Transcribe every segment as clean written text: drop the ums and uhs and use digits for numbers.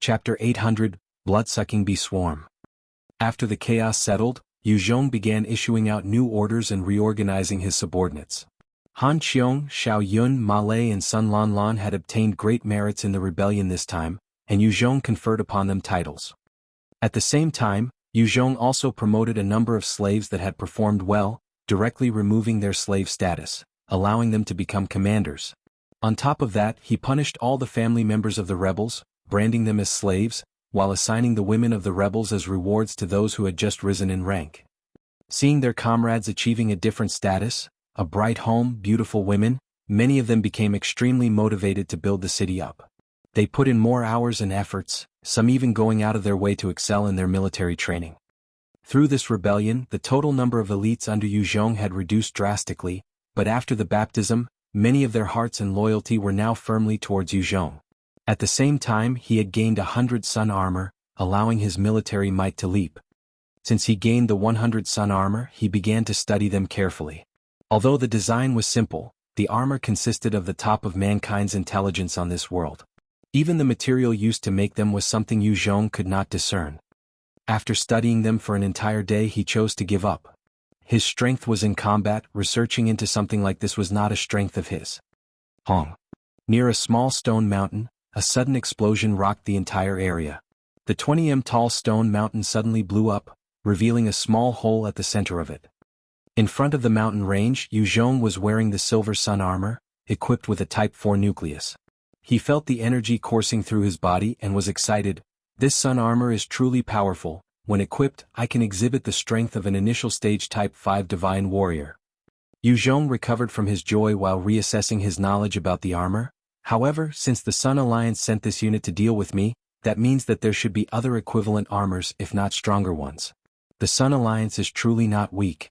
Chapter 800, Bloodsucking Bee Swarm. After the chaos settled, Zhong began issuing out new orders and reorganizing his subordinates. Han Qiong, Xiao Yun, Ma Lei and Sun Lanlan had obtained great merits in the rebellion this time, and Zhong conferred upon them titles. At the same time, Zhong also promoted a number of slaves that had performed well, directly removing their slave status, allowing them to become commanders. On top of that, he punished all the family members of the rebels, branding them as slaves, while assigning the women of the rebels as rewards to those who had just risen in rank. Seeing their comrades achieving a different status, a bright home, beautiful women, many of them became extremely motivated to build the city up. They put in more hours and efforts, some even going out of their way to excel in their military training. Through this rebellion, the total number of elites under Zhong had reduced drastically, but after the baptism, many of their hearts and loyalty were now firmly towards Zhong. At the same time, he had gained 100 sun armor, allowing his military might to leap. Since he gained the 100 sun armor, he began to study them carefully. Although the design was simple, the armor consisted of the top of mankind's intelligence on this world. Even the material used to make them was something Zhong could not discern. After studying them for an entire day, he chose to give up. His strength was in combat. Researching into something like this was not a strength of his. Hong. Near a small stone mountain, a sudden explosion rocked the entire area. The 20 m tall stone mountain suddenly blew up, revealing a small hole at the center of it. In front of the mountain range, Zhong was wearing the silver sun armor, equipped with a Type 4 nucleus. He felt the energy coursing through his body and was excited. This sun armor is truly powerful. When equipped, I can exhibit the strength of an initial stage Type 5 divine warrior. Zhong recovered from his joy while reassessing his knowledge about the armor. However, since the Sun Alliance sent this unit to deal with me, that means that there should be other equivalent armors if not stronger ones. The Sun Alliance is truly not weak.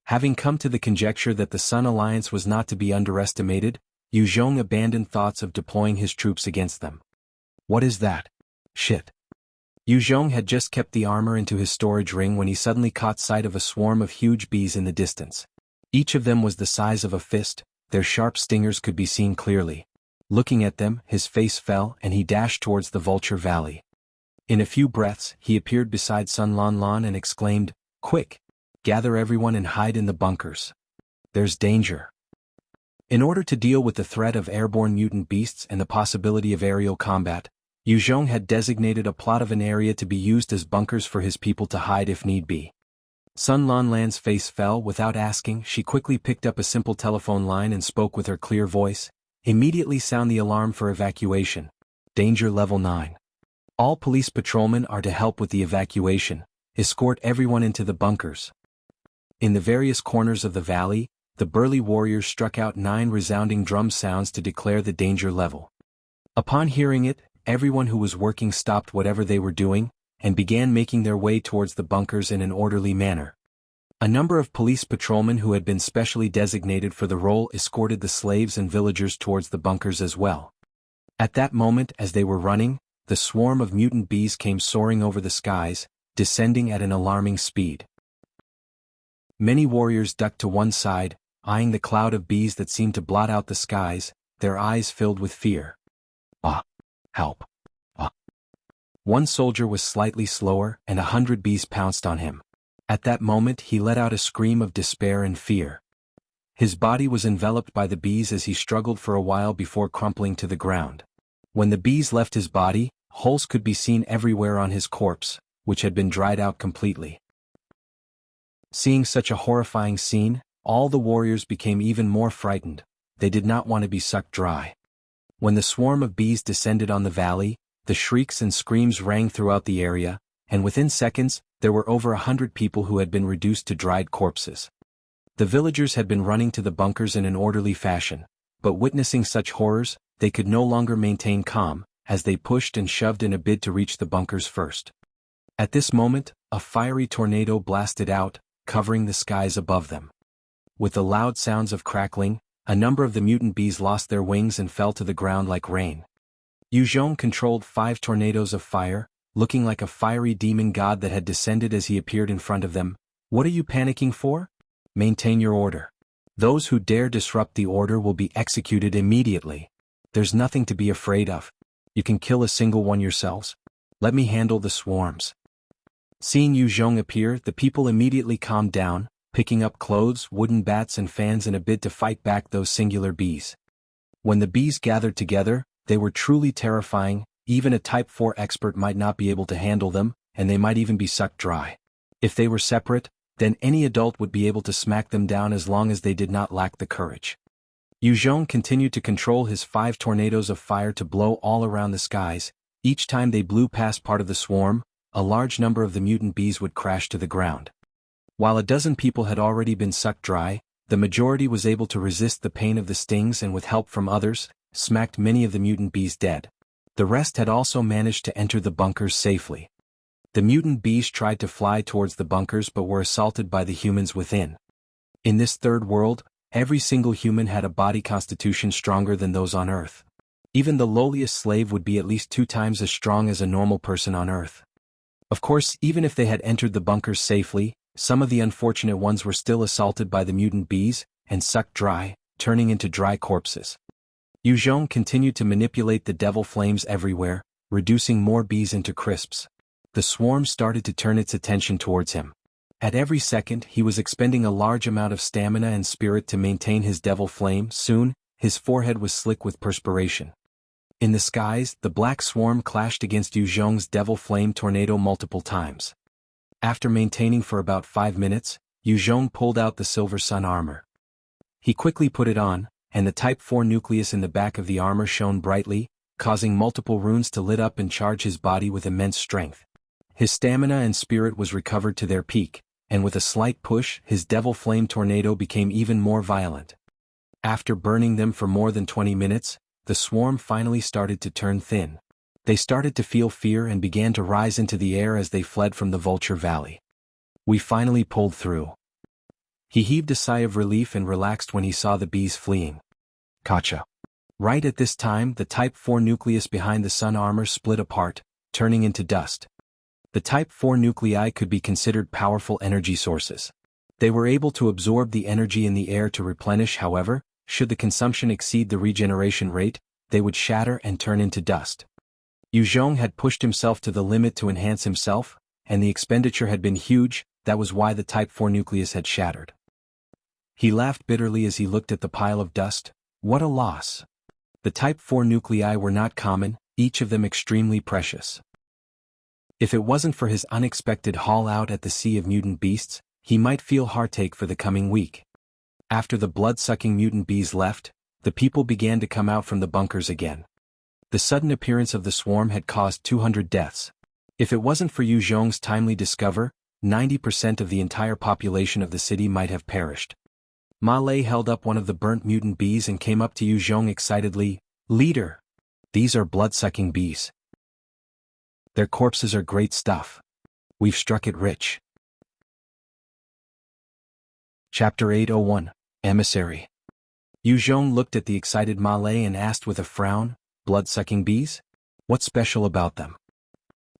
Having come to the conjecture that the Sun Alliance was not to be underestimated, Zhong abandoned thoughts of deploying his troops against them. What is that? Shit. Zhong had just kept the armor into his storage ring when he suddenly caught sight of a swarm of huge bees in the distance. Each of them was the size of a fist, their sharp stingers could be seen clearly. Looking at them, his face fell and he dashed towards the Vulture Valley. In a few breaths, he appeared beside Sun Lanlan and exclaimed, "Quick! Gather everyone and hide in the bunkers. There's danger." In order to deal with the threat of airborne mutant beasts and the possibility of aerial combat, Zhong had designated a plot of an area to be used as bunkers for his people to hide if need be. Sun Lanlan's face fell. Without asking, she quickly picked up a simple telephone line and spoke with her clear voice. "Immediately sound the alarm for evacuation. Danger level 9. All police patrolmen are to help with the evacuation. Escort everyone into the bunkers." In the various corners of the valley, the burly warriors struck out 9 resounding drum sounds to declare the danger level. Upon hearing it, everyone who was working stopped whatever they were doing, and began making their way towards the bunkers in an orderly manner. A number of police patrolmen who had been specially designated for the role escorted the slaves and villagers towards the bunkers as well. At that moment, as they were running, the swarm of mutant bees came soaring over the skies, descending at an alarming speed. Many warriors ducked to one side, eyeing the cloud of bees that seemed to blot out the skies, their eyes filled with fear. "Ah! Help! Ah!" One soldier was slightly slower, and 100 bees pounced on him. At that moment he let out a scream of despair and fear. His body was enveloped by the bees as he struggled for a while before crumpling to the ground. When the bees left his body, holes could be seen everywhere on his corpse, which had been dried out completely. Seeing such a horrifying scene, all the warriors became even more frightened. They did not want to be sucked dry. When the swarm of bees descended on the valley, the shrieks and screams rang throughout the area, and within seconds, there were over 100 people who had been reduced to dried corpses. The villagers had been running to the bunkers in an orderly fashion, but witnessing such horrors, they could no longer maintain calm, as they pushed and shoved in a bid to reach the bunkers first. At this moment, a fiery tornado blasted out, covering the skies above them. With the loud sounds of crackling, a number of the mutant bees lost their wings and fell to the ground like rain. Zhong controlled 5 tornadoes of fire, looking like a fiery demon god that had descended as he appeared in front of them. "What are you panicking for? Maintain your order. Those who dare disrupt the order will be executed immediately. There's nothing to be afraid of." You can kill a single one yourselves. Let me handle the swarms. Seeing Zhong appear, the people immediately calmed down, picking up clothes, wooden bats and fans in a bid to fight back those singular bees. When the bees gathered together, they were truly terrifying. Even a Type 4 expert might not be able to handle them, and they might even be sucked dry. If they were separate, then any adult would be able to smack them down as long as they did not lack the courage. Zhong continued to control his 5 tornadoes of fire to blow all around the skies. Each time they blew past part of the swarm, a large number of the mutant bees would crash to the ground. While a dozen people had already been sucked dry, the majority was able to resist the pain of the stings and with help from others, smacked many of the mutant bees dead. The rest had also managed to enter the bunkers safely. The mutant bees tried to fly towards the bunkers but were assaulted by the humans within. In this third world, every single human had a body constitution stronger than those on Earth. Even the lowliest slave would be at least 2 times as strong as a normal person on Earth. Of course, even if they had entered the bunkers safely, some of the unfortunate ones were still assaulted by the mutant bees, and sucked dry, turning into dry corpses. Zhong continued to manipulate the devil flames everywhere, reducing more bees into crisps. The swarm started to turn its attention towards him. At every second he was expending a large amount of stamina and spirit to maintain his devil flame. Soon, his forehead was slick with perspiration. In the skies, the black swarm clashed against Zhong's devil flame tornado multiple times. After maintaining for about 5 minutes, Zhong pulled out the silver sun armor. He quickly put it on, and the Type 4 nucleus in the back of the armor shone brightly, causing multiple runes to lit up and charge his body with immense strength. His stamina and spirit was recovered to their peak, and with a slight push, his devil flame tornado became even more violent. After burning them for more than 20 minutes, the swarm finally started to turn thin. They started to feel fear and began to rise into the air as they fled from the Vulture Valley. We finally pulled through. He heaved a sigh of relief and relaxed when he saw the bees fleeing. Gotcha. Right at this time, the Type 4 nucleus behind the sun armor split apart, turning into dust. The Type 4 nuclei could be considered powerful energy sources. They were able to absorb the energy in the air to replenish. However, should the consumption exceed the regeneration rate, they would shatter and turn into dust. Zhong had pushed himself to the limit to enhance himself, and the expenditure had been huge. That was why the Type 4 nucleus had shattered. He laughed bitterly as he looked at the pile of dust. What a loss. The Type 4 nuclei were not common, each of them extremely precious. If it wasn't for his unexpected haul out at the Sea of Mutant Beasts, he might feel heartache for the coming week. After the blood-sucking mutant bees left, the people began to come out from the bunkers again. The sudden appearance of the swarm had caused 200 deaths. If it wasn't for Zhong's timely discover, 90% of the entire population of the city might have perished. Mei'er held up one of the burnt mutant bees and came up to Zhong excitedly. Leader! These are blood-sucking bees. Their corpses are great stuff. We've struck it rich. Chapter 801, Emissary. Zhong looked at the excited Mei'er and asked with a frown, blood-sucking bees? What's special about them?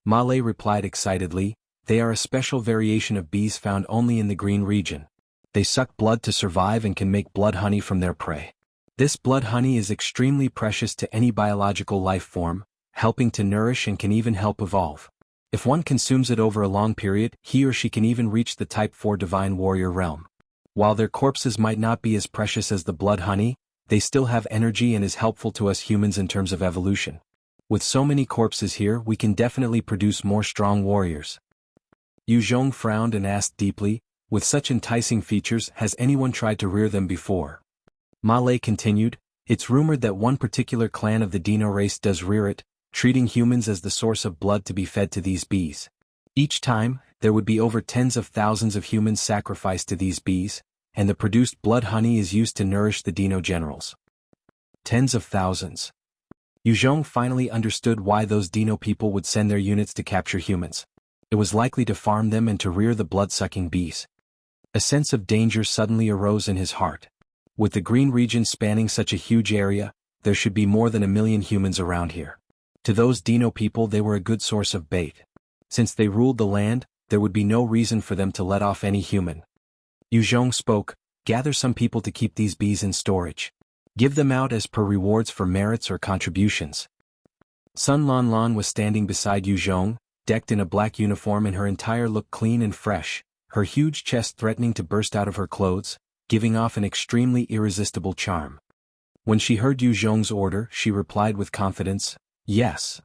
Mei'er replied excitedly, they are a special variation of bees found only in the green region. They suck blood to survive and can make blood honey from their prey. This blood honey is extremely precious to any biological life form, helping to nourish and can even help evolve. If one consumes it over a long period, he or she can even reach the Type 4 Divine Warrior realm. While their corpses might not be as precious as the blood honey, they still have energy and is helpful to us humans in terms of evolution. With so many corpses here, we can definitely produce more strong warriors. Zhong frowned and asked deeply, with such enticing features, has anyone tried to rear them before? Mei'er continued, it's rumored that one particular clan of the Dino race does rear it, treating humans as the source of blood to be fed to these bees. Each time, there would be over tens of thousands of humans sacrificed to these bees, and the produced blood honey is used to nourish the Dino-Generals. Tens of thousands. Zhong finally understood why those Dino-people would send their units to capture humans. It was likely to farm them and to rear the blood-sucking bees. A sense of danger suddenly arose in his heart. With the green region spanning such a huge area, there should be more than 1 million humans around here. To those Dino-people they were a good source of bait. Since they ruled the land, there would be no reason for them to let off any human. Zhong spoke, gather some people to keep these bees in storage. Give them out as per rewards for merits or contributions. Sun Lanlan was standing beside Yu Zhong, decked in a black uniform and her entire look clean and fresh, her huge chest threatening to burst out of her clothes, giving off an extremely irresistible charm. When she heard Yu Zhong's order, she replied with confidence, "Yes."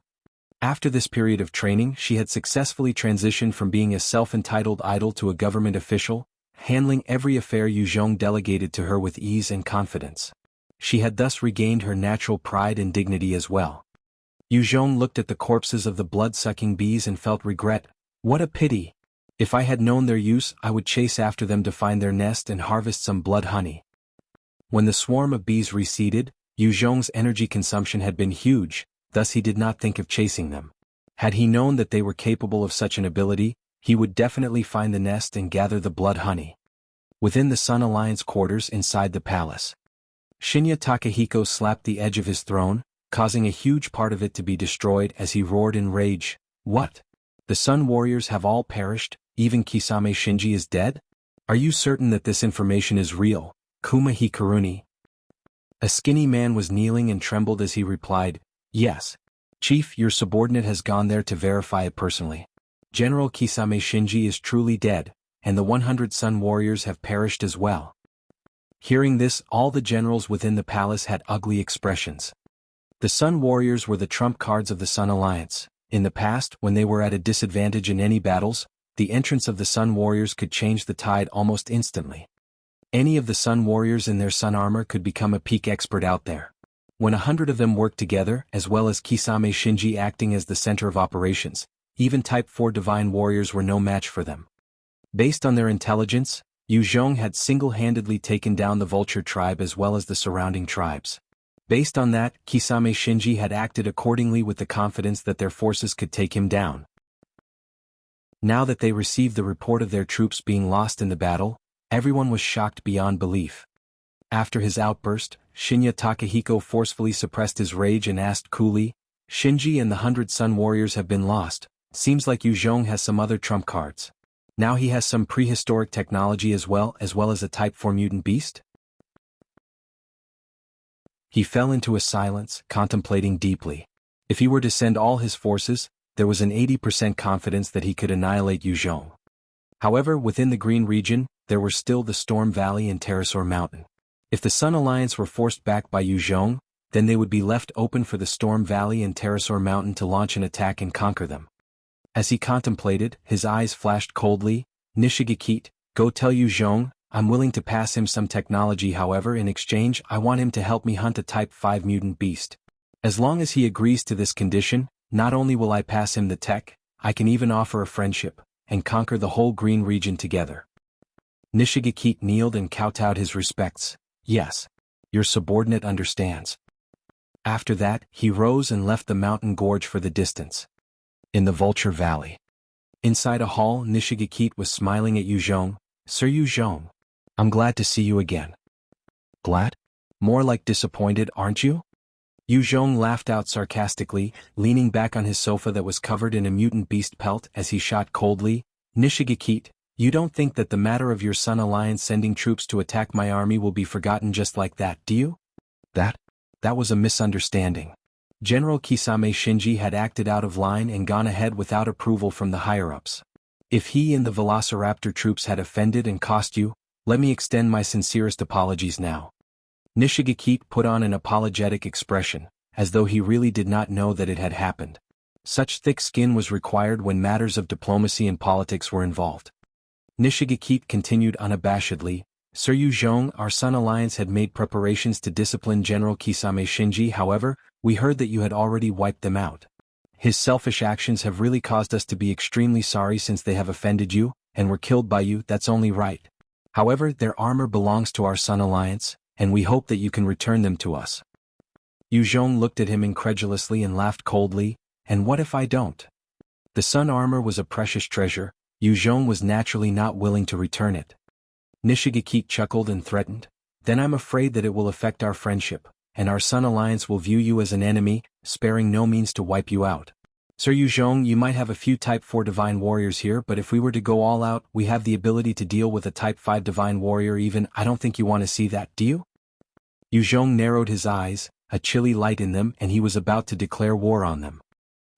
After this period of training, she had successfully transitioned from being a self-entitled idol to a government official, handling every affair Yu Zhong delegated to her with ease and confidence. She had thus regained her natural pride and dignity as well. Yu Zhong looked at the corpses of the blood-sucking bees and felt regret. What a pity! If I had known their use, I would chase after them to find their nest and harvest some blood honey. When the swarm of bees receded, Yu Zhong's energy consumption had been huge, thus he did not think of chasing them. Had he known that they were capable of such an ability, he would definitely find the nest and gather the blood honey. Within the Sun Alliance quarters inside the palace, Shinya Takahiko slapped the edge of his throne, causing a huge part of it to be destroyed as he roared in rage. What? The Sun Warriors have all perished, even Kisame Shinji is dead? Are you certain that this information is real, Kuma Hikaruni? A skinny man was kneeling and trembled as he replied, "Yes. Chief, your subordinate has gone there to verify it personally. General Kisame Shinji is truly dead, and the 100 Sun Warriors have perished as well." Hearing this, all the generals within the palace had ugly expressions. The Sun Warriors were the trump cards of the Sun Alliance. In the past, when they were at a disadvantage in any battles, the entrance of the Sun Warriors could change the tide almost instantly. Any of the Sun Warriors in their sun armor could become a peak expert out there. When 100 of them worked together, as well as Kisame Shinji acting as the center of operations, even Type 4 Divine Warriors were no match for them. Based on their intelligence, Yu Zhong had single-handedly taken down the Vulture tribe as well as the surrounding tribes. Based on that, Kisame Shinji had acted accordingly with the confidence that their forces could take him down. Now that they received the report of their troops being lost in the battle, everyone was shocked beyond belief. After his outburst, Shinya Takahiko forcefully suppressed his rage and asked coolly, "Shinji and the 100 Sun Warriors have been lost. Seems like Yu Zhong has some other trump cards. Now he has some prehistoric technology as well as a Type 4 mutant beast?" He fell into a silence, contemplating deeply. If he were to send all his forces, there was an 80% confidence that he could annihilate Yu Zhong. However, within the Green region, there were still the Storm Valley and Pterosaur Mountain. If the Sun Alliance were forced back by Yu Zhong, then they would be left open for the Storm Valley and Pterosaur Mountain to launch an attack and conquer them. As he contemplated, his eyes flashed coldly. "Nishigakite, go tell Yu Zhong, I'm willing to pass him some technology, however in exchange I want him to help me hunt a Type 5 mutant beast. As long as he agrees to this condition, not only will I pass him the tech, I can even offer a friendship, and conquer the whole Green region together." Nishigakite kneeled and kowtowed his respects. "Yes. Your subordinate understands." After that, he rose and left the mountain gorge for the distance. In the Vulture Valley, inside a hall, Nishigakite was smiling at Yu Zhong. "Sir Yu Zhong, I'm glad to see you again." "Glad? More like disappointed, aren't you?" Yu Zhong laughed out sarcastically, leaning back on his sofa that was covered in a mutant beast pelt as he shot coldly, "Nishigakite, you don't think that the matter of your Sun Alliance sending troops to attack my army will be forgotten just like that, do you?" That was a misunderstanding. General Kisame Shinji had acted out of line and gone ahead without approval from the higher-ups. If he and the Velociraptor troops had offended and cost you, let me extend my sincerest apologies now. Nishigakite put on an apologetic expression, as though he really did not know that it had happened. Such thick skin was required when matters of diplomacy and politics were involved. Nishigakite continued unabashedly, "Sir Yu Zhong, our Sun Alliance had made preparations to discipline General Kisame Shinji, however, we heard that you had already wiped them out. His selfish actions have really caused us to be extremely sorry since they have offended you, and were killed by you, that's only right. However, their armor belongs to our Sun Alliance, and we hope that you can return them to us." Yu Zhong looked at him incredulously and laughed coldly, "And what if I don't?" The sun armor was a precious treasure. Yu Zhong was naturally not willing to return it. Nishigakite chuckled and threatened, "Then I'm afraid that it will affect our friendship, and our Sun Alliance will view you as an enemy, sparing no means to wipe you out. Sir Yu Zhong, you might have a few Type 4 Divine Warriors here, but if we were to go all out, we have the ability to deal with a Type 5 Divine Warrior even. I don't think you want to see that, do you?" Yu Zhong narrowed his eyes, a chilly light in them, and he was about to declare war on them.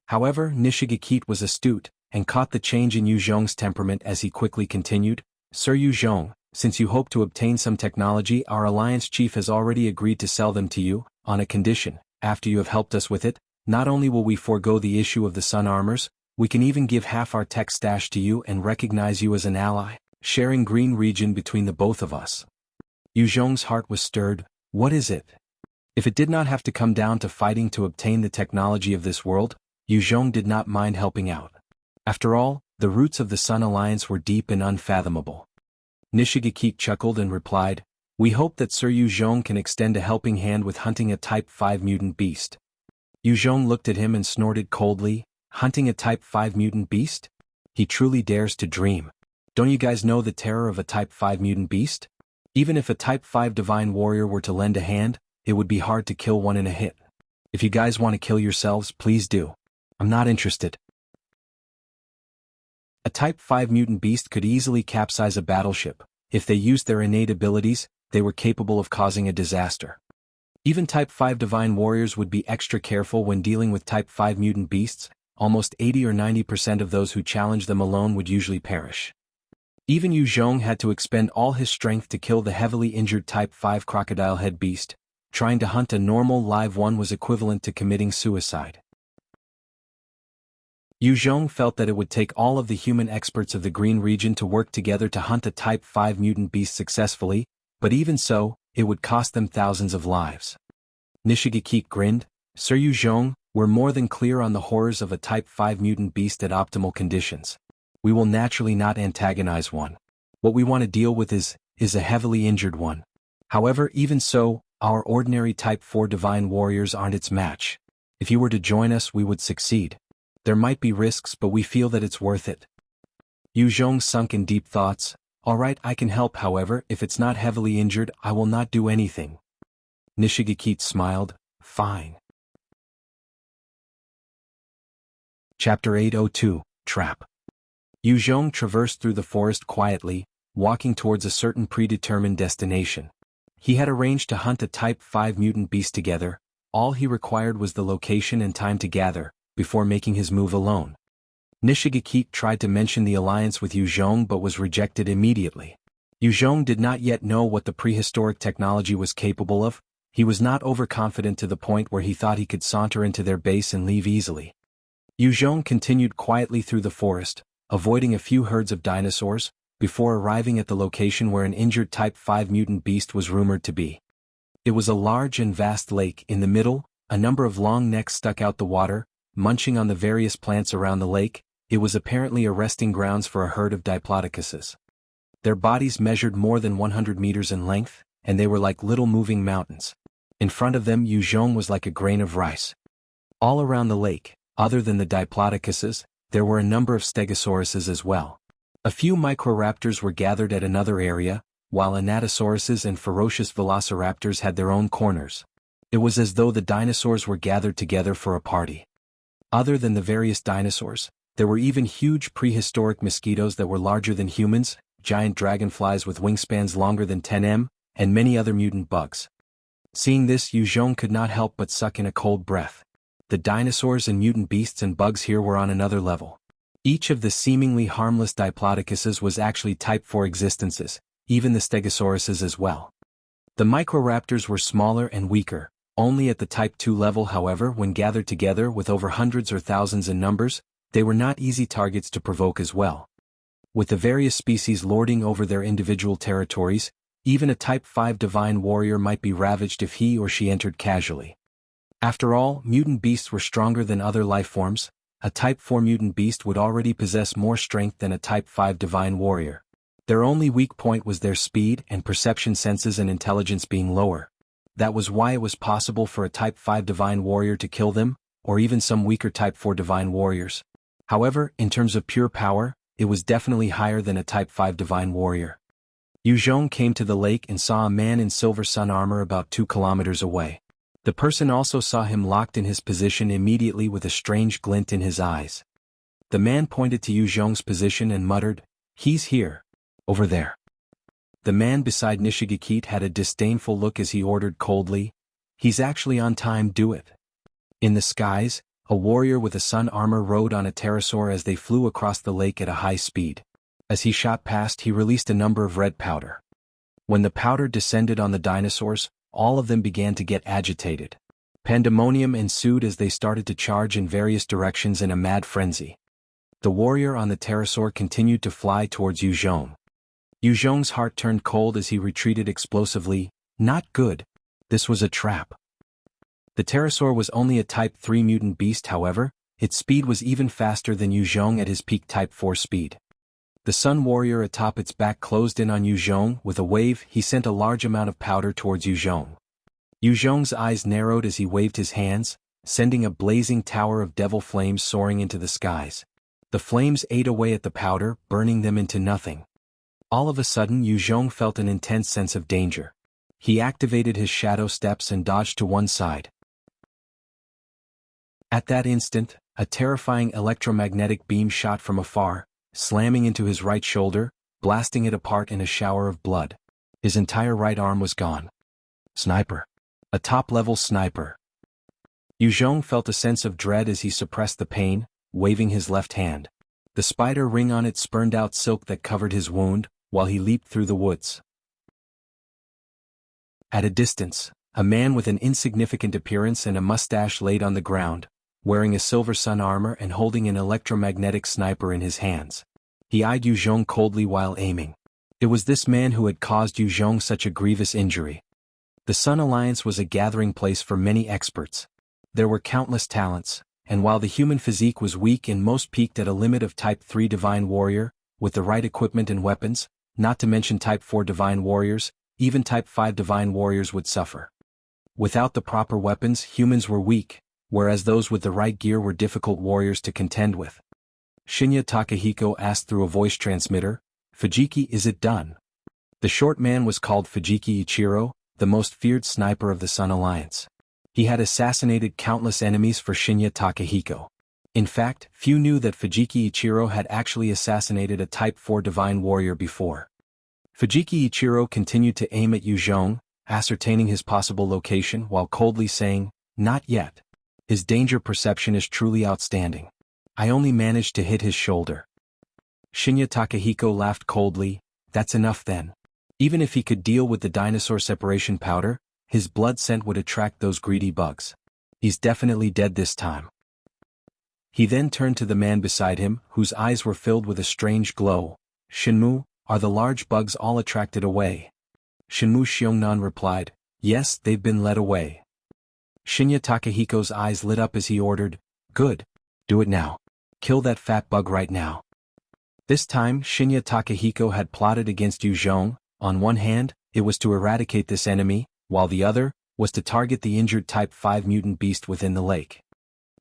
However, Nishigakite was astute, and caught the change in Yu Zhong's temperament as he quickly continued, "Sir Yu Zhong, since you hope to obtain some technology, our alliance chief has already agreed to sell them to you, on a condition. After you have helped us with it, not only will we forego the issue of the sun armors, we can even give half our tech stash to you and recognize you as an ally, sharing green region between the both of us." Yu Zhong's heart was stirred. What is it? If it did not have to come down to fighting to obtain the technology of this world, Yu Zhong did not mind helping out. After all, the roots of the Sun Alliance were deep and unfathomable. Nishigakite chuckled and replied, "We hope that Sir Yu Zhong can extend a helping hand with hunting a Type 5 mutant beast." Yu Zhong looked at him and snorted coldly, "Hunting a Type 5 mutant beast? He truly dares to dream. Don't you guys know the terror of a Type 5 mutant beast? Even if a Type 5 divine warrior were to lend a hand, it would be hard to kill one in a hit. If you guys want to kill yourselves, please do. I'm not interested." A Type 5 mutant beast could easily capsize a battleship. If they used their innate abilities, they were capable of causing a disaster. Even Type 5 divine warriors would be extra careful when dealing with Type 5 mutant beasts. Almost 80 or 90% of those who challenge them alone would usually perish. Even Yu Zhong had to expend all his strength to kill the heavily injured Type 5 crocodile head beast. Trying to hunt a normal live one was equivalent to committing suicide. Yu Zhong felt that it would take all of the human experts of the Green region to work together to hunt a Type 5 mutant beast successfully, but even so, it would cost them thousands of lives. Nishigakite grinned, "Sir Yu Zhong, we're more than clear on the horrors of a Type 5 mutant beast at optimal conditions. We will naturally not antagonize one. What we want to deal with is a heavily injured one. However, even so, our ordinary Type 4 divine warriors aren't its match. If you were to join us, we would succeed. There might be risks, but we feel that it's worth it." Yu Zhong sunk in deep thoughts. "All right, I can help. However, if it's not heavily injured, I will not do anything." Nishigakite smiled. "Fine." Chapter 802, Trap. Yu Zhong traversed through the forest quietly, walking towards a certain predetermined destination. He had arranged to hunt a Type 5 mutant beast together. All he required was the location and time to gather, before making his move alone. Nishigakite tried to mention the alliance with Yu Zhong but was rejected immediately. Yu Zhong did not yet know what the prehistoric technology was capable of. He was not overconfident to the point where he thought he could saunter into their base and leave easily. Yu Zhong continued quietly through the forest, avoiding a few herds of dinosaurs, before arriving at the location where an injured Type 5 mutant beast was rumored to be. It was a large and vast lake. In the middle, a number of long necks stuck out the water, munching on the various plants around the lake. It was apparently a resting grounds for a herd of Diplodocuses. Their bodies measured more than 100 meters in length, and they were like little moving mountains. In front of them, Yu Zhong was like a grain of rice. All around the lake, other than the Diplodocuses, there were a number of Stegosauruses as well. A few Microraptors were gathered at another area, while Anatosauruses and ferocious Velociraptors had their own corners. It was as though the dinosaurs were gathered together for a party. Other than the various dinosaurs, there were even huge prehistoric mosquitoes that were larger than humans, giant dragonflies with wingspans longer than 10 m, and many other mutant bugs. Seeing this, Yu Zhong could not help but suck in a cold breath. The dinosaurs and mutant beasts and bugs here were on another level. Each of the seemingly harmless Diplodocuses was actually Type 4 existences, even the Stegosauruses as well. The Microraptors were smaller and weaker, only at the Type 2 level. However, when gathered together with over hundreds or thousands in numbers, they were not easy targets to provoke as well. With the various species lording over their individual territories, even a Type 5 divine warrior might be ravaged if he or she entered casually. After all, mutant beasts were stronger than other lifeforms. A Type 4 mutant beast would already possess more strength than a Type 5 divine warrior. Their only weak point was their speed and perception senses and intelligence being lower. That was why it was possible for a Type 5 divine warrior to kill them, or even some weaker Type 4 divine warriors. However, in terms of pure power, it was definitely higher than a Type 5 divine warrior. Yu Zhong came to the lake and saw a man in silver sun armor about 2 kilometers away. The person also saw him locked in his position immediately with a strange glint in his eyes. The man pointed to Yu Zhong's position and muttered, "He's here. Over there." The man beside Nishigakite had a disdainful look as he ordered coldly, He's actually on time, do it. In the skies, a warrior with a sun armor rode on a pterosaur as they flew across the lake at a high speed. As he shot past, he released a number of red powder. When the powder descended on the dinosaurs, all of them began to get agitated. Pandemonium ensued as they started to charge in various directions in a mad frenzy. The warrior on the pterosaur continued to fly towards Zhong. Zhong's heart turned cold as he retreated explosively. Not good. This was a trap. The pterosaur was only a Type 3 mutant beast, however, its speed was even faster than Zhong at his peak Type 4 speed. The Sun Warrior atop its back closed in on Zhong. With a wave, he sent a large amount of powder towards Zhong. Zhong's eyes narrowed as he waved his hands, sending a blazing tower of devil flames soaring into the skies. The flames ate away at the powder, burning them into nothing. All of a sudden, Zhong felt an intense sense of danger. He activated his shadow steps and dodged to one side. At that instant, a terrifying electromagnetic beam shot from afar, slamming into his right shoulder, blasting it apart in a shower of blood. His entire right arm was gone. Sniper. A top-level sniper. Zhong felt a sense of dread as he suppressed the pain, waving his left hand. The spider ring on it spurned out silk that covered his wound, while he leaped through the woods. At a distance, a man with an insignificant appearance and a mustache laid on the ground, wearing a silver sun armor and holding an electromagnetic sniper in his hands. He eyed Zhong coldly while aiming. It was this man who had caused Zhong such a grievous injury. The Sun Alliance was a gathering place for many experts. There were countless talents, and while the human physique was weak and most peaked at a limit of Type 3 Divine Warrior, with the right equipment and weapons, not to mention Type 4 Divine Warriors, even Type 5 Divine Warriors would suffer. Without the proper weapons, humans were weak, whereas those with the right gear were difficult warriors to contend with. Shinya Takahiko asked through a voice transmitter, "Fujiki, is it done?" The short man was called Fujiki Ichiro, the most feared sniper of the Sun Alliance. He had assassinated countless enemies for Shinya Takahiko. In fact, few knew that Fujiki Ichiro had actually assassinated a Type 4 Divine Warrior before. Fujiki Ichiro continued to aim at Zhong, ascertaining his possible location while coldly saying, "Not yet." His danger perception is truly outstanding. I only managed to hit his shoulder. Shinya Takahiko laughed coldly. That's enough then. Even if he could deal with the dinosaur separation powder, his blood scent would attract those greedy bugs. He's definitely dead this time. He then turned to the man beside him, whose eyes were filled with a strange glow. "Shinmu, are the large bugs all attracted away?" Shinmu Xiongnan replied, "Yes, they've been led away." Shinya Takahiko's eyes lit up as he ordered, "Good. Do it now. Kill that fat bug right now." This time, Shinya Takahiko had plotted against Zhong. On one hand, it was to eradicate this enemy, while the other was to target the injured Type 5 mutant beast within the lake.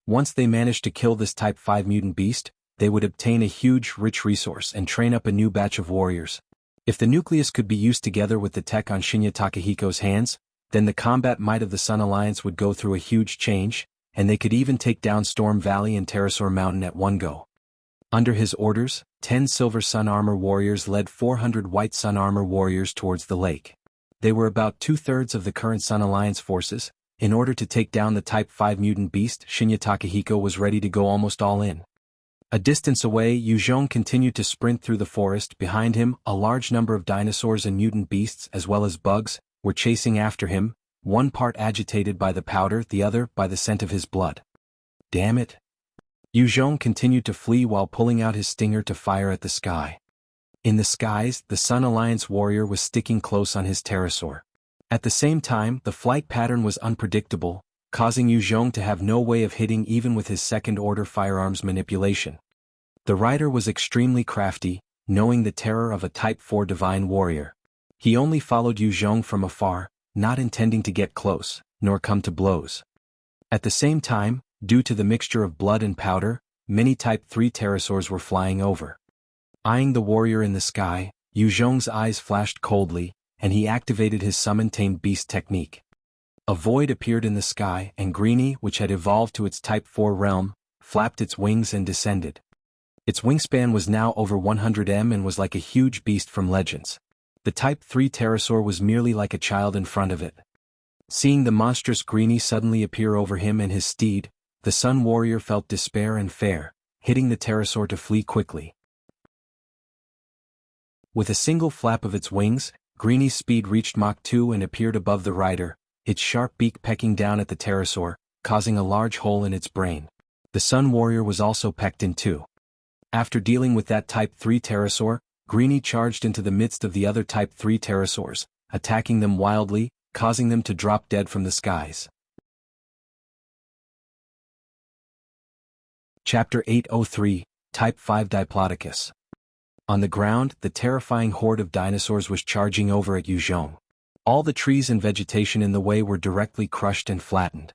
Once they managed to kill this Type 5 mutant beast, they would obtain a huge, rich resource and train up a new batch of warriors. If the nucleus could be used together with the tech on Shinya Takahiko's hands, then the combat might of the Sun Alliance would go through a huge change, and they could even take down Storm Valley and Pterosaur Mountain at one go. Under his orders, 10 Silver Sun Armor warriors led 400 White Sun Armor warriors towards the lake. They were about 2/3 of the current Sun Alliance forces. In order to take down the Type 5 mutant beast, Shinya Takahiko was ready to go almost all in. A distance away, Zhong continued to sprint through the forest. Behind him, a large number of dinosaurs and mutant beasts as well as bugs were chasing after him, one part agitated by the powder, the other by the scent of his blood. Damn it! Zhong continued to flee while pulling out his stinger to fire at the sky. In the skies, the Sun Alliance warrior was sticking close on his pterosaur. At the same time, the flight pattern was unpredictable, causing Zhong to have no way of hitting even with his second-order firearms manipulation. The rider was extremely crafty, knowing the terror of a Type 4 Divine Warrior. He only followed Zhong from afar, not intending to get close, nor come to blows. At the same time, due to the mixture of blood and powder, many Type 3 pterosaurs were flying over. Eyeing the warrior in the sky, Zhong's eyes flashed coldly, and he activated his Summon Tamed Beast technique. A void appeared in the sky, and Greenie, which had evolved to its Type 4 realm, flapped its wings and descended. Its wingspan was now over 100 m and was like a huge beast from Legends. The Type 3 pterosaur was merely like a child in front of it. Seeing the monstrous Greenie suddenly appear over him and his steed, the Sun Warrior felt despair and fear, hitting the pterosaur to flee quickly. With a single flap of its wings, Greenie's speed reached Mach 2 and appeared above the rider, its sharp beak pecking down at the pterosaur, causing a large hole in its brain. The Sun Warrior was also pecked in two. After dealing with that Type 3 pterosaur, Greenie charged into the midst of the other Type 3 pterosaurs, attacking them wildly, causing them to drop dead from the skies. Chapter 803, Type 5 Diplodocus. On the ground, the terrifying horde of dinosaurs was charging over at Zhong. All the trees and vegetation in the way were directly crushed and flattened.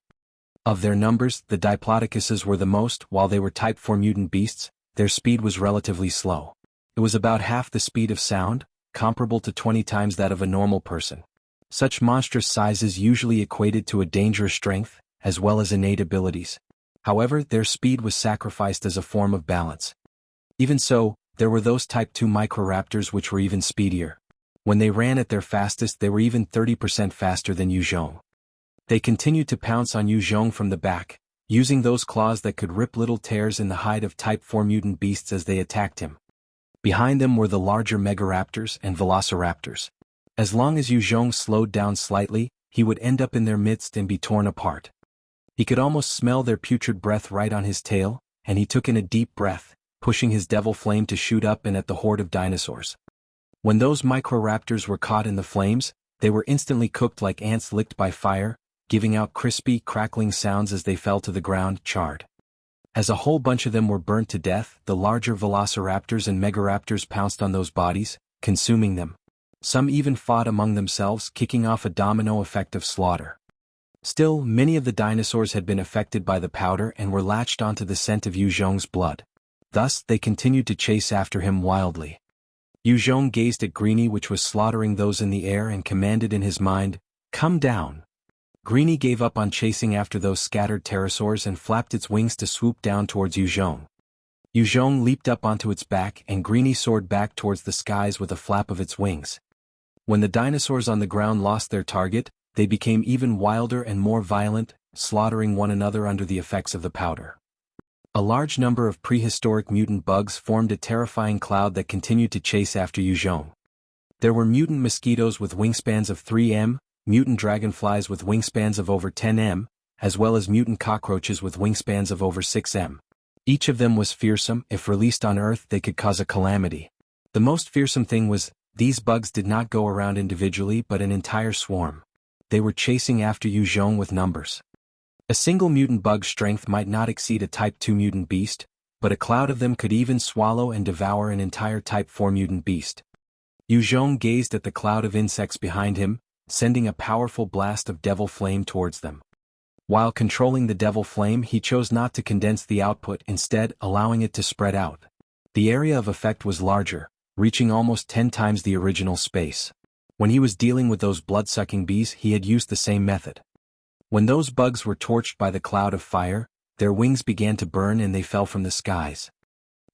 Of their numbers, the Diplodocuses were the most. While they were Type 4 mutant beasts, their speed was relatively slow. It was about half the speed of sound, comparable to 20 times that of a normal person. Such monstrous sizes usually equated to a dangerous strength, as well as innate abilities. However, their speed was sacrificed as a form of balance. Even so, there were those Type 2 Microraptors which were even speedier. When they ran at their fastest, they were even 30% faster than Zhong. They continued to pounce on Zhong from the back, using those claws that could rip little tears in the hide of Type 4 mutant beasts as they attacked him. Behind them were the larger Megaraptors and Velociraptors. As long as Zhong slowed down slightly, he would end up in their midst and be torn apart. He could almost smell their putrid breath right on his tail, and he took in a deep breath, pushing his devil flame to shoot up and at the horde of dinosaurs. When those Microraptors were caught in the flames, they were instantly cooked like ants licked by fire, giving out crispy, crackling sounds as they fell to the ground, charred. As a whole bunch of them were burnt to death, the larger Velociraptors and Megaraptors pounced on those bodies, consuming them. Some even fought among themselves, kicking off a domino effect of slaughter. Still, many of the dinosaurs had been affected by the powder and were latched onto the scent of Zhong's blood. Thus, they continued to chase after him wildly. Zhong gazed at Greenie, which was slaughtering those in the air, and commanded in his mind, "Come down." Greenie gave up on chasing after those scattered pterosaurs and flapped its wings to swoop down towards Zhong. Zhong leaped up onto its back and Greenie soared back towards the skies with a flap of its wings. When the dinosaurs on the ground lost their target, they became even wilder and more violent, slaughtering one another under the effects of the powder. A large number of prehistoric mutant bugs formed a terrifying cloud that continued to chase after Zhong. There were mutant mosquitoes with wingspans of 3 m, mutant dragonflies with wingspans of over 10 m, as well as mutant cockroaches with wingspans of over 6 m. Each of them was fearsome. If released on Earth, they could cause a calamity. The most fearsome thing was, these bugs did not go around individually but an entire swarm. They were chasing after Zhong with numbers. A single mutant bug's strength might not exceed a Type 2 mutant beast, but a cloud of them could even swallow and devour an entire Type 4 mutant beast. Zhong gazed at the cloud of insects behind him, sending a powerful blast of devil flame towards them. While controlling the devil flame, he chose not to condense the output, instead allowing it to spread out. The area of effect was larger, reaching almost 10 times the original space. When he was dealing with those blood-sucking bees, he had used the same method. When those bugs were torched by the cloud of fire, their wings began to burn and they fell from the skies.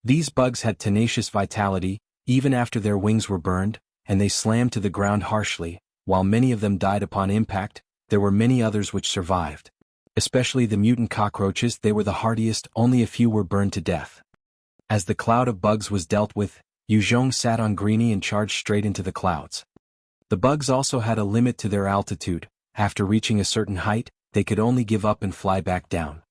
These bugs had tenacious vitality, even after their wings were burned, and they slammed to the ground harshly. While many of them died upon impact, there were many others which survived. Especially the mutant cockroaches, they were the hardiest, only a few were burned to death. As the cloud of bugs was dealt with, Zhong sat on Greenie and charged straight into the clouds. The bugs also had a limit to their altitude. After reaching a certain height, they could only give up and fly back down.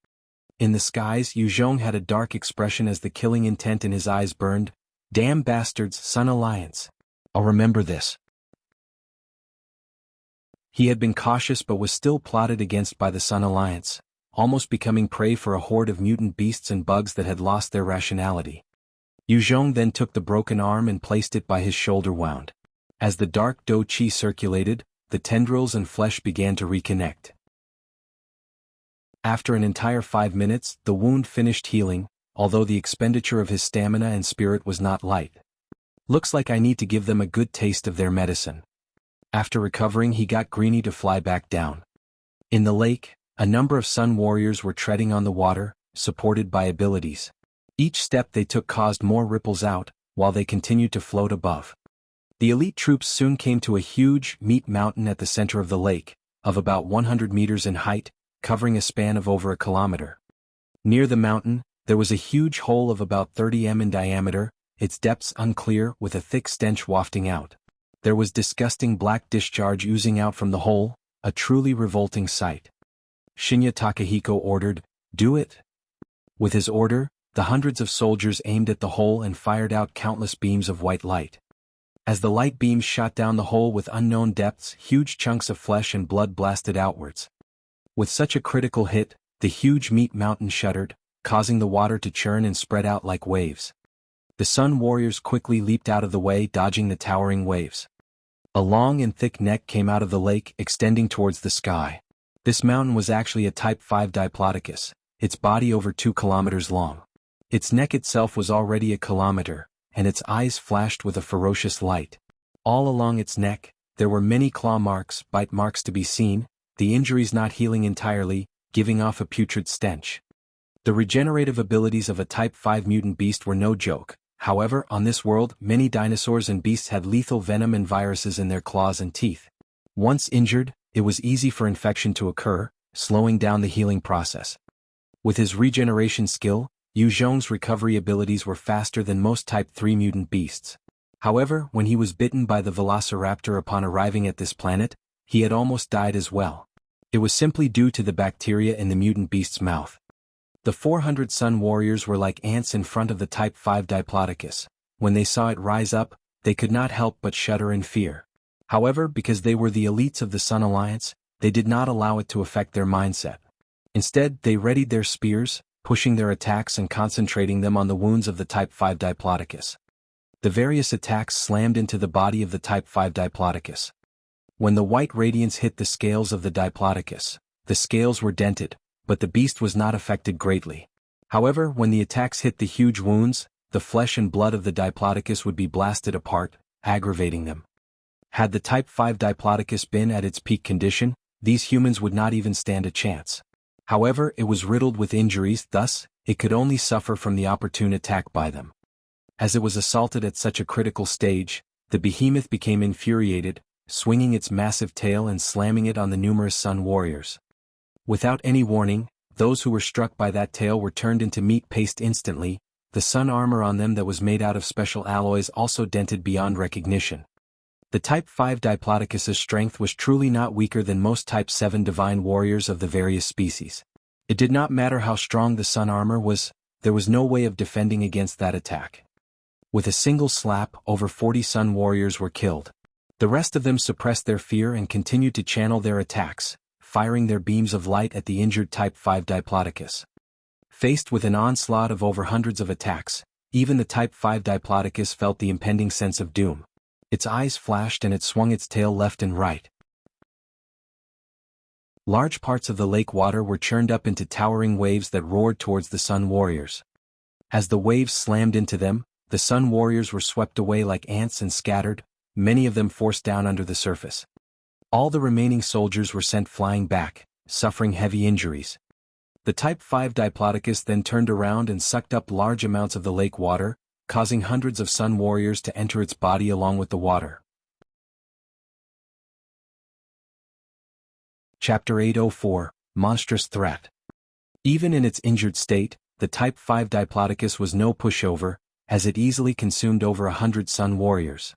In the skies, Zhong had a dark expression as the killing intent in his eyes burned. "Damn bastards, Sun Alliance. I'll remember this." He had been cautious but was still plotted against by the Sun Alliance, almost becoming prey for a horde of mutant beasts and bugs that had lost their rationality. Zhong then took the broken arm and placed it by his shoulder wound. As the dark Do Chi circulated, the tendrils and flesh began to reconnect. After an entire 5 minutes, the wound finished healing, although the expenditure of his stamina and spirit was not light. "Looks like I need to give them a good taste of their medicine." After recovering, he got Greenie to fly back down. In the lake, a number of Sun Warriors were treading on the water, supported by abilities. Each step they took caused more ripples out, while they continued to float above. The elite troops soon came to a huge, meat mountain at the center of the lake, of about 100 meters in height, covering a span of over a kilometer. Near the mountain, there was a huge hole of about 30 m in diameter, its depths unclear, with a thick stench wafting out. There was disgusting black discharge oozing out from the hole, a truly revolting sight. Shinya Takahiko ordered, "Do it." With his order, the hundreds of soldiers aimed at the hole and fired out countless beams of white light. As the light beams shot down the hole with unknown depths, huge chunks of flesh and blood blasted outwards. With such a critical hit, the huge meat mountain shuddered, causing the water to churn and spread out like waves. The Sun Warriors quickly leaped out of the way, dodging the towering waves. A long and thick neck came out of the lake, extending towards the sky. This mountain was actually a Type 5 Diplodocus, its body over 2 kilometers long. Its neck itself was already a kilometer, and its eyes flashed with a ferocious light. All along its neck, there were many claw marks, bite marks to be seen, the injuries not healing entirely, giving off a putrid stench. The regenerative abilities of a Type 5 mutant beast were no joke. However, on this world, many dinosaurs and beasts had lethal venom and viruses in their claws and teeth. Once injured, it was easy for infection to occur, slowing down the healing process. With his regeneration skill, Zhong's recovery abilities were faster than most Type 3 mutant beasts. However, when he was bitten by the velociraptor upon arriving at this planet, he had almost died as well. It was simply due to the bacteria in the mutant beast's mouth. The 400 Sun Warriors were like ants in front of the Type 5 Diplodocus. When they saw it rise up, they could not help but shudder in fear. However, because they were the elites of the Sun Alliance, they did not allow it to affect their mindset. Instead, they readied their spears, pushing their attacks and concentrating them on the wounds of the Type 5 Diplodocus. The various attacks slammed into the body of the Type 5 Diplodocus. When the white radiance hit the scales of the Diplodocus, the scales were dented, but the beast was not affected greatly. However, when the attacks hit the huge wounds, the flesh and blood of the Diplodocus would be blasted apart, aggravating them. Had the Type 5 Diplodocus been at its peak condition, these humans would not even stand a chance. However, it was riddled with injuries, thus, it could only suffer from the opportune attack by them. As it was assaulted at such a critical stage, the behemoth became infuriated, swinging its massive tail and slamming it on the numerous Sun Warriors. Without any warning, those who were struck by that tail were turned into meat paste instantly, the sun armor on them that was made out of special alloys also dented beyond recognition. The Type 5 Diplodocus's strength was truly not weaker than most Type 7 divine warriors of the various species. It did not matter how strong the sun armor was, there was no way of defending against that attack. With a single slap, over 40 Sun Warriors were killed. The rest of them suppressed their fear and continued to channel their attacks, firing their beams of light at the injured Type 5 Diplodocus. Faced with an onslaught of over hundreds of attacks, even the Type 5 Diplodocus felt the impending sense of doom. Its eyes flashed and it swung its tail left and right. Large parts of the lake water were churned up into towering waves that roared towards the Sun Warriors. As the waves slammed into them, the Sun Warriors were swept away like ants and scattered, many of them forced down under the surface. All the remaining soldiers were sent flying back, suffering heavy injuries. The Type 5 Diplodocus then turned around and sucked up large amounts of the lake water, causing hundreds of Sun Warriors to enter its body along with the water. Chapter 804, Monstrous Threat. Even in its injured state, the Type 5 Diplodocus was no pushover, as it easily consumed over 100 Sun Warriors.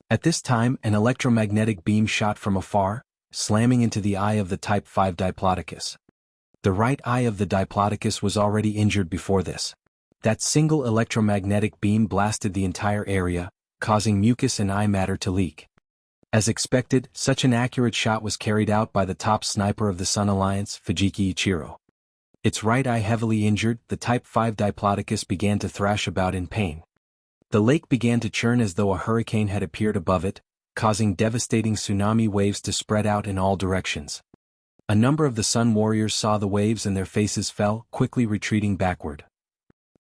At this time, an electromagnetic beam shot from afar, slamming into the eye of the Type 5 Diplodocus. The right eye of the Diplodocus was already injured before this. That single electromagnetic beam blasted the entire area, causing mucus and eye matter to leak. As expected, such an accurate shot was carried out by the top sniper of the Sun Alliance, Fujiki Ichiro. Its right eye heavily injured, the Type 5 Diplodocus began to thrash about in pain. The lake began to churn as though a hurricane had appeared above it, causing devastating tsunami waves to spread out in all directions. A number of the Sun Warriors saw the waves and their faces fell, quickly retreating backward.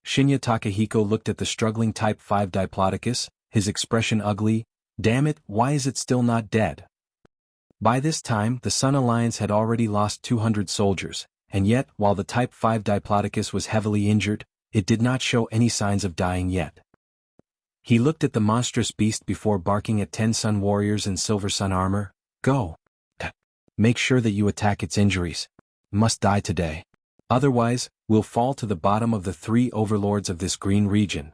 Shinya Takahiko looked at the struggling Type 5 Diplodocus, his expression ugly. Damn it, why is it still not dead? By this time, the Sun Alliance had already lost 200 soldiers, and yet, while the Type 5 Diplodocus was heavily injured, it did not show any signs of dying yet. He looked at the monstrous beast before barking at 10 Sun Warriors in silver sun armor. Go! Make sure that you attack its injuries. Must die today. Otherwise, we'll fall to the bottom of the 3 overlords of this green region.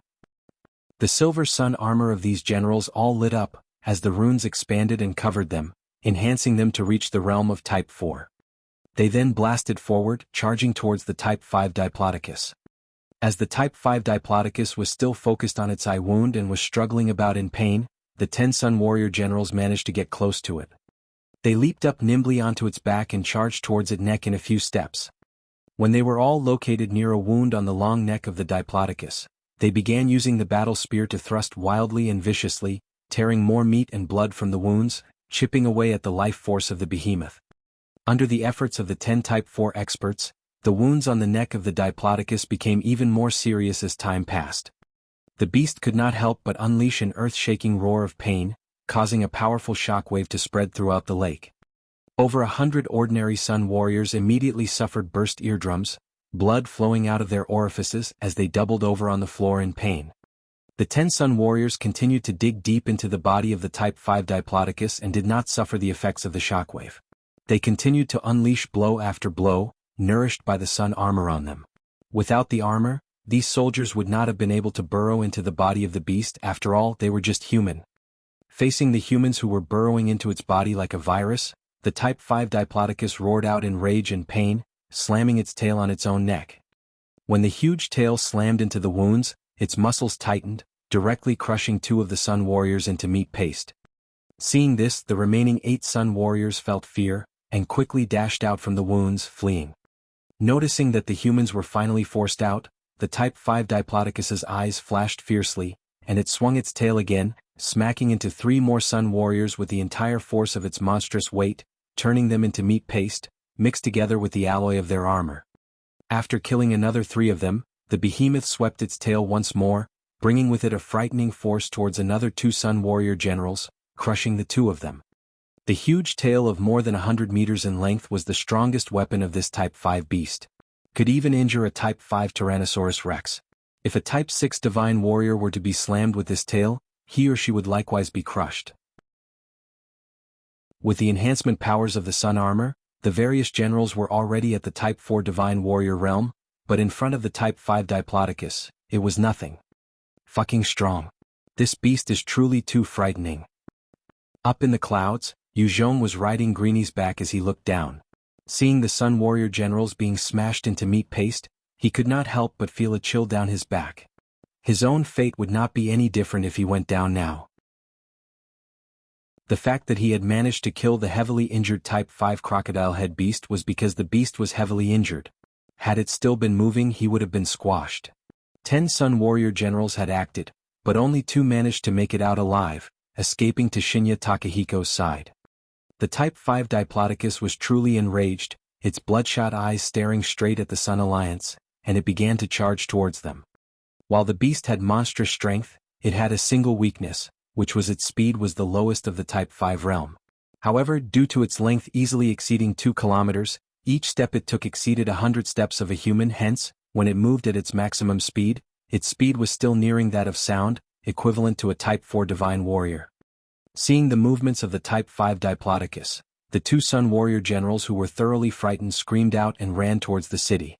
The silver sun armor of these generals all lit up, as the runes expanded and covered them, enhancing them to reach the realm of Type 4. They then blasted forward, charging towards the Type 5 Diplodocus. As the Type 5 Diplodocus was still focused on its eye wound and was struggling about in pain, the 10 Sun Warrior generals managed to get close to it. They leaped up nimbly onto its back and charged towards its neck in a few steps. When they were all located near a wound on the long neck of the Diplodocus, they began using the battle spear to thrust wildly and viciously, tearing more meat and blood from the wounds, chipping away at the life force of the behemoth. Under the efforts of the 10 Type 4 experts, the wounds on the neck of the Diplodocus became even more serious as time passed. The beast could not help but unleash an earth-shaking roar of pain, causing a powerful shockwave to spread throughout the lake. Over 100 ordinary Sun Warriors immediately suffered burst eardrums, blood flowing out of their orifices as they doubled over on the floor in pain. The 10 Sun Warriors continued to dig deep into the body of the Type 5 Diplodocus and did not suffer the effects of the shockwave. They continued to unleash blow after blow, nourished by the sun armor on them. Without the armor, these soldiers would not have been able to burrow into the body of the beast. After all, they were just human. Facing the humans who were burrowing into its body like a virus, the Type 5 Diplodocus roared out in rage and pain, slamming its tail on its own neck. When the huge tail slammed into the wounds, its muscles tightened, directly crushing 2 of the Sun Warriors into meat paste. Seeing this, the remaining 8 Sun Warriors felt fear, and quickly dashed out from the wounds, fleeing. Noticing that the humans were finally forced out, the Type 5 Diplodocus's eyes flashed fiercely, and it swung its tail again, smacking into 3 more Sun Warriors with the entire force of its monstrous weight, turning them into meat paste, mixed together with the alloy of their armor. After killing another 3 of them, the behemoth swept its tail once more, bringing with it a frightening force towards another 2 Sun Warrior generals, crushing the 2 of them. The huge tail of more than 100 meters in length was the strongest weapon of this Type 5 beast. Could even injure a Type 5 Tyrannosaurus Rex. If a Type 6 Divine Warrior were to be slammed with this tail, he or she would likewise be crushed. With the enhancement powers of the sun armor, the various generals were already at the Type 4 Divine Warrior realm, but in front of the Type 5 Diplodocus, it was nothing. Fucking strong. This beast is truly too frightening. Up in the clouds, Zhong was riding Greenie's back as he looked down. Seeing the Sun Warrior generals being smashed into meat paste, he could not help but feel a chill down his back. His own fate would not be any different if he went down now. The fact that he had managed to kill the heavily injured Type 5 crocodile head beast was because the beast was heavily injured. Had it still been moving, he would have been squashed. 10 Sun Warrior generals had acted, but only 2 managed to make it out alive, escaping to Shinya Takahiko's side. The Type 5 Diplodocus was truly enraged, its bloodshot eyes staring straight at the Sun Alliance, and it began to charge towards them. While the beast had monstrous strength, it had a single weakness, which was its speed was the lowest of the Type 5 realm. However, due to its length easily exceeding 2 kilometers, each step it took exceeded 100 steps of a human. Hence, when it moved at its maximum speed, its speed was still nearing that of sound, equivalent to a Type 4 Divine Warrior. Seeing the movements of the Type 5 Diplodocus, the 2 Sun Warrior generals who were thoroughly frightened screamed out and ran towards the city.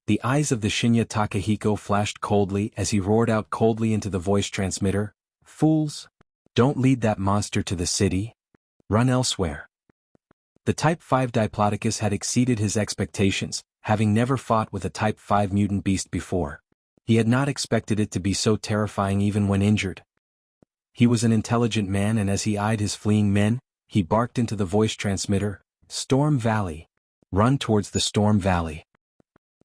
The eyes of the Shinya Takahiko flashed coldly as he roared out coldly into the voice transmitter, "Fools! Don't lead that monster to the city. Run elsewhere." The Type 5 Diplodocus had exceeded his expectations, having never fought with a Type 5 mutant beast before. He had not expected it to be so terrifying even when injured. He was an intelligent man, and as he eyed his fleeing men, he barked into the voice transmitter, "Storm Valley. Run towards the Storm Valley."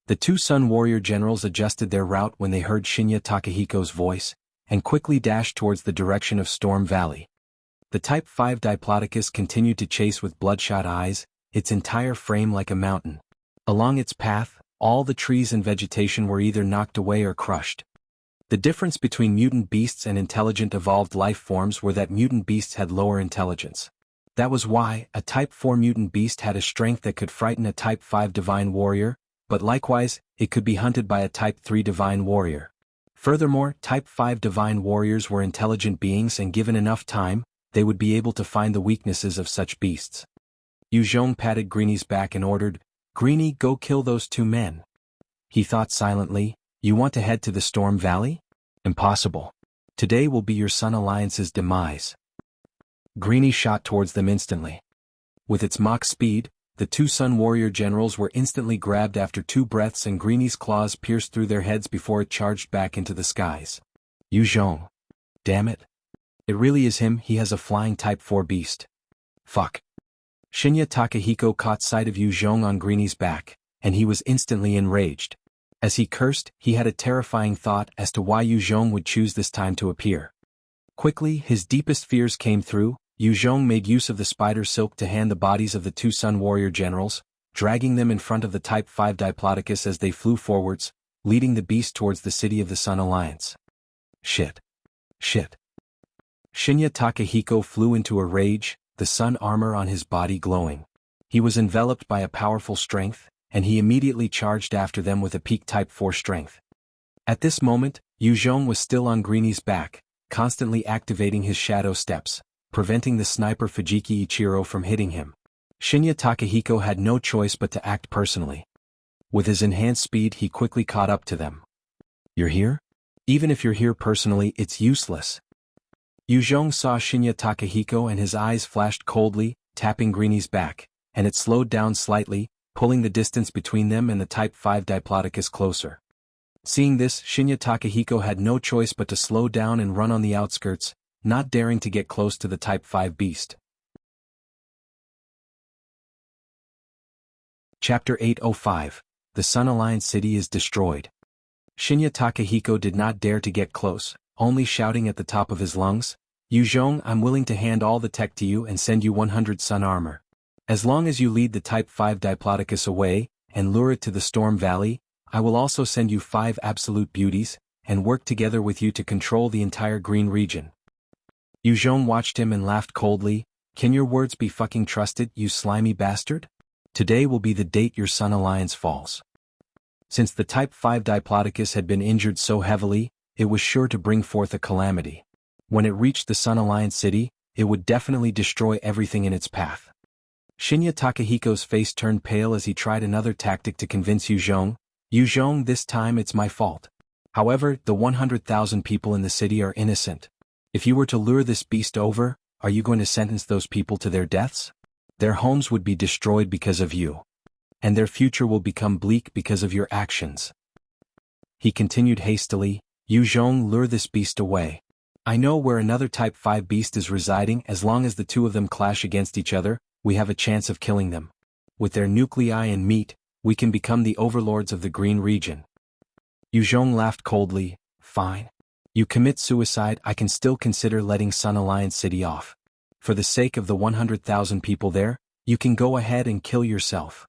The 2 Sun Warrior generals adjusted their route when they heard Shinya Takahiko's voice, and quickly dashed towards the direction of Storm Valley. The Type 5 Diplodocus continued to chase with bloodshot eyes, its entire frame like a mountain. Along its path, all the trees and vegetation were either knocked away or crushed. The difference between mutant beasts and intelligent evolved life forms were that mutant beasts had lower intelligence. That was why a Type 4 mutant beast had a strength that could frighten a Type 5 Divine Warrior, but likewise, it could be hunted by a Type 3 Divine Warrior. Furthermore, Type 5 Divine Warriors were intelligent beings, and given enough time, they would be able to find the weaknesses of such beasts. Zhong patted Greenie's back and ordered, "Greenie, go kill those 2 men." He thought silently, "You want to head to the Storm Valley? Impossible. Today will be your Sun Alliance's demise." Greenie shot towards them instantly. With its Mach speed, the 2 Sun Warrior generals were instantly grabbed after 2 breaths and Greenie's claws pierced through their heads before it charged back into the skies. Zhong. Damn it. It really is him, he has a flying Type 4 beast. Fuck. Shinya Takahiko caught sight of Zhong on Greenie's back, and he was instantly enraged. As he cursed, he had a terrifying thought as to why Zhong would choose this time to appear. Quickly, his deepest fears came through. Zhong made use of the spider silk to hand the bodies of the 2 Sun Warrior generals, dragging them in front of the Type 5 Diplodocus as they flew forwards, leading the beast towards the city of the Sun Alliance. Shit. Shit. Shinya Takahiko flew into a rage, the sun armor on his body glowing. He was enveloped by a powerful strength, and he immediately charged after them with a peak Type 4 strength. At this moment, Zhong was still on Greenie's back, constantly activating his shadow steps, preventing the sniper Fujiki Ichiro from hitting him. Shinya Takahiko had no choice but to act personally. With his enhanced speed he quickly caught up to them. "You're here? Even if you're here personally, it's useless." Zhong saw Shinya Takahiko and his eyes flashed coldly, tapping Greenie's back, and it slowed down slightly, pulling the distance between them and the Type 5 Diplodocus closer. Seeing this, Shinya Takahiko had no choice but to slow down and run on the outskirts, not daring to get close to the Type 5 beast. Chapter 805. The Sun Alliance City is destroyed. Shinya Takahiko did not dare to get close, only shouting at the top of his lungs, "Zhong, I'm willing to hand all the tech to you and send you 100 sun armor. As long as you lead the Type 5 Diplodocus away, and lure it to the Storm Valley, I will also send you 5 absolute beauties, and work together with you to control the entire green region." Zhong watched him and laughed coldly, "Can your words be fucking trusted, you slimy bastard? Today will be the date your Sun Alliance falls." Since the Type 5 Diplodocus had been injured so heavily, it was sure to bring forth a calamity. When it reached the Sun Alliance city, it would definitely destroy everything in its path. Shinya Takahiko's face turned pale as he tried another tactic to convince Zhong. "Zhong, this time it's my fault. However, the 100,000 people in the city are innocent. If you were to lure this beast over, are you going to sentence those people to their deaths? Their homes would be destroyed because of you. And their future will become bleak because of your actions." He continued hastily, "Zhong, lure this beast away. I know where another Type 5 beast is residing. As long as the 2 of them clash against each other, we have a chance of killing them. With their nuclei and meat, we can become the overlords of the green region." Zhong laughed coldly, "Fine. You commit suicide, I can still consider letting Sun Alliance City off. For the sake of the 100,000 people there, you can go ahead and kill yourself.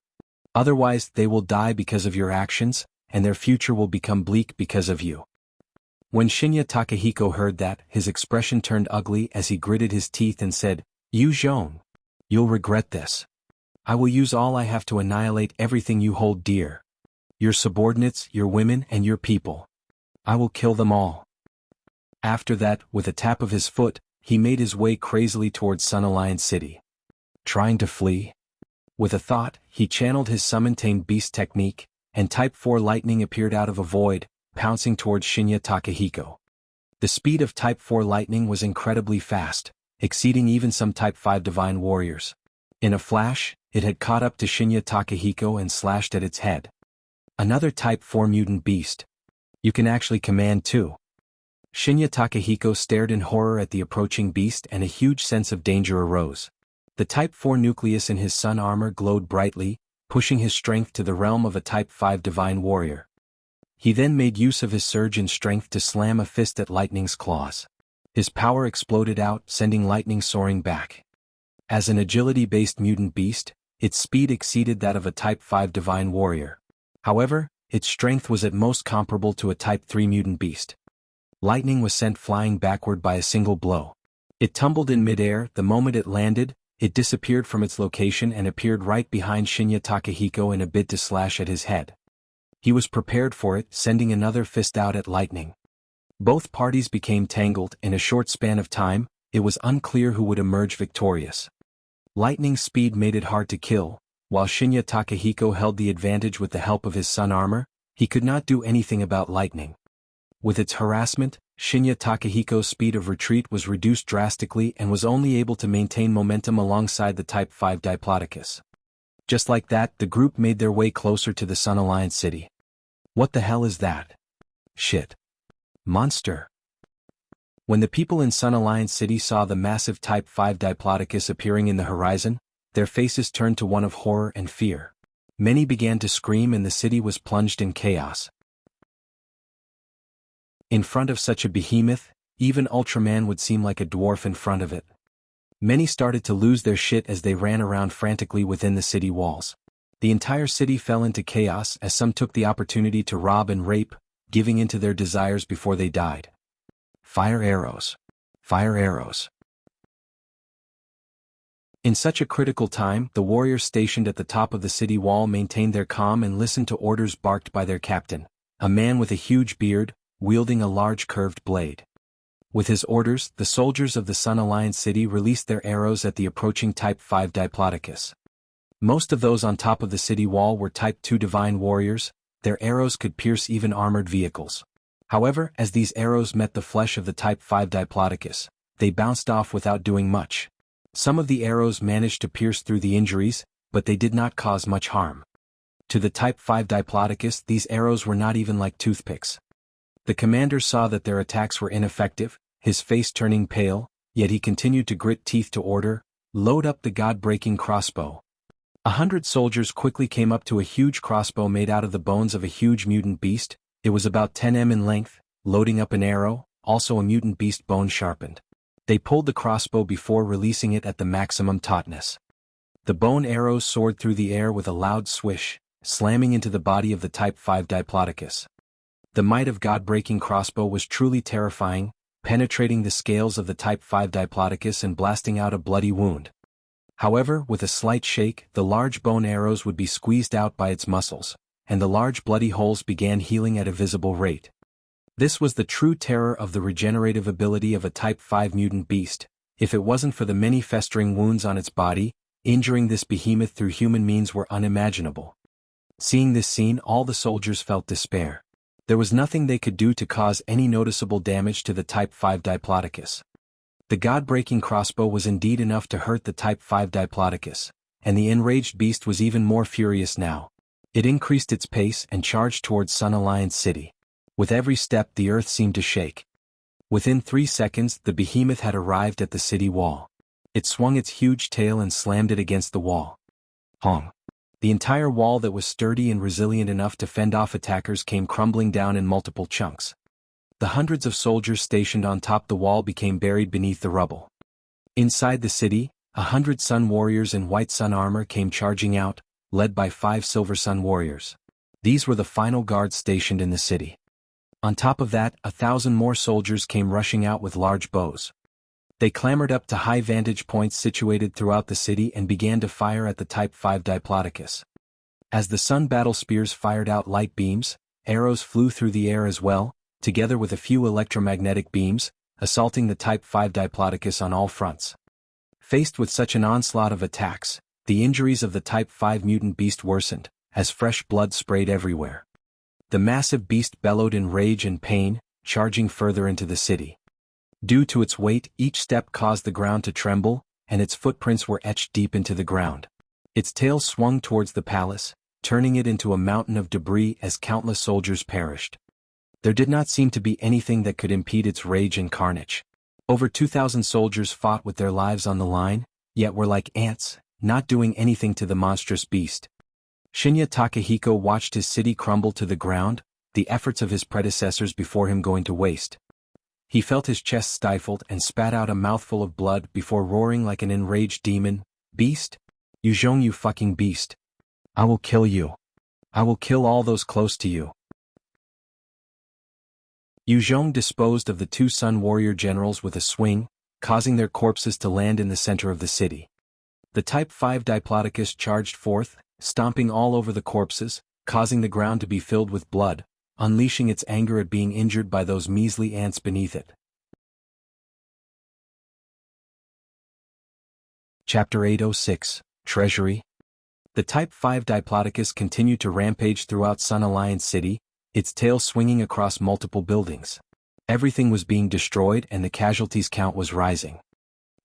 Otherwise, they will die because of your actions, and their future will become bleak because of you." When Shinya Takahiko heard that, his expression turned ugly as he gritted his teeth and said, "Zhong, you'll regret this. I will use all I have to annihilate everything you hold dear. Your subordinates, your women, and your people. I will kill them all." After that, with a tap of his foot, he made his way crazily towards Sun Alliance City. Trying to flee? With a thought, he channeled his Summon-Tamed Beast technique, and Type 4 lightning appeared out of a void, pouncing towards Shinya Takahiko. The speed of Type 4 lightning was incredibly fast, exceeding even some Type 5 divine warriors. In a flash, it had caught up to Shinya Takahiko and slashed at its head. Another Type 4 mutant beast. You can actually command too. Shinya Takahiko stared in horror at the approaching beast and a huge sense of danger arose. The Type 4 nucleus in his sun armor glowed brightly, pushing his strength to the realm of a Type 5 divine warrior. He then made use of his surge in strength to slam a fist at Lightning's claws. His power exploded out, sending Lightning soaring back. As an agility-based mutant beast, its speed exceeded that of a Type 5 divine warrior. However, its strength was at most comparable to a Type 3 mutant beast. Lightning was sent flying backward by a single blow. It tumbled in midair. The moment it landed, it disappeared from its location and appeared right behind Shinya Takahiko in a bid to slash at his head. He was prepared for it, sending another fist out at Lightning. Both parties became tangled. In a short span of time, it was unclear who would emerge victorious. Lightning's speed made it hard to kill. While Shinya Takahiko held the advantage with the help of his sun armor, he could not do anything about lightning. With its harassment, Shinya Takahiko's speed of retreat was reduced drastically and was only able to maintain momentum alongside the Type 5 Diplodocus. Just like that, the group made their way closer to the Sun Alliance city. What the hell is that? Shit. Monster. When the people in Sun Alliance city saw the massive Type 5 Diplodocus appearing in the horizon, their faces turned to one of horror and fear. Many began to scream and the city was plunged in chaos. In front of such a behemoth, even Ultraman would seem like a dwarf in front of it. Many started to lose their shit as they ran around frantically within the city walls. The entire city fell into chaos as some took the opportunity to rob and rape, giving in to their desires before they died. Fire arrows. Fire arrows. In such a critical time, the warriors stationed at the top of the city wall maintained their calm and listened to orders barked by their captain, a man with a huge beard, wielding a large curved blade. With his orders, the soldiers of the Sun Alliance city released their arrows at the approaching Type 5 Diplodocus. Most of those on top of the city wall were Type 2 divine warriors. Their arrows could pierce even armored vehicles. However, as these arrows met the flesh of the Type 5 Diplodocus, they bounced off without doing much. Some of the arrows managed to pierce through the injuries, but they did not cause much harm. To the Type 5 Diplodocus, these arrows were not even like toothpicks. The commander saw that their attacks were ineffective, his face turning pale, yet he continued to grit teeth to order, "Load up the god-breaking crossbow." 100 soldiers quickly came up to a huge crossbow made out of the bones of a huge mutant beast. It was about 10 m in length, loading up an arrow, also a mutant beast bone sharpened. They pulled the crossbow before releasing it at the maximum tautness. The bone arrows soared through the air with a loud swish, slamming into the body of the Type 5 Diplodocus. The might of god-breaking crossbow was truly terrifying, penetrating the scales of the Type 5 Diplodocus and blasting out a bloody wound. However, with a slight shake, the large bone arrows would be squeezed out by its muscles, and the large bloody holes began healing at a visible rate. This was the true terror of the regenerative ability of a Type 5 mutant beast. If it wasn't for the many festering wounds on its body, injuring this behemoth through human means were unimaginable. Seeing this scene, all the soldiers felt despair. There was nothing they could do to cause any noticeable damage to the Type 5 Diplodocus. The god-breaking crossbow was indeed enough to hurt the Type 5 Diplodocus, and the enraged beast was even more furious now. It increased its pace and charged towards Sun Alliance city. With every step the earth seemed to shake. Within 3 seconds the behemoth had arrived at the city wall. It swung its huge tail and slammed it against the wall. Hong. The entire wall that was sturdy and resilient enough to fend off attackers came crumbling down in multiple chunks. The hundreds of soldiers stationed on top the wall became buried beneath the rubble. Inside the city, 100 Sun warriors in white sun armor came charging out, led by 5 Silver Sun warriors. These were the final guards stationed in the city. On top of that, 1,000 more soldiers came rushing out with large bows. They clambered up to high vantage points situated throughout the city and began to fire at the Type 5 Diplodocus. As the sun battle spears fired out light beams, arrows flew through the air as well, together with a few electromagnetic beams, assaulting the Type 5 Diplodocus on all fronts. Faced with such an onslaught of attacks, the injuries of the Type 5 mutant beast worsened, as fresh blood sprayed everywhere. The massive beast bellowed in rage and pain, charging further into the city. Due to its weight, each step caused the ground to tremble, and its footprints were etched deep into the ground. Its tail swung towards the palace, turning it into a mountain of debris as countless soldiers perished. There did not seem to be anything that could impede its rage and carnage. Over 2,000 soldiers fought with their lives on the line, yet were like ants, not doing anything to the monstrous beast. Shinya Takahiko watched his city crumble to the ground, the efforts of his predecessors before him going to waste. He felt his chest stifled and spat out a mouthful of blood before roaring like an enraged demon, "Beast? You Zhong, you fucking beast. I will kill you. I will kill all those close to you." Zhong disposed of the 2 Sun warrior generals with a swing, causing their corpses to land in the center of the city. The Type 5 Diplodocus charged forth, stomping all over the corpses, causing the ground to be filled with blood, unleashing its anger at being injured by those measly ants beneath it. Chapter 806, Treasury. The Type 5 Diplodocus continued to rampage throughout Sun Alliance City, its tail swinging across multiple buildings. Everything was being destroyed and the casualties count was rising.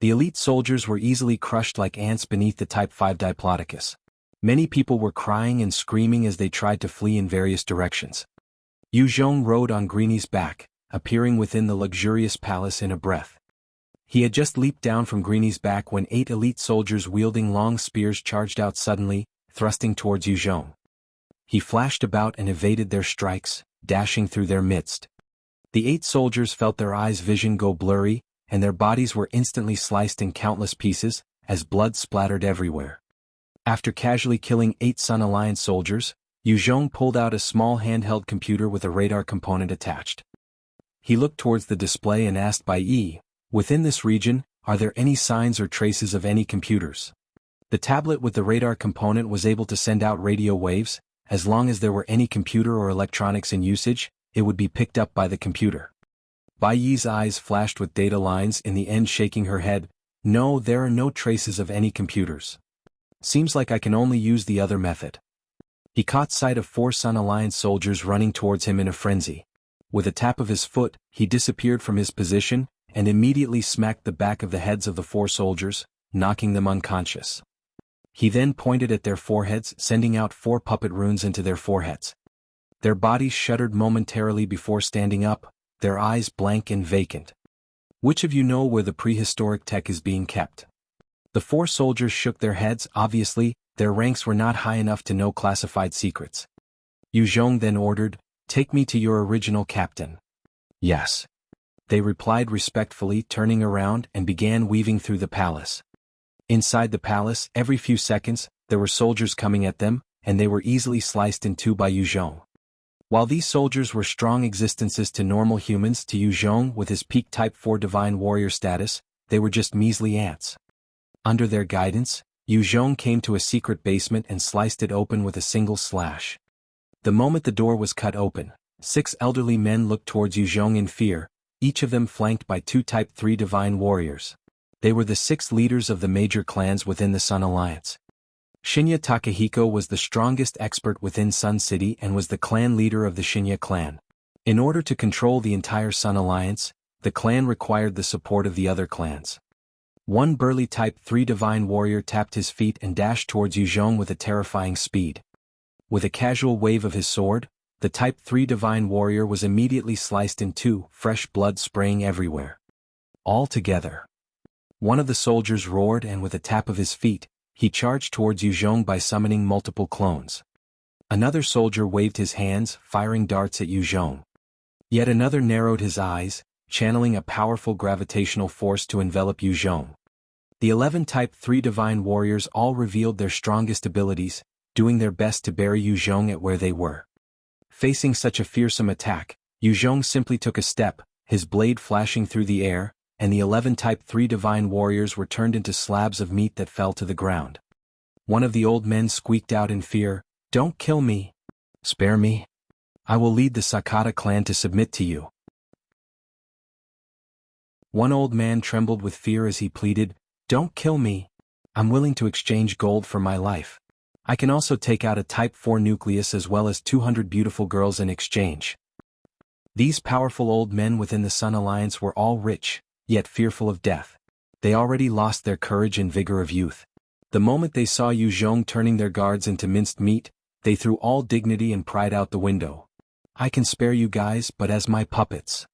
The elite soldiers were easily crushed like ants beneath the Type 5 Diplodocus. Many people were crying and screaming as they tried to flee in various directions. Zhong rode on Greenie's back, appearing within the luxurious palace in a breath. He had just leaped down from Greenie's back when 8 elite soldiers wielding long spears charged out suddenly, thrusting towards Zhong. He flashed about and evaded their strikes, dashing through their midst. The 8 soldiers felt their eyes' vision go blurry, and their bodies were instantly sliced in countless pieces, as blood splattered everywhere. After casually killing 8 Sun Alliance soldiers, Zhong pulled out a small handheld computer with a radar component attached. He looked towards the display and asked by E, "Within this region, are there any signs or traces of any computers?" The tablet with the radar component was able to send out radio waves. As long as there were any computer or electronics in usage, it would be picked up by the computer. Bai Yi's eyes flashed with data lines, in the end shaking her head. "No, there are no traces of any computers. Seems like I can only use the other method." He caught sight of 4 Sun Alliance soldiers running towards him in a frenzy. With a tap of his foot, he disappeared from his position, and immediately smacked the back of the heads of the 4 soldiers, knocking them unconscious. He then pointed at their foreheads, sending out 4 puppet runes into their foreheads. Their bodies shuddered momentarily before standing up, their eyes blank and vacant. "Which of you know where the prehistoric tech is being kept?" The 4 soldiers shook their heads. Obviously, their ranks were not high enough to know classified secrets. Zhong then ordered, "Take me to your original captain." "Yes." They replied respectfully, turning around and began weaving through the palace. Inside the palace, every few seconds, there were soldiers coming at them, and they were easily sliced in 2 by Zhong. While these soldiers were strong existences to normal humans, to Zhong with his peak Type 4 Divine Warrior status, they were just measly ants. Under their guidance, Zhong came to a secret basement and sliced it open with a single slash. The moment the door was cut open, 6 elderly men looked towards Zhong in fear, each of them flanked by 2 Type 3 Divine Warriors. They were the 6 leaders of the major clans within the Sun Alliance. Shinya Takahiko was the strongest expert within Sun City and was the clan leader of the Shinya clan. In order to control the entire Sun Alliance, the clan required the support of the other clans. One burly Type 3 Divine Warrior tapped his feet and dashed towards Zhong with a terrifying speed. With a casual wave of his sword, the Type 3 Divine Warrior was immediately sliced in 2, fresh blood spraying everywhere. All together. One of the soldiers roared, and with a tap of his feet, he charged towards Zhong by summoning multiple clones. Another soldier waved his hands, firing darts at Zhong. Yet another narrowed his eyes, channeling a powerful gravitational force to envelop Zhong. The 11 Type 3 Divine Warriors all revealed their strongest abilities, doing their best to bury Zhong at where they were. Facing such a fearsome attack, Zhong simply took a step, his blade flashing through the air, and the 11 Type 3 Divine Warriors were turned into slabs of meat that fell to the ground. One of the old men squeaked out in fear, "Don't kill me. Spare me. I will lead the Sakata clan to submit to you." One old man trembled with fear as he pleaded, "Don't kill me. I'm willing to exchange gold for my life. I can also take out a Type 4 nucleus as well as 200 beautiful girls in exchange." These powerful old men within the Sun Alliance were all rich, yet fearful of death. They already lost their courage and vigor of youth. The moment they saw Zhong turning their guards into minced meat, they threw all dignity and pride out the window. "I can spare you guys, but as my puppets."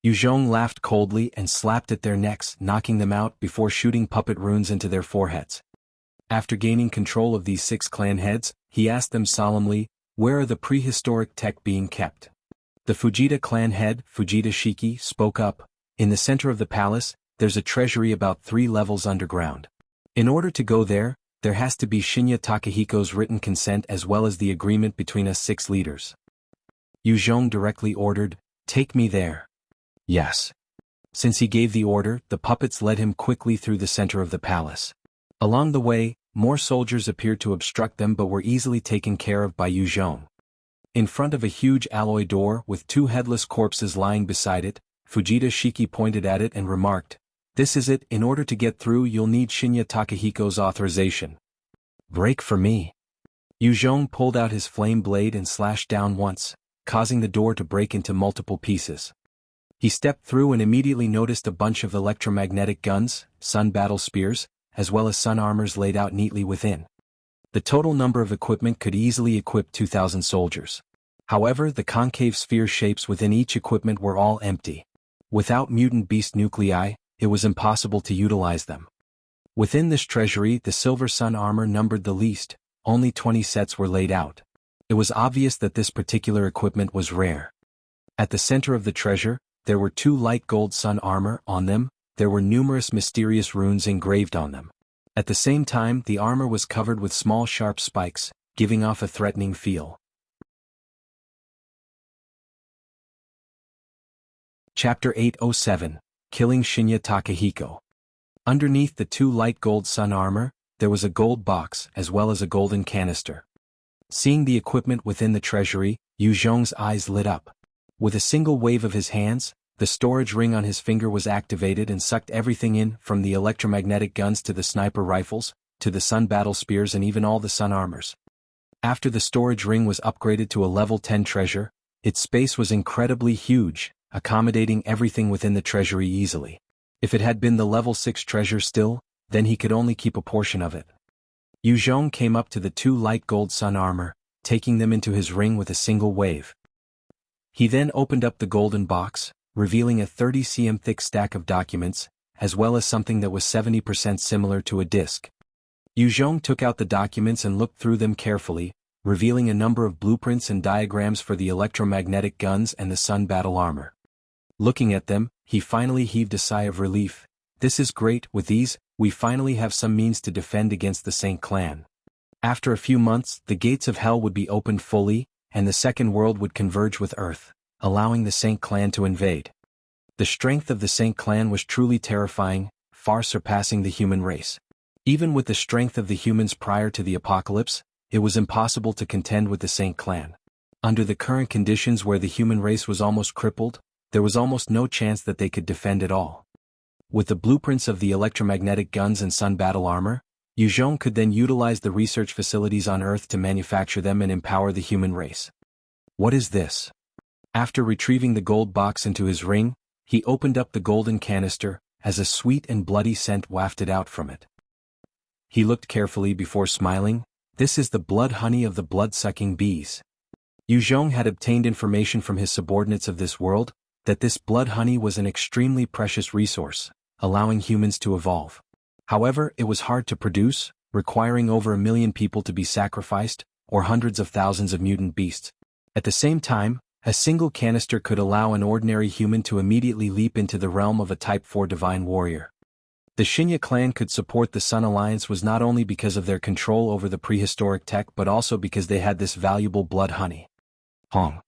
Zhong laughed coldly and slapped at their necks, knocking them out before shooting puppet runes into their foreheads. After gaining control of these 6 clan heads, he asked them solemnly, "Where are the prehistoric tech being kept?" The Fujita clan head, Fujita Shiki, spoke up, "In the center of the palace, there's a treasury about 3 levels underground. In order to go there, there has to be Shinya Takahiko's written consent as well as the agreement between us 6 leaders." Zhong directly ordered, "Take me there." "Yes." Since he gave the order, the puppets led him quickly through the center of the palace. Along the way, more soldiers appeared to obstruct them but were easily taken care of by Zhong. In front of a huge alloy door with 2 headless corpses lying beside it, Fujita Shiki pointed at it and remarked, This is it. In order to get through, you'll need Shinya Takahiko's authorization. Break for me. Zhong pulled out his flame blade and slashed down once, causing the door to break into multiple pieces. He stepped through and immediately noticed a bunch of electromagnetic guns, sun battle spears, as well as sun armors laid out neatly within. The total number of equipment could easily equip 2,000 soldiers. However, the concave sphere shapes within each equipment were all empty. Without mutant beast nuclei, it was impossible to utilize them. Within this treasury, the silver sun armor numbered the least, only 20 sets were laid out. It was obvious that this particular equipment was rare. At the center of the treasure, there were 2 light gold sun armor. On them, there were numerous mysterious runes engraved on them. At the same time, the armor was covered with small sharp spikes, giving off a threatening feel. Chapter 807, Killing Shinya Takahiko. Underneath the 2 light gold sun armor, there was a gold box as well as a golden canister. Seeing the equipment within the treasury, Zhong's eyes lit up. With a single wave of his hands, the storage ring on his finger was activated and sucked everything in, from the electromagnetic guns to the sniper rifles, to the sun battle spears and even all the sun armors. After the storage ring was upgraded to a level 10 treasure, its space was incredibly huge, accommodating everything within the treasury easily. If it had been the level 6 treasure still, then he could only keep a portion of it. Zhong came up to the 2 light gold sun armor, taking them into his ring with a single wave. He then opened up the golden box, revealing a 30 cm thick stack of documents, as well as something that was 70% similar to a disc. Zhong took out the documents and looked through them carefully, revealing a number of blueprints and diagrams for the electromagnetic guns and the sun battle armor. Looking at them, he finally heaved a sigh of relief. This is great. With these, we finally have some means to defend against the Saint clan. After a few months, the gates of hell would be opened fully, and the second world would converge with Earth, allowing the Saint clan to invade. The strength of the Saint clan was truly terrifying, far surpassing the human race. Even with the strength of the humans prior to the apocalypse, it was impossible to contend with the Saint clan. Under the current conditions where the human race was almost crippled, there was almost no chance that they could defend at all. With the blueprints of the electromagnetic guns and sun battle armor, Zhong could then utilize the research facilities on Earth to manufacture them and empower the human race. What is this? After retrieving the gold box into his ring, he opened up the golden canister, as a sweet and bloody scent wafted out from it. He looked carefully before smiling. This is the blood honey of the blood-sucking bees. Zhong had obtained information from his subordinates of this world, that this blood honey was an extremely precious resource, allowing humans to evolve. However, it was hard to produce, requiring over 1 million people to be sacrificed, or hundreds of thousands of mutant beasts. At the same time, a single canister could allow an ordinary human to immediately leap into the realm of a Type 4 divine warrior. The Shinya clan could support the Sun Alliance was not only because of their control over the prehistoric tech but also because they had this valuable blood honey. Hong.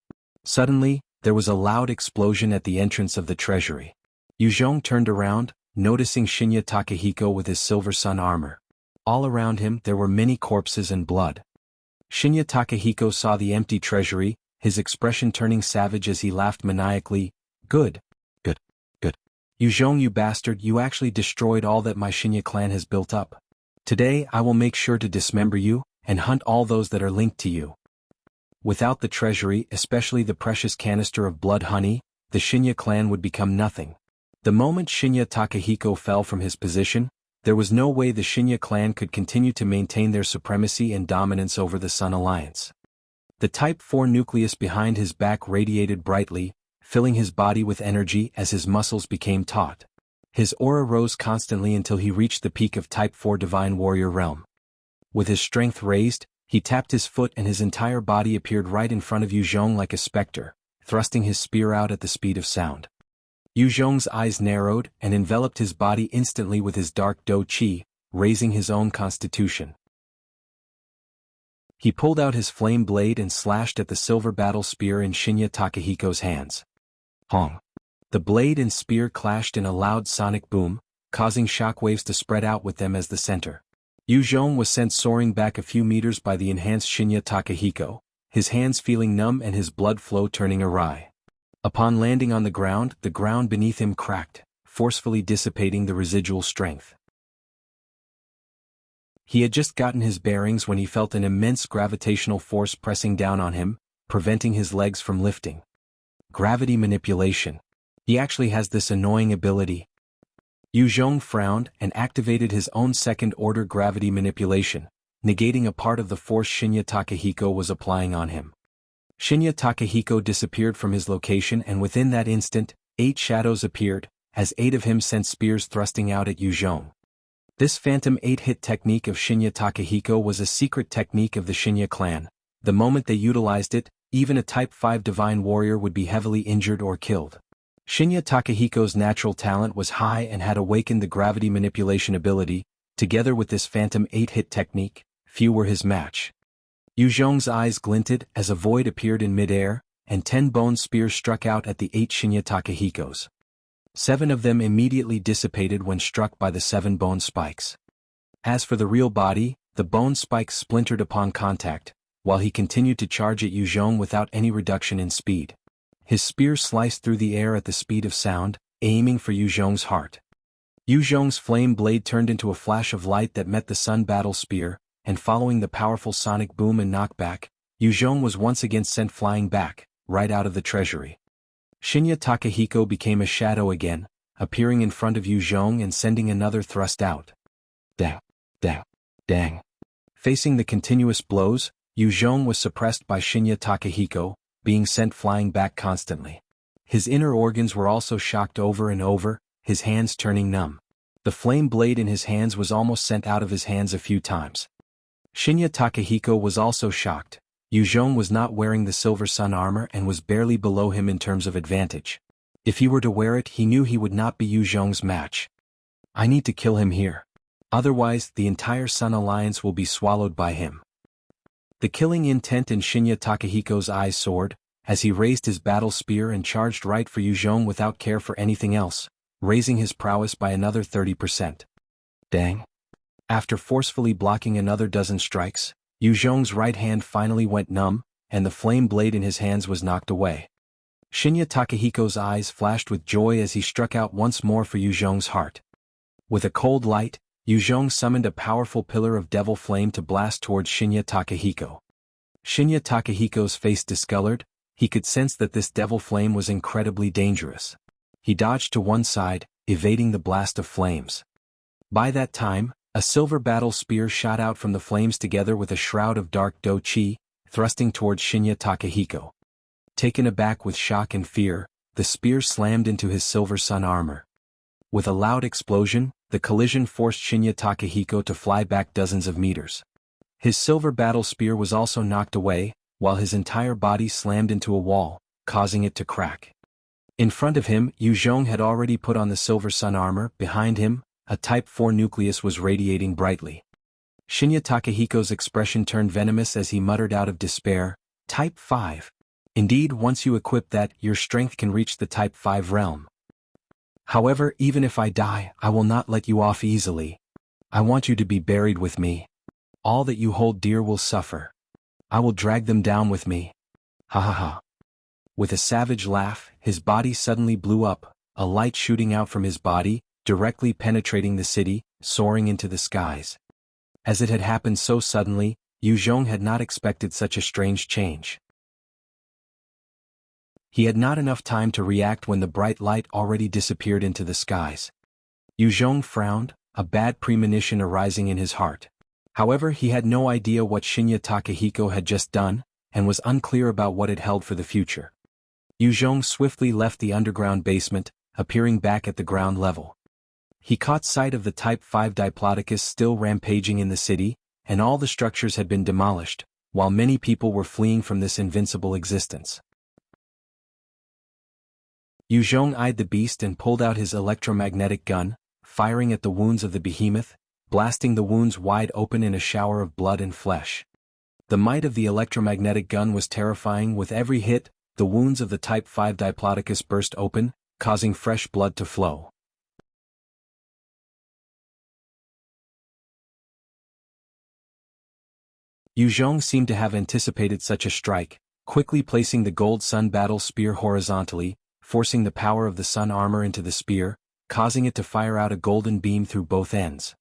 Suddenly, there was a loud explosion at the entrance of the treasury. Zhong turned around, noticing Shinya Takahiko with his silver sun armor. All around him there were many corpses and blood. Shinya Takahiko saw the empty treasury, his expression turning savage as he laughed maniacally. Good. Good. Good. Zhong, you bastard, you actually destroyed all that my Shinya clan has built up. Today I will make sure to dismember you, and hunt all those that are linked to you. Without the treasury, especially the precious canister of blood honey, the Shinya clan would become nothing. The moment Shinya Takahiko fell from his position, there was no way the Shinya clan could continue to maintain their supremacy and dominance over the Sun Alliance. The Type 4 nucleus behind his back radiated brightly, filling his body with energy as his muscles became taut. His aura rose constantly until he reached the peak of Type 4 Divine Warrior realm. With his strength raised, he tapped his foot and his entire body appeared right in front of Zhong like a specter, thrusting his spear out at the speed of sound. Zhong's eyes narrowed and enveloped his body instantly with his dark Do Chi, raising his own constitution. He pulled out his flame blade and slashed at the silver battle spear in Shinya Takahiko's hands. Hong. The blade and spear clashed in a loud sonic boom, causing shockwaves to spread out with them as the center. Zhong was sent soaring back a few meters by the enhanced Shinya Takahiko, his hands feeling numb and his blood flow turning awry. Upon landing on the ground beneath him cracked, forcefully dissipating the residual strength. He had just gotten his bearings when he felt an immense gravitational force pressing down on him, preventing his legs from lifting. Gravity manipulation. He actually has this annoying ability. Zhong frowned and activated his own second-order gravity manipulation, negating a part of the force Shinya Takahiko was applying on him. Shinya Takahiko disappeared from his location, and within that instant, 8 shadows appeared, as 8 of him sent spears thrusting out at Zhong. This Phantom 8-hit technique of Shinya Takahiko was a secret technique of the Shinya clan. The moment they utilized it, even a Type 5 Divine Warrior would be heavily injured or killed. Shinya Takahiko's natural talent was high and had awakened the gravity manipulation ability. Together with this Phantom 8-hit technique, few were his match. Zhong's eyes glinted as a void appeared in midair, and 10 bone spears struck out at the 8 Shinya Takahikos. 7 of them immediately dissipated when struck by the 7 bone spikes. As for the real body, the bone spikes splintered upon contact, while he continued to charge at Zhong without any reduction in speed. His spear sliced through the air at the speed of sound, aiming for Zhong's heart. Zhong's flame blade turned into a flash of light that met the sun battle spear, and following the powerful sonic boom and knockback, Zhong was once again sent flying back, right out of the treasury. Shinya Takahiko became a shadow again, appearing in front of Zhong and sending another thrust out. Dang. Dang. Facing the continuous blows, Zhong was suppressed by Shinya Takahiko, being sent flying back constantly. His inner organs were also shocked over and over, his hands turning numb. The flame blade in his hands was almost sent out of his hands a few times. Shinya Takahiko was also shocked. Zhong was not wearing the Silver Sun armor and was barely below him in terms of advantage. If he were to wear it, he knew he would not be Zhong's match. I need to kill him here. Otherwise, the entire Sun Alliance will be swallowed by him. The killing intent in Shinya Takahiko's eyes soared, as he raised his battle spear and charged right for Zhong without care for anything else, raising his prowess by another 30%. Dang. After forcefully blocking another dozen strikes, Zhong's right hand finally went numb, and the flame blade in his hands was knocked away. Shinya Takahiko's eyes flashed with joy as he struck out once more for Zhong's heart. With a cold light, Zhong summoned a powerful pillar of devil flame to blast towards Shinya Takahiko. Shinya Takahiko's face discolored, he could sense that this devil flame was incredibly dangerous. He dodged to one side, evading the blast of flames. By that time, a silver battle spear shot out from the flames together with a shroud of dark do chi, thrusting towards Shinya Takahiko. Taken aback with shock and fear, the spear slammed into his Silver Sun armor. With a loud explosion, the collision forced Shinya Takahiko to fly back dozens of meters. His silver battle spear was also knocked away, while his entire body slammed into a wall, causing it to crack. In front of him, Zhong had already put on the Silver Sun armor. Behind him, a Type 4 nucleus was radiating brightly. Shinya Takahiko's expression turned venomous as he muttered out of despair, Type 5. Indeed, once you equip that, your strength can reach the Type 5 realm. However, even if I die, I will not let you off easily. I want you to be buried with me. All that you hold dear will suffer. I will drag them down with me. Ha ha ha. With a savage laugh, his body suddenly blew up, a light shooting out from his body, directly penetrating the city, soaring into the skies. As it had happened so suddenly, Zhong had not expected such a strange change. He had not enough time to react when the bright light already disappeared into the skies. Zhong frowned, a bad premonition arising in his heart. However, he had no idea what Shinya Takahiko had just done, and was unclear about what it held for the future. Zhong swiftly left the underground basement, appearing back at the ground level. He caught sight of the Type 5 Diplodocus still rampaging in the city, and all the structures had been demolished, while many people were fleeing from this invincible existence. Zhong eyed the beast and pulled out his electromagnetic gun, firing at the wounds of the behemoth, blasting the wounds wide open in a shower of blood and flesh. The might of the electromagnetic gun was terrifying. With every hit, the wounds of the Type 5 Diplodocus burst open, causing fresh blood to flow. Zhong seemed to have anticipated such a strike, quickly placing the gold sun battle spear horizontally, forcing the power of the sun armor into the spear, causing it to fire out a golden beam through both ends.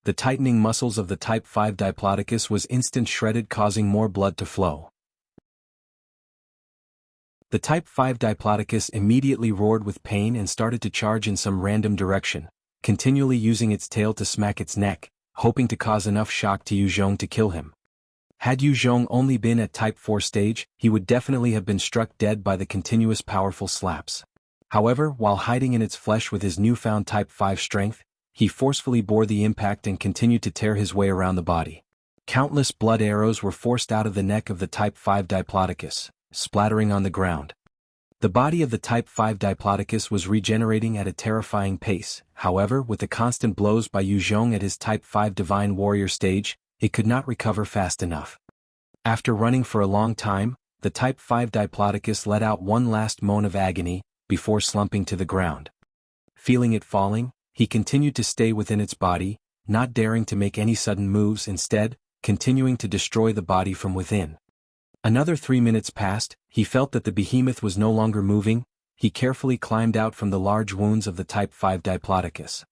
The tightening muscles of the Type 5 Diplodocus was instant shredded, causing more blood to flow. The Type 5 Diplodocus immediately roared with pain and started to charge in some random direction, continually using its tail to smack its neck, hoping to cause enough shock to Zhong to kill him. Had Zhong only been at Type 4 stage, he would definitely have been struck dead by the continuous powerful slaps. However, while hiding in its flesh with his newfound Type 5 strength, he forcefully bore the impact and continued to tear his way around the body. Countless blood arrows were forced out of the neck of the Type 5 Diplodocus, splattering on the ground. The body of the Type 5 Diplodocus was regenerating at a terrifying pace. However, with the constant blows by Zhong at his Type 5 Divine Warrior stage, it could not recover fast enough. After running for a long time, the Type 5 Diplodocus let out one last moan of agony, before slumping to the ground. Feeling it falling, he continued to stay within its body, not daring to make any sudden moves, instead, continuing to destroy the body from within. Another 3 minutes passed. He felt that the behemoth was no longer moving. He carefully climbed out from the large wounds of the Type 5 Diplodocus.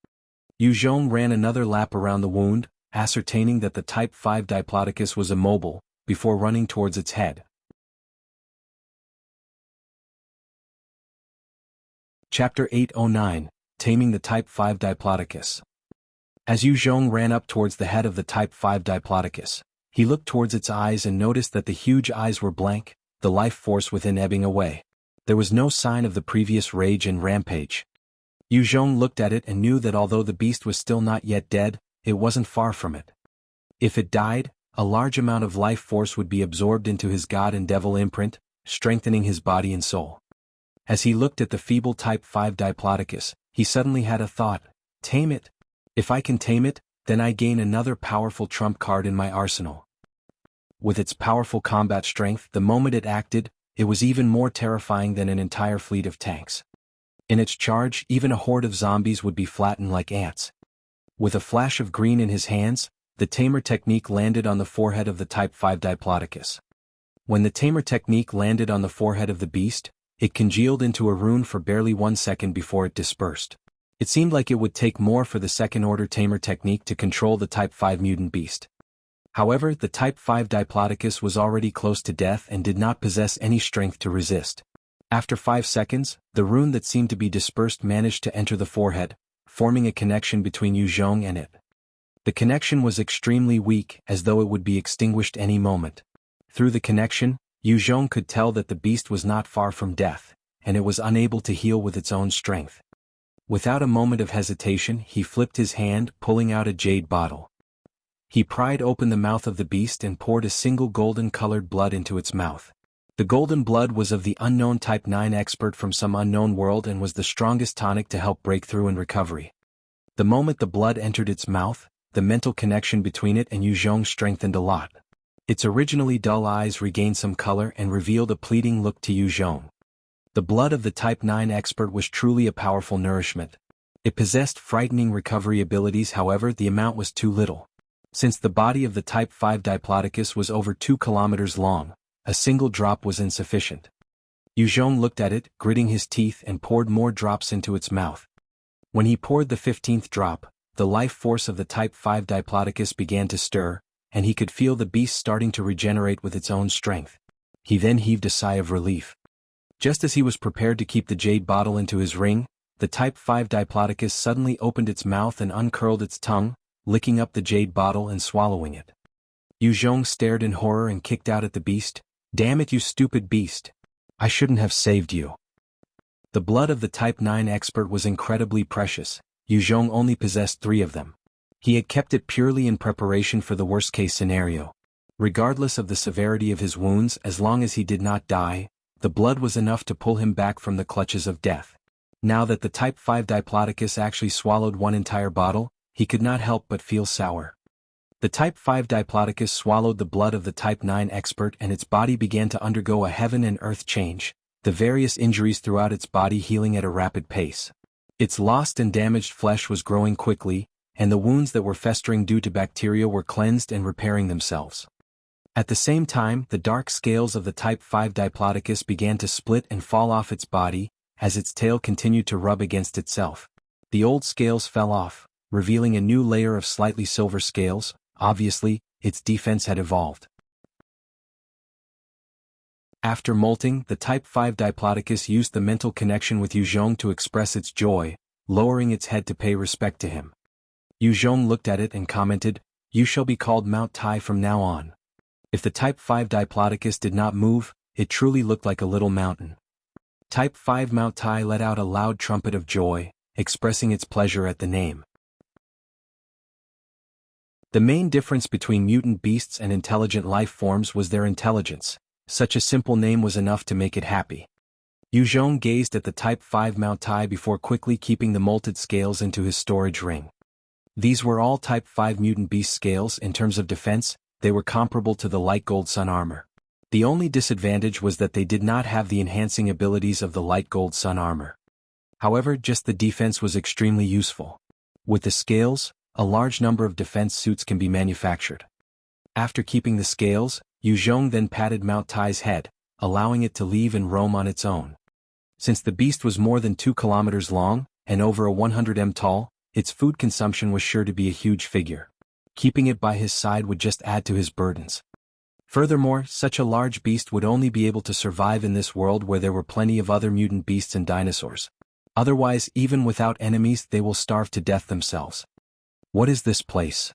Zhong ran another lap around the wound, ascertaining that the Type 5 Diplodocus was immobile, before running towards its head. Chapter 809, Taming the Type 5 Diplodocus. As Zhong ran up towards the head of the Type 5 Diplodocus, he looked towards its eyes and noticed that the huge eyes were blank, the life force within ebbing away. There was no sign of the previous rage and rampage. Zhong looked at it and knew that although the beast was still not yet dead, it wasn't far from it. If it died, a large amount of life force would be absorbed into his god and devil imprint, strengthening his body and soul. As he looked at the feeble Type 5 Diplodocus, he suddenly had a thought: tame it. If I can tame it, then I gain another powerful trump card in my arsenal. With its powerful combat strength, the moment it acted, it was even more terrifying than an entire fleet of tanks. In its charge, even a horde of zombies would be flattened like ants. With a flash of green in his hands, the tamer technique landed on the forehead of the Type 5 Diplodocus. When the tamer technique landed on the forehead of the beast, it congealed into a rune for barely 1 second before it dispersed. It seemed like it would take more for the second-order tamer technique to control the Type 5 mutant beast. However, the Type 5 Diplodocus was already close to death and did not possess any strength to resist. After 5 seconds, the rune that seemed to be dispersed managed to enter the forehead, forming a connection between Zhong and it. The connection was extremely weak, as though it would be extinguished any moment. Through the connection, Zhong could tell that the beast was not far from death, and it was unable to heal with its own strength. Without a moment of hesitation, he flipped his hand, pulling out a jade bottle. He pried open the mouth of the beast and poured a single golden-colored blood into its mouth. The golden blood was of the unknown Type 9 expert from some unknown world and was the strongest tonic to help break through and recovery. The moment the blood entered its mouth, the mental connection between it and Zhong strengthened a lot. Its originally dull eyes regained some color and revealed a pleading look to Zhong. The blood of the Type 9 expert was truly a powerful nourishment. It possessed frightening recovery abilities, however, the amount was too little. Since the body of the Type 5 Diplodocus was over 2 kilometers long, a single drop was insufficient. Zhong looked at it, gritting his teeth, and poured more drops into its mouth. When he poured the 15th drop, the life force of the Type 5 Diplodocus began to stir, and he could feel the beast starting to regenerate with its own strength. He then heaved a sigh of relief. Just as he was prepared to keep the jade bottle into his ring, the Type 5 Diplodocus suddenly opened its mouth and uncurled its tongue, licking up the jade bottle and swallowing it. Zhong stared in horror and kicked out at the beast. "Damn it, you stupid beast! I shouldn't have saved you." The blood of the Type 9 expert was incredibly precious. Zhong only possessed 3 of them. He had kept it purely in preparation for the worst-case scenario. Regardless of the severity of his wounds, as long as he did not die, the blood was enough to pull him back from the clutches of death. Now that the Type 5 Diplodocus actually swallowed one entire bottle, he could not help but feel sour. The Type 5 Diplodocus swallowed the blood of the Type 9 expert and its body began to undergo a heaven and earth change, the various injuries throughout its body healing at a rapid pace. Its lost and damaged flesh was growing quickly, and the wounds that were festering due to bacteria were cleansed and repairing themselves. At the same time, the dark scales of the Type 5 Diplodocus began to split and fall off its body, as its tail continued to rub against itself. The old scales fell off, revealing a new layer of slightly silver scales. Obviously, its defense had evolved. After molting, the Type 5 Diplodocus used the mental connection with Zhong to express its joy, lowering its head to pay respect to him. Zhong looked at it and commented, "You shall be called Mount Tai from now on." If the Type 5 Diplodocus did not move, it truly looked like a little mountain. Type 5 Mount Tai let out a loud trumpet of joy, expressing its pleasure at the name. The main difference between mutant beasts and intelligent life forms was their intelligence. Such a simple name was enough to make it happy. Zhong gazed at the Type 5 Mount Tai before quickly keeping the molted scales into his storage ring. These were all Type 5 mutant beast scales. In terms of defense, they were comparable to the light gold sun armor. The only disadvantage was that they did not have the enhancing abilities of the light gold sun armor. However, just the defense was extremely useful. With the scales, a large number of defense suits can be manufactured. After keeping the scales, Zhong then patted Mount Tai's head, allowing it to leave and roam on its own. Since the beast was more than 2 kilometers long, and over a 100 m tall, its food consumption was sure to be a huge figure. Keeping it by his side would just add to his burdens. Furthermore, such a large beast would only be able to survive in this world where there were plenty of other mutant beasts and dinosaurs. Otherwise, even without enemies, they will starve to death themselves. What is this place?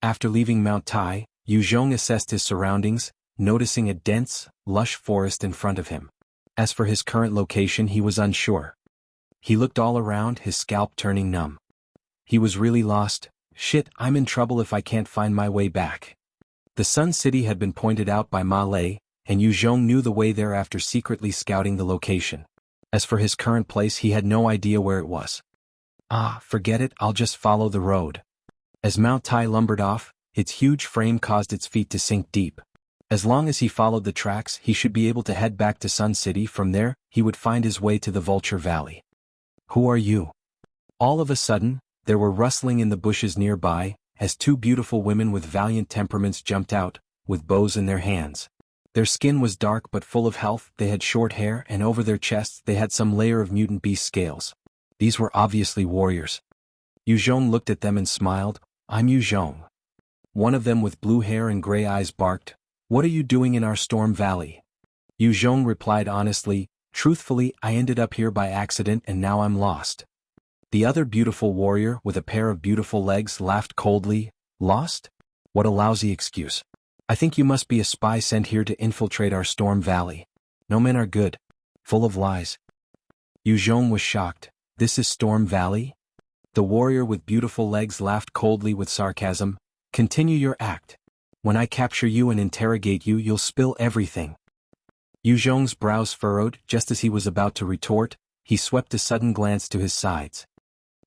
After leaving Mount Tai, Zhong assessed his surroundings, noticing a dense, lush forest in front of him. As for his current location, he was unsure. He looked all around, his scalp turning numb. He was really lost. Shit, I'm in trouble if I can't find my way back. The Sun City had been pointed out by Mei'er, and Zhong knew the way there after secretly scouting the location. As for his current place, he had no idea where it was. Forget it, I'll just follow the road. As Mount Tai lumbered off, its huge frame caused its feet to sink deep. As long as he followed the tracks, he should be able to head back to Sun City. From there, he would find his way to the Vulture Valley. Who are you? All of a sudden, there were rustling in the bushes nearby, as 2 beautiful women with valiant temperaments jumped out, with bows in their hands. Their skin was dark but full of health, they had short hair, and over their chests they had some layer of mutant beast scales. These were obviously warriors. Zhong looked at them and smiled. I'm Zhong. One of them with blue hair and gray eyes barked, "What are you doing in our storm valley?" Zhong replied honestly, "Truthfully, I ended up here by accident and now I'm lost." The other beautiful warrior with a pair of beautiful legs laughed coldly, "Lost? What a lousy excuse. I think you must be a spy sent here to infiltrate our storm valley. No men are good. Full of lies." Zhong was shocked. This is Storm Valley? The warrior with beautiful legs laughed coldly with sarcasm. "Continue your act. When I capture you and interrogate you, you'll spill everything." Zhong's brows furrowed. Just as he was about to retort, he swept a sudden glance to his sides.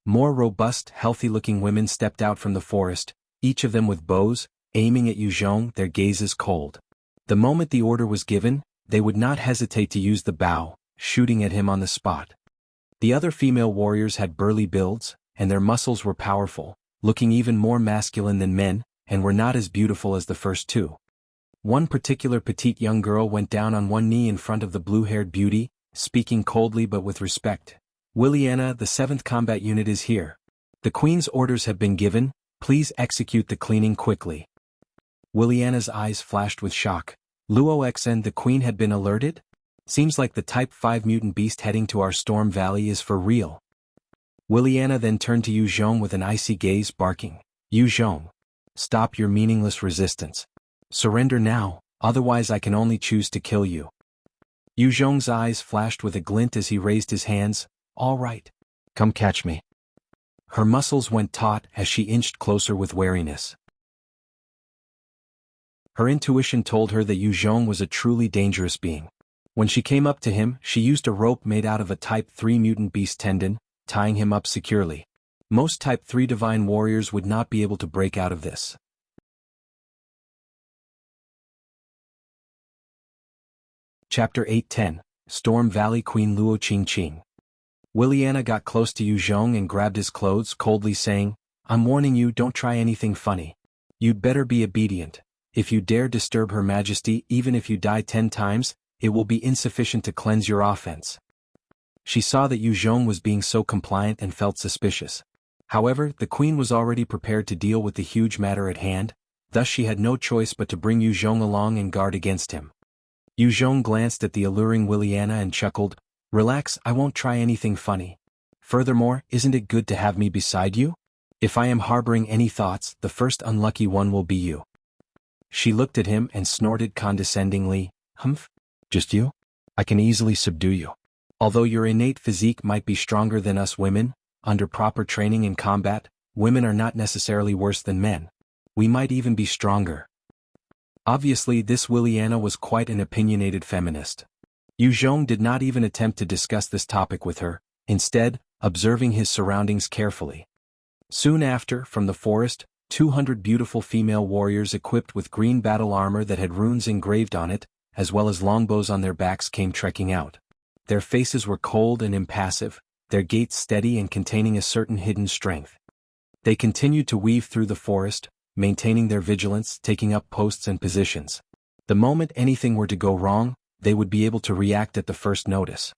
More robust, healthy-looking women stepped out from the forest, each of them with bows, aiming at Zhong, their gazes cold. The moment the order was given, they would not hesitate to use the bow, shooting at him on the spot. The other female warriors had burly builds, and their muscles were powerful, looking even more masculine than men, and were not as beautiful as the first 2. One particular petite young girl went down on one knee in front of the blue-haired beauty, speaking coldly but with respect. "Willianna, the 7th Combat Unit is here. The Queen's orders have been given, please execute the cleaning quickly." Willianna's eyes flashed with shock. "Luo Xen, the Queen had been alerted? Seems like the Type 5 mutant beast heading to our Storm Valley is for real." Willianna then turned to Zhong with an icy gaze, barking, "Zhong, stop your meaningless resistance. Surrender now, otherwise I can only choose to kill you." Zhong's eyes flashed with a glint as he raised his hands. "All right. Come catch me." Her muscles went taut as she inched closer with wariness. Her intuition told her that Zhong was a truly dangerous being. When she came up to him, she used a rope made out of a Type 3 mutant beast tendon, tying him up securely. Most Type 3 divine warriors would not be able to break out of this. Chapter 810, Storm Valley Queen Luo Qing. Willianna got close to Zhong and grabbed his clothes, coldly saying, "I'm warning you, don't try anything funny. You'd better be obedient. If you dare disturb Her Majesty, even if you die 10 times, it will be insufficient to cleanse your offense." She saw that Zhong was being so compliant and felt suspicious. However, the queen was already prepared to deal with the huge matter at hand, thus she had no choice but to bring Zhong along and guard against him. Zhong glanced at the alluring Willianna and chuckled, "Relax, I won't try anything funny. Furthermore, isn't it good to have me beside you? If I am harboring any thoughts, the first unlucky one will be you." She looked at him and snorted condescendingly, "Humph? Just you? I can easily subdue you. Although your innate physique might be stronger than us women, under proper training in combat, women are not necessarily worse than men. We might even be stronger." Obviously, this Willianna was quite an opinionated feminist. Zhong did not even attempt to discuss this topic with her, instead, observing his surroundings carefully. Soon after, from the forest, 200 beautiful female warriors equipped with green battle armor that had runes engraved on it, as well as longbows on their backs came trekking out. Their faces were cold and impassive, their gait steady and containing a certain hidden strength. They continued to weave through the forest, maintaining their vigilance, taking up posts and positions. The moment anything were to go wrong, they would be able to react at the first notice.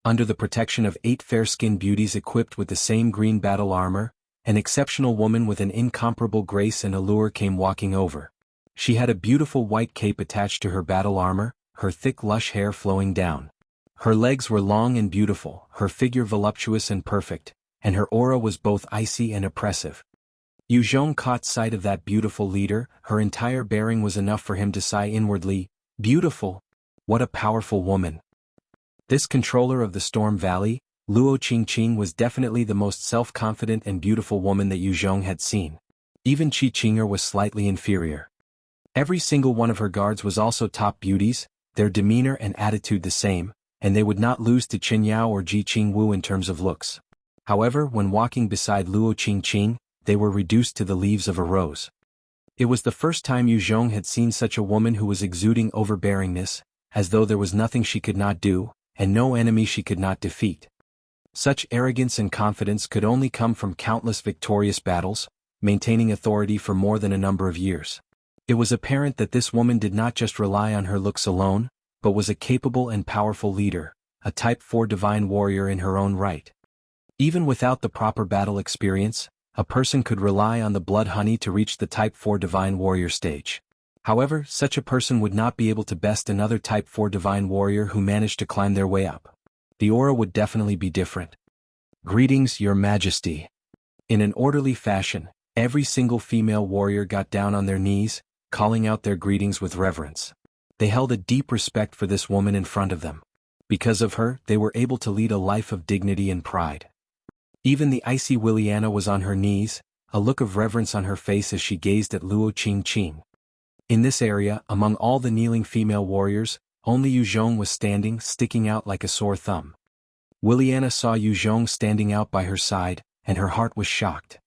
Under the protection of 8 fair-skinned beauties equipped with the same green battle armor, an exceptional woman with an incomparable grace and allure came walking over. She had a beautiful white cape attached to her battle armor, her thick lush hair flowing down. Her legs were long and beautiful, her figure voluptuous and perfect, and her aura was both icy and oppressive. Zhong caught sight of that beautiful leader, her entire bearing was enough for him to sigh inwardly, "Beautiful! What a powerful woman!" This controller of the Storm Valley, Luo Qingqing, was definitely the most self-confident and beautiful woman that Zhong had seen. Even Qinger was slightly inferior. Every single one of her guards was also top beauties, their demeanor and attitude the same, and they would not lose to Qinyao or Ji Qingwu in terms of looks. However, when walking beside Luo Qingqing, they were reduced to the leaves of a rose. It was the first time Zhong had seen such a woman who was exuding overbearingness, as though there was nothing she could not do, and no enemy she could not defeat. Such arrogance and confidence could only come from countless victorious battles, maintaining authority for more than a number of years. It was apparent that this woman did not just rely on her looks alone, but was a capable and powerful leader, a Type 4 divine warrior in her own right. Even without the proper battle experience, a person could rely on the blood honey to reach the Type 4 divine warrior stage. However, such a person would not be able to best another Type 4 divine warrior who managed to climb their way up. The aura would definitely be different. "Greetings, Your Majesty." In an orderly fashion, every single female warrior got down on their knees, calling out their greetings with reverence. They held a deep respect for this woman in front of them. Because of her, they were able to lead a life of dignity and pride. Even the icy Willianna was on her knees, a look of reverence on her face as she gazed at Luo Qingqing. In this area, among all the kneeling female warriors, only Zhong was standing, sticking out like a sore thumb. Willianna saw Zhong standing out by her side, and her heart was shocked.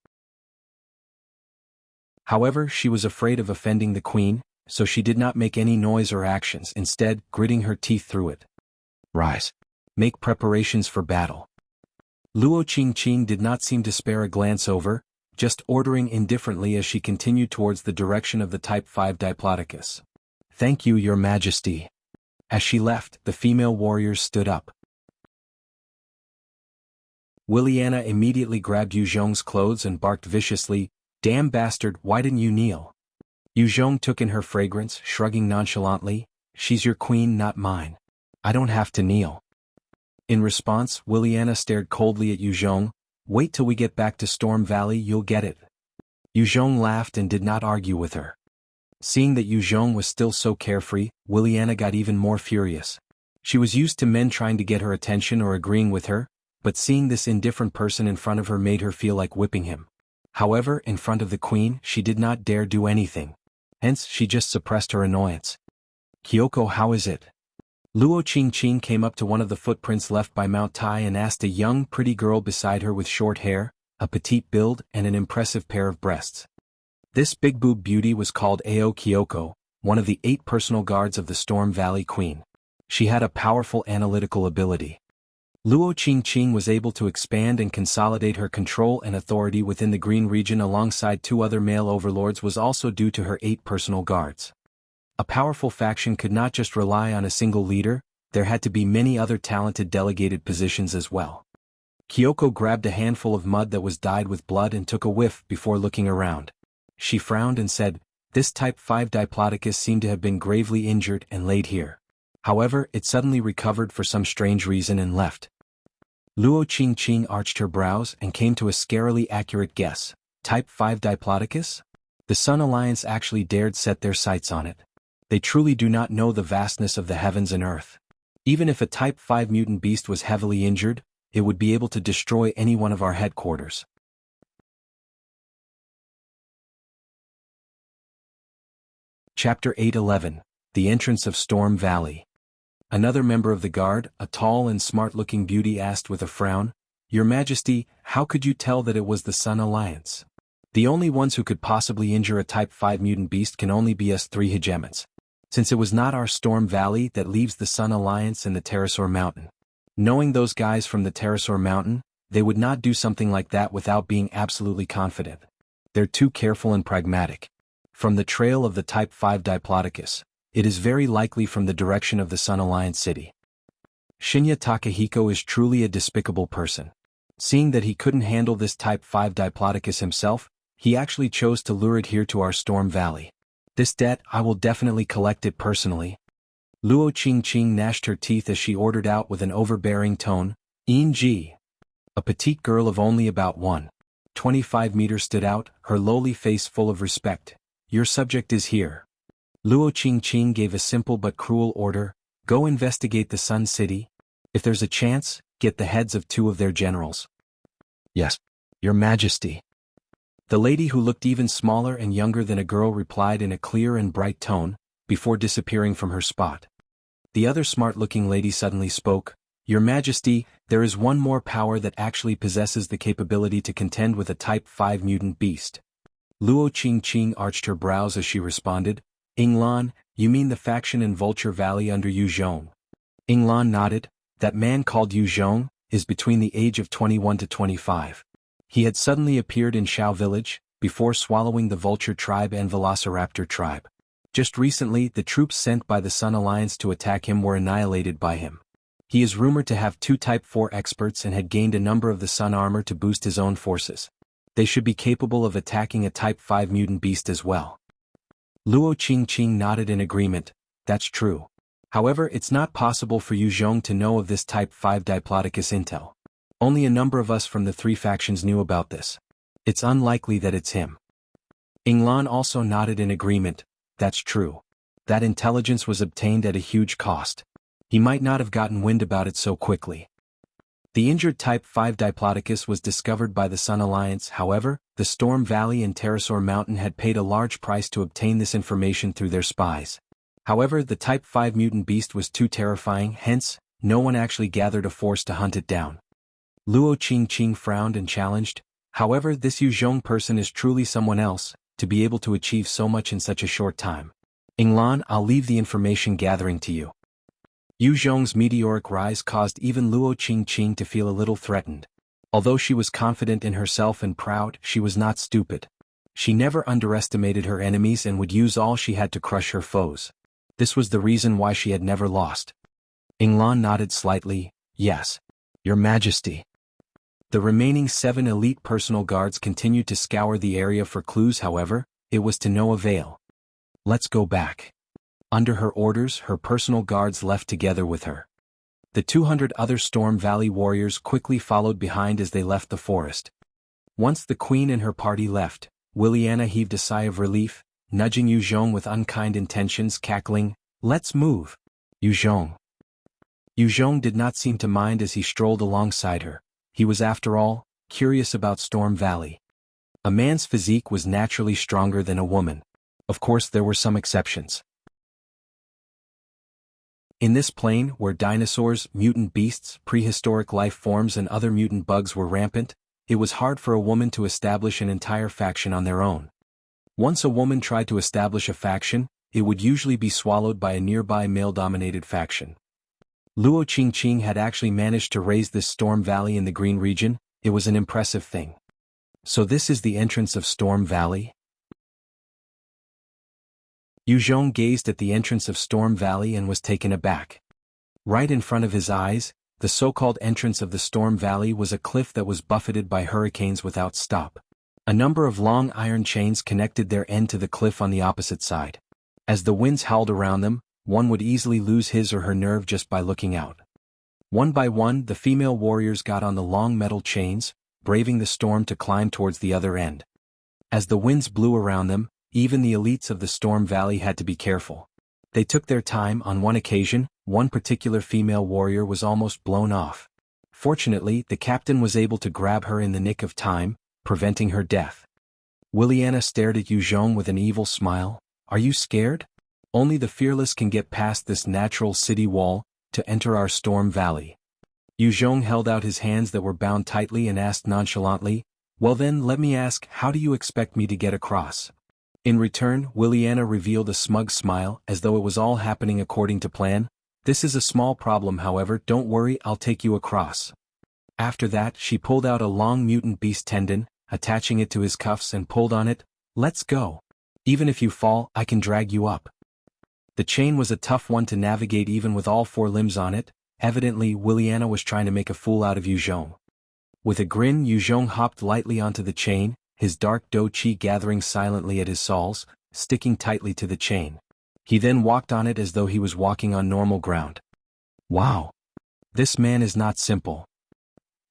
However, she was afraid of offending the queen, so she did not make any noise or actions, instead, gritting her teeth through it. "Rise. Make preparations for battle." Luo Qingqing did not seem to spare a glance over, just ordering indifferently as she continued towards the direction of the Type 5 Diplodocus. "Thank you, Your Majesty." As she left, the female warriors stood up. Willianna immediately grabbed Zhong's clothes and barked viciously, "Damn bastard, why didn't you kneel?" Zhong took in her fragrance, shrugging nonchalantly, "She's your queen, not mine. I don't have to kneel." In response, Willianna stared coldly at Zhong, "Wait till we get back to Storm Valley, you'll get it." Zhong laughed and did not argue with her. Seeing that Zhong was still so carefree, Willianna got even more furious. She was used to men trying to get her attention or agreeing with her, but seeing this indifferent person in front of her made her feel like whipping him. However, in front of the queen, she did not dare do anything. Hence, she just suppressed her annoyance. "Kyoko, how is it?" Luo Qingqing came up to one of the footprints left by Mount Tai and asked a young, pretty girl beside her with short hair, a petite build, and an impressive pair of breasts. This big-boob beauty was called Ao Kyoko, one of the 8 personal guards of the Storm Valley Queen. She had a powerful analytical ability. Luo Qingqing was able to expand and consolidate her control and authority within the Green region alongside 2 other male overlords was also due to her 8 personal guards. A powerful faction could not just rely on a single leader, there had to be many other talented delegated positions as well. Kyoko grabbed a handful of mud that was dyed with blood and took a whiff before looking around. She frowned and said, "This Type 5 Diplodocus seemed to have been gravely injured and laid here. However, it suddenly recovered for some strange reason and left." Luo Qing arched her brows and came to a scarily accurate guess. Type 5 Diplodocus? The Sun Alliance actually dared set their sights on it. They truly do not know the vastness of the heavens and earth. Even if a Type 5 mutant beast was heavily injured, it would be able to destroy any one of our headquarters. Chapter 811, The Entrance of Storm Valley. Another member of the guard, a tall and smart-looking beauty, asked with a frown, "Your Majesty, how could you tell that it was the Sun Alliance? The only ones who could possibly injure a Type 5 mutant beast can only be us three hegemons. Since it was not our Storm Valley that leaves the Sun Alliance and the Pterosaur Mountain. Knowing those guys from the Pterosaur Mountain, they would not do something like that without being absolutely confident. They're too careful and pragmatic. From the trail of the Type 5 Diplodocus, it is very likely from the direction of the Sun Alliance city. Shinya Takahiko is truly a despicable person. Seeing that he couldn't handle this Type 5 Diplodocus himself, he actually chose to lure it here to our Storm Valley. This debt, I will definitely collect it personally." Luo Qing gnashed her teeth as she ordered out with an overbearing tone, "Ing." A petite girl of only about 1.25 meters stood out, her lowly face full of respect. "Your subject is here." Luo Qing gave a simple but cruel order, "Go investigate the Sun City. If there's a chance, get the heads of 2 of their generals." "Yes, Your Majesty." The lady, who looked even smaller and younger than a girl, replied in a clear and bright tone, before disappearing from her spot. The other smart-looking lady suddenly spoke, "Your Majesty, there is one more power that actually possesses the capability to contend with a Type 5 mutant beast." Luo Qing arched her brows as she responded, "Inglan, you mean the faction in Vulture Valley under Yu Zhong?" Inglan nodded. "That man called Yu Zhong is between the age of 21 to 25. He had suddenly appeared in Shao Village, before swallowing the Vulture tribe and Velociraptor tribe. Just recently, the troops sent by the Sun Alliance to attack him were annihilated by him. He is rumored to have 2 Type 4 experts and had gained a number of the Sun armor to boost his own forces. They should be capable of attacking a Type 5 mutant beast as well." Luo Qing nodded in agreement. "That's true. However, it's not possible for Yu Zhong to know of this Type 5 Diplodocus intel. Only a number of us from the 3 factions knew about this. It's unlikely that it's him." Inglan also nodded in agreement. "That's true. That intelligence was obtained at a huge cost. He might not have gotten wind about it so quickly." The injured Type 5 Diplodocus was discovered by the Sun Alliance. However, the Storm Valley and Pterosaur Mountain had paid a large price to obtain this information through their spies. However, the Type 5 mutant beast was too terrifying, hence, no one actually gathered a force to hunt it down. Luo Qing frowned and challenged, "However, this Yu Zhong person is truly someone else, to be able to achieve so much in such a short time. Inglan, I'll leave the information gathering to you." Yu Zhong's meteoric rise caused even Luo Qing to feel a little threatened. Although she was confident in herself and proud, she was not stupid. She never underestimated her enemies and would use all she had to crush her foes. This was the reason why she had never lost. Inglan nodded slightly, "Yes, Your Majesty." The remaining 7 elite personal guards continued to scour the area for clues. However, it was to no avail. "Let's go back." Under her orders, her personal guards left together with her. The 200 other Storm Valley warriors quickly followed behind as they left the forest. Once the queen and her party left, Willianna heaved a sigh of relief, nudging Yu Zhong with unkind intentions, cackling, "Let's move, Yu Zhong." Yu Zhong did not seem to mind as he strolled alongside her. He was, after all, curious about Storm Valley. A man's physique was naturally stronger than a woman. Of course, there were some exceptions. In this plain, where dinosaurs, mutant beasts, prehistoric life forms and other mutant bugs were rampant, it was hard for a woman to establish an entire faction on their own. Once a woman tried to establish a faction, it would usually be swallowed by a nearby male-dominated faction. Luo Qing had actually managed to raise this Storm Valley in the Green region. It was an impressive thing. So this is the entrance of Storm Valley? Yu Zhong gazed at the entrance of Storm Valley and was taken aback. Right in front of his eyes, the so-called entrance of the storm valley was a cliff that was buffeted by hurricanes without stop. A number of long iron chains connected their end to the cliff on the opposite side. As the winds howled around them, one would easily lose his or her nerve just by looking out. One by one, the female warriors got on the long metal chains, braving the storm to climb towards the other end. As the winds blew around them, even the elites of the storm valley had to be careful. They took their time. On one occasion, one particular female warrior was almost blown off. Fortunately, the captain was able to grab her in the nick of time, preventing her death. Willianna stared at Zhong with an evil smile. Are you scared? Only the fearless can get past this natural city wall, to enter our storm valley. Zhong held out his hands that were bound tightly and asked nonchalantly, well then let me ask, how do you expect me to get across? In return, Willianna revealed a smug smile as though it was all happening according to plan. This is a small problem, however, don't worry, I'll take you across. After that, she pulled out a long mutant beast tendon, attaching it to his cuffs and pulled on it. Let's go. Even if you fall, I can drag you up. The chain was a tough one to navigate even with all four limbs on it. Evidently, Willianna was trying to make a fool out of Zhong. With a grin, Zhong hopped lightly onto the chain, his dark do-chi gathering silently at his soles, sticking tightly to the chain. He then walked on it as though he was walking on normal ground. Wow! This man is not simple.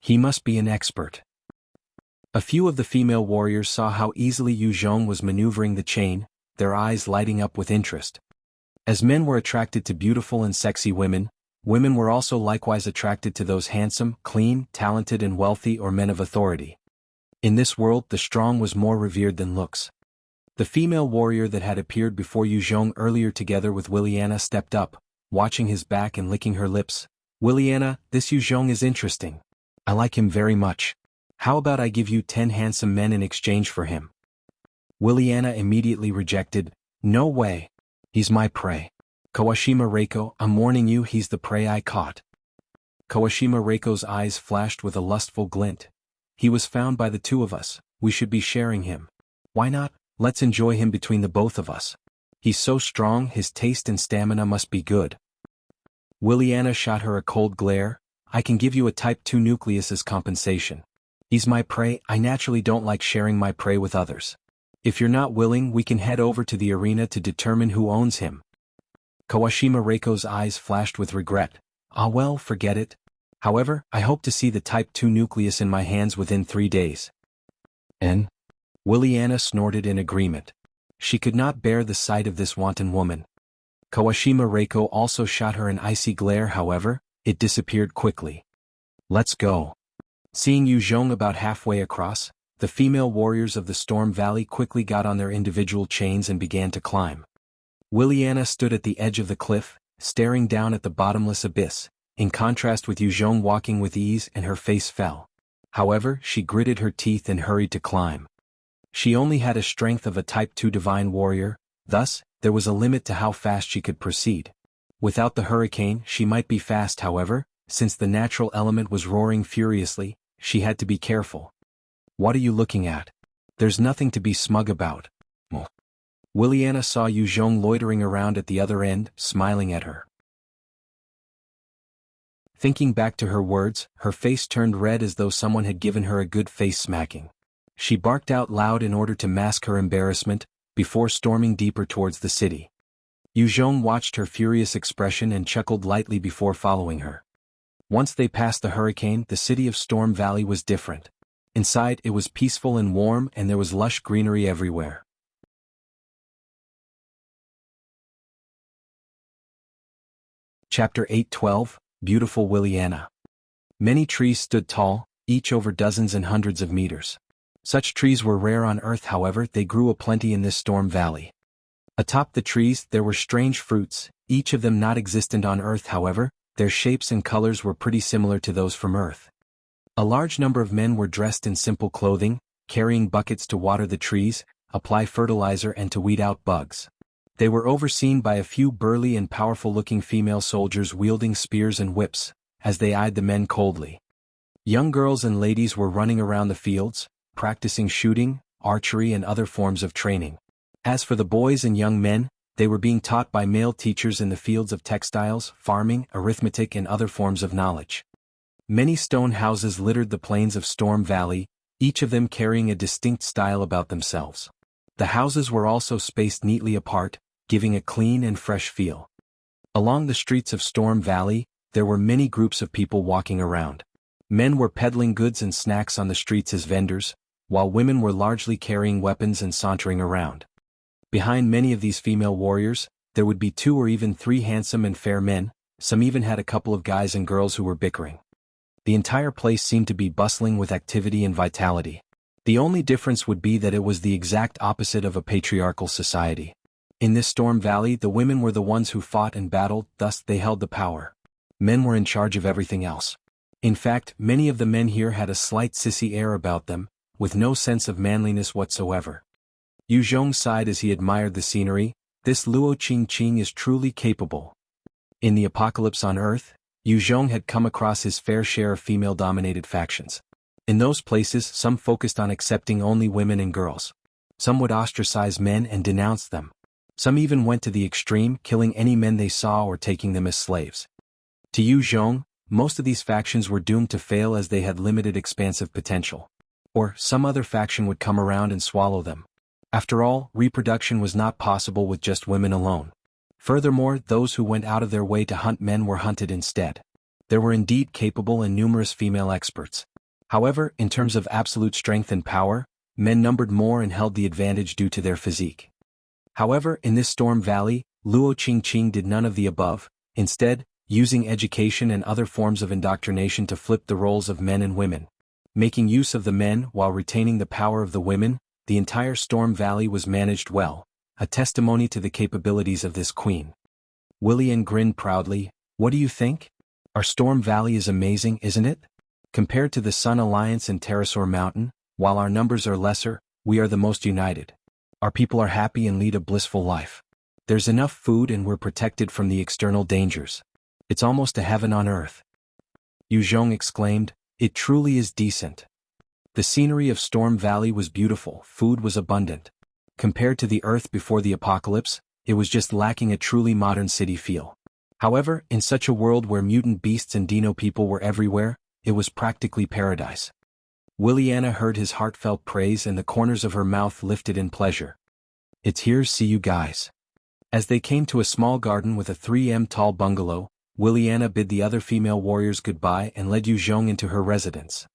He must be an expert. A few of the female warriors saw how easily Zhong was maneuvering the chain, their eyes lighting up with interest. As men were attracted to beautiful and sexy women, women were also likewise attracted to those handsome, clean, talented and wealthy or men of authority. In this world, the strong was more revered than looks. The female warrior that had appeared before Zhong earlier together with Willianna stepped up, watching his back and licking her lips. Willianna, this Zhong is interesting. I like him very much. How about I give you 10 handsome men in exchange for him? Willianna immediately rejected. No way. He's my prey. Kawashima Reiko, I'm warning you, he's the prey I caught. Kawashima Reiko's eyes flashed with a lustful glint. He was found by the two of us, we should be sharing him. Why not? Let's enjoy him between the both of us. He's so strong, his taste and stamina must be good. Willianna shot her a cold glare. I can give you a type 2 nucleus as compensation. He's my prey, I naturally don't like sharing my prey with others. If you're not willing, we can head over to the arena to determine who owns him. Kawashima Reiko's eyes flashed with regret. Ah well, forget it. However, I hope to see the type 2 nucleus in my hands within 3 days. And? Willianna snorted in agreement. She could not bear the sight of this wanton woman. Kawashima Reiko also shot her an icy glare, however, it disappeared quickly. Let's go. Seeing Zhong about halfway across, the female warriors of the Storm Valley quickly got on their individual chains and began to climb. Willianna stood at the edge of the cliff, staring down at the bottomless abyss, in contrast with Zhong walking with ease and her face fell. However, she gritted her teeth and hurried to climb. She only had a strength of a Type 2 Divine Warrior, thus, there was a limit to how fast she could proceed. Without the hurricane, she might be fast, however, since the natural element was roaring furiously, she had to be careful. What are you looking at? There's nothing to be smug about. Willianna saw Zhong loitering around at the other end, smiling at her. Thinking back to her words, her face turned red as though someone had given her a good face smacking. She barked out loud in order to mask her embarrassment, before storming deeper towards the city. Zhong watched her furious expression and chuckled lightly before following her. Once they passed the hurricane, the city of Storm Valley was different. Inside, it was peaceful and warm, and there was lush greenery everywhere. Chapter 8:12, Beautiful Willianna. Many trees stood tall, each over dozens and hundreds of meters. Such trees were rare on Earth, however, they grew aplenty in this storm valley. Atop the trees, there were strange fruits, each of them not existent on Earth, however, their shapes and colors were pretty similar to those from Earth. A large number of men were dressed in simple clothing, carrying buckets to water the trees, apply fertilizer and to weed out bugs. They were overseen by a few burly and powerful-looking female soldiers wielding spears and whips, as they eyed the men coldly. Young girls and ladies were running around the fields, practicing shooting, archery and other forms of training. As for the boys and young men, they were being taught by male teachers in the fields of textiles, farming, arithmetic and other forms of knowledge. Many stone houses littered the plains of Storm Valley, each of them carrying a distinct style about themselves. The houses were also spaced neatly apart, giving a clean and fresh feel. Along the streets of Storm Valley, there were many groups of people walking around. Men were peddling goods and snacks on the streets as vendors, while women were largely carrying weapons and sauntering around. Behind many of these female warriors, there would be 2 or even 3 handsome and fair men, some even had a couple of guys and girls who were bickering. The entire place seemed to be bustling with activity and vitality. The only difference would be that it was the exact opposite of a patriarchal society. In this Storm Valley, the women were the ones who fought and battled, thus they held the power. Men were in charge of everything else. In fact, many of the men here had a slight sissy air about them, with no sense of manliness whatsoever. Zhong sighed as he admired the scenery. This Luo Qing is truly capable. In the apocalypse on Earth, Zhong had come across his fair share of female-dominated factions. In those places, some focused on accepting only women and girls. Some would ostracize men and denounce them. Some even went to the extreme, killing any men they saw or taking them as slaves. To Zhong, most of these factions were doomed to fail as they had limited expansive potential. Or, some other faction would come around and swallow them. After all, reproduction was not possible with just women alone. Furthermore, those who went out of their way to hunt men were hunted instead. There were indeed capable and numerous female experts. However, in terms of absolute strength and power, men numbered more and held the advantage due to their physique. However, in this Storm Valley, Luo Qing did none of the above, instead, using education and other forms of indoctrination to flip the roles of men and women. Making use of the men while retaining the power of the women, the entire Storm Valley was managed well, a testimony to the capabilities of this queen. Willianna grinned proudly. What do you think? Our Storm Valley is amazing, isn't it? Compared to the Sun Alliance and Pterosaur Mountain, while our numbers are lesser, we are the most united. Our people are happy and lead a blissful life. There's enough food and we're protected from the external dangers. It's almost a heaven on earth. Zhong exclaimed, it truly is decent. The scenery of Storm Valley was beautiful, food was abundant. Compared to the Earth before the apocalypse, it was just lacking a truly modern city feel. However, in such a world where mutant beasts and Dino-people were everywhere, it was practically paradise. Willianna heard his heartfelt praise and the corners of her mouth lifted in pleasure. It's here, see you guys. As they came to a small garden with a 3 m tall bungalow, Willianna bid the other female warriors goodbye and led Zhong into her residence.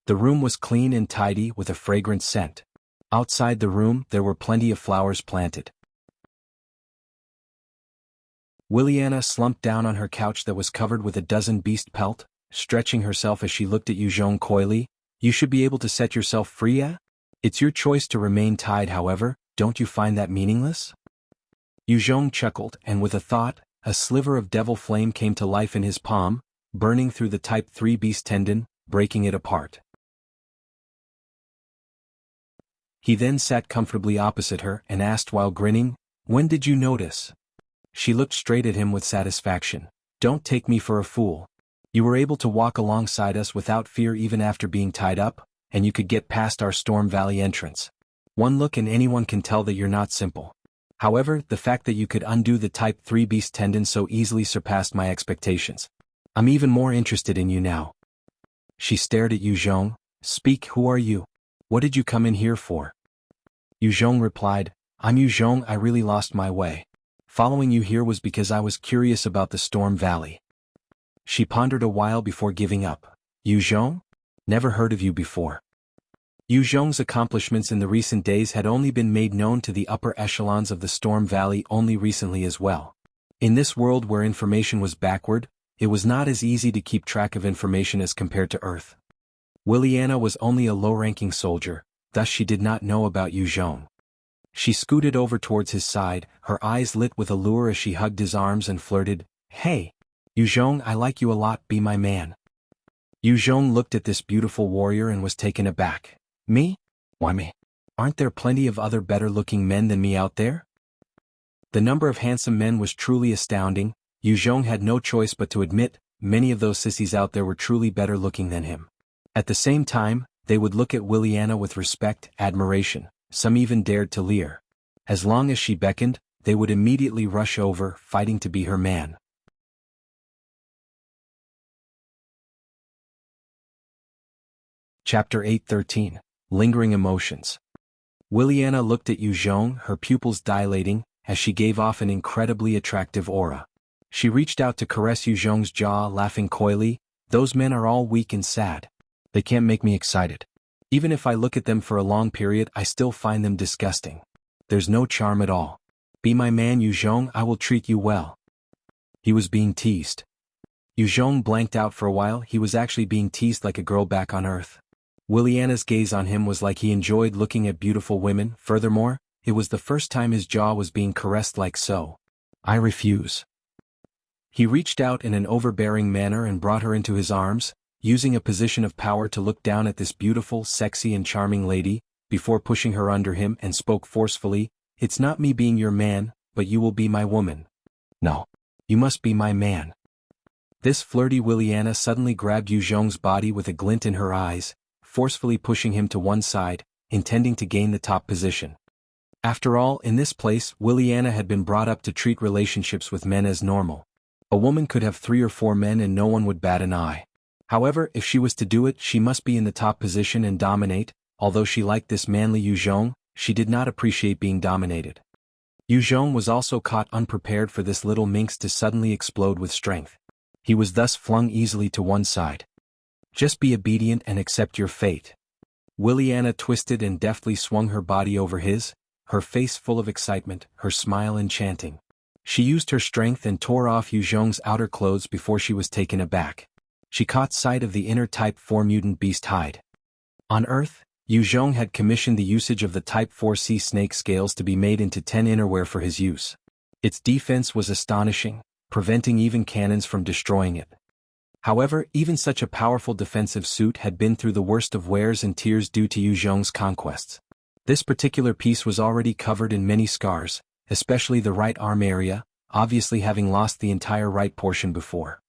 The room was clean and tidy with a fragrant scent. Outside the room, there were plenty of flowers planted. Willianna slumped down on her couch that was covered with a dozen beast pelt, stretching herself as she looked at Zhong coyly. You should be able to set yourself free, eh? It's your choice to remain tied, however, don't you find that meaningless? Zhong chuckled, and with a thought, a sliver of devil flame came to life in his palm, burning through the Type 3 beast tendon, breaking it apart. He then sat comfortably opposite her and asked while grinning, when did you notice? She looked straight at him with satisfaction. Don't take me for a fool. You were able to walk alongside us without fear even after being tied up, and you could get past our Storm Valley entrance. One look and anyone can tell that you're not simple. However, the fact that you could undo the Type 3 beast tendon so easily surpassed my expectations. I'm even more interested in you now. She stared at Zhong. Speak, who are you? What did you come in here for? Zhong replied, I'm Zhong, I really lost my way. Following you here was because I was curious about the Storm Valley. She pondered a while before giving up. Zhong? Never heard of you before. Zhong's accomplishments in the recent days had only been made known to the upper echelons of the Storm Valley only recently as well. In this world where information was backward, it was not as easy to keep track of information as compared to Earth. Willianna was only a low-ranking soldier, thus she did not know about Zhong. She scooted over towards his side, her eyes lit with allure as she hugged his arms and flirted, Hey! Zhong, I like you a lot, be my man. Zhong looked at this beautiful warrior and was taken aback. Me? Why me? Aren't there plenty of other better-looking men than me out there? The number of handsome men was truly astounding. Zhong had no choice but to admit, many of those sissies out there were truly better-looking than him. At the same time, they would look at Willianna with respect, admiration, some even dared to leer. As long as she beckoned, they would immediately rush over, fighting to be her man. Chapter 8:13. Lingering Emotions. Willianna looked at Zhong, her pupils dilating, as she gave off an incredibly attractive aura. She reached out to caress Zhong's jaw, laughing coyly, "Those men are all weak and sad. They can't make me excited. Even if I look at them for a long period, I still find them disgusting. There's no charm at all. Be my man, Zhong, I will treat you well." He was being teased. Zhong blanked out for a while. He was actually being teased like a girl back on Earth. Willianna's gaze on him was like he enjoyed looking at beautiful women. Furthermore, it was the first time his jaw was being caressed like so. "I refuse." He reached out in an overbearing manner and brought her into his arms, using a position of power to look down at this beautiful, sexy and charming lady, before pushing her under him, and spoke forcefully, "It's not me being your man, but you will be my woman. No. You must be my man." This flirty Willianna suddenly grabbed Zhong's body with a glint in her eyes, forcefully pushing him to one side, intending to gain the top position. After all, in this place, Willianna had been brought up to treat relationships with men as normal. A woman could have 3 or 4 men and no one would bat an eye. However, if she was to do it, she must be in the top position and dominate. Although she liked this manly Zhong, she did not appreciate being dominated. Zhong was also caught unprepared for this little minx to suddenly explode with strength. He was thus flung easily to one side. "Just be obedient and accept your fate." Willianna twisted and deftly swung her body over his, her face full of excitement, her smile enchanting. She used her strength and tore off Zhong's outer clothes before she was taken aback. She caught sight of the inner Type 4 mutant beast hide. On Earth, Zhong had commissioned the usage of the Type 4 sea snake scales to be made into 10 innerwear for his use. Its defense was astonishing, preventing even cannons from destroying it. However, even such a powerful defensive suit had been through the worst of wears and tears due to Zhong's conquests. This particular piece was already covered in many scars, especially the right arm area, obviously having lost the entire right portion before.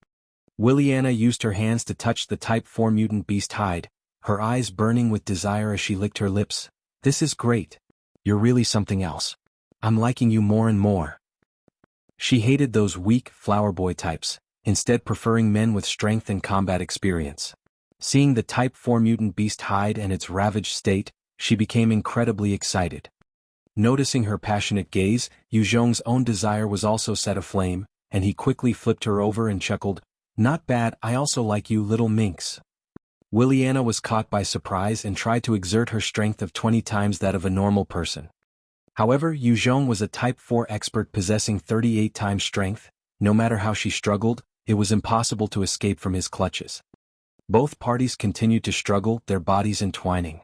Willianna used her hands to touch the Type 4 mutant beast hide, her eyes burning with desire as she licked her lips. "This is great. You're really something else. I'm liking you more and more." She hated those weak, flower boy types, instead preferring men with strength and combat experience. Seeing the Type 4 mutant beast hide and its ravaged state, she became incredibly excited. Noticing her passionate gaze, Zhong's own desire was also set aflame, and he quickly flipped her over and chuckled, "Not bad, I also like you, little minx." Willianna was caught by surprise and tried to exert her strength of 20 times that of a normal person. However, Zhong was a Type 4 expert possessing 38 times strength. No matter how she struggled, it was impossible to escape from his clutches. Both parties continued to struggle, their bodies entwining.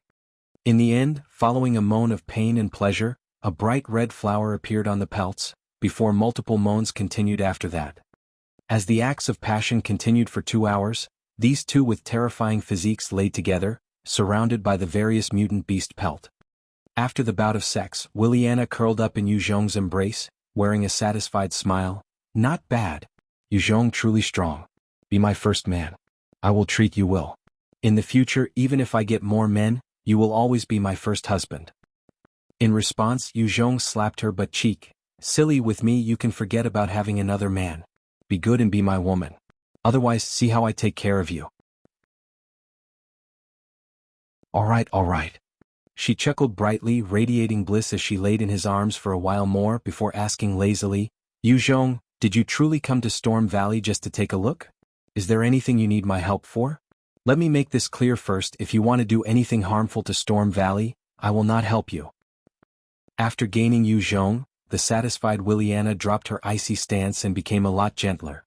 In the end, following a moan of pain and pleasure, a bright red flower appeared on the pelts, before multiple moans continued after that. As the acts of passion continued for 2 hours, these two with terrifying physiques laid together, surrounded by the various mutant beast pelt. After the bout of sex, Willianna curled up in Zhong's embrace, wearing a satisfied smile. "Not bad. Zhong truly strong. Be my first man. I will treat you well. In the future, even if I get more men, you will always be my first husband." In response, Zhong slapped her butt cheek. "Silly, with me you can forget about having another man. Be good and be my woman. Otherwise, see how I take care of you." All right. She chuckled brightly, radiating bliss as she laid in his arms for a while more before asking lazily, "Zhong, did you truly come to Storm Valley just to take a look? Is there anything you need my help for? Let me make this clear first, if you want to do anything harmful to Storm Valley, I will not help you." After gaining Zhong, the satisfied Willianna dropped her icy stance and became a lot gentler.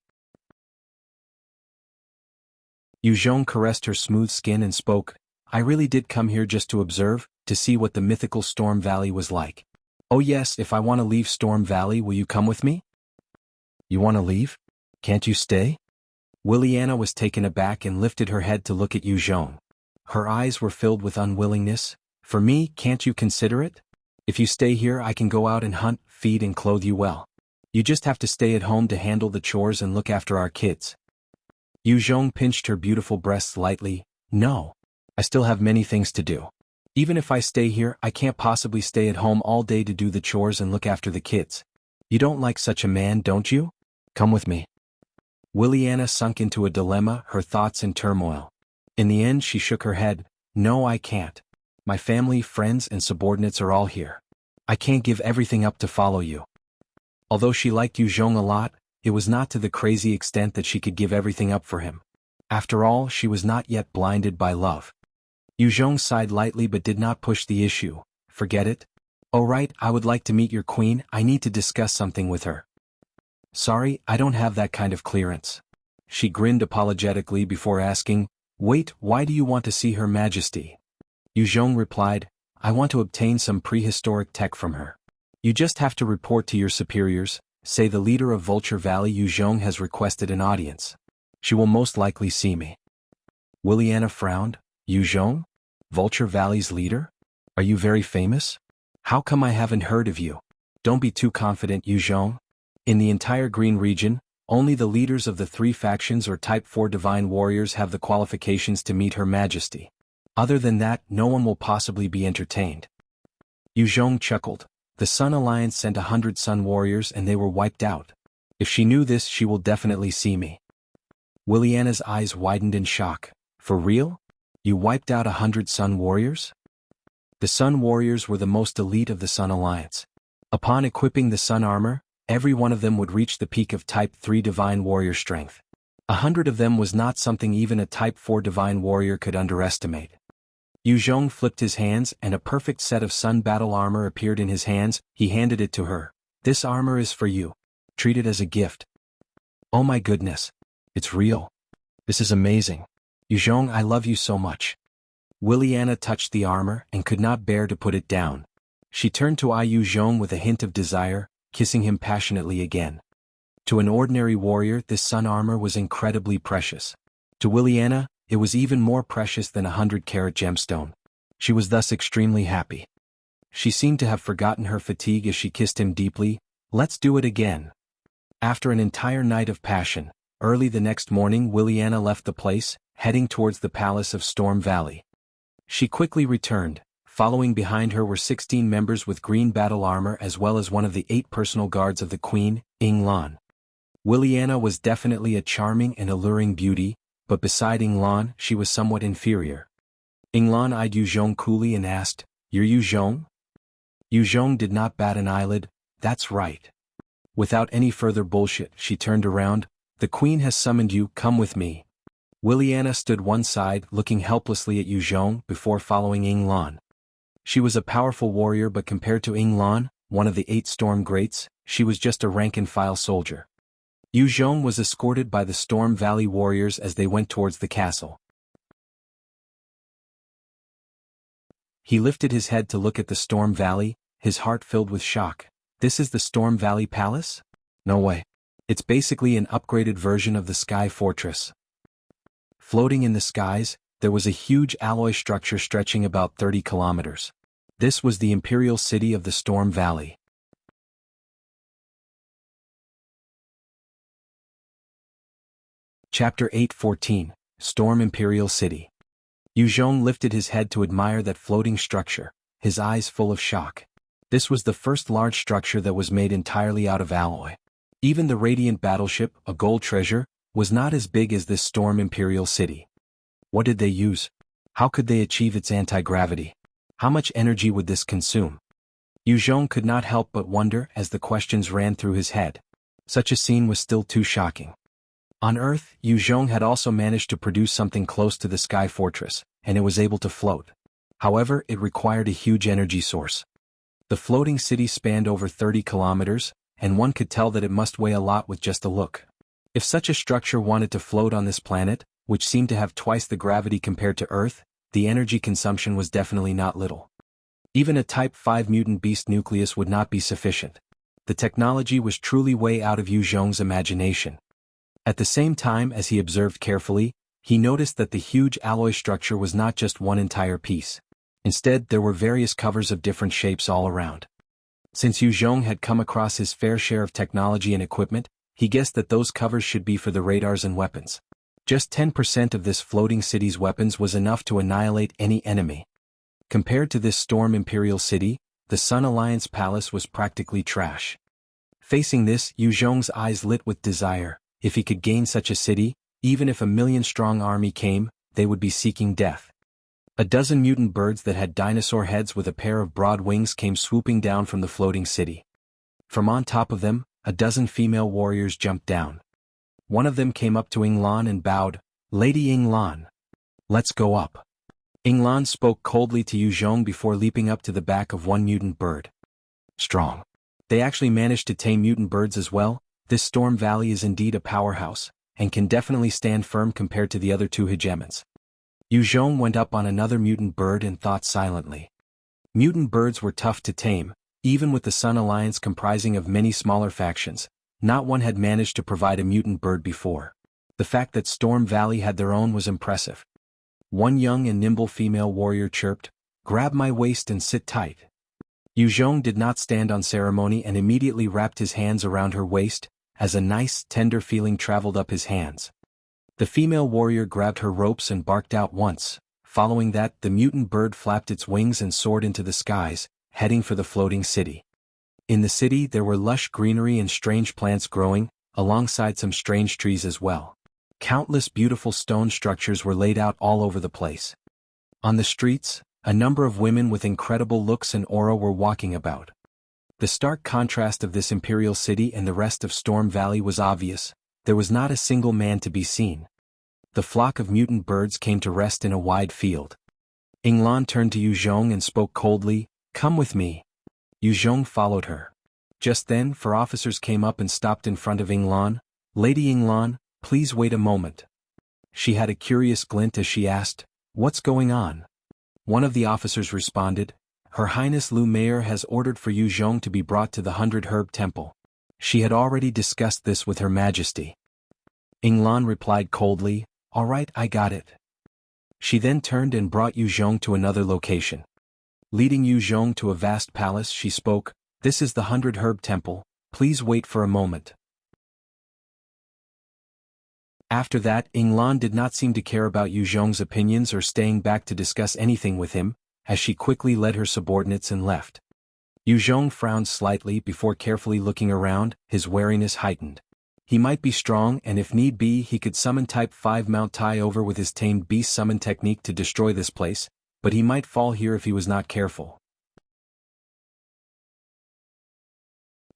Zhong caressed her smooth skin and spoke, "I really did come here just to observe, to see what the mythical Storm Valley was like. Oh yes, if I want to leave Storm Valley, will you come with me?" "You want to leave? Can't you stay?" Willianna was taken aback and lifted her head to look at Zhong. Her eyes were filled with unwillingness. "For me, can't you consider it? If you stay here, I can go out and hunt, feed and clothe you well. You just have to stay at home to handle the chores and look after our kids." Zhong pinched her beautiful breasts lightly. "No. I still have many things to do. Even if I stay here, I can't possibly stay at home all day to do the chores and look after the kids. You don't like such a man, don't you? Come with me. Willianna sunk into a dilemma, her thoughts in turmoil. In the end she shook her head. No, I can't. My family, friends and subordinates are all here. I can't give everything up to follow you. Although she liked Zhong a lot, it was not to the crazy extent that she could give everything up for him. After all, she was not yet blinded by love. Zhong sighed lightly but did not push the issue. Forget it. Oh right, I would like to meet your queen, I need to discuss something with her. Sorry, I don't have that kind of clearance. She grinned apologetically before asking, Wait, why do you want to see Her Majesty? Zhong replied, I want to obtain some prehistoric tech from her. You just have to report to your superiors, say the leader of Vulture Valley Zhong has requested an audience. She will most likely see me. Willianna frowned. Zhong? Vulture Valley's leader? Are you very famous? How come I haven't heard of you? Don't be too confident, Zhong. In the entire Green region, only the leaders of the 3 factions or Type 4 Divine Warriors have the qualifications to meet Her Majesty. Other than that, no one will possibly be entertained. Zhong chuckled. The Sun Alliance sent 100 Sun Warriors and they were wiped out. If she knew this, she will definitely see me. Willianna's eyes widened in shock. For real? You wiped out 100 Sun Warriors? The Sun Warriors were the most elite of the Sun Alliance. Upon equipping the Sun Armor, every one of them would reach the peak of Type 3 Divine Warrior strength. 100 of them was not something even a Type 4 Divine Warrior could underestimate. Zhong flipped his hands and a perfect set of Sun Battle Armor appeared in his hands. He handed it to her. This armor is for you. Treat it as a gift. Oh my goodness. It's real. This is amazing. Zhong, I love you so much. Willianna touched the armor and could not bear to put it down. She turned to Zhong with a hint of desire, kissing him passionately again. To an ordinary warrior, this sun armor was incredibly precious. To Willianna, it was even more precious than 100-carat gemstone. She was thus extremely happy. She seemed to have forgotten her fatigue as she kissed him deeply. Let's do it again. After an entire night of passion, early the next morning Willianna left the place, heading towards the palace of Storm Valley. She quickly returned. Following behind her were 16 members with green battle armor as well as one of the 8 personal guards of the queen, Lan. Willianna was definitely a charming and alluring beauty, but beside Lan, she was somewhat inferior. Lan eyed Zhong coolly and asked, You're Zhong? Zhong did not bat an eyelid. That's right. Without any further bullshit, she turned around. The queen has summoned you, come with me. Willianna stood one side, looking helplessly at Zhong before following Lan. She was a powerful warrior but compared to Lan, one of the 8 Storm Greats, she was just a rank-and-file soldier. Zhong was escorted by the Storm Valley warriors as they went towards the castle. He lifted his head to look at the Storm Valley, his heart filled with shock. This is the Storm Valley Palace? No way. It's basically an upgraded version of the Sky Fortress. Floating in the skies, there was a huge alloy structure stretching about 30 kilometers. This was the Imperial city of the Storm Valley. Chapter 8:14, Storm Imperial City. Zhong lifted his head to admire that floating structure, his eyes full of shock. This was the first large structure that was made entirely out of alloy. Even the Radiant Battleship, a gold treasure, was not as big as this Storm Imperial City. What did they use? How could they achieve its anti-gravity? How much energy would this consume? Zhong could not help but wonder as the questions ran through his head. Such a scene was still too shocking. On Earth, Zhong had also managed to produce something close to the Sky Fortress, and it was able to float. However, it required a huge energy source. The floating city spanned over 30 kilometers, and one could tell that it must weigh a lot with just a look. If such a structure wanted to float on this planet, which seemed to have twice the gravity compared to Earth, the energy consumption was definitely not little. Even a Type 5 mutant beast nucleus would not be sufficient. The technology was truly way out of Zhong's imagination. At the same time as he observed carefully, he noticed that the huge alloy structure was not just one entire piece. Instead, there were various covers of different shapes all around. Since Zhong had come across his fair share of technology and equipment, he guessed that those covers should be for the radars and weapons. Just 10% of this floating city's weapons was enough to annihilate any enemy. Compared to this Storm Imperial City, the Sun Alliance Palace was practically trash. Facing this, Yu Zhong's eyes lit with desire. If he could gain such a city, even if a million-strong army came, they would be seeking death. A dozen mutant birds that had dinosaur heads with a pair of broad wings came swooping down from the floating city. From on top of them, a dozen female warriors jumped down. One of them came up to Yinglan and bowed, "Lady Yinglan. Let's go up." Yinglan spoke coldly to Yu Zhong before leaping up to the back of one mutant bird. Strong. They actually managed to tame mutant birds as well. This Storm Valley is indeed a powerhouse, and can definitely stand firm compared to the other two hegemons. Yu Zhong went up on another mutant bird and thought silently. Mutant birds were tough to tame, even with the Sun Alliance comprising of many smaller factions. Not one had managed to provide a mutant bird before. The fact that Storm Valley had their own was impressive. One young and nimble female warrior chirped, "Grab my waist and sit tight." Yu Zhong did not stand on ceremony and immediately wrapped his hands around her waist, as a nice, tender feeling traveled up his hands. The female warrior grabbed her ropes and barked out once. Following that, the mutant bird flapped its wings and soared into the skies, heading for the floating city. In the city there were lush greenery and strange plants growing, alongside some strange trees as well. Countless beautiful stone structures were laid out all over the place. On the streets, a number of women with incredible looks and aura were walking about. The stark contrast of this imperial city and the rest of Storm Valley was obvious. There was not a single man to be seen. The flock of mutant birds came to rest in a wide field. Yinglan turned to Yu Zhong and spoke coldly, "Come with me." Yu Zhong followed her. Just then, 4 officers came up and stopped in front of Yinglan. "Lady Yinglan, please wait a moment." She had a curious glint as she asked, "What's going on?" One of the officers responded, "Her Highness Mei'er has ordered for Yu Zhong to be brought to the 100 Herb Temple." She had already discussed this with Her Majesty. Yinglan replied coldly, "All right, I got it." She then turned and brought Yu Zhong to another location. Leading Yu Zhong to a vast palace, she spoke, "This is the 100 Herb Temple, please wait for a moment." After that, Yinglan did not seem to care about Yu Zhong's opinions or staying back to discuss anything with him, as she quickly led her subordinates and left. Yu Zhong frowned slightly before carefully looking around, his wariness heightened. He might be strong and if need be he could summon Type 5 Mount Tai over with his tamed beast summon technique to destroy this place, but he might fall here if he was not careful.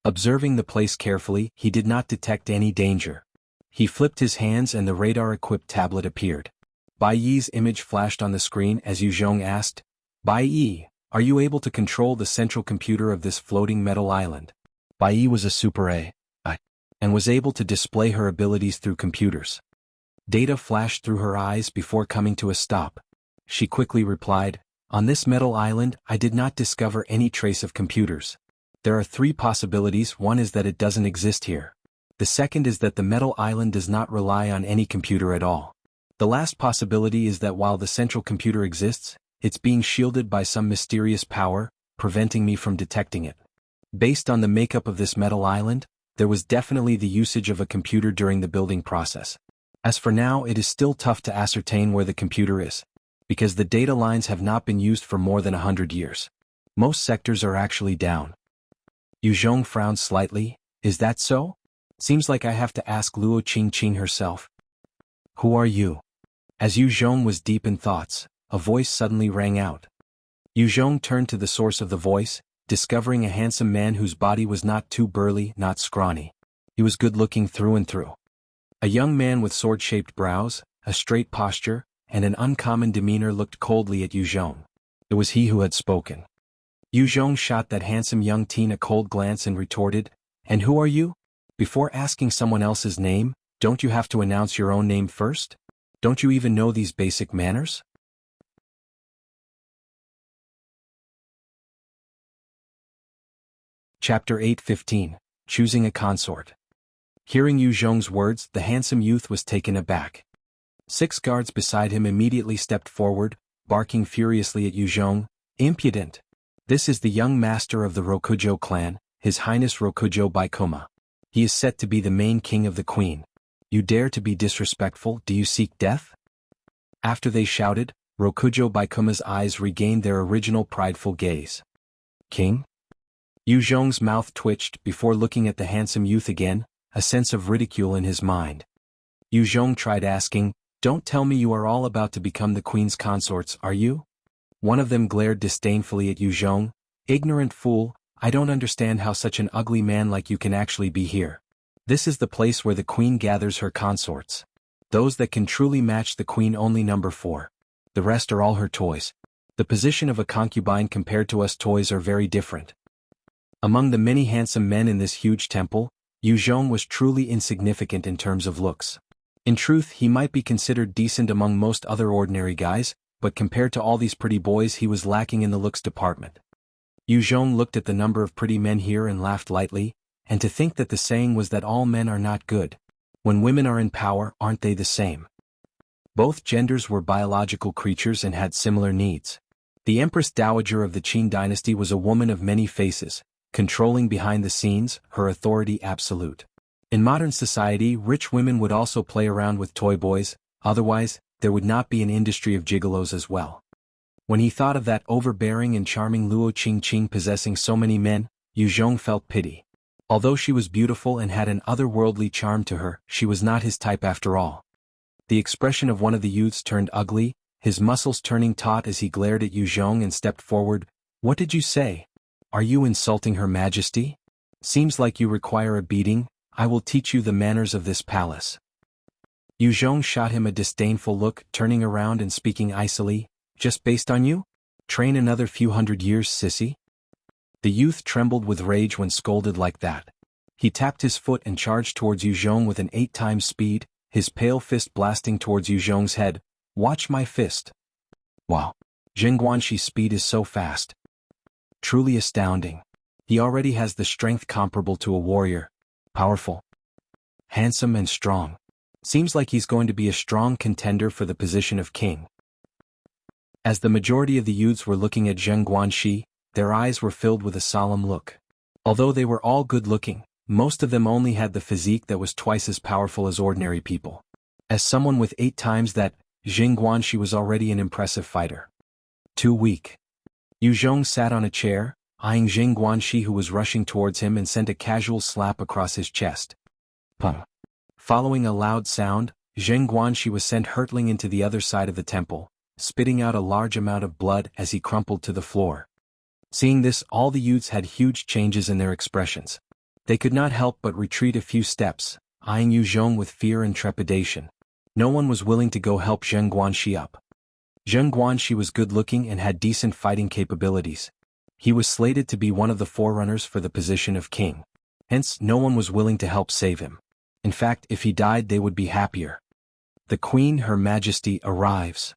Observing the place carefully, he did not detect any danger. He flipped his hands and the radar-equipped tablet appeared. Bai Yi's image flashed on the screen as Yu Zhong asked, "Bai Yi, are you able to control the central computer of this floating metal island?" Bai Yi was a Super AI, and was able to display her abilities through computers. Data flashed through her eyes before coming to a stop. She quickly replied, "On this metal island, I did not discover any trace of computers. There are 3 possibilities. One is that it doesn't exist here. The second is that the metal island does not rely on any computer at all. The last possibility is that while the central computer exists, it's being shielded by some mysterious power, preventing me from detecting it. Based on the makeup of this metal island, there was definitely the usage of a computer during the building process. As for now, it is still tough to ascertain where the computer is, because the data lines have not been used for more than 100 years. Most sectors are actually down." Yu Zhong frowned slightly, "Is that so? Seems like I have to ask Luo Qing herself." "Who are you?" As Yu Zhong was deep in thoughts, a voice suddenly rang out. Yu Zhong turned to the source of the voice, discovering a handsome man whose body was not too burly, not scrawny. He was good-looking through and through. A young man with sword-shaped brows, a straight posture, and an uncommon demeanor looked coldly at Yu Zhong. It was he who had spoken. Yu Zhong shot that handsome young teen a cold glance and retorted, "And who are you? Before asking someone else's name, don't you have to announce your own name first? Don't you even know these basic manners?" Chapter 8:15, Choosing a Consort. Hearing Yu Zhong's words, the handsome youth was taken aback. 6 guards beside him immediately stepped forward, barking furiously at Yu Zhong, "Impudent! This is the young master of the Rokujo clan, His Highness Rokujo Baikoma. He is set to be the main king of the queen. You dare to be disrespectful? Do you seek death?" After they shouted, Rokujo Baikoma's eyes regained their original prideful gaze. "King? Yu Zhong's mouth twitched before looking at the handsome youth again, a sense of ridicule in his mind. Yu Zhong tried asking, "Don't tell me you are all about to become the queen's consorts, are you?" One of them glared disdainfully at Yu Zhong. "Ignorant fool, I don't understand how such an ugly man like you can actually be here. This is the place where the queen gathers her consorts. Those that can truly match the queen only number 4. The rest are all her toys. The position of a concubine compared to us toys are very different." Among the many handsome men in this huge temple, Yu Zhong was truly insignificant in terms of looks. In truth, he might be considered decent among most other ordinary guys, but compared to all these pretty boys he was lacking in the looks department. Yu Zhong looked at the number of pretty men here and laughed lightly, and to think that the saying was that all men are not good. When women are in power, aren't they the same? Both genders were biological creatures and had similar needs. The Empress Dowager of the Qing dynasty was a woman of many faces, controlling behind the scenes, her authority absolute. In modern society, rich women would also play around with toy boys, otherwise, there would not be an industry of gigolos as well. When he thought of that overbearing and charming Luo Qingqing possessing so many men, Yu Zhong felt pity. Although she was beautiful and had an otherworldly charm to her, she was not his type after all. The expression of one of the youths turned ugly, his muscles turning taut as he glared at Yu Zhong and stepped forward. "What did you say? Are you insulting Her Majesty? Seems like you require a beating. I will teach you the manners of this palace." Yu Zhong shot him a disdainful look, turning around and speaking icily. "Just based on you? Train another few hundred years, sissy?" The youth trembled with rage when scolded like that. He tapped his foot and charged towards Yu Zhong with an 8 times speed, his pale fist blasting towards Yu Zhong's head. "Watch my fist." Wow. Zheng Guanxi's speed is so fast. Truly astounding. He already has the strength comparable to a warrior. Powerful. Handsome and strong. Seems like he's going to be a strong contender for the position of king. As the majority of the youths were looking at Zheng Guanxi, their eyes were filled with a solemn look. Although they were all good-looking, most of them only had the physique that was twice as powerful as ordinary people. As someone with 8 times that, Zheng Guanxi was already an impressive fighter. Too weak. Yu Zhong sat on a chair, eyeing Zheng Guanxi who was rushing towards him and sent a casual slap across his chest. Pum. Following a loud sound, Zheng Guanxi was sent hurtling into the other side of the temple, spitting out a large amount of blood as he crumpled to the floor. Seeing this, all the youths had huge changes in their expressions. They could not help but retreat a few steps, eyeing Yu Zhong with fear and trepidation. No one was willing to go help Zheng Guanxi up. Zheng Guanxi was good-looking and had decent fighting capabilities. He was slated to be one of the forerunners for the position of king. Hence, no one was willing to help save him. In fact, if he died they would be happier. The Queen, Her Majesty, arrives.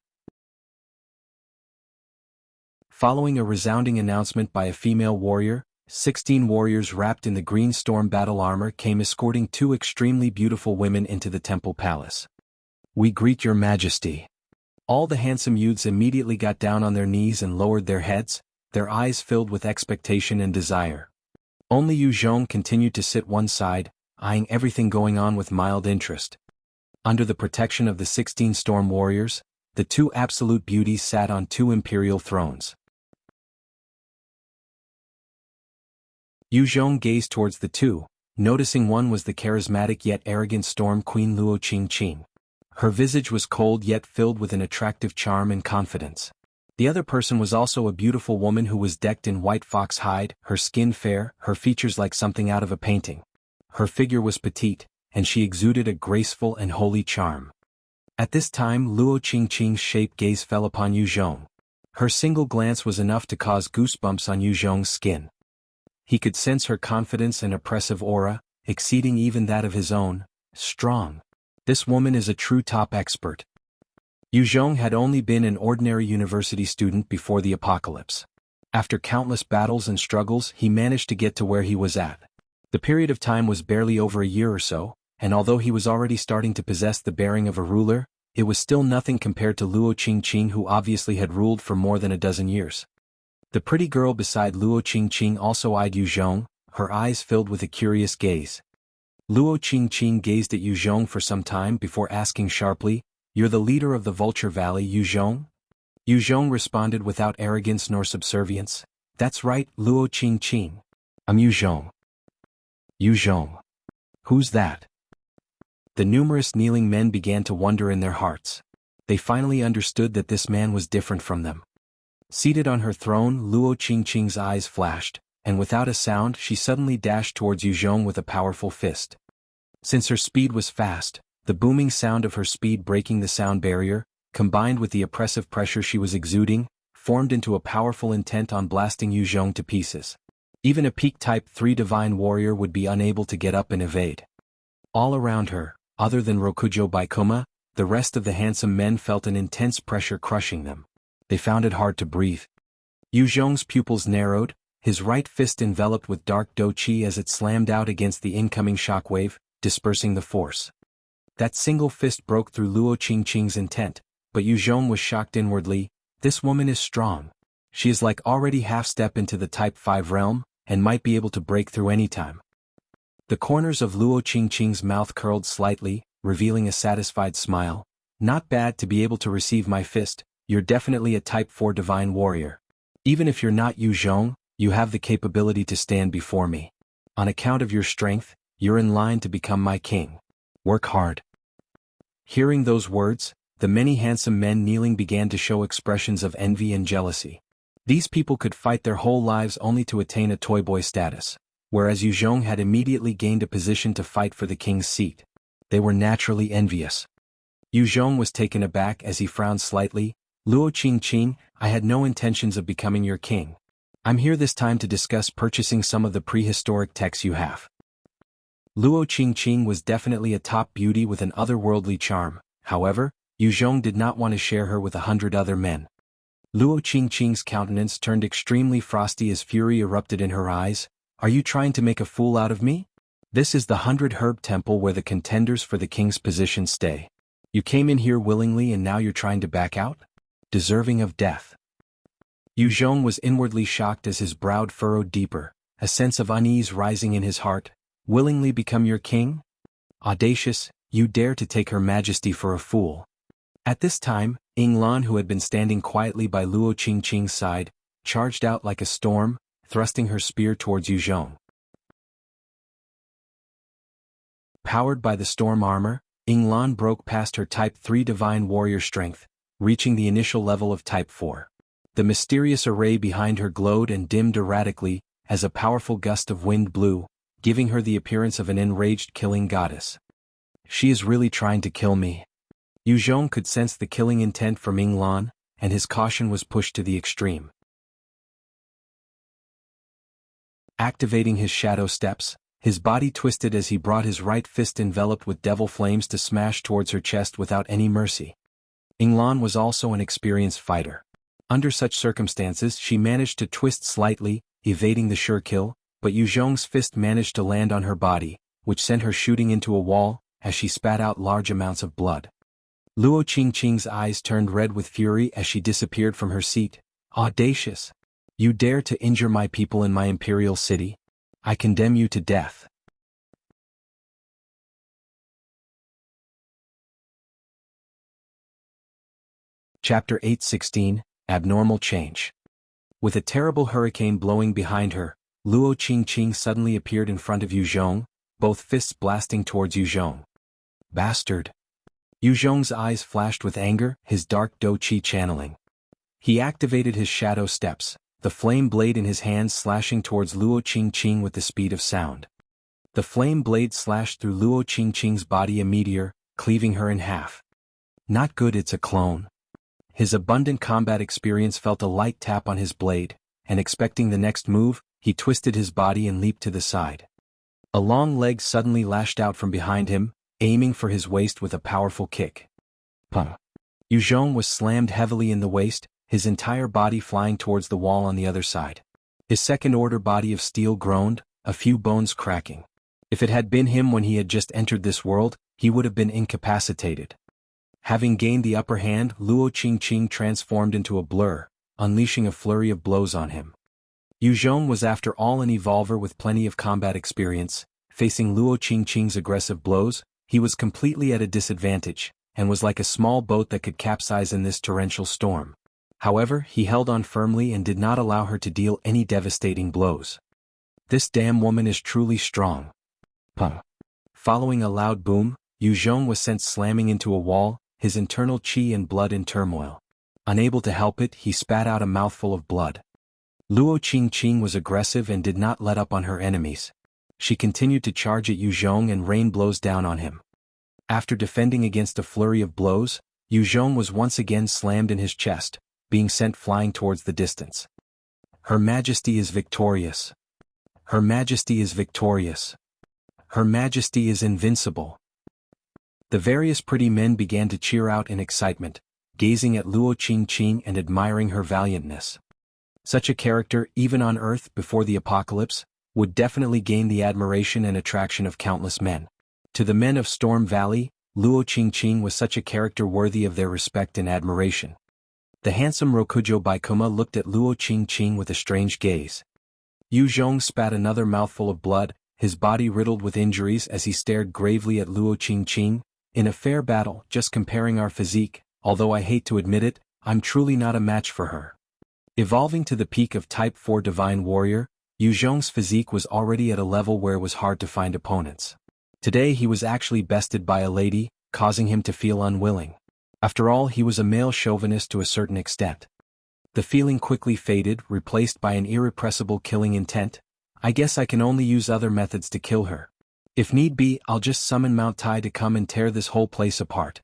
Following a resounding announcement by a female warrior, 16 warriors wrapped in the green storm battle armor came escorting 2 extremely beautiful women into the temple palace. "We greet your majesty." All the handsome youths immediately got down on their knees and lowered their heads, their eyes filled with expectation and desire. Only Yu Zhong continued to sit one side, eyeing everything going on with mild interest. Under the protection of the 16 storm warriors, the 2 absolute beauties sat on 2 imperial thrones. Yu Zhong gazed towards the 2, noticing one was the charismatic yet arrogant storm queen Luo Qingqing. Her visage was cold yet filled with an attractive charm and confidence. The other person was also a beautiful woman who was decked in white fox hide, her skin fair, her features like something out of a painting. Her figure was petite, and she exuded a graceful and holy charm. At this time Luo Qingqing's shape gaze fell upon Yu Zhong. Her single glance was enough to cause goosebumps on Yu Zhong's skin. He could sense her confidence and oppressive aura, exceeding even that of his own. Strong. This woman is a true top expert. Yu Zhong had only been an ordinary university student before the apocalypse. After countless battles and struggles he managed to get to where he was at. The period of time was barely over a year or so, and although he was already starting to possess the bearing of a ruler, it was still nothing compared to Luo Qingqing who obviously had ruled for more than a dozen years. The pretty girl beside Luo Qingqing also eyed Yu Zhong, her eyes filled with a curious gaze. Luo Qingqing gazed at Yu Zhong for some time before asking sharply, "You're the leader of the Vulture Valley, Yu Zhong?" Yu Zhong responded without arrogance nor subservience, "That's right, Luo Qingqing. I'm Yu Zhong. Yu Zhong. Who's that? The numerous kneeling men began to wonder in their hearts. They finally understood that this man was different from them. Seated on her throne, Luo Qingqing's eyes flashed, and without a sound she suddenly dashed towards Yu Zhong with a powerful fist. Since her speed was fast, the booming sound of her speed breaking the sound barrier, combined with the oppressive pressure she was exuding, formed into a powerful intent on blasting Yu Zhong to pieces. Even a peak Type 3 divine warrior would be unable to get up and evade. All around her, other than Rokujo Baikoma, the rest of the handsome men felt an intense pressure crushing them. They found it hard to breathe. Yu Zhong's pupils narrowed, his right fist enveloped with dark do chi as it slammed out against the incoming shockwave, dispersing the force. That single fist broke through Luo Qingqing's intent, but Yu Zhong was shocked inwardly. This woman is strong. She is like already half-step into the Type 5 realm, and might be able to break through any time. The corners of Luo Qingqing's mouth curled slightly, revealing a satisfied smile. Not bad to be able to receive my fist. You're definitely a Type 4 divine warrior. Even if you're not Yu Zhong, you have the capability to stand before me. On account of your strength, you're in line to become my king. Work hard. Hearing those words, the many handsome men kneeling began to show expressions of envy and jealousy. These people could fight their whole lives only to attain a toy boy status, whereas Yu Zhong had immediately gained a position to fight for the king's seat. They were naturally envious. Yu Zhong was taken aback as he frowned slightly. Luo Qingqing, I had no intentions of becoming your king. I'm here this time to discuss purchasing some of the prehistoric texts you have. Luo Qingqing was definitely a top beauty with an otherworldly charm. However, Yu Zhong did not want to share her with 100 other men. Luo Qingqing's countenance turned extremely frosty as fury erupted in her eyes. Are you trying to make a fool out of me? This is the 100 Herb Temple where the contenders for the king's position stay. You came in here willingly and now you're trying to back out? Deserving of death. Yu Zhong was inwardly shocked as his brow furrowed deeper, a sense of unease rising in his heart. Willingly become your king? Audacious, you dare to take Her Majesty for a fool. At this time, Yinglan, who had been standing quietly by Luo Qingqing's side, charged out like a storm, thrusting her spear towards Yu Zhong. Powered by the storm armor, Yinglan broke past her Type 3 divine warrior strength, reaching the initial level of Type 4. The mysterious array behind her glowed and dimmed erratically, as a powerful gust of wind blew, giving her the appearance of an enraged killing goddess. She is really trying to kill me. Yu Zhong could sense the killing intent from Yinglan, and his caution was pushed to the extreme. Activating his shadow steps, his body twisted as he brought his right fist enveloped with devil flames to smash towards her chest without any mercy. Yinglan was also an experienced fighter. Under such circumstances she managed to twist slightly, evading the sure kill, but Yu Zhong's fist managed to land on her body, which sent her shooting into a wall, as she spat out large amounts of blood. Luo Qingqing's eyes turned red with fury as she disappeared from her seat. Audacious! You dare to injure my people in my imperial city? I condemn you to death. Chapter 8:16, Abnormal Change. With a terrible hurricane blowing behind her, Luo Qingqing suddenly appeared in front of Yu Zhong, both fists blasting towards Yu Zhong. Bastard! Yu Zhong's eyes flashed with anger, his dark do chi channeling. He activated his shadow steps, the flame blade in his hands slashing towards Luo Qingqing with the speed of sound. The flame blade slashed through Luo Qingqing's body a meteor, cleaving her in half. Not good, it's a clone. His abundant combat experience felt a light tap on his blade, and expecting the next move, he twisted his body and leaped to the side. A long leg suddenly lashed out from behind him, aiming for his waist with a powerful kick. Puh! Yu Zhong was slammed heavily in the waist, his entire body flying towards the wall on the other side. His second-order body of steel groaned, a few bones cracking. If it had been him when he had just entered this world, he would have been incapacitated. Having gained the upper hand, Luo Qingqing transformed into a blur, unleashing a flurry of blows on him. Yu Zhong was after all an evolver with plenty of combat experience. Facing Luo Qingqing's aggressive blows, he was completely at a disadvantage, and was like a small boat that could capsize in this torrential storm. However, he held on firmly and did not allow her to deal any devastating blows. This damn woman is truly strong. Pum. Following a loud boom, Zhong was sent slamming into a wall, his internal qi and blood in turmoil. Unable to help it, he spat out a mouthful of blood. Luo Qing was aggressive and did not let up on her enemies. She continued to charge at Zhong and rain blows down on him. After defending against a flurry of blows, Zhong was once again slammed in his chest, being sent flying towards the distance. Her Majesty is victorious. Her Majesty is victorious. Her Majesty is invincible. The various pretty men began to cheer out in excitement, gazing at Luo Qing and admiring her valiantness. Such a character, even on Earth before the apocalypse, would definitely gain the admiration and attraction of countless men. To the men of Storm Valley, Luo Qing was such a character worthy of their respect and admiration. The handsome Rokujo Baikuma looked at Luo Qing with a strange gaze. Zhong spat another mouthful of blood, his body riddled with injuries as he stared gravely at Luo Qing. In a fair battle, just comparing our physique, although I hate to admit it, I'm truly not a match for her. Evolving to the peak of Type 4 Divine Warrior, Zhong's physique was already at a level where it was hard to find opponents. Today he was actually bested by a lady, causing him to feel unwilling. After all, he was a male chauvinist to a certain extent. The feeling quickly faded, replaced by an irrepressible killing intent. I guess I can only use other methods to kill her. If need be, I'll just summon Mount Tai to come and tear this whole place apart.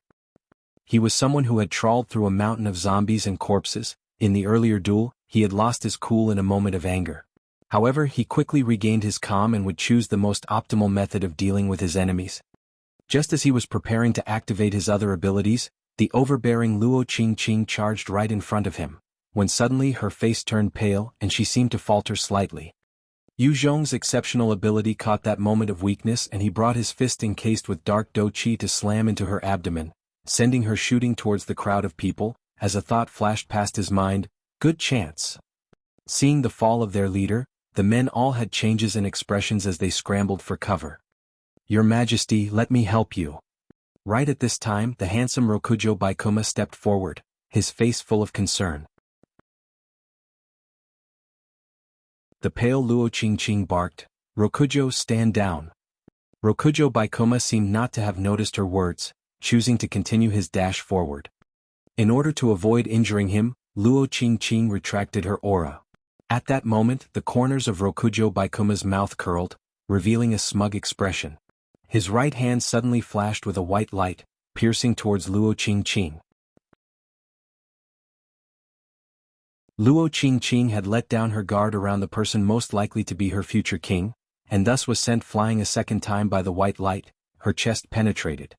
He was someone who had trawled through a mountain of zombies and corpses. In the earlier duel, he had lost his cool in a moment of anger. However, he quickly regained his calm and would choose the most optimal method of dealing with his enemies. Just as he was preparing to activate his other abilities, the overbearing Luo Qing charged right in front of him, when suddenly her face turned pale and she seemed to falter slightly. Zhong's exceptional ability caught that moment of weakness and he brought his fist encased with dark do qi to slam into her abdomen, sending her shooting towards the crowd of people. As a thought flashed past his mind, good chance. Seeing the fall of their leader, the men all had changes in expressions as they scrambled for cover. Your Majesty, let me help you. Right at this time, the handsome Rokujo Baikuma stepped forward, his face full of concern. The pale Luo Qing barked, Rokujo, stand down. Rokujo Baikuma seemed not to have noticed her words, choosing to continue his dash forward. In order to avoid injuring him, Luo Qing retracted her aura. At that moment, the corners of Rokujo Baikuma's mouth curled, revealing a smug expression. His right hand suddenly flashed with a white light, piercing towards Luo Qing. Luo Qing had let down her guard around the person most likely to be her future king, and thus was sent flying a second time by the white light, her chest penetrated.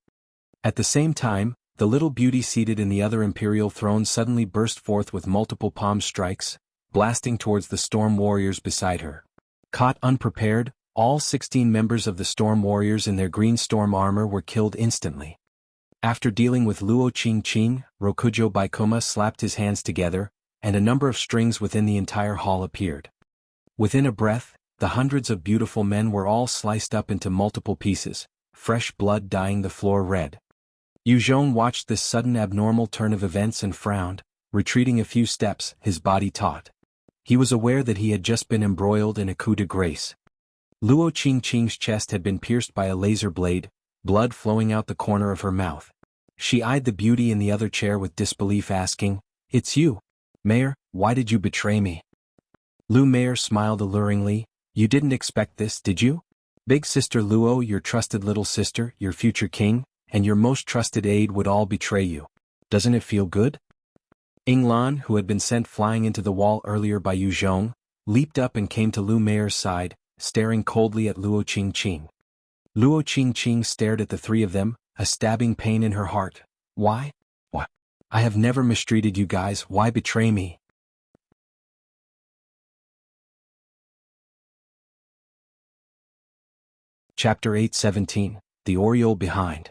At the same time, the little beauty seated in the other Imperial throne suddenly burst forth with multiple palm strikes, blasting towards the Storm Warriors beside her. Caught unprepared, all 16 members of the Storm Warriors in their green storm armor were killed instantly. After dealing with Luo Qing, Rokujo Baikuma slapped his hands together, and a number of strings within the entire hall appeared. Within a breath, the hundreds of beautiful men were all sliced up into multiple pieces, fresh blood dyeing the floor red. Zhong watched this sudden abnormal turn of events and frowned, retreating a few steps, his body taut. He was aware that he had just been embroiled in a coup de grace. Luo Qing's chest had been pierced by a laser blade, blood flowing out the corner of her mouth. She eyed the beauty in the other chair with disbelief, asking, "It's you, Mei'er, why did you betray me?" Mei'er smiled alluringly, "You didn't expect this, did you? Big sister Luo, your trusted little sister, your future king, and your most trusted aide would all betray you. Doesn't it feel good?" Inglan, who had been sent flying into the wall earlier by Zhong, leaped up and came to Meier's side, staring coldly at Luo Qing. Luo Qing stared at the three of them, a stabbing pain in her heart. Why? What? I have never mistreated you guys, why betray me? Chapter 8:17, The Oriole Behind.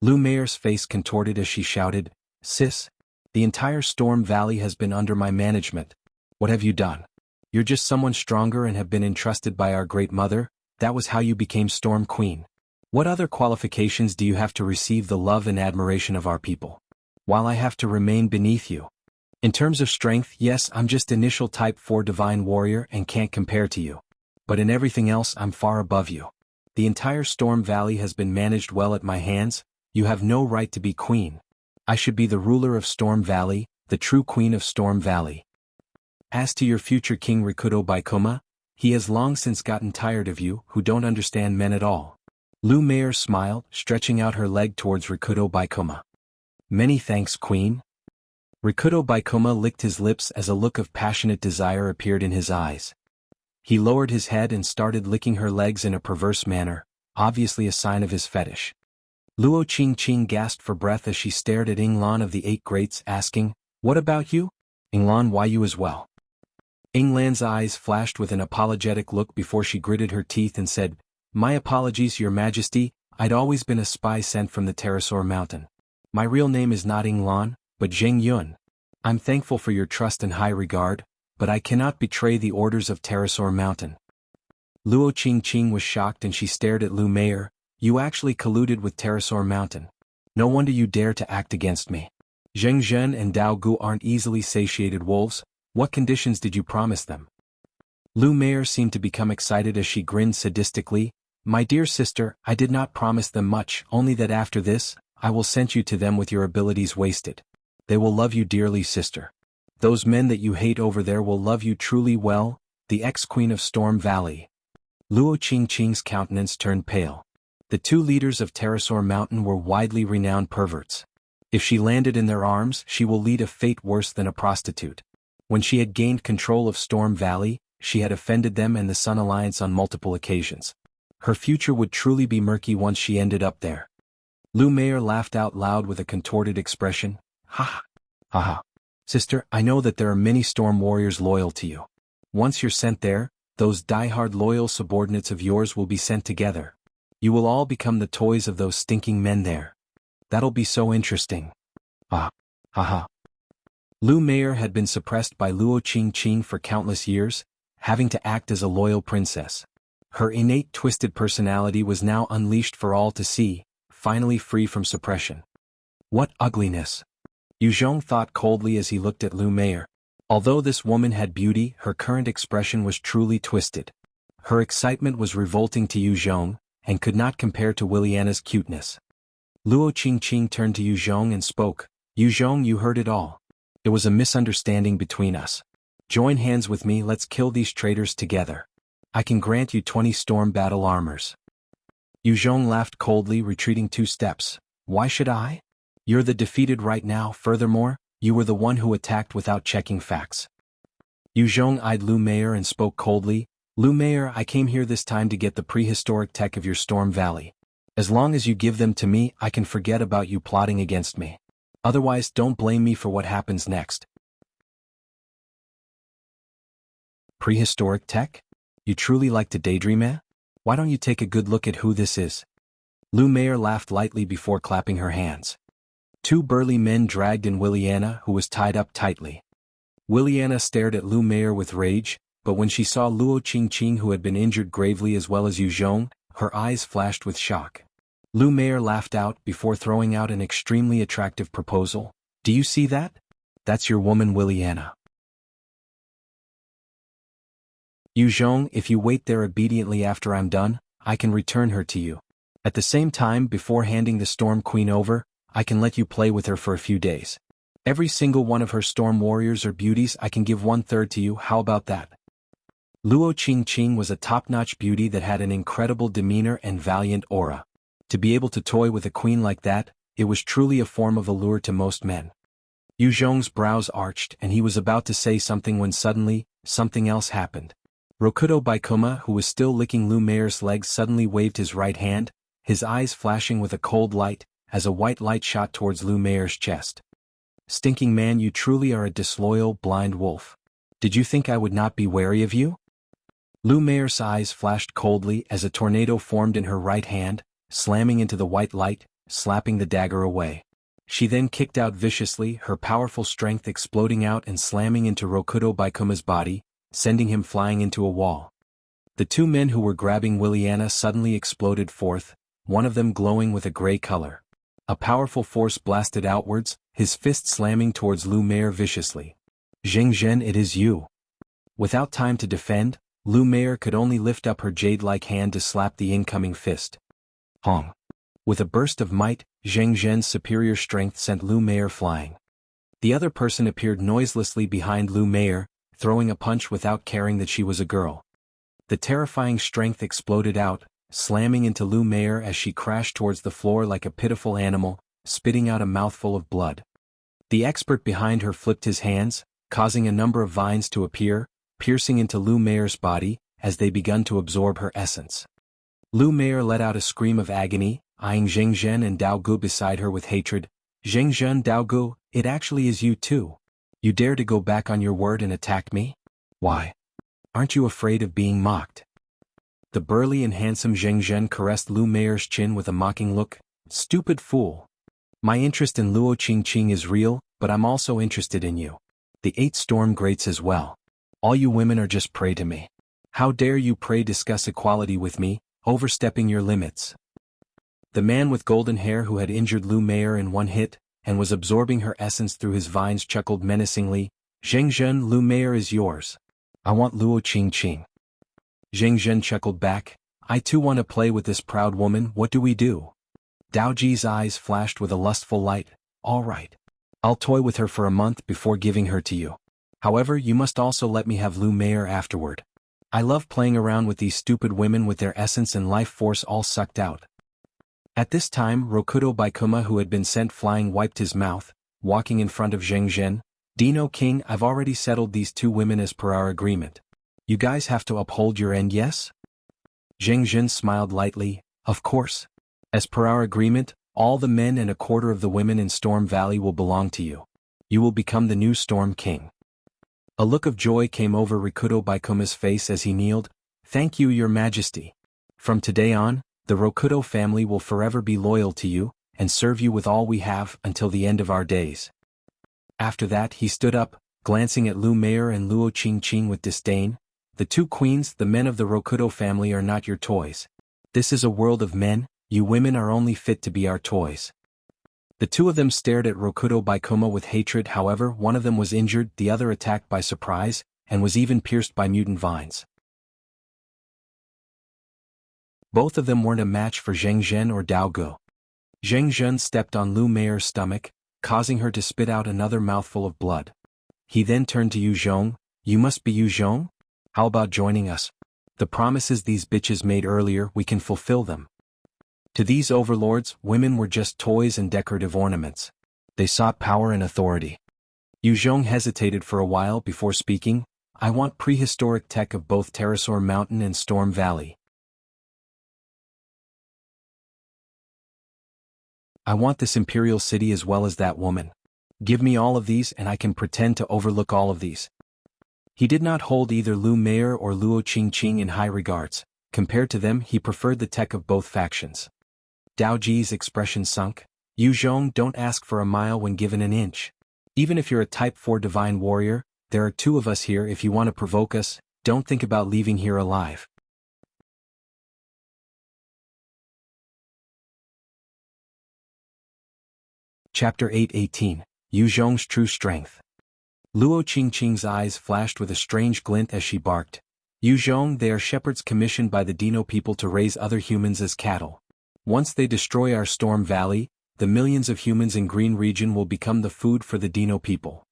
Meier's face contorted as she shouted, "Sis! The entire Storm Valley has been under my management. What have you done? You're just someone stronger and have been entrusted by our Great Mother, that was how you became Storm Queen. What other qualifications do you have to receive the love and admiration of our people? While I have to remain beneath you. In terms of strength, yes, I'm just initial Type 4 Divine Warrior and can't compare to you. But in everything else I'm far above you. The entire Storm Valley has been managed well at my hands, you have no right to be queen. I should be the ruler of Storm Valley, the true queen of Storm Valley. As to your future king Rikudo Baikoma, he has long since gotten tired of you, who don't understand men at all. Mei'er smiled, stretching out her leg towards Rikudo Baikoma. Many thanks, queen. Rikudo Baikoma licked his lips as a look of passionate desire appeared in his eyes. He lowered his head and started licking her legs in a perverse manner, obviously a sign of his fetish. Luo Qing gasped for breath as she stared at Yinglan of the Eight Greats, asking, "What about you? Yinglan, why you as well?" Yinglan's eyes flashed with an apologetic look before she gritted her teeth and said, "My apologies, your majesty, I'd always been a spy sent from the Pterosaur Mountain. My real name is not Yinglan, but Zheng Yun. I'm thankful for your trust and high regard, but I cannot betray the orders of Pterosaur Mountain." Luo Qing was shocked and she stared at Mei'er. "You actually colluded with Pterosaur Mountain. No wonder you dare to act against me. Zheng and Dao Gu aren't easily satiated wolves. What conditions did you promise them?" Mei'er seemed to become excited as she grinned sadistically. "My dear sister, I did not promise them much, only that after this, I will send you to them with your abilities wasted. They will love you dearly, sister. Those men that you hate over there will love you truly well, the ex-queen of Storm Valley." Luo Qing's countenance turned pale. The two leaders of Pterosaur Mountain were widely renowned perverts. If she landed in their arms, she will lead a fate worse than a prostitute. When she had gained control of Storm Valley, she had offended them and the Sun Alliance on multiple occasions. Her future would truly be murky once she ended up there. Mei'er laughed out loud with a contorted expression. "Ha ha ha. Sister, I know that there are many Storm Warriors loyal to you. Once you're sent there, those die-hard loyal subordinates of yours will be sent together. You will all become the toys of those stinking men there. That'll be so interesting. Ah, haha." Mei'er had been suppressed by Luo Qing for countless years, having to act as a loyal princess. Her innate twisted personality was now unleashed for all to see, finally free from suppression. What ugliness! Zhong thought coldly as he looked at Mei'er. Although this woman had beauty, her current expression was truly twisted. Her excitement was revolting to Zhong, and could not compare to Willianna's cuteness. Luo Qing turned to Zhong and spoke. "Zhong, you heard it all. It was a misunderstanding between us. Join hands with me, let's kill these traitors together. I can grant you 20 storm battle armors." Zhong laughed coldly, retreating 2 steps. "Why should I? You're the defeated right now, furthermore, you were the one who attacked without checking facts." Zhong eyed Mei'er and spoke coldly. "Mei'er, I came here this time to get the prehistoric tech of your Storm Valley. As long as you give them to me, I can forget about you plotting against me. Otherwise, don't blame me for what happens next." Prehistoric tech? You truly like to daydream, eh? Why don't you take a good look at who this is? Mei'er laughed lightly before clapping her hands. 2 burly men dragged in Willianna, who was tied up tightly. Willianna stared at Mei'er with rage, but when she saw Luo Qing who had been injured gravely as well as Zhong, her eyes flashed with shock. Mei'er laughed out before throwing out an extremely attractive proposal. "Do you see that? That's your woman Willianna. Zhong, if you wait there obediently after I'm done, I can return her to you. At the same time, before handing the Storm Queen over, I can let you play with her for a few days. Every single one of her Storm Warriors or beauties I can give 1/3 to you, how about that?" Luo Qing was a top-notch beauty that had an incredible demeanor and valiant aura. To be able to toy with a queen like that, it was truly a form of allure to most men. Zhong's brows arched and he was about to say something when suddenly, something else happened. Rikudo Baikoma, who was still licking Mei'er's legs, suddenly waved his right hand, his eyes flashing with a cold light, as a white light shot towards Mei'er's chest. "Stinking man, you truly are a disloyal, blind wolf. Did you think I would not be wary of you?" Mei'er's eyes flashed coldly as a tornado formed in her right hand, slamming into the white light, slapping the dagger away. She then kicked out viciously, her powerful strength exploding out and slamming into Rikudo Baikoma's body, sending him flying into a wall. The 2 men who were grabbing Willianna suddenly exploded forth, one of them glowing with a gray color. A powerful force blasted outwards, his fist slamming towards Mei'er viciously. Zheng, it is you." Without time to defend, Mei'er could only lift up her jade-like hand to slap the incoming fist. Hong. With a burst of might, Zhen's superior strength sent Mei'er flying. The other person appeared noiselessly behind Mei'er, throwing a punch without caring that she was a girl. The terrifying strength exploded out, slamming into Mei'er as she crashed towards the floor like a pitiful animal, spitting out a mouthful of blood. The expert behind her flipped his hands, causing a number of vines to appear, piercing into Mei'er's body, as they begun to absorb her essence. Mei'er let out a scream of agony, eyeing Zheng and Daogu beside her with hatred. Zheng, Daogu, it actually is you too. You dare to go back on your word and attack me? Why? Aren't you afraid of being mocked? The burly and handsome Zheng caressed Mei'er's chin with a mocking look. Stupid fool. My interest in Luo Qing is real, but I'm also interested in you. The 8 storm greats as well. All you women are just prey to me. How dare you discuss equality with me, overstepping your limits. The man with golden hair who had injured Mei'er in one hit, and was absorbing her essence through his vines chuckled menacingly. Zheng, Mei'er is yours. I want Luo Qing. Zheng chuckled back. I too want to play with this proud woman. What do we do? Daoji's eyes flashed with a lustful light. All right. I'll toy with her for a month before giving her to you. However, you must also let me have Mei'er afterward. I love playing around with these stupid women with their essence and life force all sucked out. At this time, Rokudo Baikuma, who had been sent flying, wiped his mouth, walking in front of Zheng. Dino King, I've already settled these 2 women as per our agreement. You guys have to uphold your end, yes? Zheng smiled lightly. Of course. As per our agreement, all the men and a quarter of the women in Storm Valley will belong to you. You will become the new Storm King. A look of joy came over Rokudo Baikuma's face as he kneeled. Thank you, Your Majesty. From today on, the Rokudo family will forever be loyal to you, and serve you with all we have until the end of our days. After that he stood up, glancing at Mei'er and Luo Qing with disdain. The 2 queens, the men of the Rokudo family, are not your toys. This is a world of men, you women are only fit to be our toys. The 2 of them stared at Rokudo Baikuma with hatred. However, one of them was injured, the other attacked by surprise, and was even pierced by mutant vines. Both of them weren't a match for Zheng or Daogu. Zheng stepped on Mei'er's stomach, causing her to spit out another mouthful of blood. He then turned to Zhong. You must be Zhong? How about joining us? The promises these bitches made earlier, we can fulfill them. To these overlords, women were just toys and decorative ornaments. They sought power and authority. Zhong hesitated for a while before speaking. I want prehistoric tech of both Pterosaur Mountain and Storm Valley. I want this Imperial city as well as that woman. Give me all of these and I can pretend to overlook all of these. He did not hold either Mei'er or Luo Qing in high regards. Compared to them, he preferred the tech of both factions. Daoji's expression sunk. Zhong, don't ask for a mile when given an inch. Even if you're a Type 4 divine warrior, there are 2 of us here. If you want to provoke us, don't think about leaving here alive. Chapter 8:18. Zhong's True Strength. Luo Qing's eyes flashed with a strange glint as she barked. Zhong, they are shepherds commissioned by the Dino-people to raise other humans as cattle. Once they destroy our Storm Valley, the millions of humans in Green Region will become the food for the Dino-people.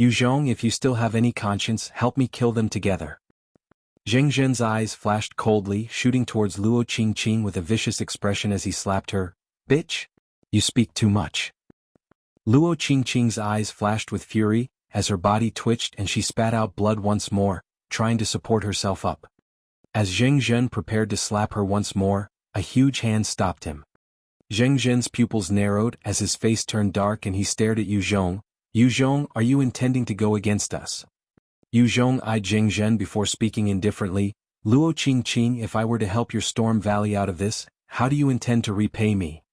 Zhong, if you still have any conscience, help me kill them together. Zheng's eyes flashed coldly, shooting towards Luo Qing with a vicious expression as he slapped her. Bitch! You speak too much. Luo Qing's eyes flashed with fury, as her body twitched and she spat out blood once more, trying to support herself up. As Zheng prepared to slap her once more, a huge hand stopped him. Zheng's pupils narrowed as his face turned dark and he stared at Zhong. Zhong, are you intending to go against us? Zhong eyed Zheng before speaking indifferently. Luo Qing, if I were to help your Storm Valley out of this, how do you intend to repay me?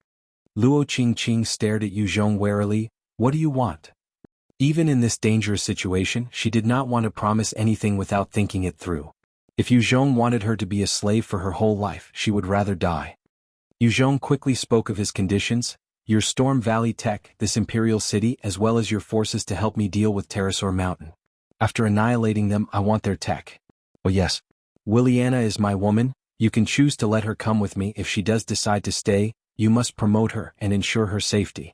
Luo Qing stared at Zhong warily. What do you want? Even in this dangerous situation, she did not want to promise anything without thinking it through. If Zhong wanted her to be a slave for her whole life, she would rather die. Zhong quickly spoke of his conditions. Your Storm Valley tech, this Imperial city, as well as your forces to help me deal with Pterosaur Mountain. After annihilating them, I want their tech. Oh yes. Willianna is my woman, you can choose to let her come with me. If she does decide to stay, you must promote her and ensure her safety.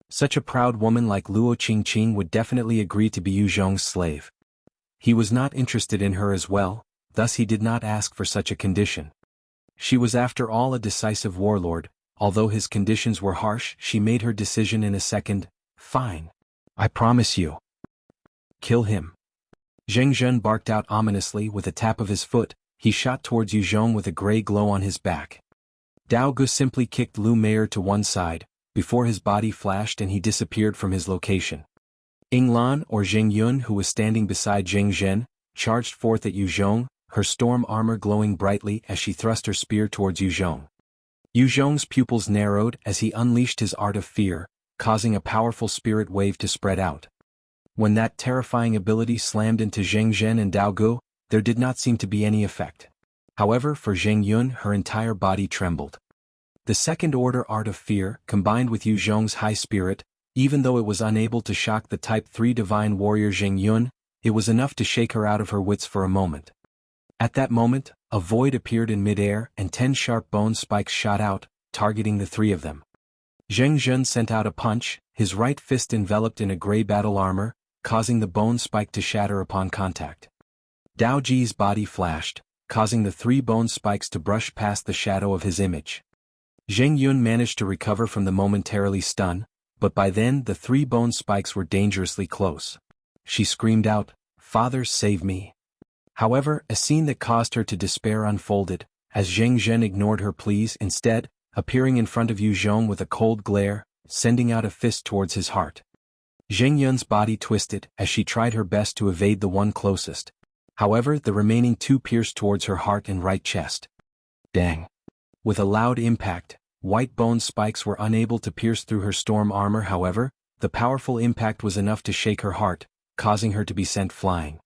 Such a proud woman like Luo Qingqing would definitely agree to be Yu Zhong's slave. He was not interested in her as well, thus he did not ask for such a condition. She was after all a decisive warlord, although his conditions were harsh. She made her decision in a second. Fine. I promise you. Kill him. Zheng barked out ominously. With a tap of his foot, he shot towards Yu Zhong with a gray glow on his back. Dao Gu simply kicked Lu Mei'er to one side, before his body flashed and he disappeared from his location. Yinglan or Zheng Yun, who was standing beside Zheng, charged forth at Yu Zhong, her storm armor glowing brightly as she thrust her spear towards Yu Zhong. Yu Zhong's pupils narrowed as he unleashed his art of fear, causing a powerful spirit wave to spread out. When that terrifying ability slammed into Zheng and Dao Gu, there did not seem to be any effect. However, for Zheng Yun, her entire body trembled. The second-order art of fear, combined with Yu Zhong's high spirit, even though it was unable to shock the Type 3 Divine Warrior Zheng Yun, it was enough to shake her out of her wits for a moment. At that moment, a void appeared in midair and 10 sharp bone spikes shot out, targeting the three of them. Zheng sent out a punch, his right fist enveloped in a gray battle armor, causing the bone spike to shatter upon contact. Dao Ji's body flashed, causing the 3 bone spikes to brush past the shadow of his image. Zheng Yun managed to recover from the momentarily stun, but by then the 3 bone spikes were dangerously close. She screamed out, "Father, save me." However, a scene that caused her to despair unfolded, as Zheng ignored her pleas, instead, appearing in front of Yu Zhong with a cold glare, sending out a fist towards his heart. Zheng Yun's body twisted as she tried her best to evade the one closest. However, the remaining 2 pierced towards her heart and right chest. Dang. With a loud impact, white bone spikes were unable to pierce through her storm armor. However, the powerful impact was enough to shake her heart, causing her to be sent flying.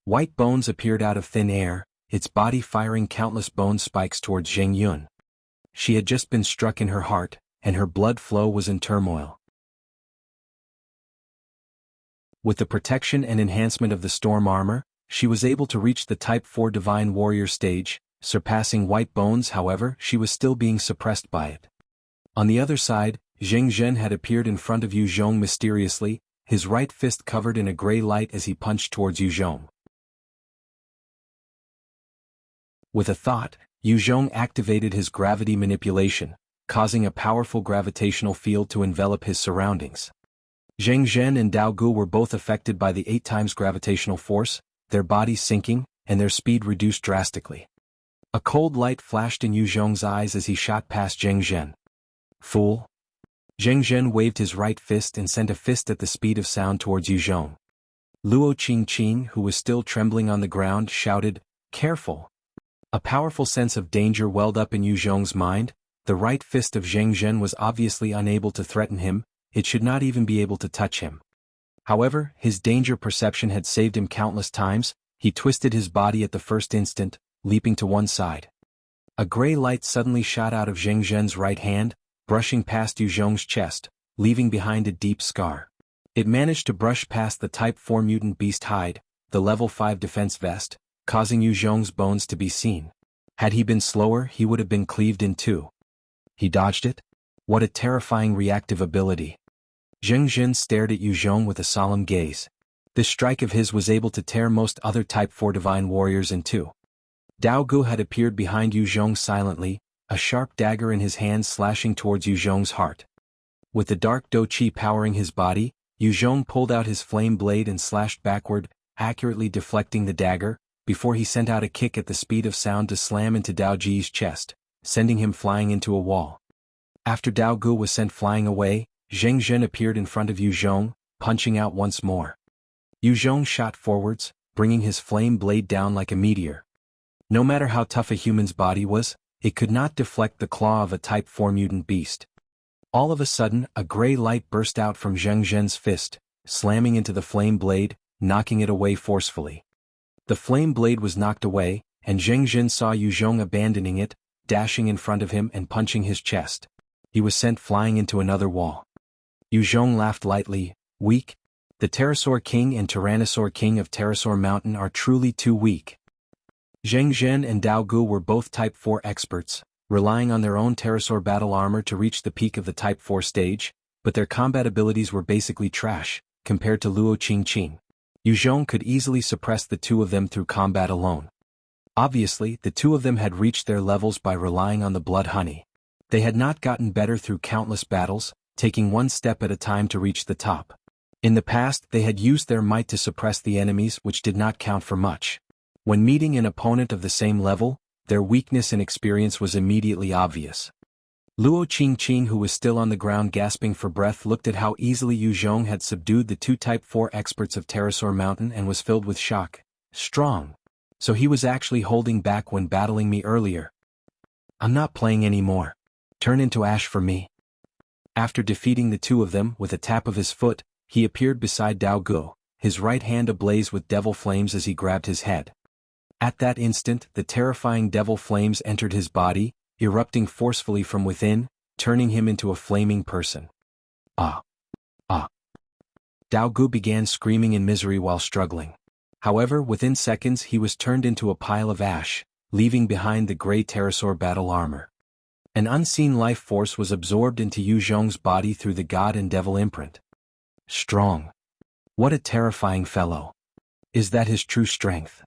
White bones appeared out of thin air, its body firing countless bone spikes towards Zheng Yun. She had just been struck in her heart, and her blood flow was in turmoil. With the protection and enhancement of the storm armor, she was able to reach the Type 4 Divine Warrior stage, surpassing white bones. However, she was still being suppressed by it. On the other side, Zheng had appeared in front of Yu Zhong mysteriously, his right fist covered in a gray light as he punched towards Yu Zhong. With a thought, Yu Zhong activated his gravity manipulation, causing a powerful gravitational field to envelop his surroundings. Zheng and Dao Gu were both affected by the 8 times gravitational force, their bodies sinking, and their speed reduced drastically. A cold light flashed in Yu Zhong's eyes as he shot past Zheng. Fool! Zheng waved his right fist and sent a fist at the speed of sound towards Yu Zhong. Luo Qingqing, who was still trembling on the ground, shouted, "Careful!" A powerful sense of danger welled up in Yu Zhong's mind. The right fist of Zheng was obviously unable to threaten him, it should not even be able to touch him. However, his danger perception had saved him countless times. He twisted his body at the first instant, leaping to one side. A gray light suddenly shot out of Zheng's right hand, brushing past Yu Zhong's chest, leaving behind a deep scar. It managed to brush past the Type 4 mutant beast hide, the level 5 defense vest, causing Yu Zhong's bones to be seen. Had he been slower, he would have been cleaved in two. He dodged it? What a terrifying reactive ability. Zheng stared at Yu Zhong with a solemn gaze. This strike of his was able to tear most other Type 4 Divine Warriors in two. Dao Gu had appeared behind Yu Zhong silently, a sharp dagger in his hand slashing towards Yu Zhong's heart. With the dark Do Qi powering his body, Yu Zhong pulled out his flame blade and slashed backward, accurately deflecting the dagger, before he sent out a kick at the speed of sound to slam into Dao Ji's chest, sending him flying into a wall. After Dao Gu was sent flying away, Zheng appeared in front of Yu Zhong, punching out once more. Yu Zhong shot forwards, bringing his flame blade down like a meteor. No matter how tough a human's body was, it could not deflect the claw of a Type 4 mutant beast. All of a sudden, a gray light burst out from Zheng's fist, slamming into the flame blade, knocking it away forcefully. The flame blade was knocked away, and Zheng saw Yu Zhong abandoning it, dashing in front of him and punching his chest. He was sent flying into another wall. Yu Zhong laughed lightly. Weak? The Pterosaur King and Tyrannosaur King of Pterosaur Mountain are truly too weak. Zheng and Dao Gu were both Type 4 experts, relying on their own pterosaur battle armor to reach the peak of the Type 4 stage, but their combat abilities were basically trash, compared to Luo Qing. Zhong could easily suppress the two of them through combat alone. Obviously, the two of them had reached their levels by relying on the blood honey. They had not gotten better through countless battles, taking one step at a time to reach the top. In the past, they had used their might to suppress the enemies, which did not count for much. When meeting an opponent of the same level, their weakness and experience was immediately obvious. Luo Qing, who was still on the ground gasping for breath, looked at how easily Zhong had subdued the two Type 4 experts of Pterosaur Mountain and was filled with shock. Strong. So he was actually holding back when battling me earlier. I'm not playing anymore. Turn into ash for me. After defeating the two of them with a tap of his foot, he appeared beside Dao Gu, his right hand ablaze with devil flames as he grabbed his head. At that instant, the terrifying devil flames entered his body, erupting forcefully from within, turning him into a flaming person. Ah! Ah! Dao Gu began screaming in misery while struggling. However, within seconds he was turned into a pile of ash, leaving behind the gray pterosaur battle armor. An unseen life force was absorbed into Zhong's body through the god and devil imprint. Strong. What a terrifying fellow. Is that his true strength?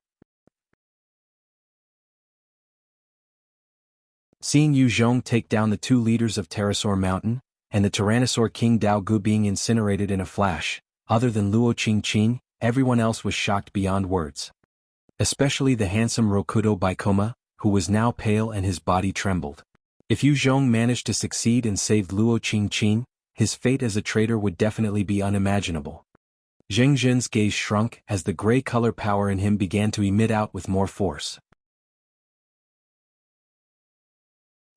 Seeing Zhong take down the two leaders of Pterosaur Mountain, and the Tyrannosaur King Dao Gu being incinerated in a flash, other than Luo Qing, everyone else was shocked beyond words. Especially the handsome Rokudo Baikoma, who was now pale and his body trembled. If Zhong managed to succeed and saved Luo Qing, his fate as a traitor would definitely be unimaginable. Zheng's gaze shrunk as the gray color power in him began to emit out with more force.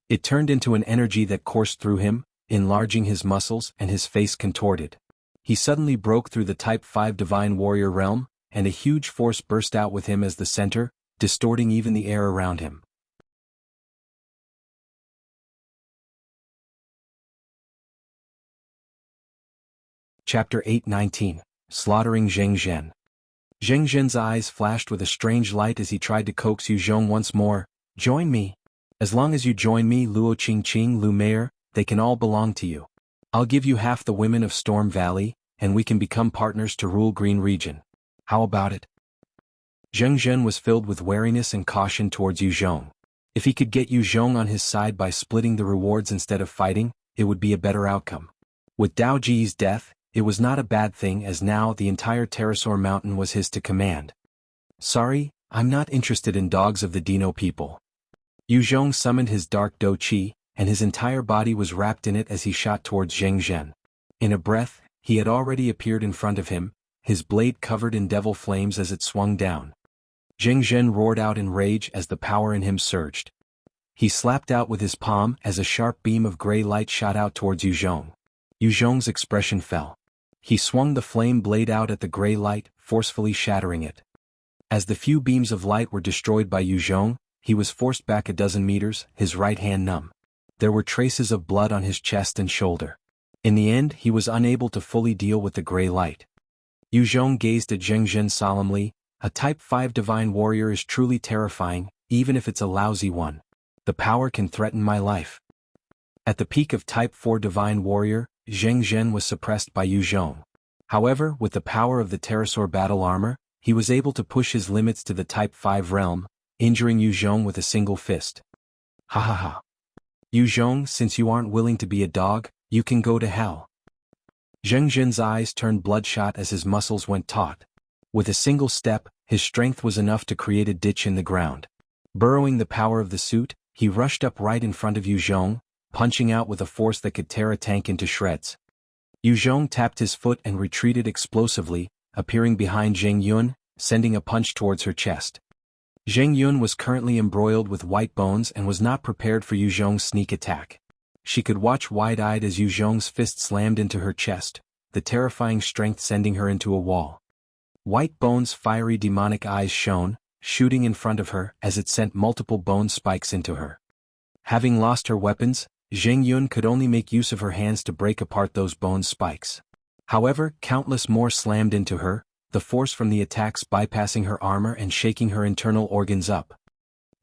It turned into an energy that coursed through him, enlarging his muscles and his face contorted. He suddenly broke through the Type 5 Divine Warrior realm, and a huge force burst out with him as the center, distorting even the air around him. Chapter 8:19 Slaughtering Zheng. Zheng's eyes flashed with a strange light as he tried to coax Zhong once more. Join me. As long as you join me, Luo Qing, Lu Mei'er, they can all belong to you. I'll give you half the women of Storm Valley, and we can become partners to rule Green Region. How about it? Zheng was filled with wariness and caution towards Zhong. If he could get Zhong on his side by splitting the rewards instead of fighting, it would be a better outcome. With Dao Ji's death, it was not a bad thing, as now the entire Pterosaur Mountain was his to command. Sorry, I'm not interested in dogs of the Dino-people. Zhong summoned his dark Do Chi, and his entire body was wrapped in it as he shot towards Zheng. In a breath, he had already appeared in front of him, his blade covered in devil flames as it swung down. Zheng roared out in rage as the power in him surged. He slapped out with his palm as a sharp beam of gray light shot out towards Zhong. Zhong's expression fell. He swung the flame blade out at the gray light, forcefully shattering it. As the few beams of light were destroyed by Zhong, he was forced back a dozen meters, his right hand numb. There were traces of blood on his chest and shoulder. In the end, he was unable to fully deal with the gray light. Zhong gazed at Zheng solemnly. A Type 5 Divine Warrior is truly terrifying, even if it's a lousy one. The power can threaten my life. At the peak of Type 4 Divine Warrior, Zheng was suppressed by Zhong. However, with the power of the Pterosaur battle armor, he was able to push his limits to the Type 5 realm, injuring Zhong with a single fist. Ha ha ha. Zhong, since you aren't willing to be a dog, you can go to hell. Zheng's eyes turned bloodshot as his muscles went taut. With a single step, his strength was enough to create a ditch in the ground. Burrowing the power of the suit, he rushed up right in front of Zhong, punching out with a force that could tear a tank into shreds. Zhong tapped his foot and retreated explosively, appearing behind Zheng, sending a punch towards her chest. Zheng was currently embroiled with white bones and was not prepared for Zhong's sneak attack. She could watch wide-eyed as Zhong's fist slammed into her chest, the terrifying strength sending her into a wall. White Bone's fiery demonic eyes shone, shooting in front of her as it sent multiple bone spikes into her. Having lost her weapons, Zheng could only make use of her hands to break apart those bone spikes. However, countless more slammed into her, the force from the attacks bypassing her armor and shaking her internal organs up.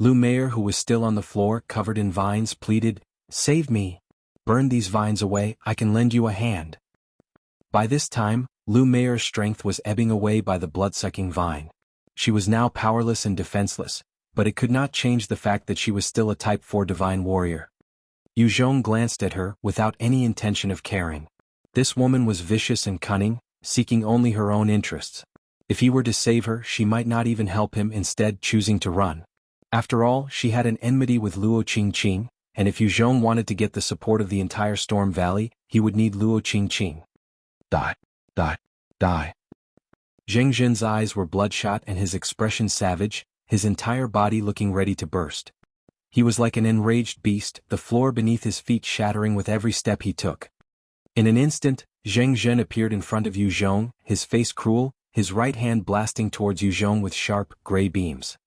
Mei'er, who was still on the floor covered in vines, pleaded, "Save me! Burn these vines away, I can lend you a hand." By this time, Mei'er's strength was ebbing away by the blood-sucking vine. She was now powerless and defenseless, but it could not change the fact that she was still a Type 4 divine warrior. Zhong glanced at her without any intention of caring. This woman was vicious and cunning, seeking only her own interests. If he were to save her, she might not even help him, instead choosing to run. After all, she had an enmity with Qing, and if Zhong wanted to get the support of the entire Storm Valley, he would need Qing. Die. Die. Die. Zheng's eyes were bloodshot and his expression savage, his entire body looking ready to burst. He was like an enraged beast, the floor beneath his feet shattering with every step he took. In an instant, Zheng appeared in front of Zhong, his face cruel, his right hand blasting towards Zhong with sharp, gray beams.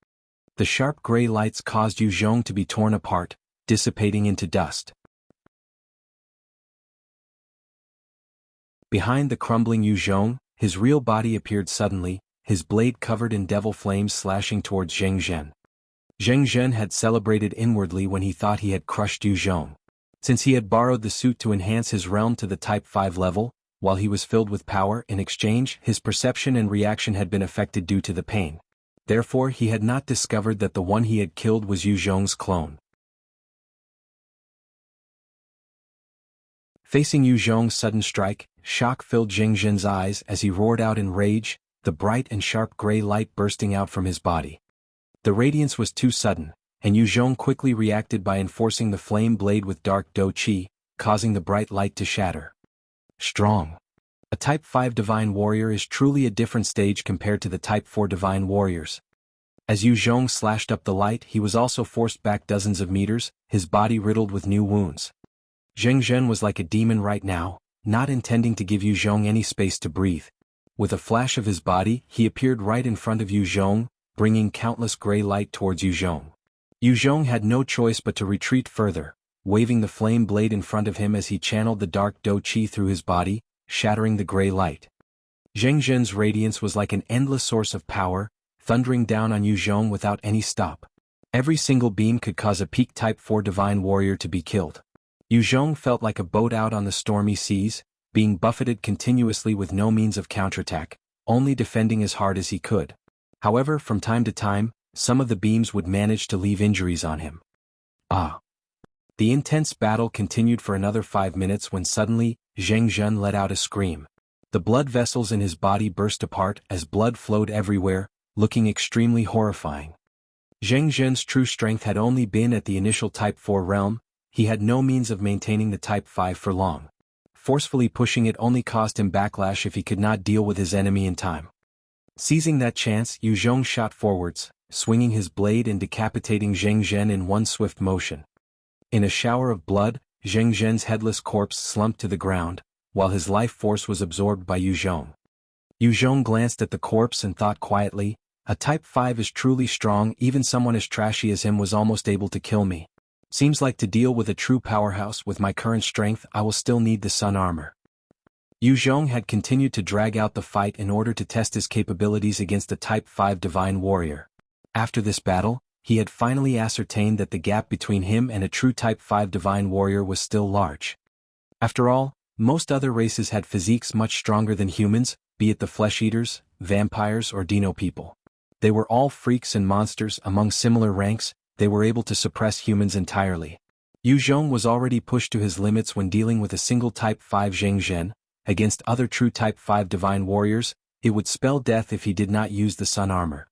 The sharp gray lights caused Zhong to be torn apart, dissipating into dust. Behind the crumbling Zhong, his real body appeared suddenly, his blade covered in devil flames slashing towards Zheng. Zheng had celebrated inwardly when he thought he had crushed Zhong. Since he had borrowed the suit to enhance his realm to the Type 5 level, while he was filled with power, in exchange, his perception and reaction had been affected due to the pain. Therefore he had not discovered that the one he had killed was Zhong's clone. Facing Zhong's sudden strike, shock filled Zheng's eyes as he roared out in rage, the bright and sharp gray light bursting out from his body. The radiance was too sudden, and Zhong quickly reacted by enforcing the flame blade with dark Do Qi, causing the bright light to shatter. Strong. A Type 5 divine warrior is truly a different stage compared to the Type 4 divine warriors. As Zhong slashed up the light, he was also forced back dozens of meters, his body riddled with new wounds. Zheng was like a demon right now, not intending to give Zhong any space to breathe. With a flash of his body, he appeared right in front of Zhong, bringing countless gray light towards Zhong. Zhong had no choice but to retreat further, waving the flame blade in front of him as he channeled the dark Do Qi through his body, shattering the gray light. Zheng's radiance was like an endless source of power, thundering down on Zhong without any stop. Every single beam could cause a peak Type 4 divine warrior to be killed. Zhong felt like a boat out on the stormy seas, being buffeted continuously with no means of counterattack, only defending as hard as he could. However, from time to time, some of the beams would manage to leave injuries on him. The intense battle continued for another 5 minutes when suddenly, Zheng let out a scream. The blood vessels in his body burst apart as blood flowed everywhere, looking extremely horrifying. Zheng's true strength had only been at the initial Type 4 realm, he had no means of maintaining the Type 5 for long. Forcefully pushing it only caused him backlash if he could not deal with his enemy in time. Seizing that chance, Zhong shot forwards, swinging his blade and decapitating Zheng in one swift motion. In a shower of blood, Zheng's headless corpse slumped to the ground, while his life force was absorbed by Zhong. Zhong glanced at the corpse and thought quietly, a Type 5 is truly strong, even someone as trashy as him was almost able to kill me. Seems like to deal with a true powerhouse with my current strength I will still need the sun armor. Zhong had continued to drag out the fight in order to test his capabilities against a Type 5 divine warrior. After this battle, he had finally ascertained that the gap between him and a true Type 5 divine warrior was still large. After all, most other races had physiques much stronger than humans, be it the flesh-eaters, vampires or Dino-people. They were all freaks and monsters among similar ranks, they were able to suppress humans entirely. Zhong was already pushed to his limits when dealing with a single Type 5 Zheng. Against other true Type 5 divine warriors, it would spell death if he did not use the sun armor.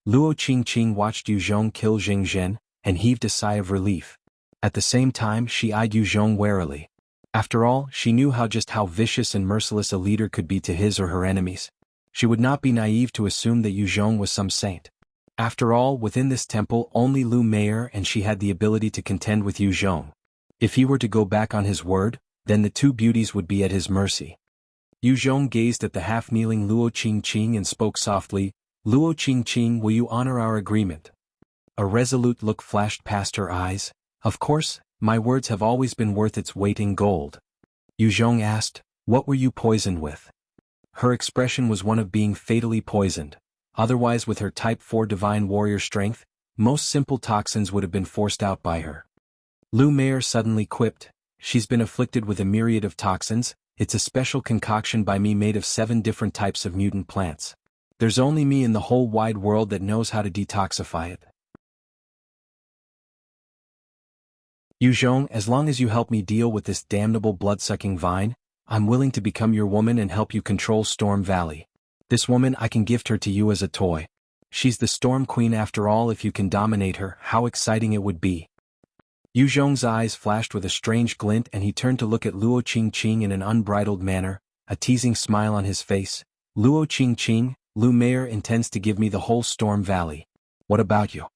Qing watched Zhong kill Zheng, and heaved a sigh of relief. At the same time she eyed Zhong warily. After all, she knew just how vicious and merciless a leader could be to his or her enemies. She would not be naive to assume that Zhong was some saint. After all, within this temple only Mei'er and she had the ability to contend with Zhong. If he were to go back on his word, then the two beauties would be at his mercy. Zhong gazed at the half-kneeling Qing and spoke softly, Qing, will you honor our agreement? A resolute look flashed past her eyes. Of course, my words have always been worth its weight in gold. Zhong asked, what were you poisoned with? Her expression was one of being fatally poisoned. Otherwise, with her Type 4 divine warrior strength, most simple toxins would have been forced out by her. Mei'er suddenly quipped, "She's been afflicted with a myriad of toxins. It's a special concoction by me made of 7 different types of mutant plants. There's only me in the whole wide world that knows how to detoxify it. Zhong, as long as you help me deal with this damnable blood-sucking vine, I'm willing to become your woman and help you control Storm Valley. This woman, I can gift her to you as a toy. She's the Storm Queen after all. If you can dominate her, how exciting it would be." Zhong's eyes flashed with a strange glint and he turned to look at Luo Qing in an unbridled manner, a teasing smile on his face. "Luo Qing, Mei'er intends to give me the whole Storm Valley. What about you?"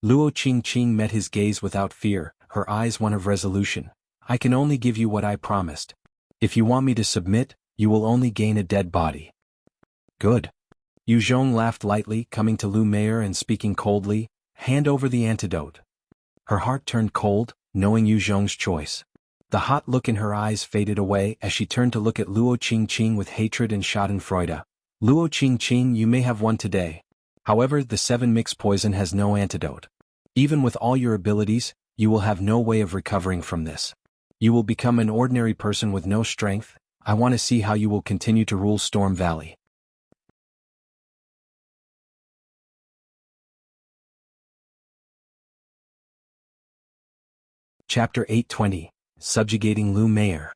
Luo Qing met his gaze without fear, her eyes one of resolution. "I can only give you what I promised. If you want me to submit, you will only gain a dead body." "Good." Zhong laughed lightly, coming to Mei'er and speaking coldly, "Hand over the antidote." Her heart turned cold, knowing Zhong's choice. The hot look in her eyes faded away as she turned to look at Luo Qing with hatred and schadenfreude. "Luo Qing, you may have won today. However, the 7-mix poison has no antidote. Even with all your abilities, you will have no way of recovering from this. You will become an ordinary person with no strength. I want to see how you will continue to rule Storm Valley." Chapter 820, Subjugating Mei'er.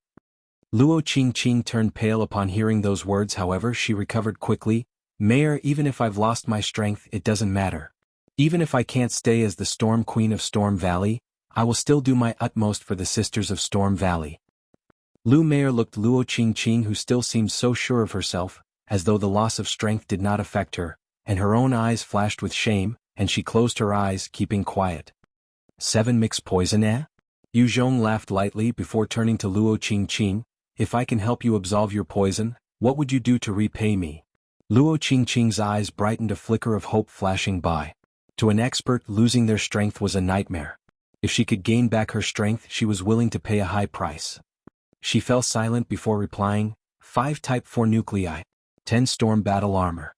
Luo Qing turned pale upon hearing those words. However, she recovered quickly. "Mei'er, even if I've lost my strength, it doesn't matter. Even if I can't stay as the Storm Queen of Storm Valley, I will still do my utmost for the Sisters of Storm Valley." Mei'er looked Luo Qing, who still seemed so sure of herself, as though the loss of strength did not affect her, and her own eyes flashed with shame, and she closed her eyes, keeping quiet. 7-mix poison, eh? Zhong laughed lightly before turning to Luo Qing. "If I can help you absolve your poison, what would you do to repay me?" Luo Qing's eyes brightened, a flicker of hope flashing by. To an expert, losing their strength was a nightmare. If she could gain back her strength, she was willing to pay a high price. She fell silent before replying, 5 Type 4 nuclei, 10 storm battle armor.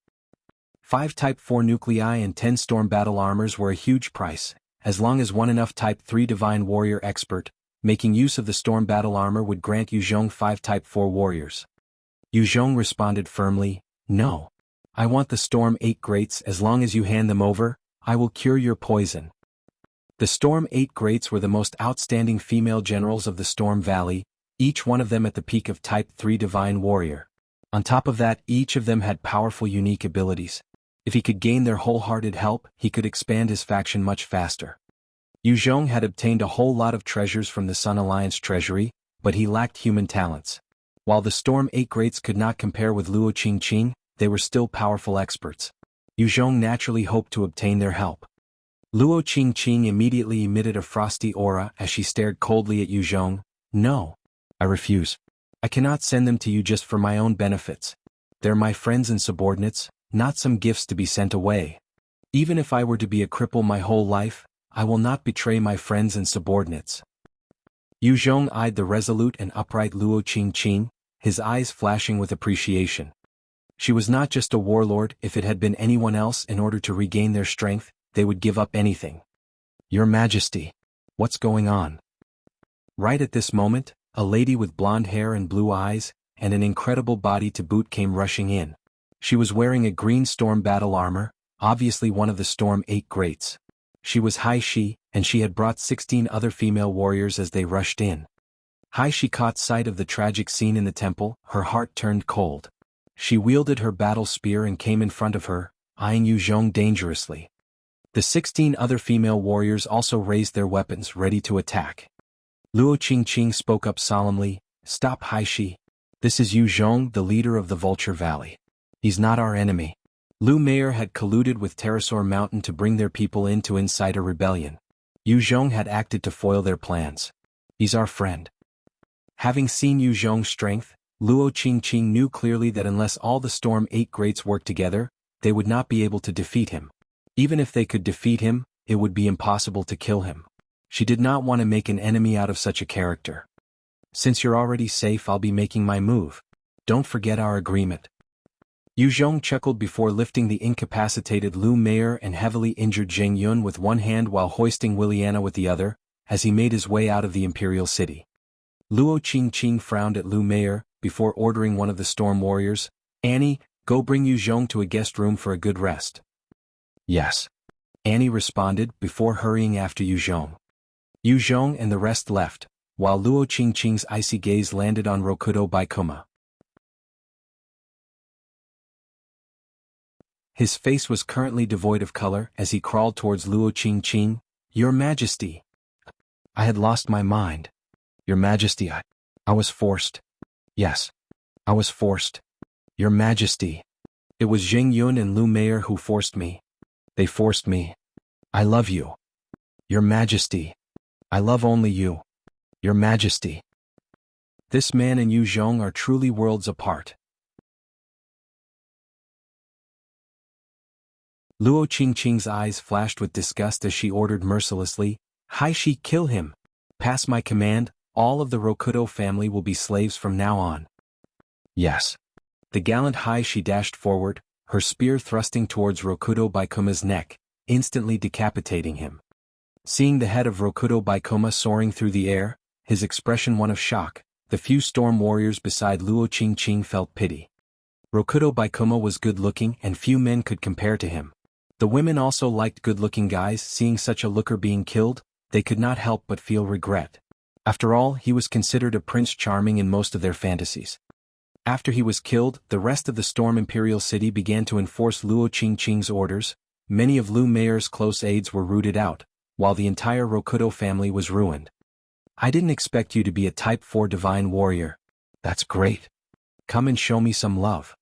5 Type 4 nuclei and 10 storm battle armors were a huge price, as long as one enough Type 3 Divine Warrior expert, making use of the storm battle armor would grant Zhong 5 Type 4 warriors. Zhong responded firmly, "No. I want the Storm 8 Greats. As long as you hand them over, I will cure your poison." The Storm 8 Greats were the most outstanding female generals of the Storm Valley, each one of them at the peak of Type 3 Divine Warrior. On top of that, each of them had powerful unique abilities. If he could gain their wholehearted help, he could expand his faction much faster. Zhong had obtained a whole lot of treasures from the Sun Alliance Treasury, but he lacked human talents. While the Storm 8 Greats could not compare with Luo Qing, they were still powerful experts. Zhong naturally hoped to obtain their help. Luo Qing immediately emitted a frosty aura as she stared coldly at Zhong. "No. I refuse. I cannot send them to you just for my own benefits. They're my friends and subordinates, not some gifts to be sent away. Even if I were to be a cripple my whole life, I will not betray my friends and subordinates." Zhong eyed the resolute and upright Luo Qing, his eyes flashing with appreciation. She was not just a warlord. If it had been anyone else, in order to regain their strength, they would give up anything. "Your Majesty, what's going on?" Right at this moment, a lady with blonde hair and blue eyes, and an incredible body to boot came rushing in. She was wearing a green storm battle armor, obviously one of the Storm 8 Greats. She was Hai-Shi, and she had brought 16 other female warriors as they rushed in. Hai-Shi caught sight of the tragic scene in the temple, her heart turned cold. She wielded her battle spear and came in front of her, eyeing Zhong dangerously. The 16 other female warriors also raised their weapons, ready to attack. Luo Qing spoke up solemnly, "Stop, Hai-Shi. This is Zhong, the leader of the Vulture Valley. He's not our enemy." Mei'er had colluded with Pterosaur Mountain to bring their people in to incite a rebellion. Zhong had acted to foil their plans. "He's our friend." Having seen Zhong's strength, Luo Qing knew clearly that unless all the Storm 8 Greats worked together, they would not be able to defeat him. Even if they could defeat him, it would be impossible to kill him. She did not want to make an enemy out of such a character. "Since you're already safe, I'll be making my move. Don't forget our agreement." Yu Zhong chuckled before lifting the incapacitated Mei'er and heavily injured Zheng Yun with one hand while hoisting Willianna with the other, as he made his way out of the Imperial city. Luo Qing frowned at Mei'er, before ordering one of the storm warriors, "Annie, go bring Yu Zhong to a guest room for a good rest." "Yes." Annie responded, before hurrying after Yu Zhong. Yu Zhong and the rest left, while Luo Qing's icy gaze landed on Rokudo Baikoma. His face was currently devoid of color as he crawled towards Luo Qing. "Your Majesty." "I had lost my mind. Your Majesty, I was forced." "Yes. I was forced. Your Majesty. It was Zheng Yun and Mei'er who forced me. They forced me. I love you. Your Majesty. I love only you. Your Majesty." This man and Yu Zhong are truly worlds apart. Luo Qing's eyes flashed with disgust as she ordered mercilessly, "Haishi, kill him. Pass my command, all of the Rokudo family will be slaves from now on." "Yes." The gallant Haishi dashed forward, her spear thrusting towards Rokudo Baikoma's neck, instantly decapitating him. Seeing the head of Rokudo Baikoma soaring through the air, his expression one of shock, the few storm warriors beside Luo Qing felt pity. Rokudo Baikoma was good-looking and few men could compare to him. The women also liked good-looking guys. Seeing such a looker being killed, they could not help but feel regret. After all, he was considered a Prince Charming in most of their fantasies. After he was killed, the rest of the Storm Imperial City began to enforce Luo Qing's orders. Many of Meier's close aides were rooted out, while the entire Rokudo family was ruined. "I didn't expect you to be a Type 4 Divine Warrior." "That's great. Come and show me some love."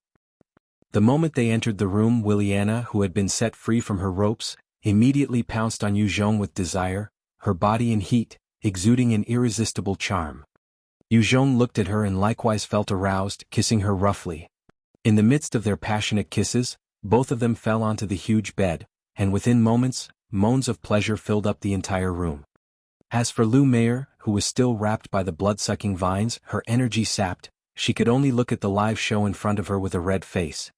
The moment they entered the room, Willianna, who had been set free from her ropes, immediately pounced on Yu Zhong with desire, her body in heat, exuding an irresistible charm. Yu Zhong looked at her and likewise felt aroused, kissing her roughly. In the midst of their passionate kisses, both of them fell onto the huge bed, and within moments, moans of pleasure filled up the entire room. As for Mei'er, who was still wrapped by the blood-sucking vines, her energy sapped, she could only look at the live show in front of her with a red face.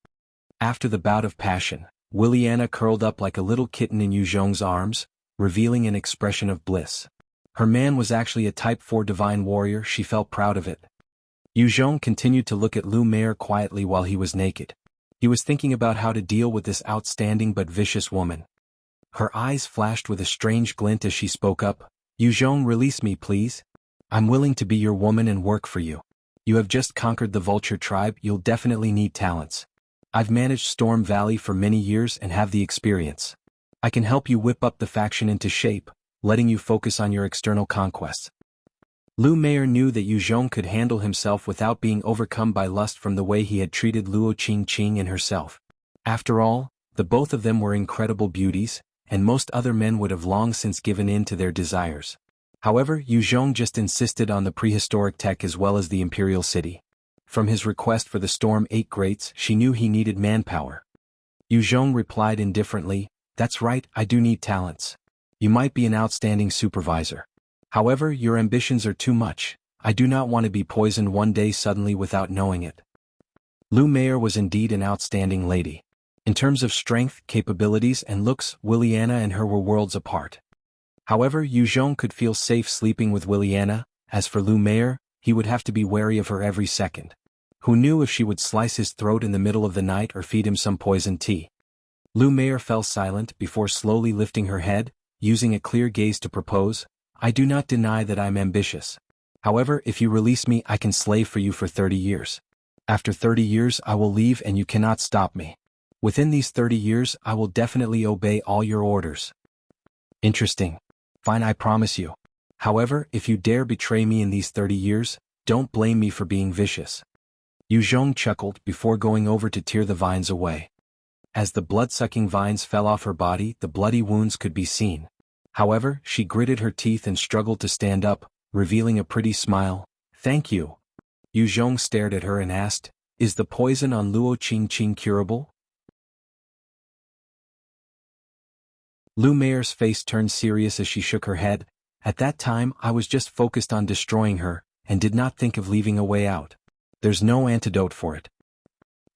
After the bout of passion, Willianna curled up like a little kitten in Yu Zhong's arms, revealing an expression of bliss. Her man was actually a Type 4 Divine Warrior. She felt proud of it. Yu Zhong continued to look at Mei'er quietly while he was naked. He was thinking about how to deal with this outstanding but vicious woman. Her eyes flashed with a strange glint as she spoke up, "Yu Zhong, release me please. I'm willing to be your woman and work for you. You have just conquered the Vulture tribe, you'll definitely need talents. I've managed Storm Valley for many years and have the experience. I can help you whip up the faction into shape, letting you focus on your external conquests." Mei'er knew that Yu Zhong could handle himself without being overcome by lust from the way he had treated Luo Qing and herself. After all, the both of them were incredible beauties, and most other men would have long since given in to their desires. However, Yu Zhong just insisted on the prehistoric tech as well as the Imperial City. From his request for the Storm 8 Greats, she knew he needed manpower. Yu Zhong replied indifferently, "That's right, I do need talents. You might be an outstanding supervisor. However, your ambitions are too much. I do not want to be poisoned one day suddenly without knowing it." Mei'er was indeed an outstanding lady. In terms of strength, capabilities and looks, Willianna and her were worlds apart. However, Yu Zhong could feel safe sleeping with Willianna. As for Mei'er, he would have to be wary of her every second. Who knew if she would slice his throat in the middle of the night or feed him some poisoned tea? Mei'er fell silent before slowly lifting her head, using a clear gaze to propose, "I do not deny that I'm ambitious. However, if you release me, I can slave for you for 30 years. After 30 years I will leave and you cannot stop me. Within these 30 years I will definitely obey all your orders." "Interesting. Fine, I promise you. However, if you dare betray me in these 30 years, don't blame me for being vicious." Yu Zhong chuckled before going over to tear the vines away. As the blood-sucking vines fell off her body, the bloody wounds could be seen. However, she gritted her teeth and struggled to stand up, revealing a pretty smile. "Thank you." Yu Zhong stared at her and asked, "Is the poison on Luo Qing curable?" Meier's face turned serious as she shook her head. "At that time I was just focused on destroying her, and did not think of leaving a way out. There's no antidote for it."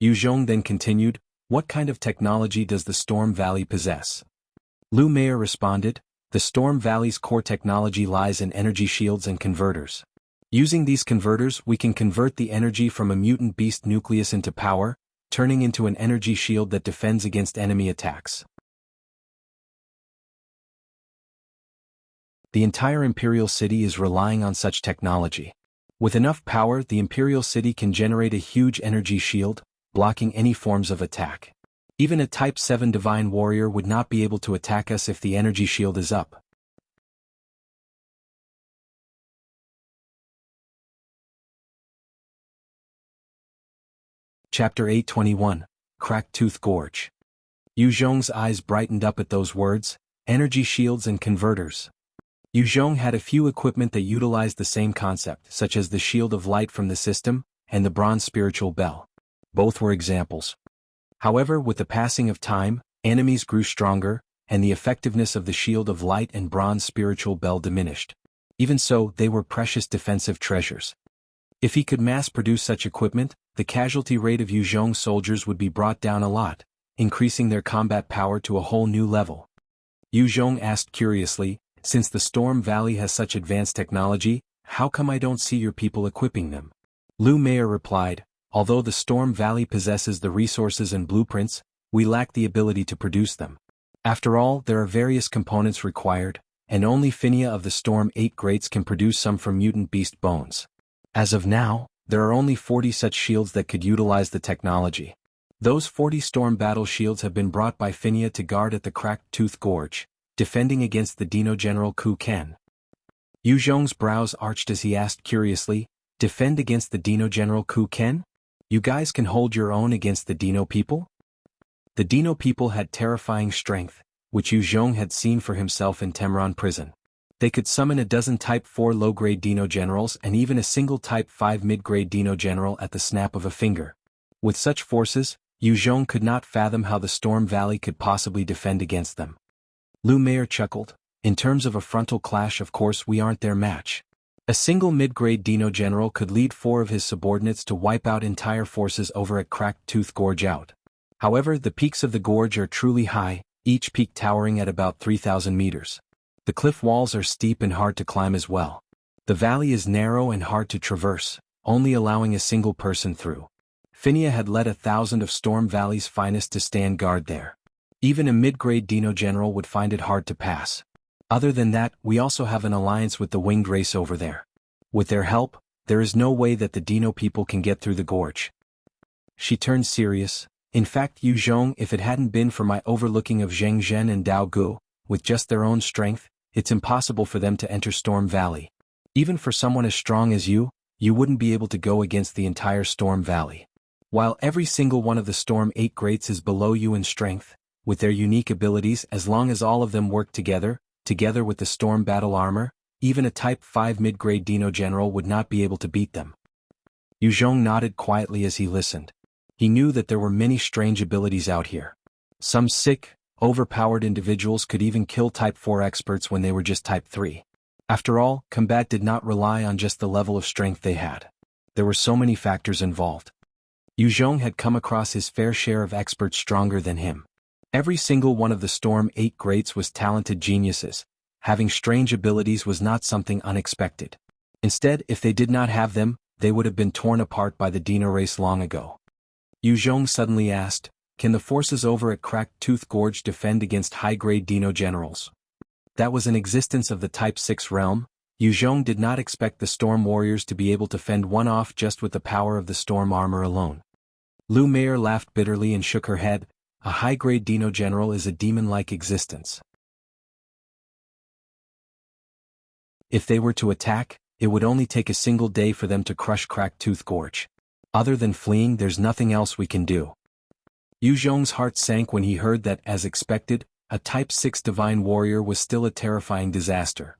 Zhong then continued, "What kind of technology does the Storm Valley possess?" Mei'er responded, "The Storm Valley's core technology lies in energy shields and converters. Using these converters we can convert the energy from a mutant beast nucleus into power, turning into an energy shield that defends against enemy attacks." The entire Imperial city is relying on such technology. With enough power, the Imperial city can generate a huge energy shield, blocking any forms of attack. Even a Type 7 Divine Warrior would not be able to attack us if the energy shield is up. Chapter 821, Cracked Tooth Gorge. Zhong's eyes brightened up at those words, energy shields and converters. Zhong had a few equipment that utilized the same concept, such as the Shield of Light from the system, and the Bronze Spiritual Bell. Both were examples. However, with the passing of time, enemies grew stronger, and the effectiveness of the Shield of Light and Bronze Spiritual Bell diminished. Even so, they were precious defensive treasures. If he could mass-produce such equipment, the casualty rate of Zhong's soldiers would be brought down a lot, increasing their combat power to a whole new level. Zhong asked curiously, "Since the Storm Valley has such advanced technology, how come I don't see your people equipping them?" Mei'er replied, "Although the Storm Valley possesses the resources and blueprints, we lack the ability to produce them. After all, there are various components required, and only Shinya of the Storm 8 Greats can produce some from mutant beast bones. As of now, there are only 40 such shields that could utilize the technology. Those 40 storm battle shields have been brought by Shinya to guard at the Cracked Tooth Gorge, defending against the Dino-General Kinken." Zhong's brows arched as he asked curiously, "Defend against the Dino-General Kinken? You guys can hold your own against the Dino-people?" The Dino-people had terrifying strength, which Zhong had seen for himself in Temron prison. They could summon a dozen Type 4 low-grade Dino-Generals and even a single Type 5 mid-grade Dino-General at the snap of a finger. With such forces, Zhong could not fathom how the Storm Valley could possibly defend against them. Mei'er chuckled, "In terms of a frontal clash, of course we aren't their match. A single mid-grade Dino-General could lead 4 of his subordinates to wipe out entire forces over at Cracked Tooth Gorge out. However, the peaks of the gorge are truly high, each peak towering at about 3,000 meters. The cliff walls are steep and hard to climb as well. The valley is narrow and hard to traverse, only allowing a single person through. Shinya had led 1,000 of Storm Valley's finest to stand guard there. Even a mid-grade Dino-General would find it hard to pass. Other than that, we also have an alliance with the winged race over there. With their help, there is no way that the Dino-people can get through the gorge." She turned serious. "In fact, Zhong, if it hadn't been for my overlooking of Zheng and Dao Gu, with just their own strength, it's impossible for them to enter Storm Valley. Even for someone as strong as you wouldn't be able to go against the entire Storm Valley. While every single one of the Storm 8 Greats is below you in strength, with their unique abilities, as long as all of them work together with the Storm Battle Armor, even a Type 5 mid-grade Dino-General would not be able to beat them." Zhong nodded quietly as he listened. He knew that there were many strange abilities out here. Some sick, overpowered individuals could even kill Type 4 experts when they were just Type 3. After all, combat did not rely on just the level of strength they had. There were so many factors involved. Zhong had come across his fair share of experts stronger than him. Every single one of the Storm 8 Greats was talented geniuses. Having strange abilities was not something unexpected. Instead, if they did not have them, they would have been torn apart by the Dino race long ago. Zhong suddenly asked, "Can the forces over at Cracked Tooth Gorge defend against high-grade Dino-Generals?" That was an existence of the Type 6 realm. Zhong did not expect the Storm Warriors to be able to fend one off just with the power of the Storm Armor alone. Mei'er laughed bitterly and shook her head. "A high-grade Dino-General is a demon-like existence. If they were to attack, it would only take a single day for them to crush Cracked Tooth Gorge. Other than fleeing, there's nothing else we can do." Zhong's heart sank when he heard that, as expected, a Type 6 Divine Warrior was still a terrifying disaster.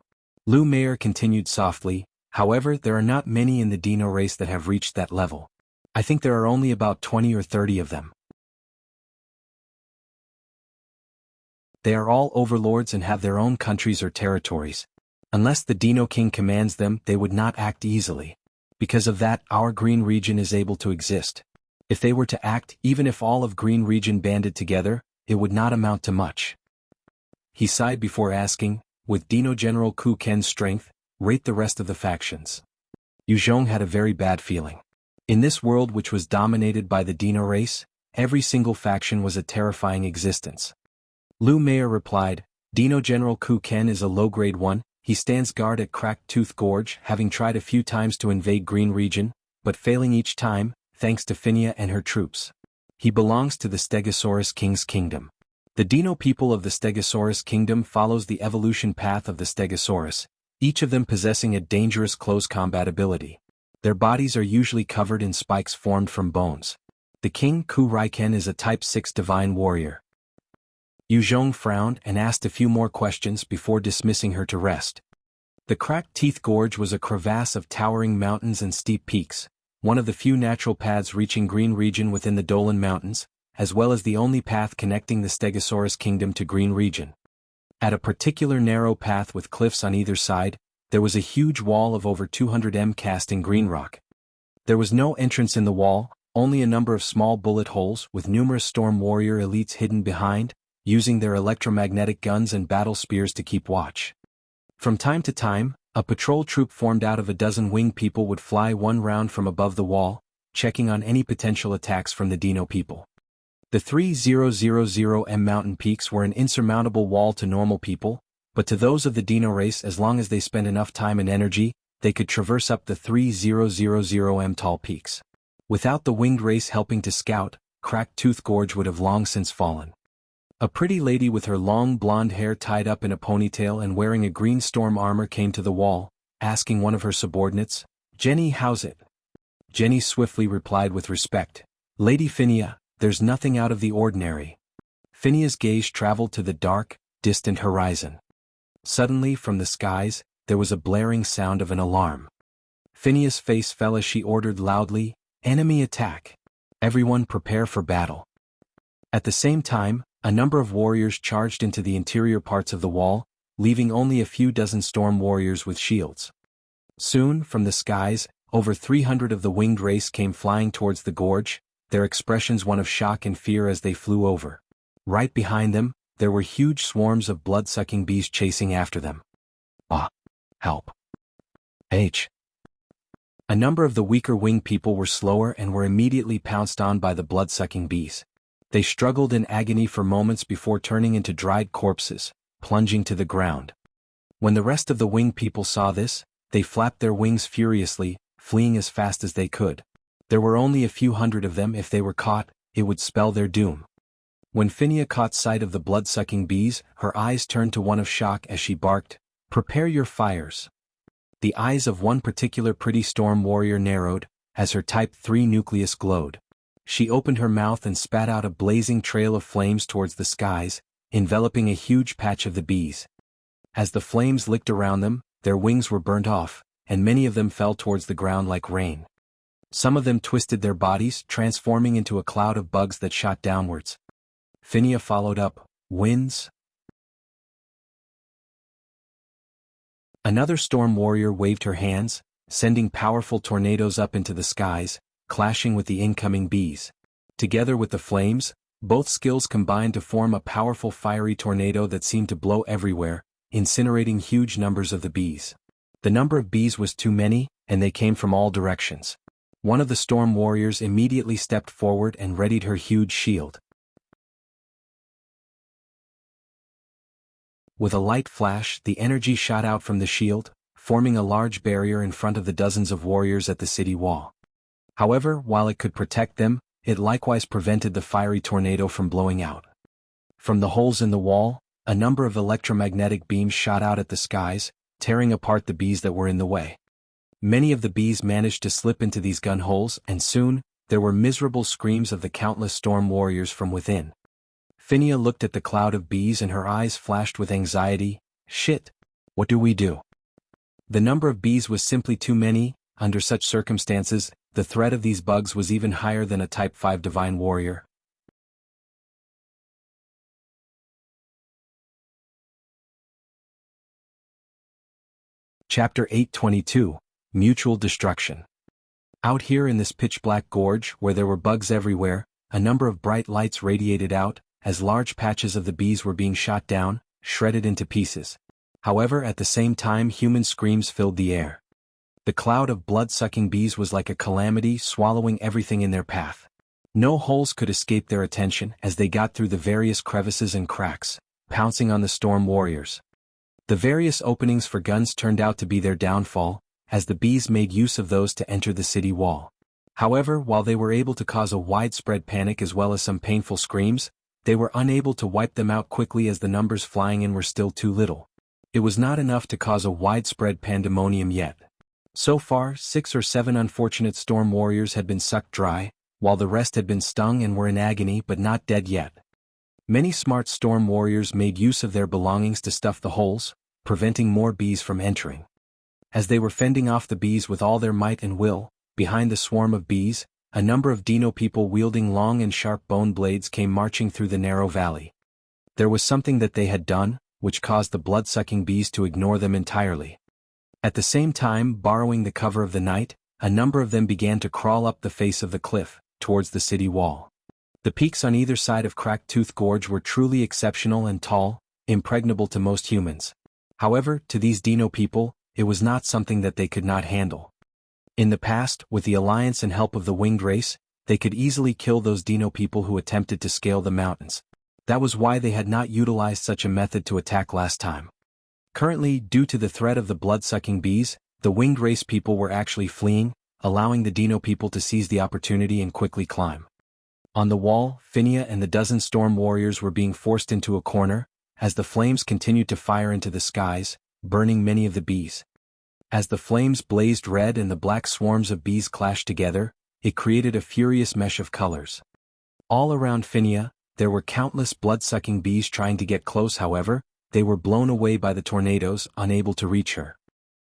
Mei'er continued softly, "However, there are not many in the Dino race that have reached that level. I think there are only about 20 or 30 of them. They are all overlords and have their own countries or territories. Unless the Dino King commands them, they would not act easily. Because of that, our green region is able to exist. If they were to act, even if all of Green Region banded together, it would not amount to much. He sighed before asking, with Dino-General Kinken's strength, rate the rest of the factions. Zhong had a very bad feeling. In this world which was dominated by the Dino race, every single faction was a terrifying existence. Mei'er replied, Dino-General Kinken is a low-grade one. He stands guard at Cracked Tooth Gorge, having tried a few times to invade Green Region, but failing each time, thanks to Shinya and her troops. He belongs to the Stegosaurus King's kingdom. The Dino-people of the Stegosaurus kingdom follows the evolution path of the Stegosaurus, each of them possessing a dangerous close combat ability. Their bodies are usually covered in spikes formed from bones. The King Ku-Raiken is a Type 6 divine warrior. Zhong frowned and asked a few more questions before dismissing her to rest. The Cracked Teeth Gorge was a crevasse of towering mountains and steep peaks, one of the few natural paths reaching Green Region within the Dolan Mountains, as well as the only path connecting the Stegosaurus kingdom to Green Region. At a particular narrow path with cliffs on either side, there was a huge wall of over 200 m cast in green rock. There was no entrance in the wall, only a number of small bullet holes with numerous Storm Warrior elites hidden behind, using their electromagnetic guns and battle spears to keep watch. From time to time, a patrol troop formed out of a dozen winged people would fly one round from above the wall, checking on any potential attacks from the Dino-people. The 3000 m mountain peaks were an insurmountable wall to normal people, but to those of the Dino race, as long as they spent enough time and energy, they could traverse up the 3000 m tall peaks. Without the winged race helping to scout, Cracked Tooth Gorge would have long since fallen. A pretty lady with her long blonde hair tied up in a ponytail and wearing a green storm armor came to the wall, asking one of her subordinates, Jenny, how's it? Jenny swiftly replied with respect, Lady Shinya, there's nothing out of the ordinary. Shinya's gaze traveled to the dark, distant horizon. Suddenly from the skies, there was a blaring sound of an alarm. Shinya's face fell as she ordered loudly, enemy attack. Everyone prepare for battle. At the same time, a number of warriors charged into the interior parts of the wall, leaving only a few dozen storm warriors with shields. Soon, from the skies, over 300 of the winged race came flying towards the gorge, their expressions one of shock and fear as they flew over. Right behind them, there were huge swarms of blood-sucking bees chasing after them. Ah! Help! A number of the weaker winged people were slower and were immediately pounced on by the blood-sucking bees. They struggled in agony for moments before turning into dried corpses, plunging to the ground. When the rest of the winged people saw this, they flapped their wings furiously, fleeing as fast as they could. There were only a few hundred of them. If they were caught, it would spell their doom. When Shinya caught sight of the blood-sucking bees, her eyes turned to one of shock as she barked, "Prepare your fires." The eyes of one particular pretty storm warrior narrowed, as her Type 3 nucleus glowed. She opened her mouth and spat out a blazing trail of flames towards the skies, enveloping a huge patch of the bees. As the flames licked around them, their wings were burnt off, and many of them fell towards the ground like rain. Some of them twisted their bodies, transforming into a cloud of bugs that shot downwards. Shinya followed up, "Winds?" Another storm warrior waved her hands, sending powerful tornadoes up into the skies, clashing with the incoming bees. Together with the flames, both skills combined to form a powerful fiery tornado that seemed to blow everywhere, incinerating huge numbers of the bees. The number of bees was too many, and they came from all directions. One of the storm warriors immediately stepped forward and readied her huge shield. With a light flash, the energy shot out from the shield, forming a large barrier in front of the dozens of warriors at the city wall. However, while it could protect them, it likewise prevented the fiery tornado from blowing out. From the holes in the wall, a number of electromagnetic beams shot out at the skies, tearing apart the bees that were in the way. Many of the bees managed to slip into these gun holes, and soon, there were miserable screams of the countless storm warriors from within. Shinya looked at the cloud of bees and her eyes flashed with anxiety. Shit! What do we do? The number of bees was simply too many. Under such circumstances, the threat of these bugs was even higher than a Type 5 divine warrior. Chapter 822, Mutual Destruction. Out here in this pitch-black gorge where there were bugs everywhere, a number of bright lights radiated out, as large patches of the bees were being shot down, shredded into pieces. However, at the same time human screams filled the air. The cloud of blood-sucking bees was like a calamity, swallowing everything in their path. No holes could escape their attention as they got through the various crevices and cracks, pouncing on the storm warriors. The various openings for guns turned out to be their downfall, as the bees made use of those to enter the city wall. However, while they were able to cause a widespread panic as well as some painful screams, they were unable to wipe them out quickly as the numbers flying in were still too little. It was not enough to cause a widespread pandemonium yet. So far, 6 or 7 unfortunate storm warriors had been sucked dry, while the rest had been stung and were in agony but not dead yet. Many smart storm warriors made use of their belongings to stuff the holes, preventing more bees from entering. As they were fending off the bees with all their might and will, behind the swarm of bees, a number of Dino-people wielding long and sharp bone blades came marching through the narrow valley. There was something that they had done, which caused the blood-sucking bees to ignore them entirely. At the same time, borrowing the cover of the night, a number of them began to crawl up the face of the cliff, towards the city wall. The peaks on either side of Cracked Tooth Gorge were truly exceptional and tall, impregnable to most humans. However, to these Dino-people, it was not something that they could not handle. In the past, with the alliance and help of the winged race, they could easily kill those Dino-people who attempted to scale the mountains. That was why they had not utilized such a method to attack last time. Currently, due to the threat of the blood-sucking bees, the winged race people were actually fleeing, allowing the Dino-people to seize the opportunity and quickly climb. On the wall, Shinya and the dozen storm warriors were being forced into a corner, as the flames continued to fire into the skies, burning many of the bees. As the flames blazed red and the black swarms of bees clashed together, it created a furious mesh of colors. All around Shinya, there were countless blood-sucking bees trying to get close. However, they were blown away by the tornadoes, unable to reach her.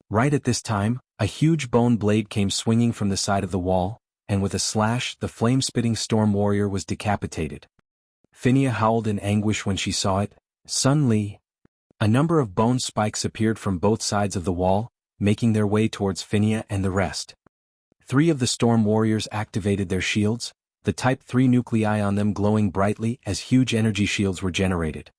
Right at this time, a huge bone blade came swinging from the side of the wall, and with a slash, the flame-spitting storm warrior was decapitated. Shinya howled in anguish when she saw it. Suddenly, a number of bone spikes appeared from both sides of the wall, making their way towards Shinya and the rest. 3 of the storm warriors activated their shields, the Type 3 nuclei on them glowing brightly as huge energy shields were generated.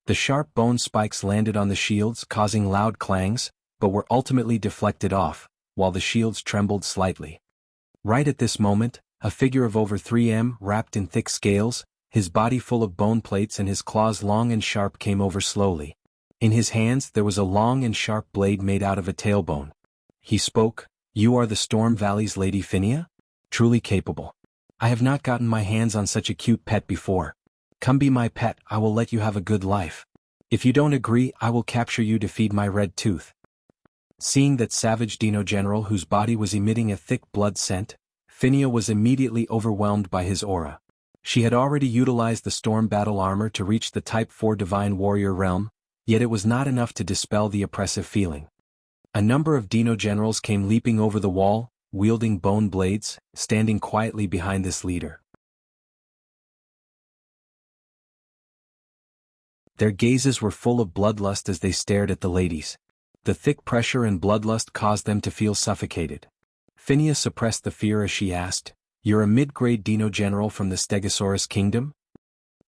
The sharp bone spikes landed on the shields, causing loud clangs, but were ultimately deflected off, while the shields trembled slightly. Right at this moment, a figure of over 3 m, wrapped in thick scales, his body full of bone plates and his claws long and sharp, came over slowly. In his hands there was a long and sharp blade made out of a tailbone. He spoke, "You are the Storm Valley's Lady Shinya? Truly capable. I have not gotten my hands on such a cute pet before. Come be my pet, I will let you have a good life. If you don't agree, I will capture you to feed my red tooth." Seeing that savage Dino-General whose body was emitting a thick blood scent, Shinya was immediately overwhelmed by his aura. She had already utilized the storm battle armor to reach the Type 4 Divine Warrior realm, yet it was not enough to dispel the oppressive feeling. A number of Dino-Generals came leaping over the wall, wielding bone blades, standing quietly behind this leader. Their gazes were full of bloodlust as they stared at the ladies. The thick pressure and bloodlust caused them to feel suffocated. Shinya suppressed the fear as she asked, "You're a mid-grade Dino-General from the Stegosaurus Kingdom?"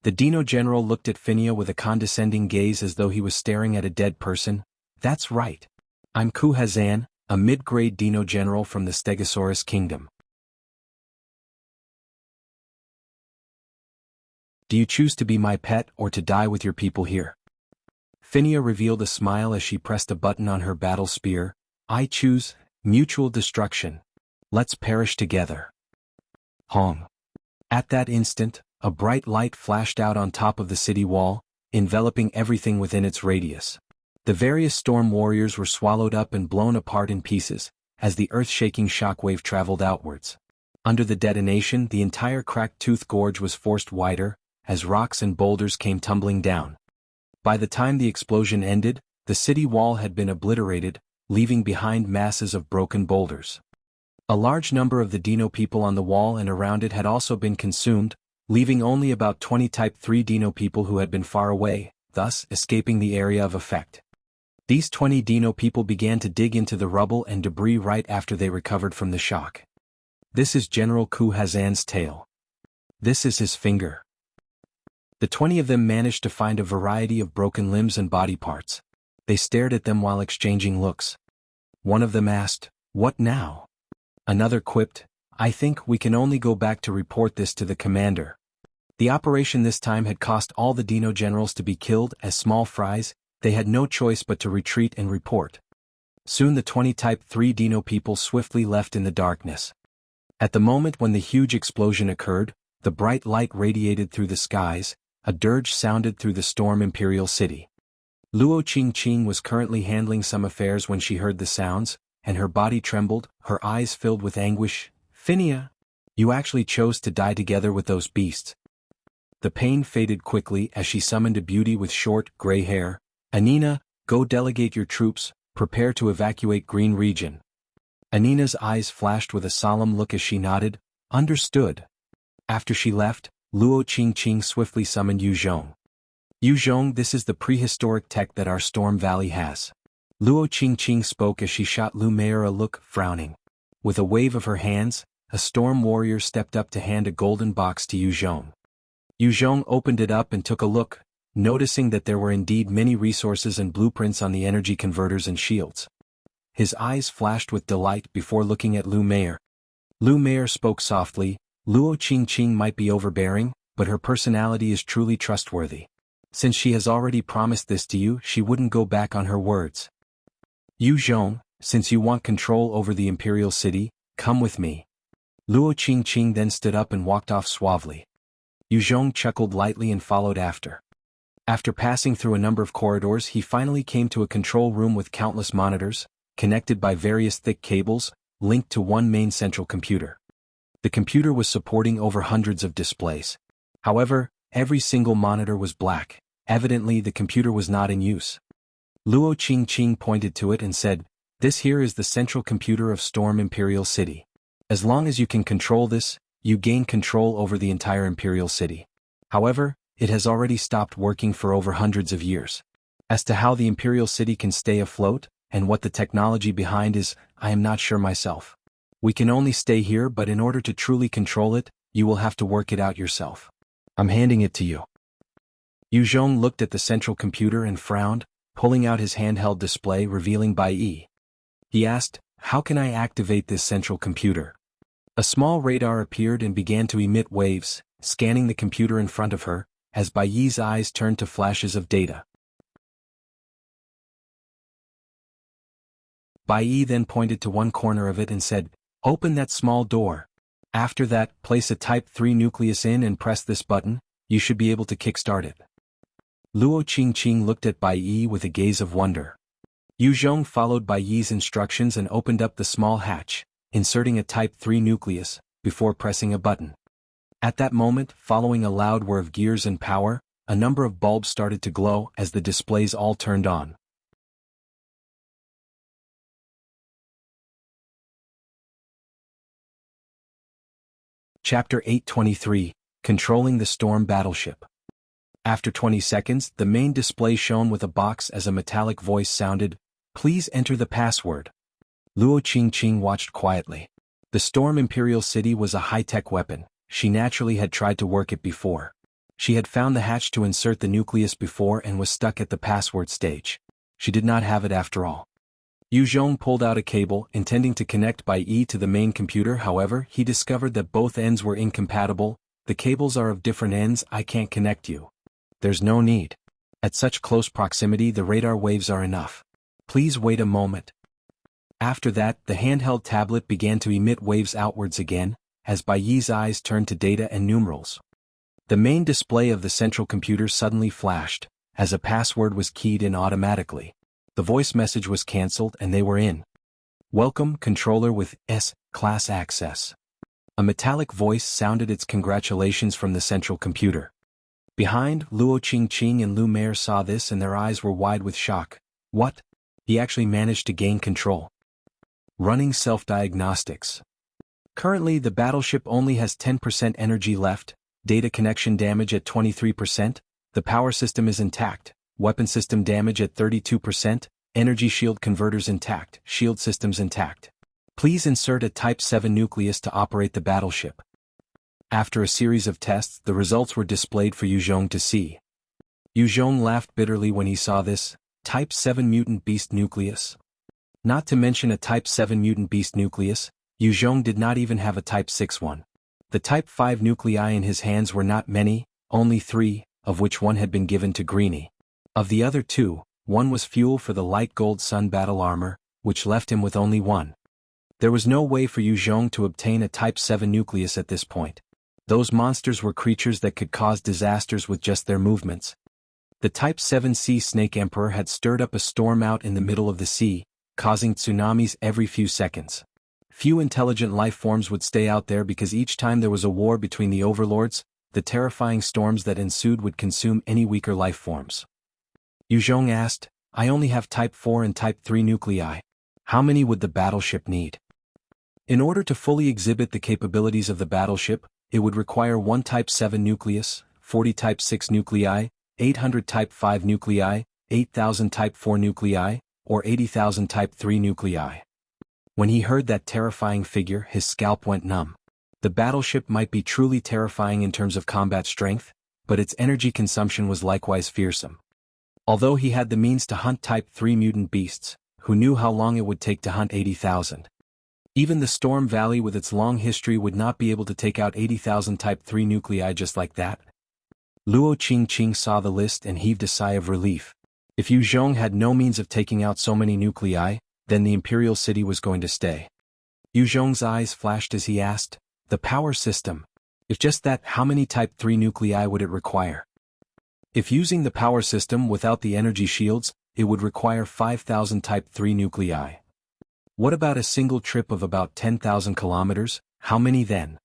The Dino-General looked at Shinya with a condescending gaze as though he was staring at a dead person. "That's right. I'm Kuhazan, a mid-grade Dino-General from the Stegosaurus Kingdom. Do you choose to be my pet or to die with your people here?" Shinya revealed a smile as she pressed a button on her battle spear. "I choose mutual destruction. Let's perish together." Hong. At that instant, a bright light flashed out on top of the city wall, enveloping everything within its radius. The various storm warriors were swallowed up and blown apart in pieces, as the earth-shaking shockwave traveled outwards. Under the detonation, the entire Cracked Tooth Gorge was forced wider, as rocks and boulders came tumbling down. By the time the explosion ended, the city wall had been obliterated, leaving behind masses of broken boulders. A large number of the Dino-people on the wall and around it had also been consumed, leaving only about 20 Type 3 Dino-people who had been far away, thus escaping the area of effect. These 20 Dino-people began to dig into the rubble and debris right after they recovered from the shock. This is General Ku Hazan's tail. This is his finger. The 20 of them managed to find a variety of broken limbs and body parts. They stared at them while exchanging looks. One of them asked, "What now?" Another quipped, "I think we can only go back to report this to the commander." The operation this time had cost all the Dino-Generals to be killed as small fries. They had no choice but to retreat and report. Soon the 20 Type 3 Dino-people swiftly left in the darkness. At the moment when the huge explosion occurred, the bright light radiated through the skies, a dirge sounded through the storm Imperial city. Luo Qing was currently handling some affairs when she heard the sounds, and her body trembled, her eyes filled with anguish. "Phinia, you actually chose to die together with those beasts." The pain faded quickly as she summoned a beauty with short, gray hair. "Anina, go delegate your troops, prepare to evacuate Green Region." Anina's eyes flashed with a solemn look as she nodded, "Understood." After she left, Luo Qing swiftly summoned Zhong. Zhong, this is the prehistoric tech that our Storm Valley has. Luo Qing spoke as she shot Mei'er a look, frowning. With a wave of her hands, a storm warrior stepped up to hand a golden box to Zhong. Zhong opened it up and took a look, noticing that there were indeed many resources and blueprints on the energy converters and shields. His eyes flashed with delight before looking at Mei'er. Mei'er spoke softly, "Luo Qing might be overbearing, but her personality is truly trustworthy. Since she has already promised this to you, she wouldn't go back on her words. Zhong, since you want control over the Imperial city, come with me." Luo Qing then stood up and walked off suavely. Zhong chuckled lightly and followed after. After passing through a number of corridors, he finally came to a control room with countless monitors, connected by various thick cables, linked to one main central computer. The computer was supporting over hundreds of displays. However, every single monitor was black. Evidently the computer was not in use. Luo Qing pointed to it and said, "This here is the central computer of Storm Imperial City. As long as you can control this, you gain control over the entire Imperial City. However, it has already stopped working for over hundreds of years. As to how the Imperial City can stay afloat, and what the technology behind is, I am not sure myself. We can only stay here, but in order to truly control it, you will have to work it out yourself. I'm handing it to you." Zhong looked at the central computer and frowned, pulling out his handheld display revealing Baiyi. He asked, "How can I activate this central computer?" A small radar appeared and began to emit waves, scanning the computer in front of her, as Baiyi's eyes turned to flashes of data. Baiyi then pointed to one corner of it and said, "Open that small door. After that, place a Type 3 nucleus in and press this button, you should be able to kickstart it." Luo Qing looked at Baiyi with a gaze of wonder. Zhong followed Baiyi's instructions and opened up the small hatch, inserting a Type 3 nucleus, before pressing a button. At that moment, following a loud whir of gears and power, a number of bulbs started to glow as the displays all turned on. Chapter 823, Controlling the Storm Battleship. After 20 seconds, the main display shone with a box as a metallic voice sounded, "Please enter the password." Luo Qing watched quietly. The Storm Imperial City was a high-tech weapon. She naturally had tried to work it before. She had found the hatch to insert the nucleus before and was stuck at the password stage. She did not have it after all. Zhong pulled out a cable, intending to connect Baiyi to the main computer. However, he discovered that both ends were incompatible. "The cables are of different ends, I can't connect you." "There's no need. At such close proximity the radar waves are enough. Please wait a moment." After that, the handheld tablet began to emit waves outwards again, as Baiyi's eyes turned to data and numerals. The main display of the central computer suddenly flashed, as a password was keyed in automatically. The voice message was cancelled and they were in. "Welcome, controller with S-Class access." A metallic voice sounded its congratulations from the central computer. Behind, Luo Qing and Mei'er saw this and their eyes were wide with shock. What? He actually managed to gain control. Running self-diagnostics. Currently the battleship only has 10% energy left, data connection damage at 23%, the power system is intact, weapon system damage at 32%, energy shield converters intact, shield systems intact. Please insert a Type 7 nucleus to operate the battleship. After a series of tests, the results were displayed for Zhong to see. Zhong laughed bitterly when he saw this Type 7 mutant beast nucleus. Not to mention a Type 7 mutant beast nucleus, Zhong did not even have a Type 6 one. The Type 5 nuclei in his hands were not many, only 3, of which one had been given to Greenie. Of the other 2, one was fuel for the light gold sun battle armor, which left him with only 1. There was no way for Zhong to obtain a Type 7 nucleus at this point. Those monsters were creatures that could cause disasters with just their movements. The Type 7 Sea Snake Emperor had stirred up a storm out in the middle of the sea, causing tsunamis every few seconds. Few intelligent life forms would stay out there because each time there was a war between the overlords, the terrifying storms that ensued would consume any weaker life forms. Zhong asked, I only have Type 4 and Type 3 nuclei. How many would the battleship need? In order to fully exhibit the capabilities of the battleship, it would require 1 Type 7 nucleus, 40 Type 6 nuclei, 800 Type 5 nuclei, 8,000 Type 4 nuclei, or 80,000 Type 3 nuclei. When he heard that terrifying figure, his scalp went numb. The battleship might be truly terrifying in terms of combat strength, but its energy consumption was likewise fearsome. Although he had the means to hunt Type 3 mutant beasts, who knew how long it would take to hunt 80,000? Even the Storm Valley with its long history would not be able to take out 80,000 Type 3 nuclei just like that. Luo Qing saw the list and heaved a sigh of relief. If Zhong had no means of taking out so many nuclei, then the Imperial city was going to stay. Zhong's eyes flashed as he asked, the power system. If just that, how many Type 3 nuclei would it require? If using the power system without the energy shields, it would require 5,000 Type 3 nuclei. What about a single trip of about 10,000 kilometers? How many then?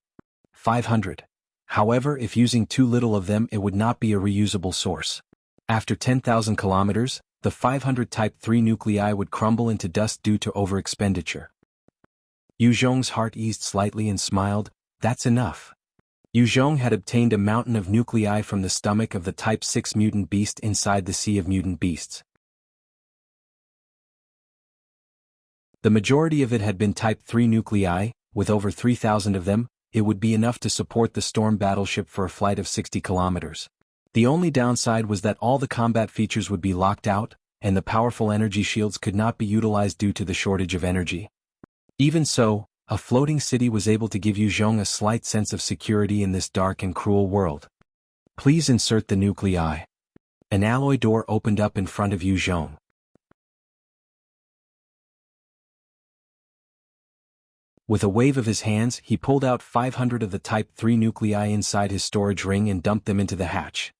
500. However, if using too little of them, it would not be a reusable source. After 10,000 kilometers, the 500 Type 3 nuclei would crumble into dust due to overexpenditure. Zhong's heart eased slightly and smiled, that's enough. Zhong had obtained a mountain of nuclei from the stomach of the Type 6 mutant beast inside the Sea of Mutant Beasts. The majority of it had been Type 3 nuclei, with over 3,000 of them, it would be enough to support the Storm battleship for a flight of 60 kilometers. The only downside was that all the combat features would be locked out, and the powerful energy shields could not be utilized due to the shortage of energy. Even so, a floating city was able to give Zhong a slight sense of security in this dark and cruel world. Please insert the nuclei. An alloy door opened up in front of Zhong. With a wave of his hands, he pulled out 500 of the Type 3 nuclei inside his storage ring and dumped them into the hatch.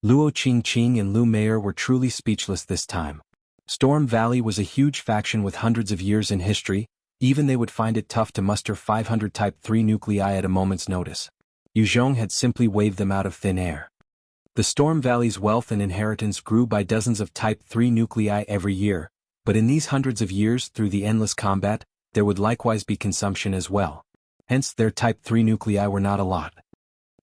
Luo Qing and Lu Mei'er were truly speechless this time. Storm Valley was a huge faction with hundreds of years in history, even they would find it tough to muster 500 Type 3 nuclei at a moment's notice. Zhong had simply waved them out of thin air. The Storm Valley's wealth and inheritance grew by dozens of Type 3 nuclei every year, but in these hundreds of years through the endless combat, there would likewise be consumption as well. Hence their Type 3 nuclei were not a lot.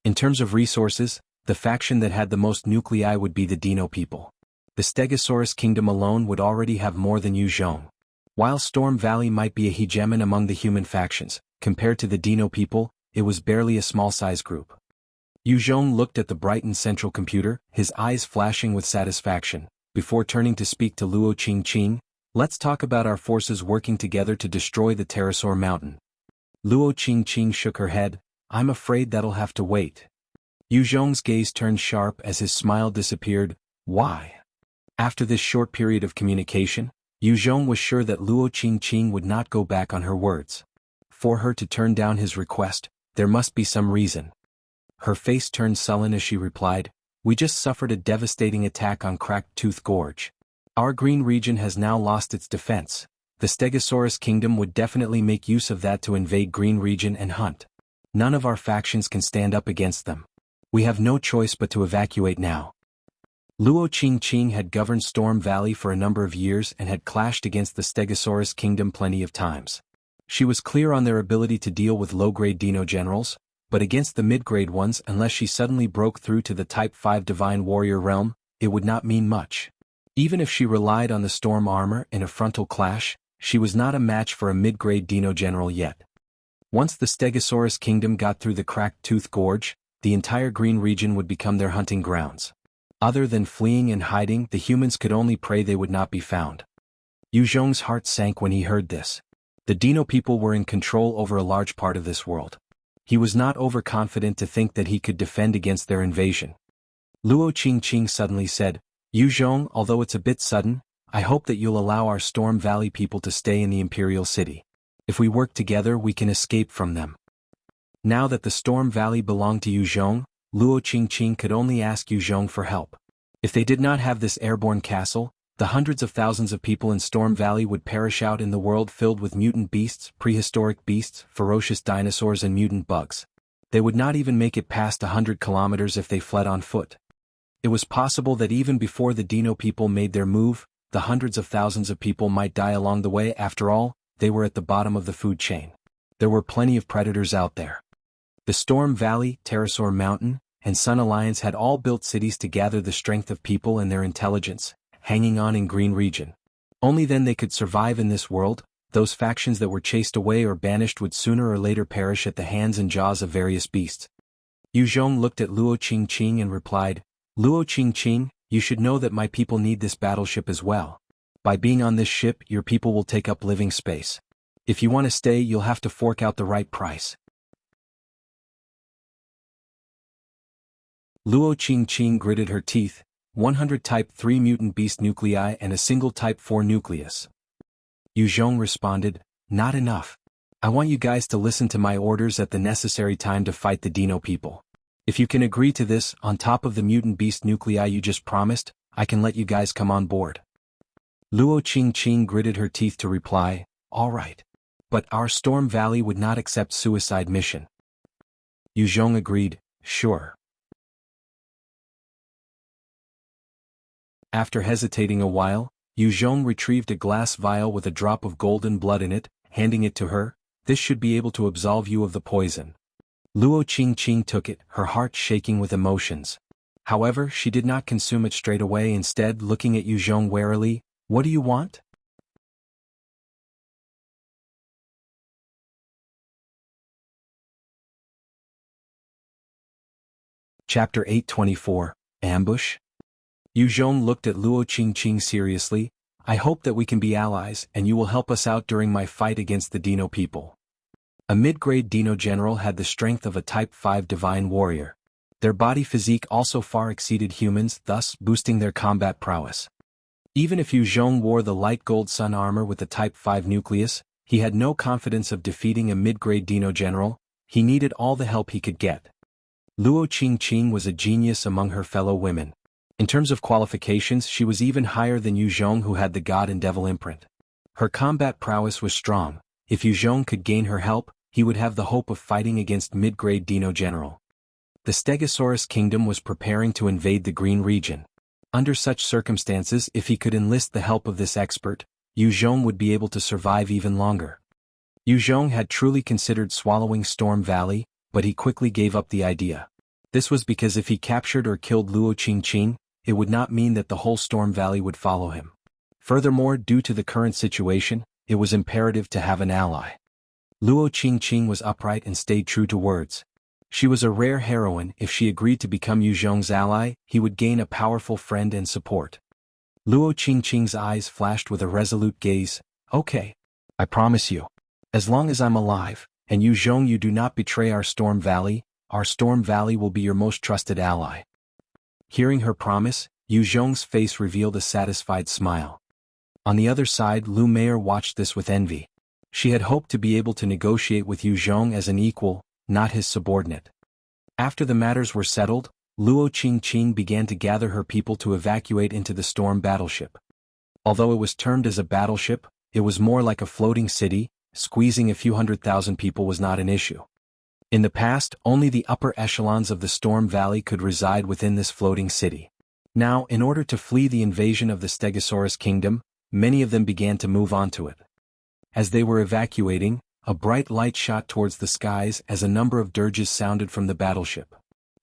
In terms of resources, the faction that had the most nuclei would be the Dino-people. The Stegosaurus kingdom alone would already have more than Zhong. While Storm Valley might be a hegemon among the human factions, compared to the Dino-people, it was barely a small-size group. Zhong looked at the brightened central computer, his eyes flashing with satisfaction, before turning to speak to Luo Qing. Let's talk about our forces working together to destroy the Pterosaur Mountain. Luo Qing shook her head, I'm afraid that'll have to wait. Zhong's gaze turned sharp as his smile disappeared, why? After this short period of communication, Zhong was sure that Luo Qing would not go back on her words. For her to turn down his request, there must be some reason. Her face turned sullen as she replied, we just suffered a devastating attack on Cracked Tooth Gorge. Our green region has now lost its defense. The Stegosaurus kingdom would definitely make use of that to invade green region and hunt. None of our factions can stand up against them. We have no choice but to evacuate now. Luo Qing had governed Storm Valley for a number of years and had clashed against the Stegosaurus kingdom plenty of times. She was clear on their ability to deal with low-grade Dino-Generals, but against the mid-grade ones unless she suddenly broke through to the Type 5 Divine Warrior realm, it would not mean much. Even if she relied on the Storm armor in a frontal clash, she was not a match for a mid-grade Dino-General yet. Once the Stegosaurus kingdom got through the cracked tooth gorge, the entire green region would become their hunting grounds. Other than fleeing and hiding, the humans could only pray they would not be found. Zhong's heart sank when he heard this. The Dino-people were in control over a large part of this world. He was not overconfident to think that he could defend against their invasion. Luo Qingqing suddenly said, Zhong, although it's a bit sudden, I hope that you'll allow our Storm Valley people to stay in the Imperial City. If we work together we can escape from them. Now that the Storm Valley belonged to Zhong, Luo Qingqing could only ask Zhong for help. If they did not have this airborne castle, the hundreds of thousands of people in Storm Valley would perish out in the world filled with mutant beasts, prehistoric beasts, ferocious dinosaurs and mutant bugs. They would not even make it past 100 kilometers if they fled on foot. It was possible that even before the Dino-people made their move, the hundreds of thousands of people might die along the way. After all, they were at the bottom of the food chain. There were plenty of predators out there. The Storm Valley, Pterosaur Mountain, and Sun Alliance had all built cities to gather the strength of people and their intelligence, hanging on in Green Region. Only then they could survive in this world. Those factions that were chased away or banished would sooner or later perish at the hands and jaws of various beasts. Zhong looked at Luo Qingqing and replied, Luo Qingqing, you should know that my people need this battleship as well. By being on this ship, your people will take up living space. If you want to stay, you'll have to fork out the right price. Luo Qingqing gritted her teeth, 100 Type 3 mutant beast nuclei and a single Type 4 nucleus. Zhong responded, not enough. I want you guys to listen to my orders at the necessary time to fight the Dino-people. If you can agree to this, on top of the mutant beast nuclei you just promised, I can let you guys come on board. Luo Qingqing gritted her teeth to reply, all right. But our Storm Valley would not accept suicide mission. Zhong agreed, sure. After hesitating a while, Zhong retrieved a glass vial with a drop of golden blood in it, handing it to her. This should be able to absolve you of the poison. Luo Qingqing took it, her heart shaking with emotions. However, she did not consume it straight away, instead looking at Zhong warily, what do you want? Chapter 824, Ambush? Zhong looked at Luo Qingqing seriously, I hope that we can be allies and you will help us out during my fight against the Dino-people. A mid-grade Dino-General had the strength of a Type 5 Divine Warrior. Their body physique also far exceeded humans, thus boosting their combat prowess. Even if Zhong wore the light gold sun armor with the Type 5 nucleus, he had no confidence of defeating a mid-grade Dino-General. He needed all the help he could get. Luo Qingqing was a genius among her fellow women. In terms of qualifications, she was even higher than Zhong, who had the God and Devil imprint. Her combat prowess was strong. If Zhong could gain her help, he would have the hope of fighting against mid-grade Dino-General. The Stegosaurus kingdom was preparing to invade the Green region. Under such circumstances, if he could enlist the help of this expert, Zhong would be able to survive even longer. Zhong had truly considered swallowing Storm Valley, but he quickly gave up the idea. This was because if he captured or killed Luo Qingqing, it would not mean that the whole Storm Valley would follow him. Furthermore, due to the current situation, it was imperative to have an ally. Luo Qingqing was upright and stayed true to words. She was a rare heroine. If she agreed to become Zhong's ally, he would gain a powerful friend and support. Luo Qingqing's eyes flashed with a resolute gaze. Okay. I promise you. As long as I'm alive, and Zhong, you do not betray our Storm Valley will be your most trusted ally. Hearing her promise, Zhong's face revealed a satisfied smile. On the other side, Mei'er watched this with envy. She had hoped to be able to negotiate with Zhong as an equal, not his subordinate. After the matters were settled, Luo Qingqing began to gather her people to evacuate into the Storm battleship. Although it was termed as a battleship, it was more like a floating city. Squeezing a few 100,000 people was not an issue. In the past, only the upper echelons of the Storm Valley could reside within this floating city. Now, in order to flee the invasion of the Stegosaurus kingdom, many of them began to move onto it. As they were evacuating, a bright light shot towards the skies as a number of dirges sounded from the battleship.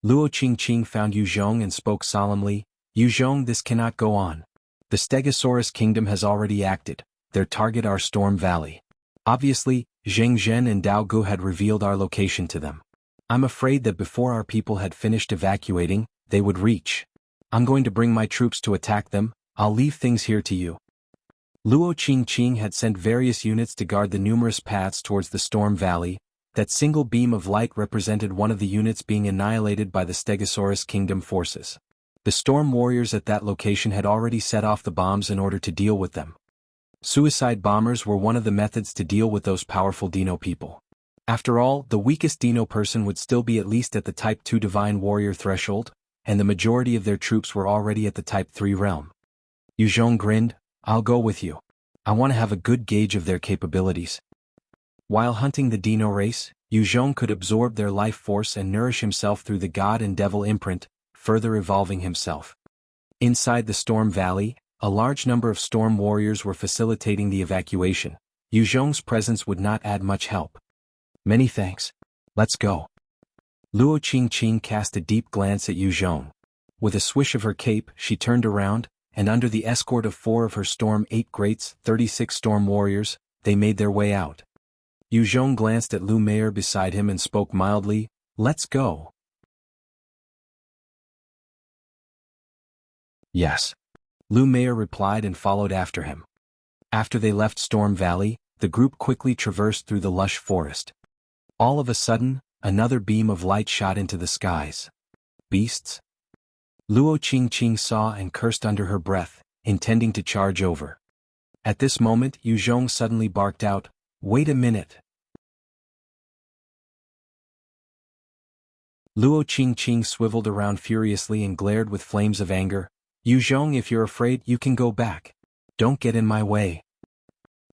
Luo Qingqing found Zhong and spoke solemnly, Zhong, this cannot go on. The Stegosaurus kingdom has already acted. their target our Storm Valley. Obviously, Zheng and Daogu had revealed our location to them. I'm afraid that before our people had finished evacuating, they would reach. I'm going to bring my troops to attack them. I'll leave things here to you. Luo Qing had sent various units to guard the numerous paths towards the Storm Valley. That single beam of light represented one of the units being annihilated by the Stegosaurus Kingdom forces. The Storm Warriors at that location had already set off the bombs in order to deal with them. Suicide bombers were one of the methods to deal with those powerful Dino-people. After all, the weakest Dino person would still be at least at the Type 2 Divine Warrior threshold, and the majority of their troops were already at the Type 3 realm. Zhong grinned, I'll go with you. I want to have a good gauge of their capabilities. While hunting the Dino race, Zhong could absorb their life force and nourish himself through the God and Devil imprint, further evolving himself. Inside the Storm Valley, a large number of Storm Warriors were facilitating the evacuation. Zhong's presence would not add much help. Many thanks. Let's go. Luo Qing cast a deep glance at Zhong. With a swish of her cape, she turned around, and under the escort of 4 of her Storm 8 Greats, 36 Storm Warriors, they made their way out. Zhong glanced at Mei'er beside him and spoke mildly, Let's go. Yes. Mei'er replied and followed after him. After they left Storm Valley, the group quickly traversed through the lush forest. All of a sudden, another beam of light shot into the skies. Beasts? Luo Qing saw and cursed under her breath, intending to charge over. At this moment, Zhong suddenly barked out, Wait a minute. Luo Qing swiveled around furiously and glared with flames of anger. Zhong, if you're afraid, you can go back. Don't get in my way.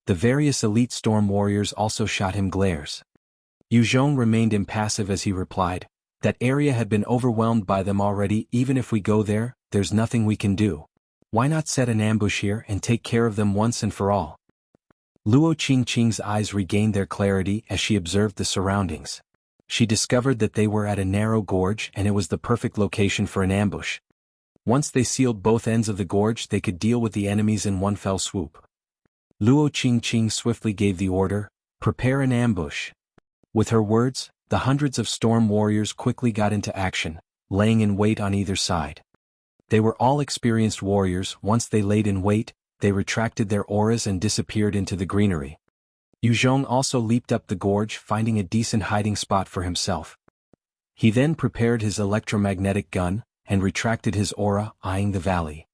The various elite Storm Warriors also shot him glares. Zhong remained impassive as he replied, That area had been overwhelmed by them already. Even if we go there, there's nothing we can do. Why not set an ambush here and take care of them once and for all? Luo Qing's eyes regained their clarity as she observed the surroundings. She discovered that they were at a narrow gorge and it was the perfect location for an ambush. Once they sealed both ends of the gorge, they could deal with the enemies in one fell swoop. Luo Qing swiftly gave the order, Prepare an ambush. With her words, the hundreds of Storm Warriors quickly got into action, laying in wait on either side. They were all experienced warriors. Once they laid in wait, they retracted their auras and disappeared into the greenery. Zhong also leaped up the gorge, finding a decent hiding spot for himself. He then prepared his electromagnetic gun, and retracted his aura, eyeing the valley.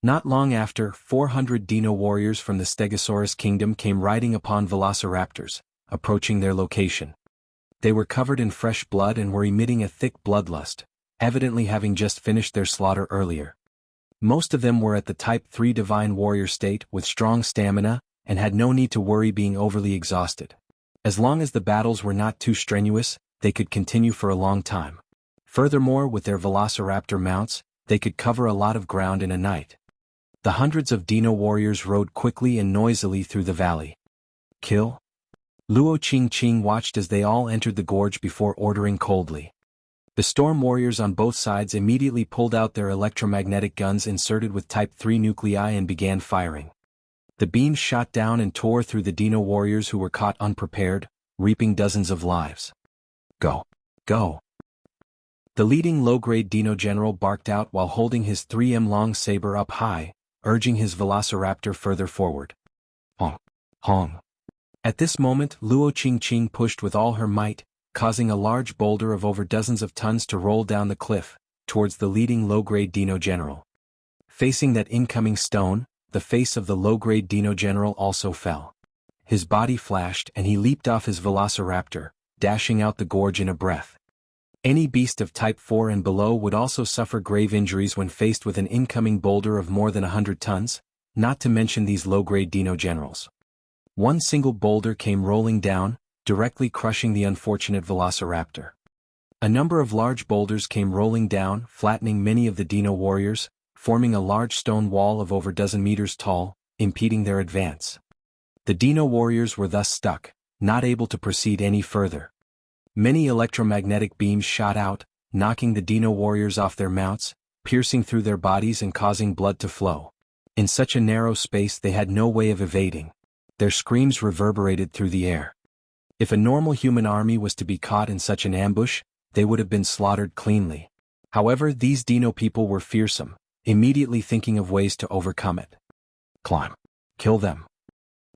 Not long after, 400 Dino warriors from the Stegosaurus Kingdom came riding upon velociraptors, approaching their location. They were covered in fresh blood and were emitting a thick bloodlust, evidently having just finished their slaughter earlier. Most of them were at the Type 3 Divine Warrior state with strong stamina, and had no need to worry being overly exhausted. As long as the battles were not too strenuous, they could continue for a long time. Furthermore, with their velociraptor mounts, they could cover a lot of ground in a night. The hundreds of Dino warriors rode quickly and noisily through the valley. Kill? Luo Qing watched as they all entered the gorge before ordering coldly. The Storm Warriors on both sides immediately pulled out their electromagnetic guns inserted with Type 3 nuclei and began firing. The beams shot down and tore through the Dino warriors who were caught unprepared, reaping dozens of lives. Go! Go! The leading low-grade Dino-General barked out while holding his 3M long saber up high, urging his velociraptor further forward. Hong! Hong! At this moment, Luo Qing pushed with all her might, causing a large boulder of over dozens of tons to roll down the cliff, towards the leading low-grade Dino-General. Facing that incoming stone, the face of the low-grade Dino-General also fell. His body flashed and he leaped off his velociraptor, dashing out the gorge in a breath. Any beast of Type 4 and below would also suffer grave injuries when faced with an incoming boulder of more than 100 tons, not to mention these low-grade Dino-Generals. One single boulder came rolling down, directly crushing the unfortunate velociraptor. A number of large boulders came rolling down, flattening many of the Dino warriors, forming a large stone wall of over 12 meters tall, impeding their advance. The Dino warriors were thus stuck, not able to proceed any further. Many electromagnetic beams shot out, knocking the Dino warriors off their mounts, piercing through their bodies and causing blood to flow. In such a narrow space they had no way of evading. Their screams reverberated through the air. If a normal human army was to be caught in such an ambush, they would have been slaughtered cleanly. However, these Dino-people were fearsome, immediately thinking of ways to overcome it. Climb. Kill them.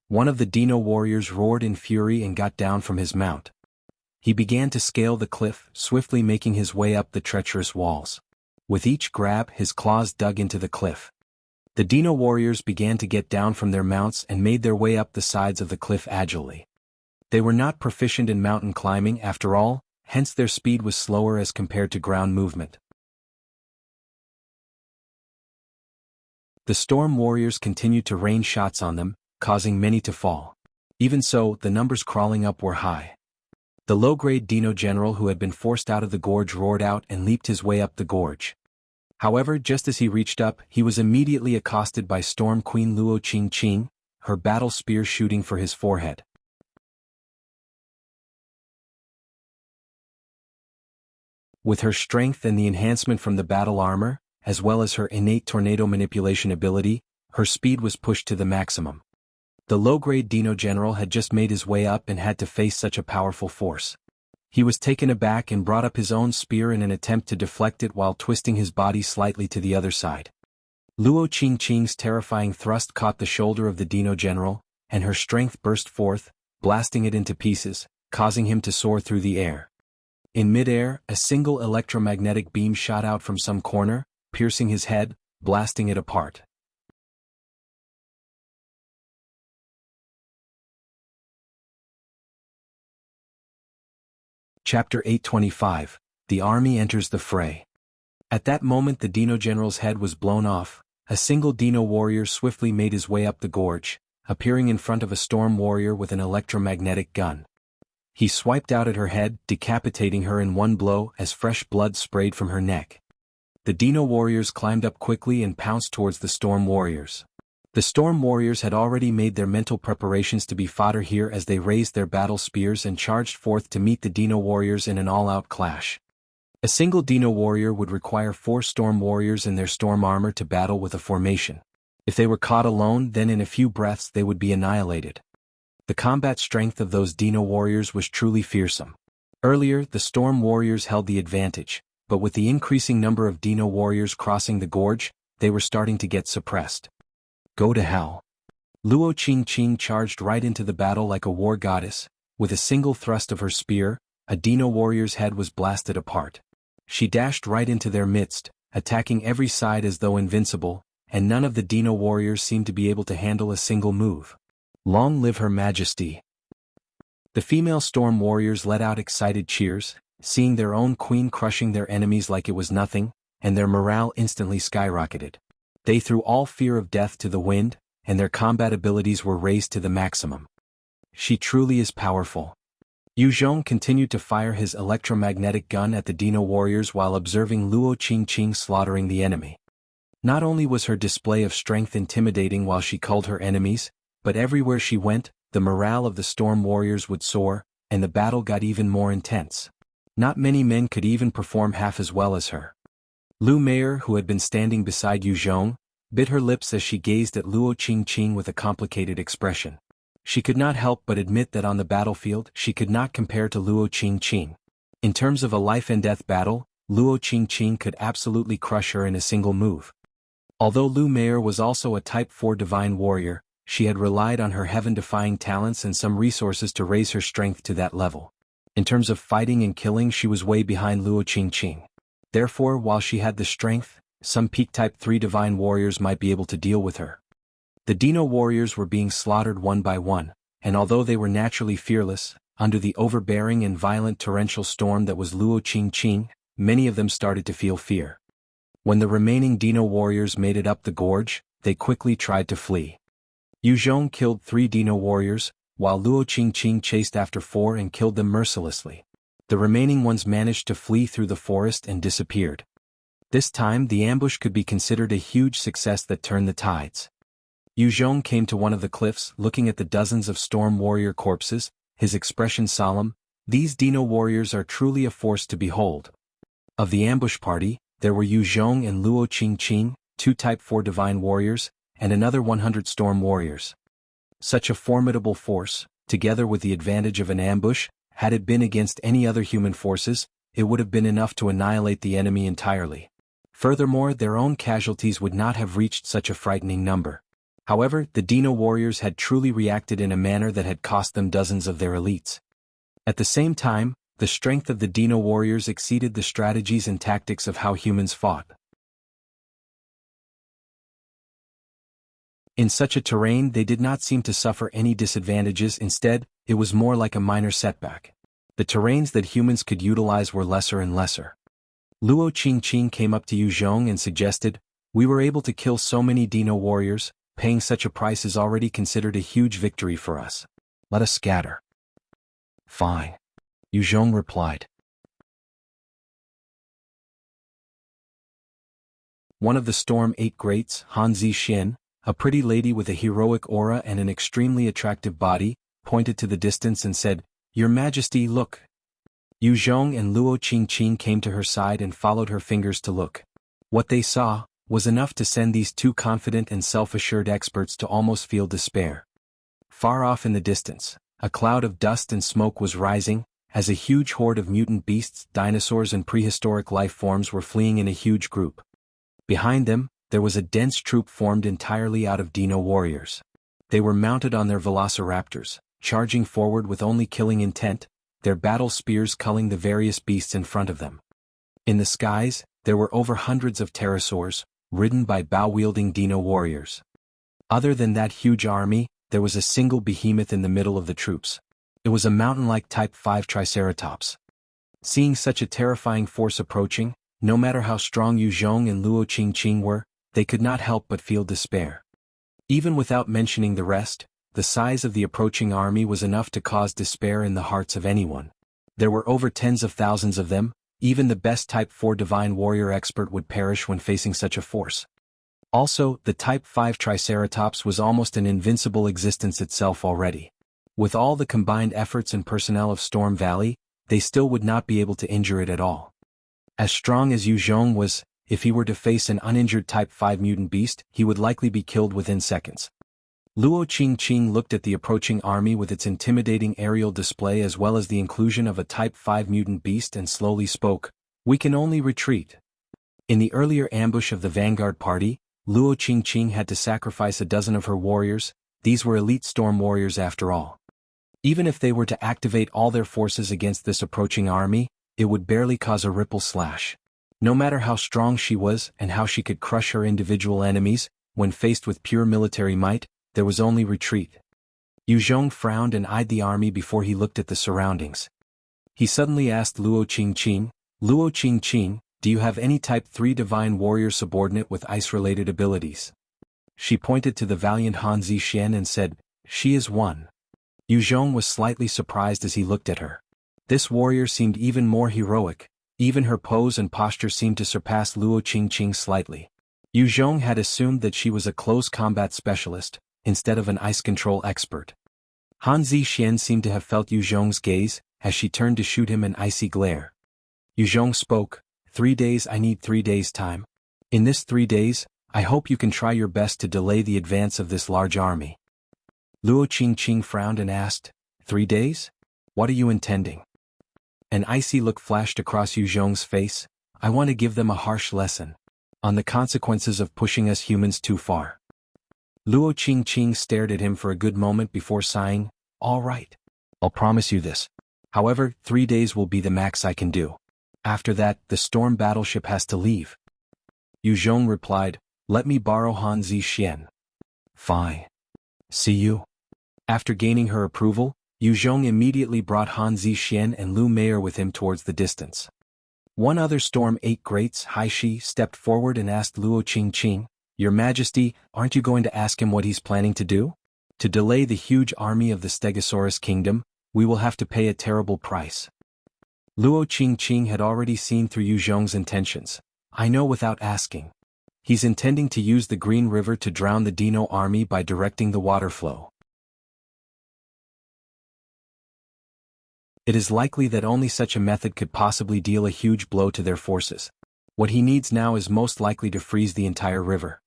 One of the Dino warriors roared in fury and got down from his mount. He began to scale the cliff, swiftly making his way up the treacherous walls. With each grab, his claws dug into the cliff. The Dino warriors began to get down from their mounts and made their way up the sides of the cliff agilely. They were not proficient in mountain climbing after all, hence their speed was slower as compared to ground movement. The storm warriors continued to rain shots on them, causing many to fall. Even so, the numbers crawling up were high. The low-grade Dino-General who had been forced out of the gorge roared out and leaped his way up the gorge. However, just as he reached up, he was immediately accosted by Storm Queen Luo Qing, her battle spear shooting for his forehead. With her strength and the enhancement from the battle armor, as well as her innate tornado manipulation ability, her speed was pushed to the maximum. The low-grade Dino-General had just made his way up and had to face such a powerful force. He was taken aback and brought up his own spear in an attempt to deflect it while twisting his body slightly to the other side. Luo Qing's terrifying thrust caught the shoulder of the Dino-General, and her strength burst forth, blasting it into pieces, causing him to soar through the air. In mid-air, a single electromagnetic beam shot out from some corner, piercing his head, blasting it apart. Chapter 825, The Army Enters the Fray. At that moment the Dino-General's head was blown off. A single Dino warrior swiftly made his way up the gorge, appearing in front of a storm warrior with an electromagnetic gun. He swiped out at her head, decapitating her in one blow as fresh blood sprayed from her neck. The Dino warriors climbed up quickly and pounced towards the storm warriors. The storm warriors had already made their mental preparations to be fodder here as they raised their battle spears and charged forth to meet the Dino warriors in an all-out clash. A single Dino warrior would require 4 storm warriors in their storm armor to battle with a formation. If they were caught alone, then in a few breaths they would be annihilated. The combat strength of those Dino warriors was truly fearsome. Earlier, the storm warriors held the advantage, but with the increasing number of Dino warriors crossing the gorge, they were starting to get suppressed. Go to hell. Luo Qing charged right into the battle like a war goddess. With a single thrust of her spear, a Dino warrior's head was blasted apart. She dashed right into their midst, attacking every side as though invincible, and none of the Dino warriors seemed to be able to handle a single move. Long live Her Majesty. The female storm warriors let out excited cheers, seeing their own queen crushing their enemies like it was nothing, and their morale instantly skyrocketed. They threw all fear of death to the wind, and their combat abilities were raised to the maximum. She truly is powerful. Zhong continued to fire his electromagnetic gun at the Dino warriors while observing Luo Qing slaughtering the enemy. Not only was her display of strength intimidating while she culled her enemies, but everywhere she went, the morale of the storm warriors would soar, and the battle got even more intense. Not many men could even perform half as well as her. Mei'er, who had been standing beside Zhong, bit her lips as she gazed at Luo Qing with a complicated expression. She could not help but admit that on the battlefield she could not compare to Luo Qing. In terms of a life-and-death battle, Luo Qing could absolutely crush her in a single move. Although Mei'er was also a Type 4 divine warrior, she had relied on her heaven-defying talents and some resources to raise her strength to that level. In terms of fighting and killing, she was way behind Luo Qing. Therefore, while she had the strength, some peak Type 3 divine warriors might be able to deal with her. The Dino warriors were being slaughtered one by one, and although they were naturally fearless, under the overbearing and violent torrential storm that was Luo Qing, many of them started to feel fear. When the remaining Dino warriors made it up the gorge, they quickly tried to flee. Zhong killed 3 Dino warriors, while Luo Qing chased after 4 and killed them mercilessly. The remaining ones managed to flee through the forest and disappeared. This time the ambush could be considered a huge success that turned the tides. Zhong came to one of the cliffs, looking at the dozens of storm warrior corpses, his expression solemn. These Dino warriors are truly a force to behold. Of the ambush party, there were Zhong and Luo Qing, 2 Type 4 divine warriors, and another 100 storm warriors. Such a formidable force, together with the advantage of an ambush, had it been against any other human forces, it would have been enough to annihilate the enemy entirely. Furthermore, their own casualties would not have reached such a frightening number. However, the Dino warriors had truly reacted in a manner that had cost them dozens of their elites. At the same time, the strength of the Dino warriors exceeded the strategies and tactics of how humans fought. In such a terrain they did not seem to suffer any disadvantages. Instead, it was more like a minor setback. The terrains that humans could utilize were lesser and lesser. Luo Qingqing came up to Zhong and suggested, "We were able to kill so many Dino warriors, paying such a price is already considered a huge victory for us. Let us scatter." "Fine," Zhong replied. One of the Storm Eight Greats, Han Zixin, a pretty lady with a heroic aura and an extremely attractive body, pointed to the distance and said, "Your Majesty, look." Zhong and Luo Qingqing came to her side and followed her fingers to look. What they saw was enough to send these two confident and self-assured experts to almost feel despair. Far off in the distance, a cloud of dust and smoke was rising, as a huge horde of mutant beasts, dinosaurs and prehistoric life forms were fleeing in a huge group. Behind them, there was a dense troop formed entirely out of Dino warriors. They were mounted on their velociraptors, charging forward with only killing intent, their battle spears culling the various beasts in front of them. In the skies, there were over hundreds of pterosaurs, ridden by bow-wielding Dino warriors. Other than that huge army, there was a single behemoth in the middle of the troops. It was a mountain-like Type 5 Triceratops. Seeing such a terrifying force approaching, no matter how strong Zhong and Luo Qingqing were, they could not help but feel despair. Even without mentioning the rest, the size of the approaching army was enough to cause despair in the hearts of anyone. There were over tens of thousands of them. Even the best Type 4 Divine Warrior expert would perish when facing such a force. Also, the Type 5 Triceratops was almost an invincible existence itself already. With all the combined efforts and personnel of Storm Valley, they still would not be able to injure it at all. As strong as Zhong was, if he were to face an uninjured Type 5 mutant beast, he would likely be killed within seconds. Luo Qingqing looked at the approaching army with its intimidating aerial display as well as the inclusion of a Type 5 mutant beast and slowly spoke, "We can only retreat." In the earlier ambush of the vanguard party, Luo Qingqing had to sacrifice a dozen of her warriors. These were elite storm warriors after all. Even if they were to activate all their forces against this approaching army, it would barely cause a ripple slash. No matter how strong she was and how she could crush her individual enemies, when faced with pure military might, there was only retreat. Zhong frowned and eyed the army before he looked at the surroundings. He suddenly asked Luo Qingqing, "Do you have any Type 3 Divine Warrior subordinate with ice-related abilities?" She pointed to the valiant Han Zixin and said, "She is one." Zhong was slightly surprised as he looked at her. This warrior seemed even more heroic. Even her pose and posture seemed to surpass Luo Qingqing slightly. Zhong had assumed that she was a close combat specialist, instead of an ice control expert. Han Zixin seemed to have felt Zhong's gaze, as she turned to shoot him an icy glare. Zhong spoke, 3 days. I need 3 days time. In this 3 days, I hope you can try your best to delay the advance of this large army." Luo Qingqing frowned and asked, 3 days? What are you intending? An icy look flashed across Zhong's face. "I want to give them a harsh lesson on the consequences of pushing us humans too far." Luo Qingqing stared at him for a good moment before sighing, "All right. I'll promise you this. However, 3 days will be the max I can do. After that, the storm battleship has to leave." Zhong replied, "Let me borrow Han Zixin." "Fine. See you." After gaining her approval, Zhong immediately brought Han Zixin and Mei'er with him towards the distance. One other Storm 8 Greats, Haishi, stepped forward and asked Luo Qingqing, "Your Majesty, aren't you going to ask him what he's planning to do? To delay the huge army of the Stegosaurus kingdom, we will have to pay a terrible price." Luo Qingqing had already seen through Zhong's intentions. "I know without asking. He's intending to use the Green River to drown the Dino army by directing the water flow. It is likely that only such a method could possibly deal a huge blow to their forces. What he needs now is most likely to freeze the entire river."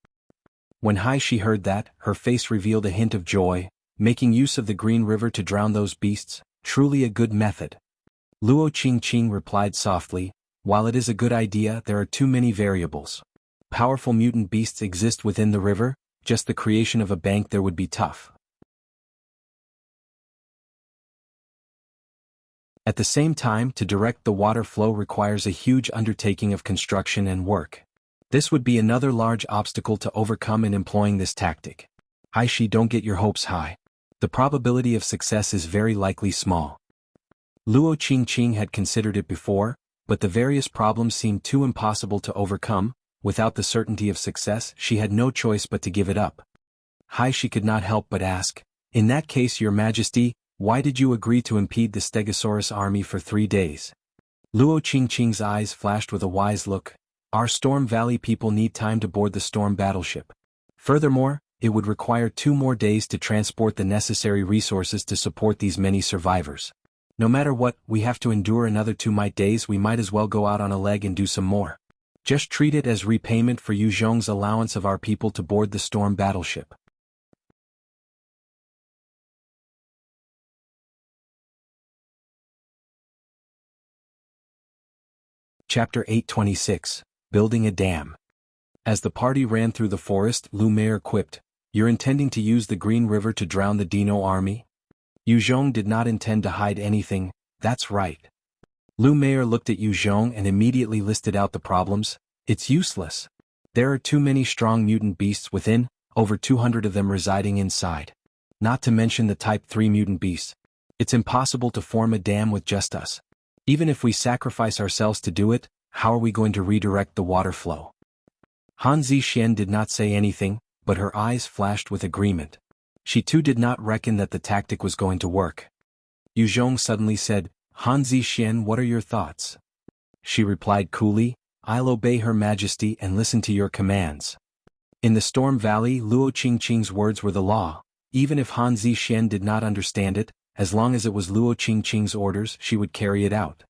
When Haishi heard that, her face revealed a hint of joy. making use of the Green River to drown those beasts, truly a good method. Luo Qingqing replied softly, while it is a good idea, there are too many variables. Powerful mutant beasts exist within the river, just the creation of a bank there would be tough. At the same time, to direct the water flow requires a huge undertaking of construction and work. This would be another large obstacle to overcome in employing this tactic. Aishi, don't get your hopes high. The probability of success is very likely small. Luo Qingqing had considered it before, but the various problems seemed too impossible to overcome. Without the certainty of success, she had no choice but to give it up. She could not help but ask, "In that case, Your Majesty, why did you agree to impede the Stegosaurus army for 3 days?" Luo Qingqing's eyes flashed with a wise look. Our Storm Valley people need time to board the storm battleship. Furthermore, it would require 2 more days to transport the necessary resources to support these many survivors. No matter what, we have to endure another 2 days. We might as well go out on a leg and do some more. Just treat it as repayment for Yu Zhong's allowance of our people to board the storm battleship. Chapter 826, Building a Dam. As the party ran through the forest, Mei'er quipped, "You're intending to use the Green River to drown the Dino army?" Yu Zhong did not intend to hide anything. That's right. Mei'er looked at Yu Zhong and immediately listed out the problems. It's useless. There are too many strong mutant beasts within, over 200 of them residing inside. Not to mention the Type 3 mutant beasts. It's impossible to form a dam with just us. Even if we sacrifice ourselves to do it, how are we going to redirect the water flow? Han Zixuan did not say anything, but her eyes flashed with agreement. She too did not reckon that the tactic was going to work. Yu Zhong suddenly said, "Han Zixuan, what are your thoughts?" She replied coolly, "I'll obey Her Majesty and listen to your commands." In the Storm Valley, Luo Qingqing's words were the law. Even if Han Zixuan did not understand it, as long as it was Luo Qingqing's orders, she would carry it out.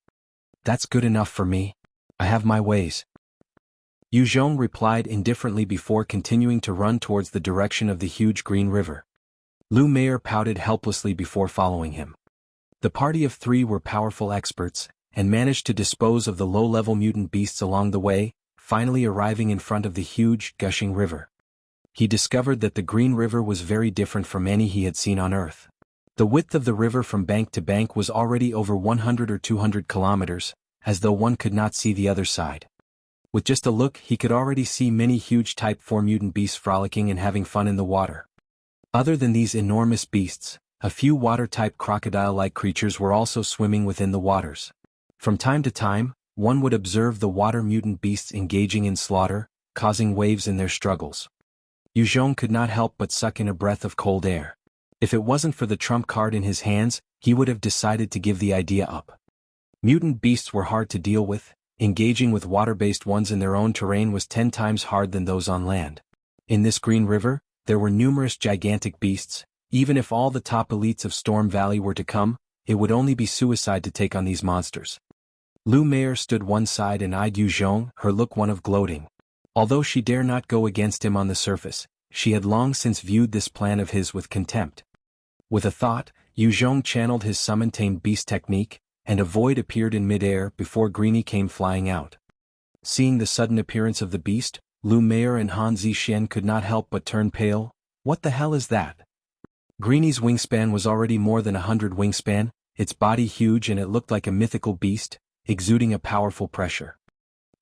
That's good enough for me. I have my ways. Yu Zhong replied indifferently before continuing to run towards the direction of the huge Green River. Mei'er pouted helplessly before following him. The party of 3 were powerful experts, and managed to dispose of the low-level mutant beasts along the way, finally arriving in front of the huge, gushing river. He discovered that the Green River was very different from any he had seen on Earth. The width of the river from bank to bank was already over 100 or 200 kilometers, as though one could not see the other side. With just a look, he could already see many huge Type 4 mutant beasts frolicking and having fun in the water. Other than these enormous beasts, a few water-type crocodile-like creatures were also swimming within the waters. From time to time, one would observe the water mutant beasts engaging in slaughter, causing waves in their struggles. Yu Zhong could not help but suck in a breath of cold air. If it wasn't for the trump card in his hands, he would have decided to give the idea up. Mutant beasts were hard to deal with. Engaging with water-based ones in their own terrain was 10 times hard than those on land. In this Green River, there were numerous gigantic beasts. Even if all the top elites of Storm Valley were to come, it would only be suicide to take on these monsters. Mei'er stood one side and eyed Yu Zhong, her look one of gloating. Although she dare not go against him on the surface, she had long since viewed this plan of his with contempt. With a thought, Yu Zhong channeled his summon tamed beast technique, and a void appeared in mid-air before Greenie came flying out. Seeing the sudden appearance of the beast, Mei'er and Han Zixuan could not help but turn pale. What the hell is that? Greenie's wingspan was already more than 100 wingspan, its body huge, and it looked like a mythical beast, exuding a powerful pressure.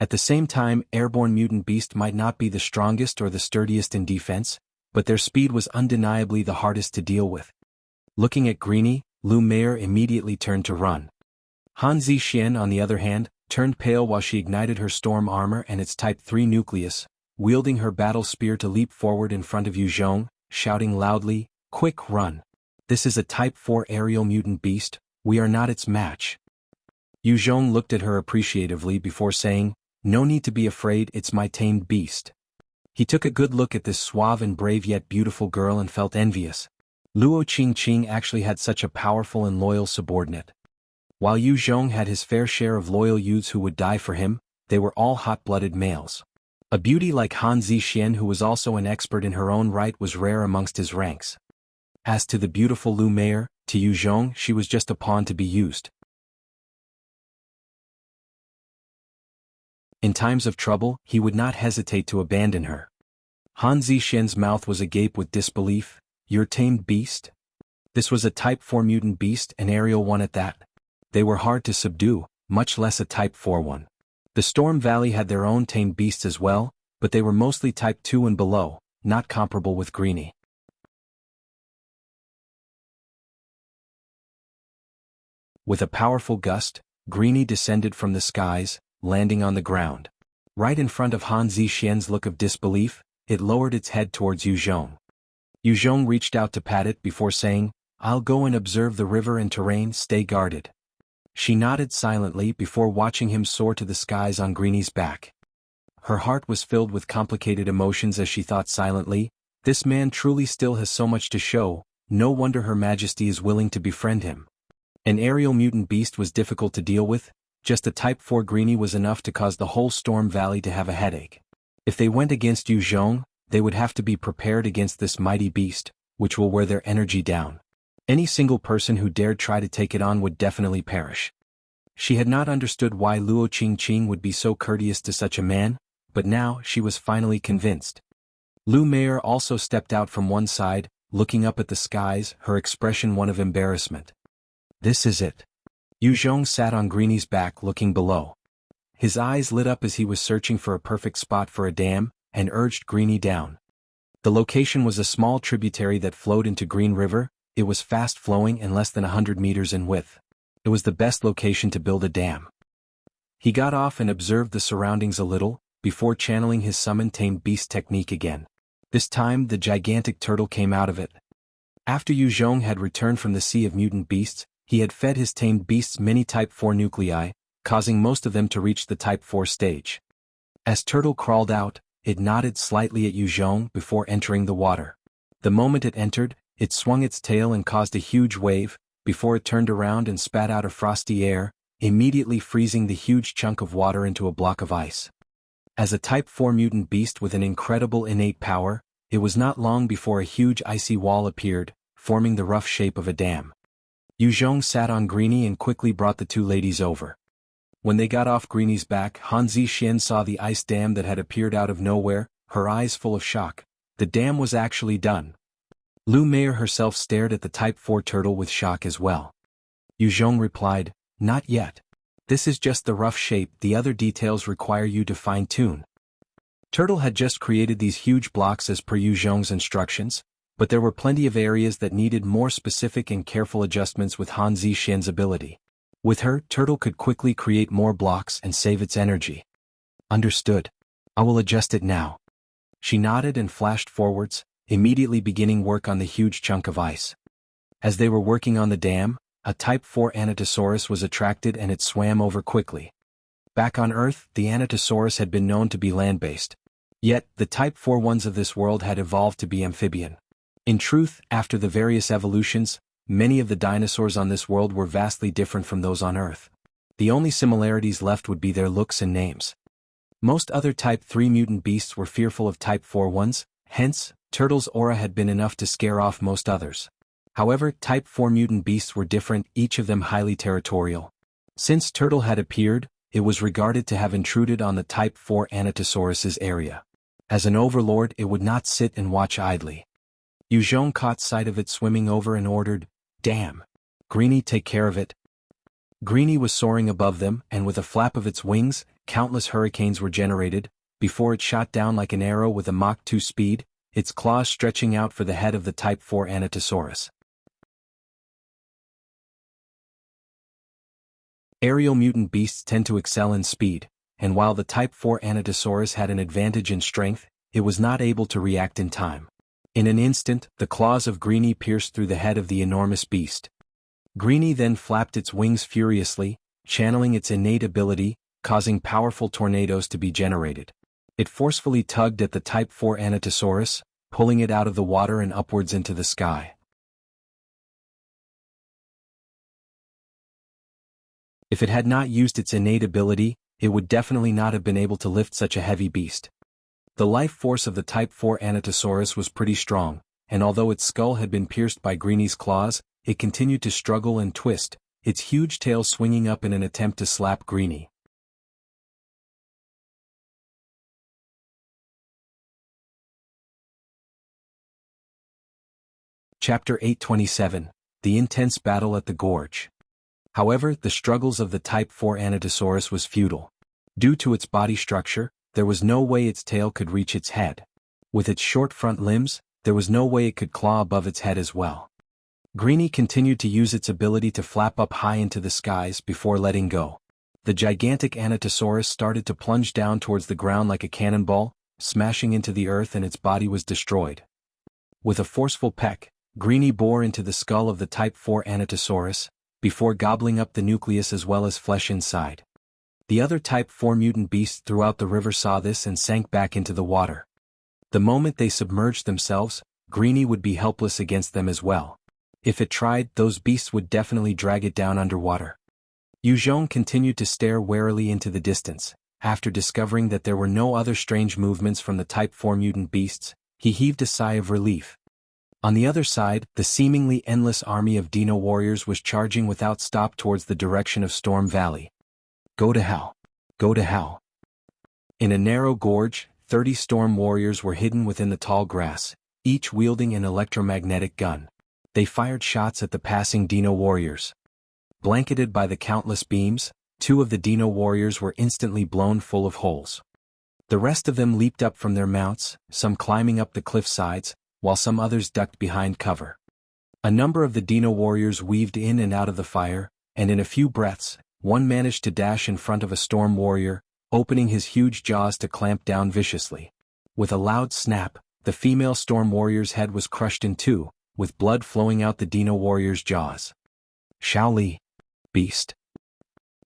At the same time, airborne mutant beast might not be the strongest or the sturdiest in defense, but their speed was undeniably the hardest to deal with. Looking at Greenie, Mei'er immediately turned to run. Han Zixuan, on the other hand, turned pale while she ignited her storm armor and its Type 3 nucleus, wielding her battle spear to leap forward in front of Yu Zhong, shouting loudly, "Quick, run! This is a Type 4 aerial mutant beast, we are not its match." Yu Zhong looked at her appreciatively before saying, "No need to be afraid, it's my tamed beast." He took a good look at this suave and brave yet beautiful girl and felt envious. Luo Qingqing actually had such a powerful and loyal subordinate. While Yu Zhong had his fair share of loyal youths who would die for him, they were all hot-blooded males. A beauty like Han Zixuan, who was also an expert in her own right, was rare amongst his ranks. As to the beautiful Mei'er, to you Zhong she was just a pawn to be used. In times of trouble, he would not hesitate to abandon her. Han Zishen's mouth was agape with disbelief. Your tamed beast? This was a Type 4 mutant beast, an aerial one at that. They were hard to subdue, much less a Type 4 one. The Storm Valley had their own tamed beasts as well, but they were mostly Type 2 and below, not comparable with Greenie. With a powerful gust, Greenie descended from the skies, landing on the ground. Right in front of Han Zishen's look of disbelief, it lowered its head towards Yu Zhong. Yu Zhong reached out to pat it before saying, I'll go and observe the river and terrain, stay guarded. She nodded silently before watching him soar to the skies on Greenie's back. Her heart was filled with complicated emotions as she thought silently, this man truly still has so much to show, no wonder Her Majesty is willing to befriend him. An aerial mutant beast was difficult to deal with, just a Type 4 Greenie was enough to cause the whole Storm Valley to have a headache. If they went against Yu Zhong, they would have to be prepared against this mighty beast, which will wear their energy down. Any single person who dared try to take it on would definitely perish. She had not understood why Luo Qing would be so courteous to such a man, but now she was finally convinced. Mei'er also stepped out from one side, looking up at the skies, her expression one of embarrassment. This is it. Yu Zhong sat on Greenie's back looking below. His eyes lit up as he was searching for a perfect spot for a dam, and urged Greenie down. The location was a small tributary that flowed into Green River. It was fast-flowing and less than 100 meters in width. It was the best location to build a dam. He got off and observed the surroundings a little, before channeling his summoned tamed beast technique again. This time the gigantic turtle came out of it. After Yu Zhong had returned from the Sea of Mutant Beasts, he had fed his tamed beasts many Type 4 nuclei, causing most of them to reach the Type 4 stage. As Turtle crawled out, it nodded slightly at Yu Zhong before entering the water. The moment it entered, it swung its tail and caused a huge wave, before it turned around and spat out a frosty air, immediately freezing the huge chunk of water into a block of ice. As a Type 4 mutant beast with an incredible innate power, it was not long before a huge icy wall appeared, forming the rough shape of a dam. Yu Zhong sat on Greenie and quickly brought the two ladies over. When they got off Greenie's back, Han Zishen saw the ice dam that had appeared out of nowhere, her eyes full of shock. The dam was actually done. Mei'er herself stared at the Type 4 turtle with shock as well. Yu Zhong replied, Not yet. This is just the rough shape, the other details require you to fine-tune. Turtle had just created these huge blocks as per Yu Zhong's instructions, but there were plenty of areas that needed more specific and careful adjustments with Han Zishen's ability. With her, Turtle could quickly create more blocks and save its energy. Understood. I will adjust it now. She nodded and flashed forwards, immediately beginning work on the huge chunk of ice. As they were working on the dam, a Type 4 Anatosaurus was attracted and it swam over quickly. Back on Earth, the Anatosaurus had been known to be land-based. Yet, the Type 4 ones of this world had evolved to be amphibian. In truth, after the various evolutions, many of the dinosaurs on this world were vastly different from those on Earth. The only similarities left would be their looks and names. Most other Type 3 mutant beasts were fearful of Type 4 ones, hence, Turtle's aura had been enough to scare off most others. However, Type 4 mutant beasts were different, each of them highly territorial. Since Turtle had appeared, it was regarded to have intruded on the Type 4 Anatosaurus's area. As an overlord, it would not sit and watch idly. Yu Zhong caught sight of it swimming over and ordered, Damn! Greenie, take care of it. Greenie was soaring above them, and with a flap of its wings, countless hurricanes were generated, before it shot down like an arrow with a Mach 2 speed, its claws stretching out for the head of the Type 4 Anatosaurus. Aerial mutant beasts tend to excel in speed, and while the Type 4 Anatosaurus had an advantage in strength, it was not able to react in time. In an instant, the claws of Greenie pierced through the head of the enormous beast. Greenie then flapped its wings furiously, channeling its innate ability, causing powerful tornadoes to be generated. It forcefully tugged at the Type 4 Anatosaurus, pulling it out of the water and upwards into the sky. If it had not used its innate ability, it would definitely not have been able to lift such a heavy beast. The life force of the Type 4 Anatosaurus was pretty strong, and although its skull had been pierced by Greenie's claws, it continued to struggle and twist, its huge tail swinging up in an attempt to slap Greenie. Chapter 827, The Intense Battle at the Gorge. However, the struggles of the Type 4 Anatosaurus was futile. Due to its body structure, there was no way its tail could reach its head. With its short front limbs, there was no way it could claw above its head as well. Greenie continued to use its ability to flap up high into the skies before letting go. The gigantic Anatosaurus started to plunge down towards the ground like a cannonball, smashing into the earth, and its body was destroyed. With a forceful peck, Greenie bore into the skull of the Type 4 Anatosaurus, before gobbling up the nucleus as well as flesh inside. The other Type 4 mutant beasts throughout the river saw this and sank back into the water. The moment they submerged themselves, Greenie would be helpless against them as well. If it tried, those beasts would definitely drag it down underwater. Zhong continued to stare warily into the distance. After discovering that there were no other strange movements from the Type 4 mutant beasts, he heaved a sigh of relief. On the other side, the seemingly endless army of Dino warriors was charging without stop towards the direction of Storm Valley. Go to hell. Go to hell. In a narrow gorge, 30 storm warriors were hidden within the tall grass, each wielding an electromagnetic gun. They fired shots at the passing Dino warriors. Blanketed by the countless beams, 2 of the Dino warriors were instantly blown full of holes. The rest of them leaped up from their mounts, some climbing up the cliff sides, while some others ducked behind cover. A number of the Dino warriors weaved in and out of the fire, and in a few breaths, one managed to dash in front of a storm warrior, opening his huge jaws to clamp down viciously. With a loud snap, the female storm warrior's head was crushed in two, with blood flowing out the Dino warrior's jaws. Shaoli. Beast.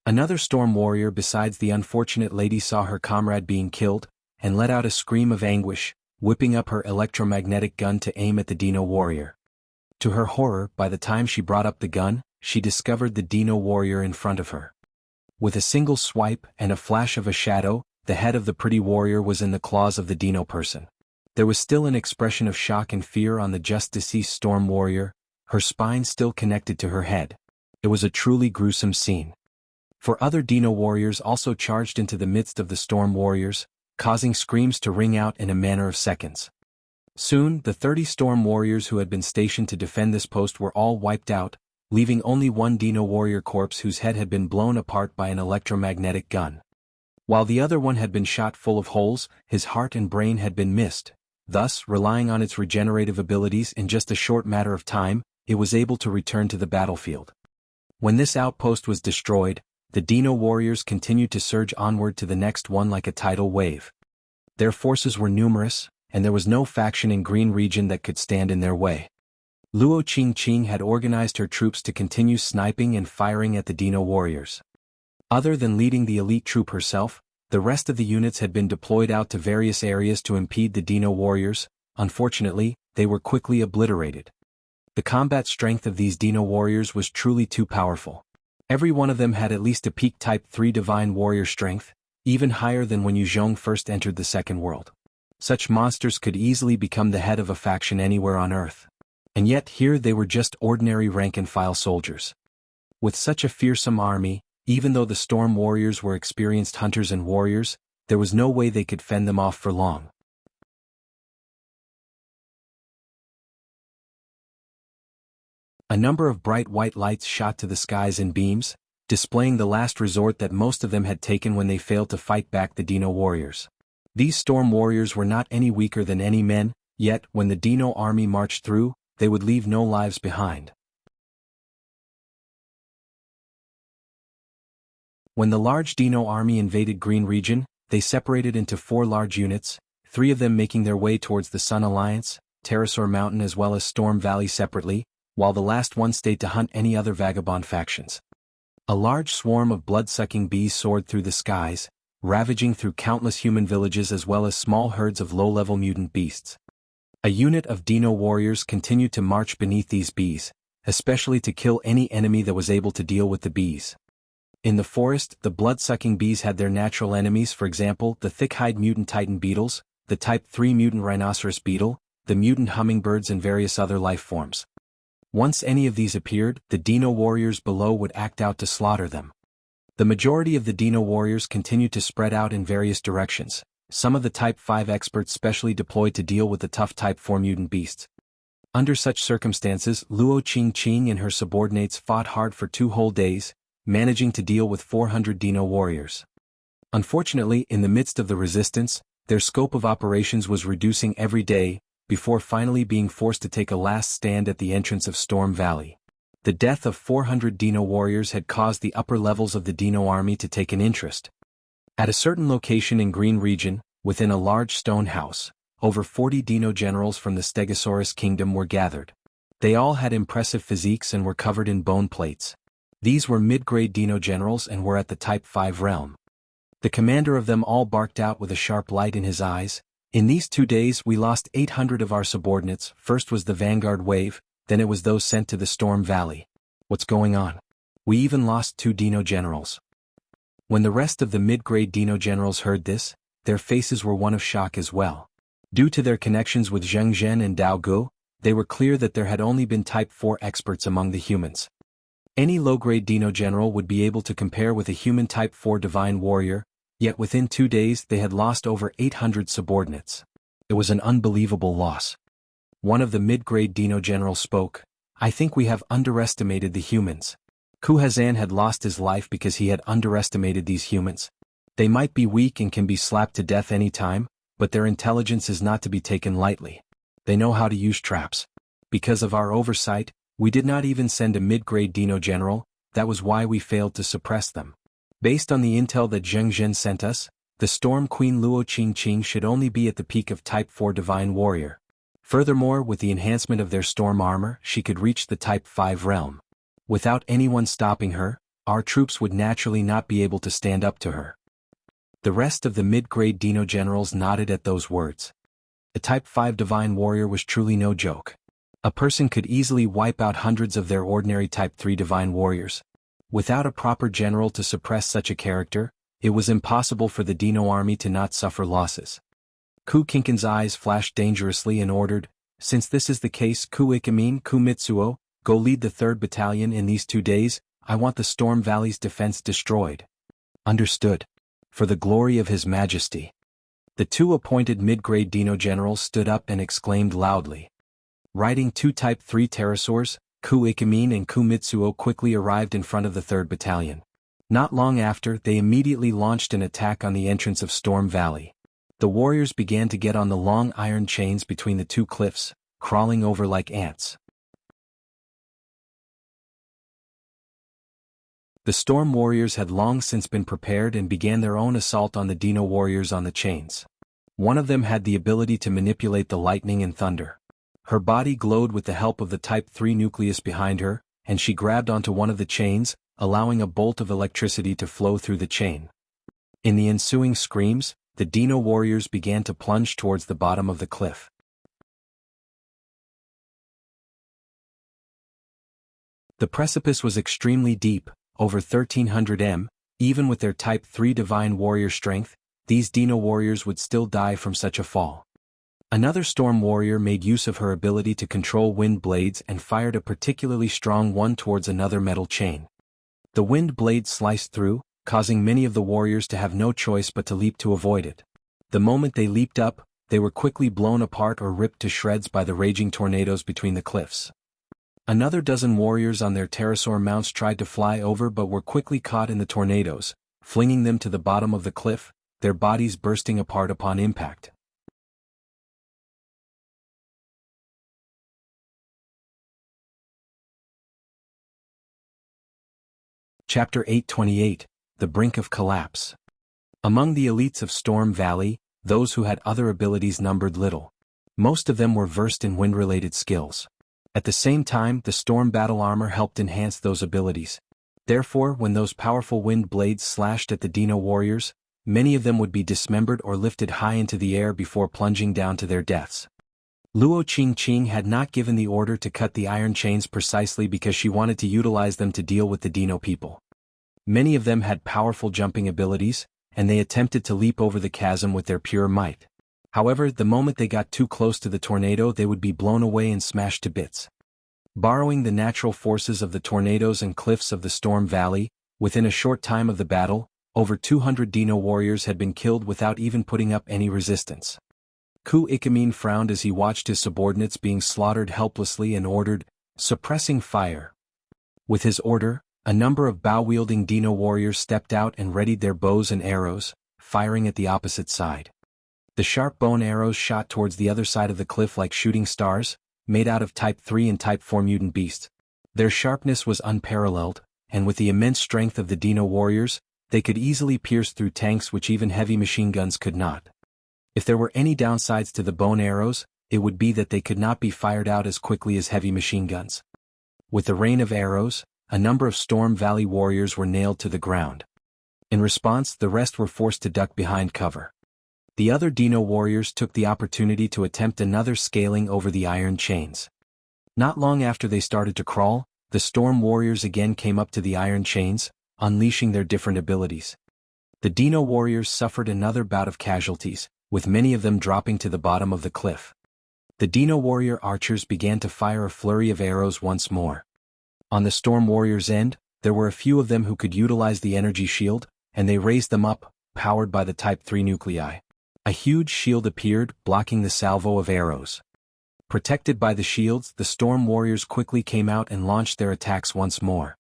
Another storm warrior besides the unfortunate lady saw her comrade being killed, and let out a scream of anguish, whipping up her electromagnetic gun to aim at the Dino warrior. To her horror, by the time she brought up the gun, she discovered the Dino warrior in front of her. With a single swipe and a flash of a shadow, the head of the pretty warrior was in the claws of the Dino person. There was still an expression of shock and fear on the just-deceased storm warrior, her spine still connected to her head. It was a truly gruesome scene. For other Dino warriors also charged into the midst of the storm warriors, causing screams to ring out in a matter of seconds. Soon, the 30 storm warriors who had been stationed to defend this post were all wiped out, leaving only one Dino warrior corpse whose head had been blown apart by an electromagnetic gun. While the other one had been shot full of holes, his heart and brain had been missed. Thus, relying on its regenerative abilities in just a short matter of time, it was able to return to the battlefield. When this outpost was destroyed, the Dino warriors continued to surge onward to the next one like a tidal wave. Their forces were numerous, and there was no faction in Green Region that could stand in their way. Luo Qing had organized her troops to continue sniping and firing at the Dino warriors. Other than leading the elite troop herself, the rest of the units had been deployed out to various areas to impede the Dino warriors. Unfortunately, they were quickly obliterated. The combat strength of these Dino warriors was truly too powerful. Every one of them had at least a peak Type 3 Divine Warrior strength, even higher than when Zhong first entered the Second World. Such monsters could easily become the head of a faction anywhere on Earth. And yet here they were just ordinary rank-and-file soldiers. With such a fearsome army, even though the Storm Warriors were experienced hunters and warriors, there was no way they could fend them off for long. A number of bright white lights shot to the skies in beams, displaying the last resort that most of them had taken when they failed to fight back the Dino warriors. These storm warriors were not any weaker than any men, yet, when the Dino army marched through, they would leave no lives behind. When the large Dino army invaded Green Region, they separated into 4 large units, 3 of them making their way towards the Sun Alliance, Pterosaur Mountain as well as Storm Valley separately, while the last one stayed to hunt any other vagabond factions. A large swarm of blood-sucking bees soared through the skies, ravaging through countless human villages as well as small herds of low-level mutant beasts. A unit of Dino warriors continued to march beneath these bees, especially to kill any enemy that was able to deal with the bees. In the forest, the blood-sucking bees had their natural enemies, for example, the thick-hide mutant titan beetles, the Type 3 mutant rhinoceros beetle, the mutant hummingbirds and various other life forms. Once any of these appeared, the Dino warriors below would act out to slaughter them. The majority of the Dino warriors continued to spread out in various directions, some of the Type 5 experts specially deployed to deal with the tough Type 4 mutant beasts. Under such circumstances, Luo Qing and her subordinates fought hard for 2 whole days, managing to deal with 400 Dino warriors. Unfortunately, in the midst of the resistance, their scope of operations was reducing every day, before finally being forced to take a last stand at the entrance of Storm Valley. The death of 400 Dino warriors had caused the upper levels of the Dino army to take an interest. At a certain location in Green Region, within a large stone house, over 40 Dino-Generals from the Stegosaurus kingdom were gathered. They all had impressive physiques and were covered in bone plates. These were mid-grade Dino-Generals and were at the Type 5 realm. The commander of them all barked out with a sharp light in his eyes, "In these 2 days we lost 800 of our subordinates. First was the Vanguard wave, then it was those sent to the Storm Valley. What's going on? We even lost 2 Dino-Generals." When the rest of the mid-grade Dino-Generals heard this, their faces were one of shock as well. Due to their connections with Zheng and Dao Gu, they were clear that there had only been Type 4 experts among the humans. Any low-grade Dino-General would be able to compare with a human Type 4 Divine Warrior, yet within 2 days they had lost over 800 subordinates. It was an unbelievable loss. One of the mid-grade Dino-Generals spoke, "I think we have underestimated the humans." Kuhazan had lost his life because he had underestimated these humans. They might be weak and can be slapped to death any time, but their intelligence is not to be taken lightly. They know how to use traps. Because of our oversight, we did not even send a mid-grade Dino-General. That was why we failed to suppress them. Based on the intel that Zheng sent us, the Storm Queen Luo Qing should only be at the peak of Type 4 Divine Warrior. Furthermore, with the enhancement of their storm armor, she could reach the Type 5 realm. Without anyone stopping her, our troops would naturally not be able to stand up to her. The rest of the mid-grade Dino-Generals nodded at those words. The Type 5 Divine Warrior was truly no joke. A person could easily wipe out hundreds of their ordinary Type 3 Divine Warriors. Without a proper general to suppress such a character, it was impossible for the Dino army to not suffer losses. Kinken's eyes flashed dangerously and ordered, "Since this is the case, Ikamin Mitsuo, go lead the 3rd Battalion in these 2 days. I want the Storm Valley's defense destroyed." "Understood. For the glory of His Majesty." The 2 appointed mid-grade Dino-Generals stood up and exclaimed loudly. Riding 2 Type 3 pterosaurs, Ikamin and Mitsuo quickly arrived in front of the 3rd Battalion. Not long after, they immediately launched an attack on the entrance of Storm Valley. The warriors began to get on the long iron chains between the 2 cliffs, crawling over like ants. The Storm Warriors had long since been prepared and began their own assault on the Dino Warriors on the chains. One of them had the ability to manipulate the lightning and thunder. Her body glowed with the help of the Type 3 nucleus behind her, and she grabbed onto one of the chains, allowing a bolt of electricity to flow through the chain. In the ensuing screams, the Dino Warriors began to plunge towards the bottom of the cliff. The precipice was extremely deep, over 1300 m. Even with their Type 3 Divine Warrior strength, these Dino Warriors would still die from such a fall. Another Storm Warrior made use of her ability to control wind blades and fired a particularly strong one towards another metal chain. The wind blade sliced through, causing many of the warriors to have no choice but to leap to avoid it. The moment they leaped up, they were quickly blown apart or ripped to shreds by the raging tornadoes between the cliffs. Another dozen warriors on their pterosaur mounts tried to fly over but were quickly caught in the tornadoes, flinging them to the bottom of the cliff, their bodies bursting apart upon impact. Chapter 828, The Brink of Collapse. Among the elites of Storm Valley, those who had other abilities numbered little. Most of them were versed in wind-related skills. At the same time, the storm battle armor helped enhance those abilities. Therefore, when those powerful wind blades slashed at the Dino warriors, many of them would be dismembered or lifted high into the air before plunging down to their deaths. Luo Qing had not given the order to cut the iron chains precisely because she wanted to utilize them to deal with the Dino-people. Many of them had powerful jumping abilities, and they attempted to leap over the chasm with their pure might. However, the moment they got too close to the tornado, they would be blown away and smashed to bits. Borrowing the natural forces of the tornadoes and cliffs of the Storm Valley, within a short time of the battle, over 200 Dino warriors had been killed without even putting up any resistance. Ku-Ikamin frowned as he watched his subordinates being slaughtered helplessly and ordered, suppressing fire. With his order, a number of bow-wielding Dino warriors stepped out and readied their bows and arrows, firing at the opposite side. The sharp bone arrows shot towards the other side of the cliff like shooting stars, made out of Type 3 and Type 4 mutant beasts. Their sharpness was unparalleled, and with the immense strength of the Dino warriors, they could easily pierce through tanks which even heavy machine guns could not. If there were any downsides to the bone arrows, it would be that they could not be fired out as quickly as heavy machine guns. With the rain of arrows, a number of Storm Valley warriors were nailed to the ground. In response, the rest were forced to duck behind cover. The other Dino warriors took the opportunity to attempt another scaling over the iron chains. Not long after they started to crawl, the Storm warriors again came up to the iron chains, unleashing their different abilities. The Dino warriors suffered another bout of casualties, with many of them dropping to the bottom of the cliff. The Dino warrior archers began to fire a flurry of arrows once more. On the Storm warriors' end, there were a few of them who could utilize the energy shield, and they raised them up, powered by the Type 3 nuclei. A huge shield appeared, blocking the salvo of arrows. Protected by the shields, the Storm warriors quickly came out and launched their attacks once more.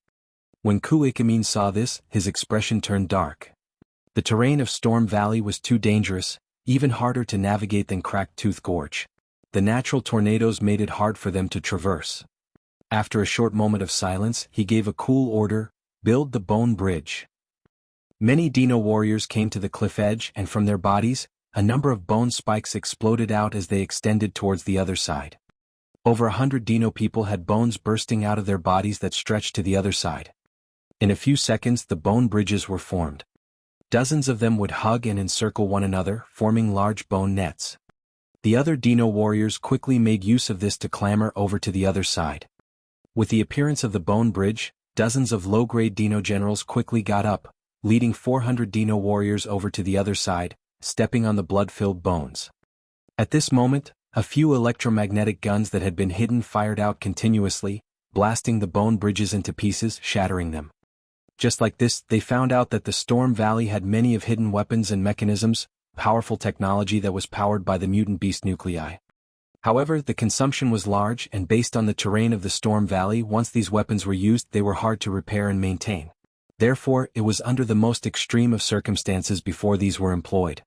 When Ku-Ikamin saw this, his expression turned dark. The terrain of Storm Valley was too dangerous, even harder to navigate than Cracked Tooth Gorge. The natural tornadoes made it hard for them to traverse. After a short moment of silence, he gave a cool order: build the bone bridge. Many Dino warriors came to the cliff edge, and from their bodies, a number of bone spikes exploded out as they extended towards the other side. Over 100 Dino-people had bones bursting out of their bodies that stretched to the other side. In a few seconds, the bone bridges were formed. Dozens of them would hug and encircle one another, forming large bone nets. The other Dino warriors quickly made use of this to clamber over to the other side. With the appearance of the bone bridge, dozens of low-grade Dino-Generals quickly got up, leading 400 Dino warriors over to the other side, stepping on the blood-filled bones. At this moment, a few electromagnetic guns that had been hidden fired out continuously, blasting the bone bridges into pieces, shattering them. Just like this, they found out that the Storm Valley had many of hidden weapons and mechanisms, powerful technology that was powered by the mutant beast nuclei. However, the consumption was large, and based on the terrain of the Storm Valley, once these weapons were used, they were hard to repair and maintain. Therefore, it was under the most extreme of circumstances before these were employed.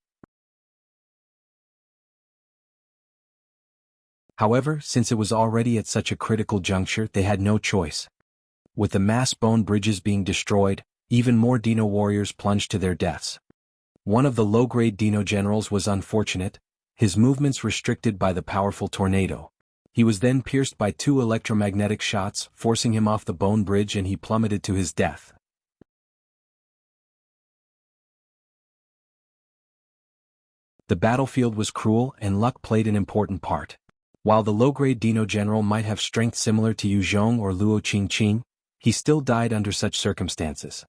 However, since it was already at such a critical juncture, they had no choice. With the mass bone bridges being destroyed, even more Dino warriors plunged to their deaths. One of the low-grade Dino-Generals was unfortunate, his movements restricted by the powerful tornado. He was then pierced by 2 electromagnetic shots, forcing him off the bone bridge, and he plummeted to his death. The battlefield was cruel, and luck played an important part. While the low-grade Dino-General might have strength similar to Zhong or Luo-Qing, he still died under such circumstances.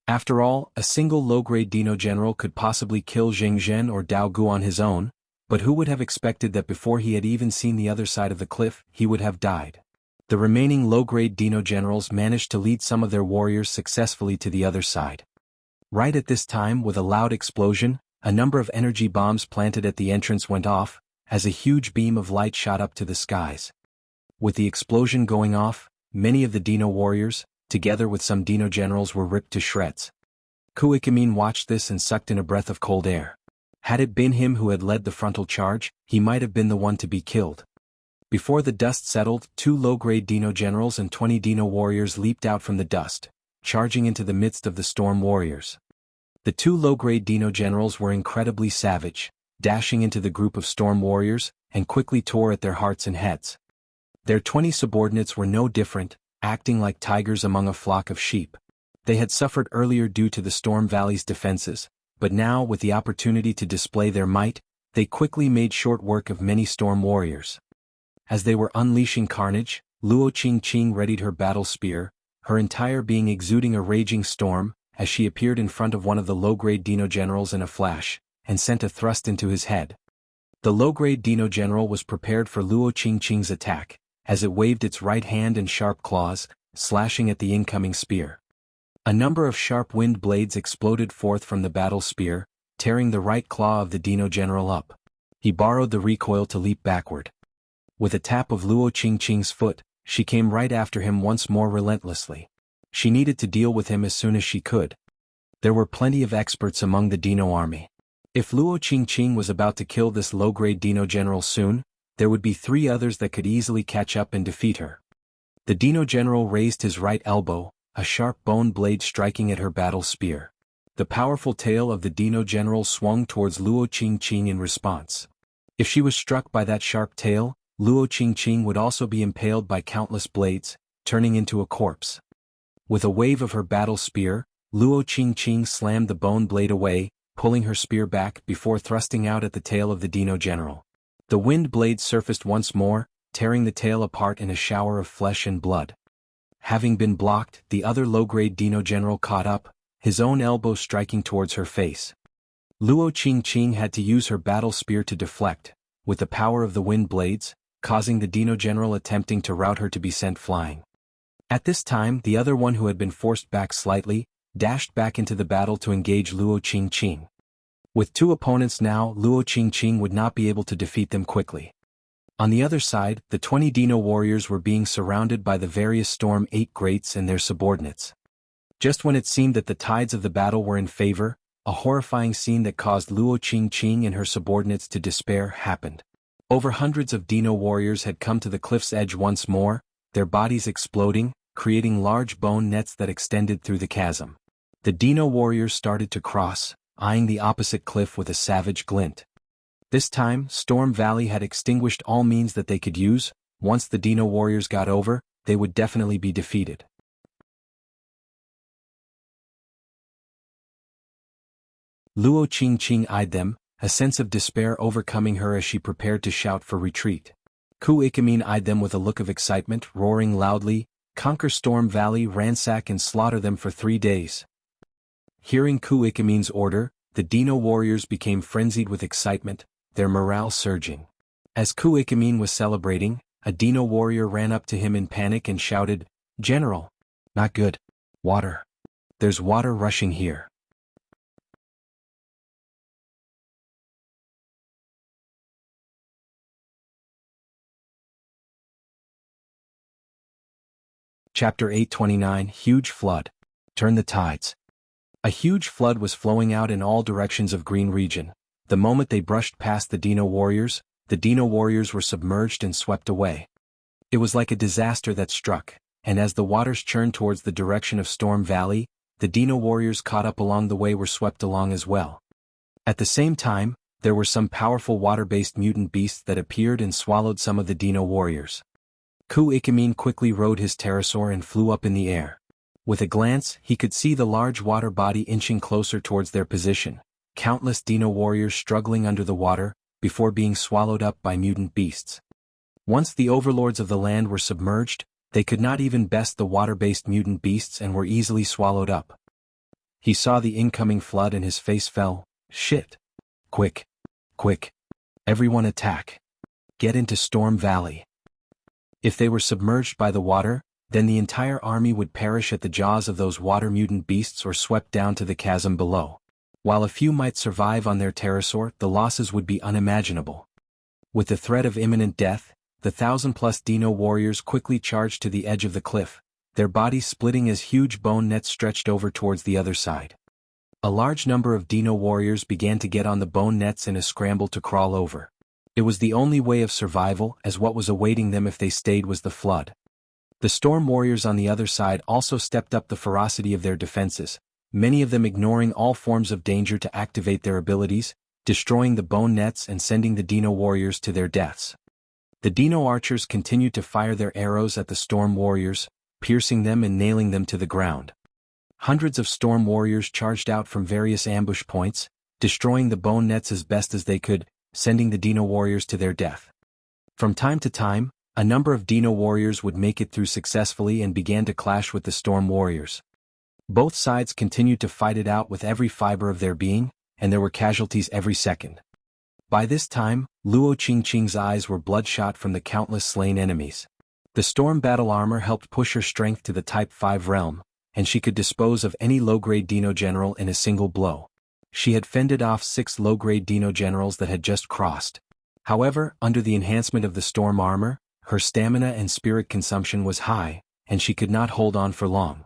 After all, a single low-grade Dino-General could possibly kill Zheng or Dao Gu on his own, but who would have expected that before he had even seen the other side of the cliff, he would have died? The remaining low-grade Dino-Generals managed to lead some of their warriors successfully to the other side. Right at this time, with a loud explosion, a number of energy bombs planted at the entrance went off, as a huge beam of light shot up to the skies. With the explosion going off, many of the Dino warriors, together with some Dino-Generals, were ripped to shreds. Ku-Ikamin watched this and sucked in a breath of cold air. Had it been him who had led the frontal charge, he might have been the one to be killed. Before the dust settled, 2 low-grade Dino-Generals and 20 Dino warriors leaped out from the dust, charging into the midst of the Storm warriors. The 2 low-grade Dino-Generals were incredibly savage, dashing into the group of Storm warriors, and quickly tore at their hearts and heads. Their 20 subordinates were no different, acting like tigers among a flock of sheep. They had suffered earlier due to the Storm Valley's defenses, but now, with the opportunity to display their might, they quickly made short work of many Storm warriors. As they were unleashing carnage, Luo Qing readied her battle spear, her entire being exuding a raging storm, as she appeared in front of one of the low-grade Dino-Generals in a flash, and sent a thrust into his head. The low-grade Dino-General was prepared for Luo Qingqing's attack, as it waved its right hand and sharp claws, slashing at the incoming spear. A number of sharp wind blades exploded forth from the battle spear, tearing the right claw of the Dino-General up. He borrowed the recoil to leap backward. With a tap of Luo Qingqing's foot, she came right after him once more relentlessly. She needed to deal with him as soon as she could. There were plenty of experts among the Dino army. If Luo Qingqing was about to kill this low-grade Dino-General soon, there would be 3 others that could easily catch up and defeat her. The Dino-General raised his right elbow, a sharp bone blade striking at her battle spear. The powerful tail of the Dino-General swung towards Luo Qingqing in response. If she was struck by that sharp tail, Luo Qingqing would also be impaled by countless blades, turning into a corpse. With a wave of her battle spear, Luo Qingqing slammed the bone blade away, pulling her spear back before thrusting out at the tail of the Dino-General. The wind blade surfaced once more, tearing the tail apart in a shower of flesh and blood. Having been blocked, the other low-grade Dino-General caught up, his own elbow striking towards her face. Luo Qingqing had to use her battle spear to deflect, with the power of the wind blades, causing the Dino-General attempting to rout her to be sent flying. At this time, the other one who had been forced back slightly, dashed back into the battle to engage Luo Qingqing. With 2 opponents now, Luo Qingqing would not be able to defeat them quickly. On the other side, the 20 Dino warriors were being surrounded by the various Storm 8 greats and their subordinates. Just when it seemed that the tides of the battle were in favor, a horrifying scene that caused Luo Qingqing and her subordinates to despair happened. Over hundreds of Dino warriors had come to the cliff's edge once more, their bodies exploding, creating large bone nets that extended through the chasm. The Dino warriors started to cross, eyeing the opposite cliff with a savage glint. This time, Storm Valley had extinguished all means that they could use. Once the Dino warriors got over, they would definitely be defeated. Luo Qingqing eyed them, a sense of despair overcoming her as she prepared to shout for retreat. Ku Ikamin eyed them with a look of excitement, roaring loudly, "Conquer Storm Valley, ransack and slaughter them for 3 days." Hearing Ku Ikamin's order, the Dino warriors became frenzied with excitement, their morale surging. As Ku Ikamin was celebrating, a Dino warrior ran up to him in panic and shouted, "General! Not good. Water. There's water rushing here." Chapter 829 Huge Flood. Turn the tides. A huge flood was flowing out in all directions of Green Region. The moment they brushed past the Dino warriors were submerged and swept away. It was like a disaster that struck, and as the waters churned towards the direction of Storm Valley, the Dino warriors caught up along the way were swept along as well. At the same time, there were some powerful water-based mutant beasts that appeared and swallowed some of the Dino warriors. Ku Ikamin quickly rode his pterosaur and flew up in the air. With a glance, he could see the large water body inching closer towards their position, countless Dino warriors struggling under the water, before being swallowed up by mutant beasts. Once the overlords of the land were submerged, they could not even best the water-based mutant beasts and were easily swallowed up. He saw the incoming flood and his face fell. Shit. Quick. Quick. Everyone attack. Get into Storm Valley. If they were submerged by the water, then the entire army would perish at the jaws of those water mutant beasts or swept down to the chasm below. While a few might survive on their pterosaur, the losses would be unimaginable. With the threat of imminent death, the 1,000+ Dino warriors quickly charged to the edge of the cliff, their bodies splitting as huge bone nets stretched over towards the other side. A large number of Dino warriors began to get on the bone nets in a scramble to crawl over. It was the only way of survival, as what was awaiting them if they stayed was the flood. The Storm warriors on the other side also stepped up the ferocity of their defenses, many of them ignoring all forms of danger to activate their abilities, destroying the bone nets and sending the Dino warriors to their deaths. The Dino archers continued to fire their arrows at the Storm warriors, piercing them and nailing them to the ground. Hundreds of Storm warriors charged out from various ambush points, destroying the bone nets as best as they could, sending the Dino warriors to their death. From time to time, a number of Dino warriors would make it through successfully and began to clash with the Storm warriors. Both sides continued to fight it out with every fiber of their being, and there were casualties every second. By this time, Luo Qingqing's eyes were bloodshot from the countless slain enemies. The storm battle armor helped push her strength to the Type 5 realm, and she could dispose of any low-grade Dino-General in a single blow. She had fended off 6 low-grade Dino-Generals that had just crossed. However, under the enhancement of the storm armor, her stamina and spirit consumption was high, and she could not hold on for long.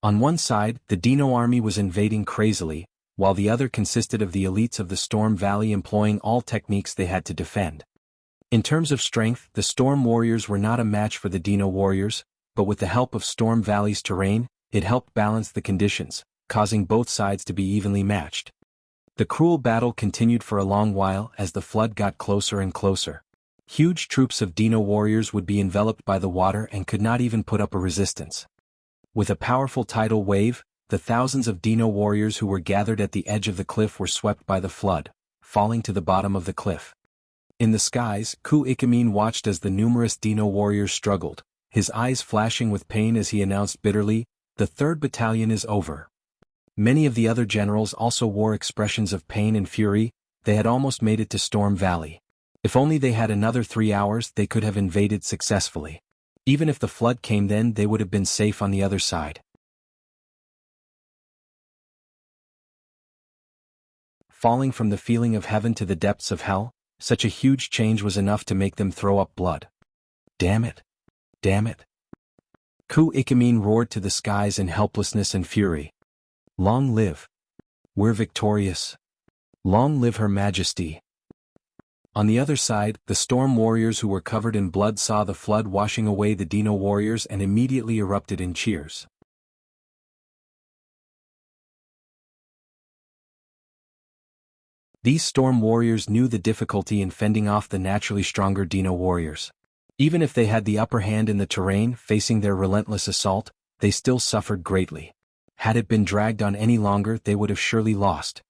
On one side, the Dino army was invading crazily, while the other consisted of the elites of the Storm Valley employing all techniques they had to defend. In terms of strength, the Storm Warriors were not a match for the Dino Warriors, but with the help of Storm Valley's terrain, it helped balance the conditions, causing both sides to be evenly matched. The cruel battle continued for a long while as the flood got closer and closer. Huge troops of Dino Warriors would be enveloped by the water and could not even put up a resistance. With a powerful tidal wave, the thousands of Dino Warriors who were gathered at the edge of the cliff were swept by the flood, falling to the bottom of the cliff. In the skies, Ku Ikamin watched as the numerous Dino Warriors struggled, his eyes flashing with pain as he announced bitterly, "The 3rd Battalion is over." Many of the other generals also wore expressions of pain and fury. They had almost made it to Storm Valley. If only they had another 3 hours, they could have invaded successfully. Even if the flood came then, they would have been safe on the other side. Falling from the feeling of heaven to the depths of hell, such a huge change was enough to make them throw up blood. Damn it! Damn it! Ku Ikamin roared to the skies in helplessness and fury. Long live! We're victorious! Long live Her Majesty! On the other side, the Storm Warriors who were covered in blood saw the flood washing away the Dino Warriors and immediately erupted in cheers. These Storm Warriors knew the difficulty in fending off the naturally stronger Dino Warriors. Even if they had the upper hand in the terrain facing their relentless assault, they still suffered greatly. Had it been dragged on any longer, they would have surely lost.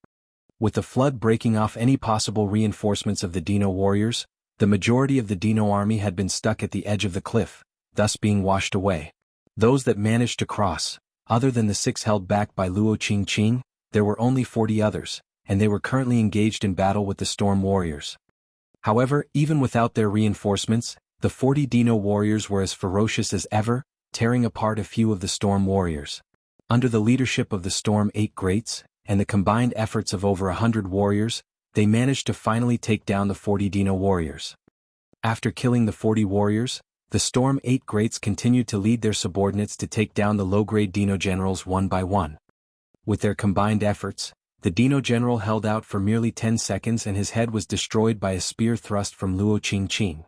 With the flood breaking off any possible reinforcements of the Dino Warriors, the majority of the Dino army had been stuck at the edge of the cliff, thus being washed away. Those that managed to cross, other than the 6 held back by Luo Qingqing, there were only 40 others, and they were currently engaged in battle with the Storm Warriors. However, even without their reinforcements, the 40 Dino Warriors were as ferocious as ever, tearing apart a few of the Storm Warriors. Under the leadership of the Storm 8 Greats, and the combined efforts of over 100 warriors, they managed to finally take down the 40 Dino Warriors. After killing the 40 warriors, the Storm 8 Greats continued to lead their subordinates to take down the low-grade Dino-Generals one by one. With their combined efforts, the Dino-General held out for merely 10 seconds and his head was destroyed by a spear thrust from Luo Qingqing.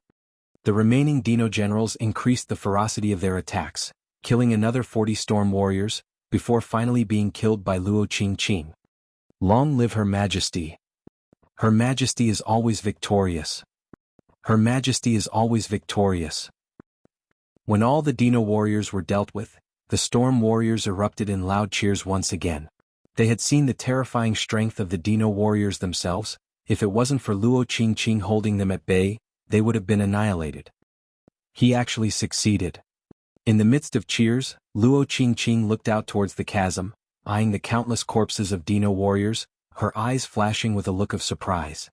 The remaining Dino-Generals increased the ferocity of their attacks, killing another 40 Storm Warriors, before finally being killed by Luo Qingqing. Long live Her Majesty! Her Majesty is always victorious! Her Majesty is always victorious! When all the Dino Warriors were dealt with, the Storm Warriors erupted in loud cheers once again. They had seen the terrifying strength of the Dino Warriors themselves. If it wasn't for Luo Qingqing holding them at bay, they would have been annihilated. He actually succeeded. In the midst of cheers, Luo Qingqing looked out towards the chasm, eyeing the countless corpses of Dino Warriors, her eyes flashing with a look of surprise.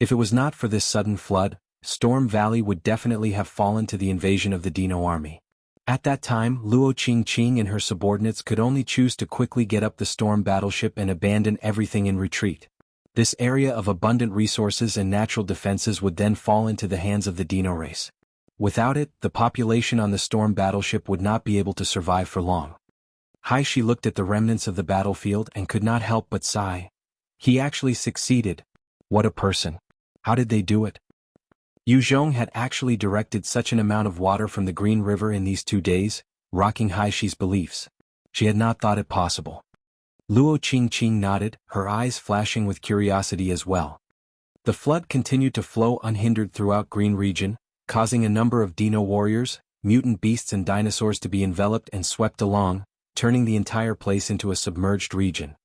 If it was not for this sudden flood, Storm Valley would definitely have fallen to the invasion of the Dino army. At that time, Luo Qingqing and her subordinates could only choose to quickly get up the storm battleship and abandon everything in retreat. This area of abundant resources and natural defenses would then fall into the hands of the Dino race. Without it, the population on the storm battleship would not be able to survive for long. Shi looked at the remnants of the battlefield and could not help but sigh. He actually succeeded. What a person. How did they do it? Zhong had actually directed such an amount of water from the Green River in these 2 days, rocking Shi's beliefs. She had not thought it possible. Luo Qingqing nodded, her eyes flashing with curiosity as well. The flood continued to flow unhindered throughout Green Region, causing a number of Dino warriors, mutant beasts and dinosaurs to be enveloped and swept along, turning the entire place into a submerged region.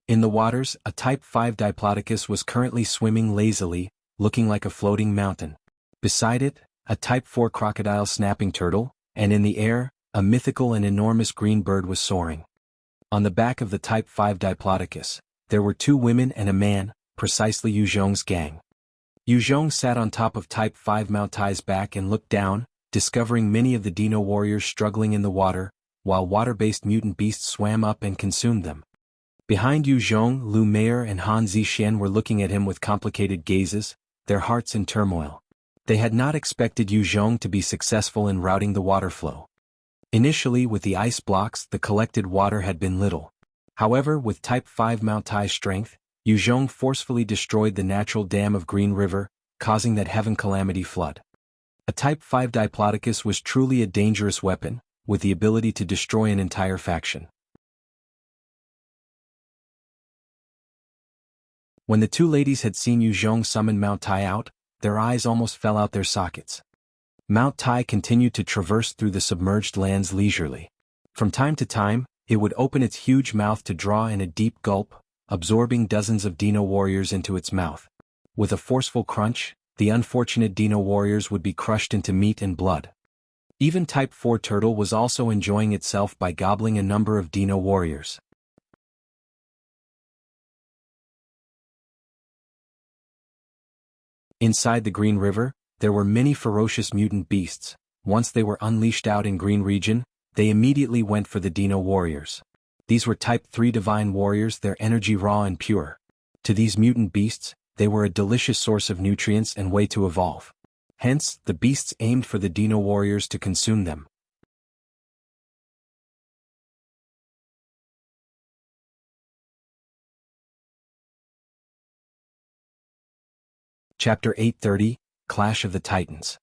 In the waters, a Type 5 Diplodocus was currently swimming lazily, looking like a floating mountain. Beside it, a Type 4 crocodile snapping turtle, and in the air, a mythical and enormous green bird was soaring. On the back of the Type 5 Diplodocus, there were 2 women and a man, precisely Zhong's gang. Zhong sat on top of Type 5 Mount Tai's back and looked down, discovering many of the Dino warriors struggling in the water, while water-based mutant beasts swam up and consumed them. Behind Zhong, Mei'er and Han Zixian were looking at him with complicated gazes, their hearts in turmoil. They had not expected Zhong to be successful in routing the water flow. Initially, with the ice blocks, the collected water had been little. However, with Type 5 Mount Tai's strength, Zhong forcefully destroyed the natural dam of Green River, causing that heaven calamity flood. A Type 5 Diplodocus was truly a dangerous weapon, with the ability to destroy an entire faction. When the two ladies had seen Zhong summon Mount Tai out, their eyes almost fell out their sockets. Mount Tai continued to traverse through the submerged lands leisurely. From time to time, it would open its huge mouth to draw in a deep gulp, absorbing dozens of Dino warriors into its mouth. With a forceful crunch, the unfortunate Dino warriors would be crushed into meat and blood. Even Type 4 Turtle was also enjoying itself by gobbling a number of Dino warriors. Inside the Green River, there were many ferocious mutant beasts. Once they were unleashed out in Green Region, they immediately went for the Dino warriors. These were Type 3 divine warriors, their energy raw and pure. To these mutant beasts, they were a delicious source of nutrients and way to evolve. Hence, the beasts aimed for the Dino warriors to consume them. Chapter 830, Clash of the Titans.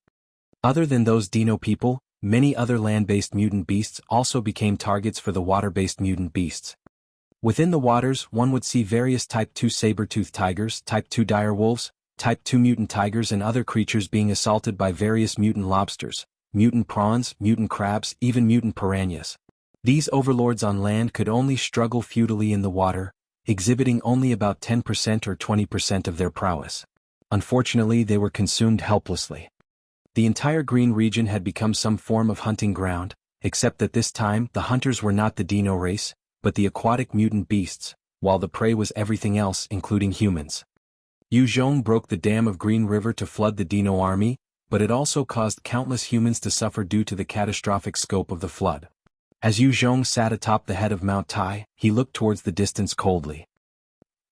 Other than those Dino-people, many other land-based mutant beasts also became targets for the water-based mutant beasts. Within the waters, one would see various Type 2 saber-toothed tigers, Type 2 direwolves, Type 2 mutant tigers and other creatures being assaulted by various mutant lobsters, mutant prawns, mutant crabs, even mutant piranhas. These overlords on land could only struggle futilely in the water, exhibiting only about 10% or 20% of their prowess. Unfortunately, they were consumed helplessly. The entire Green Region had become some form of hunting ground, except that this time the hunters were not the Dino race, but the aquatic mutant beasts, while the prey was everything else including humans. Zhong broke the dam of Green River to flood the Dino army, but it also caused countless humans to suffer due to the catastrophic scope of the flood. As Zhong sat atop the head of Mount Tai, he looked towards the distance coldly.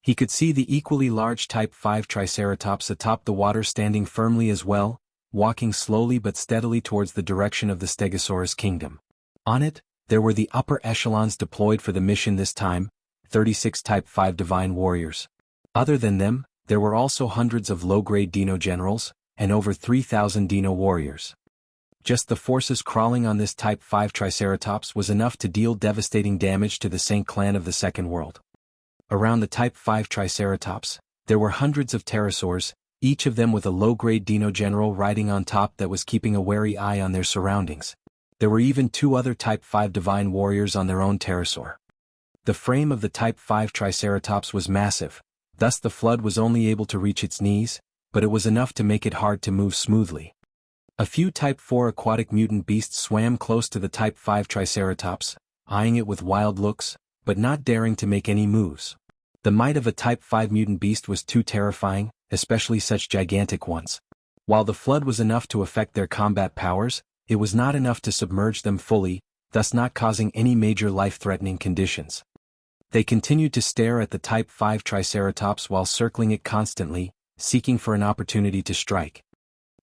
He could see the equally large Type 5 Triceratops atop the water standing firmly as well, walking slowly but steadily towards the direction of the Stegosaurus kingdom. On it, there were the upper echelons deployed for the mission this time, 36 Type 5 divine warriors. Other than them, there were also hundreds of low-grade Dino-Generals, and over 3,000 Dino warriors. Just the forces crawling on this Type 5 Triceratops was enough to deal devastating damage to the Saint clan of the Second World. Around the Type 5 Triceratops, there were hundreds of pterosaurs, each of them with a low-grade Dino-General riding on top that was keeping a wary eye on their surroundings. There were even 2 other Type 5 divine warriors on their own pterosaur. The frame of the Type 5 Triceratops was massive, thus the flood was only able to reach its knees, but it was enough to make it hard to move smoothly. A few Type 4 aquatic mutant beasts swam close to the Type 5 Triceratops, eyeing it with wild looks, but not daring to make any moves. The might of a Type 5 mutant beast was too terrifying, especially such gigantic ones. While the flood was enough to affect their combat powers, it was not enough to submerge them fully, thus not causing any major life-threatening conditions. They continued to stare at the Type 5 Triceratops while circling it constantly, seeking for an opportunity to strike.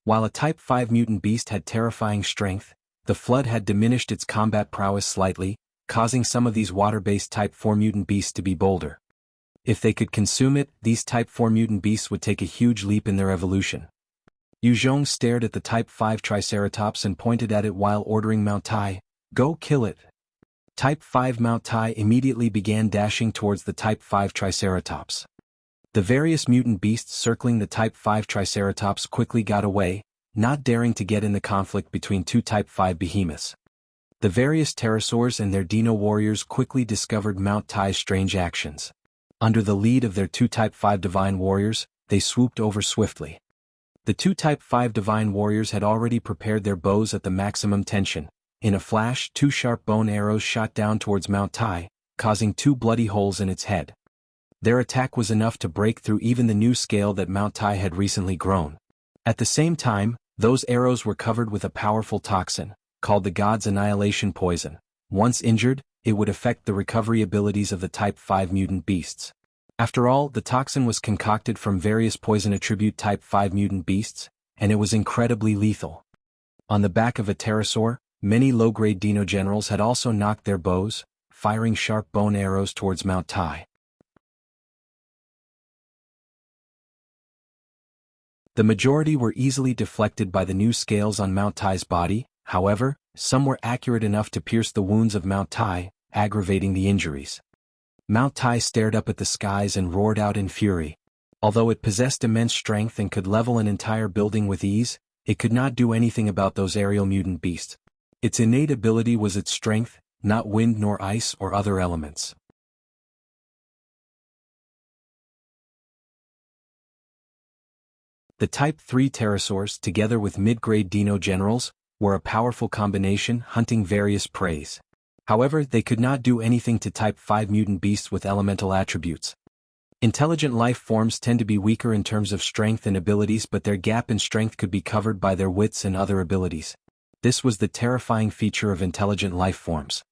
While a Type 5 mutant beast had terrifying strength, the flood had diminished its combat prowess slightly, causing some of these water-based Type 4 mutant beasts to be bolder. If they could consume it, these Type 4 mutant beasts would take a huge leap in their evolution. Zhong stared at the Type 5 Triceratops and pointed at it while ordering Mount Tai, "Go kill it." Type 5 Mount Tai immediately began dashing towards the Type 5 Triceratops. The various mutant beasts circling the Type 5 Triceratops quickly got away, not daring to get in the conflict between 2 Type 5 behemoths. The various pterosaurs and their Dino warriors quickly discovered Mount Tai's strange actions. Under the lead of their 2 Type 5 divine warriors, they swooped over swiftly. The 2 Type 5 divine warriors had already prepared their bows at the maximum tension. In a flash, 2 sharp bone arrows shot down towards Mount Tai, causing 2 bloody holes in its head. Their attack was enough to break through even the new scale that Mount Tai had recently grown. At the same time, those arrows were covered with a powerful toxin, called the God's Annihilation Poison. Once injured, it would affect the recovery abilities of the Type 5 mutant beasts. After all, the toxin was concocted from various poison attribute Type 5 mutant beasts, and it was incredibly lethal. On the back of a pterosaur, many low-grade Dino-Generals had also knocked their bows, firing sharp bone arrows towards Mount Tai. The majority were easily deflected by the new scales on Mount Tai's body. However, some were accurate enough to pierce the wounds of Mount Tai, aggravating the injuries. Mount Tai stared up at the skies and roared out in fury. Although it possessed immense strength and could level an entire building with ease, it could not do anything about those aerial mutant beasts. Its innate ability was its strength, not wind nor ice or other elements. The Type 3 pterosaurs, together with mid-grade Dino-Generals, were a powerful combination hunting various preys. However, they could not do anything to Type 5 mutant beasts with elemental attributes. Intelligent life forms tend to be weaker in terms of strength and abilities, but their gap in strength could be covered by their wits and other abilities. This was the terrifying feature of intelligent life forms.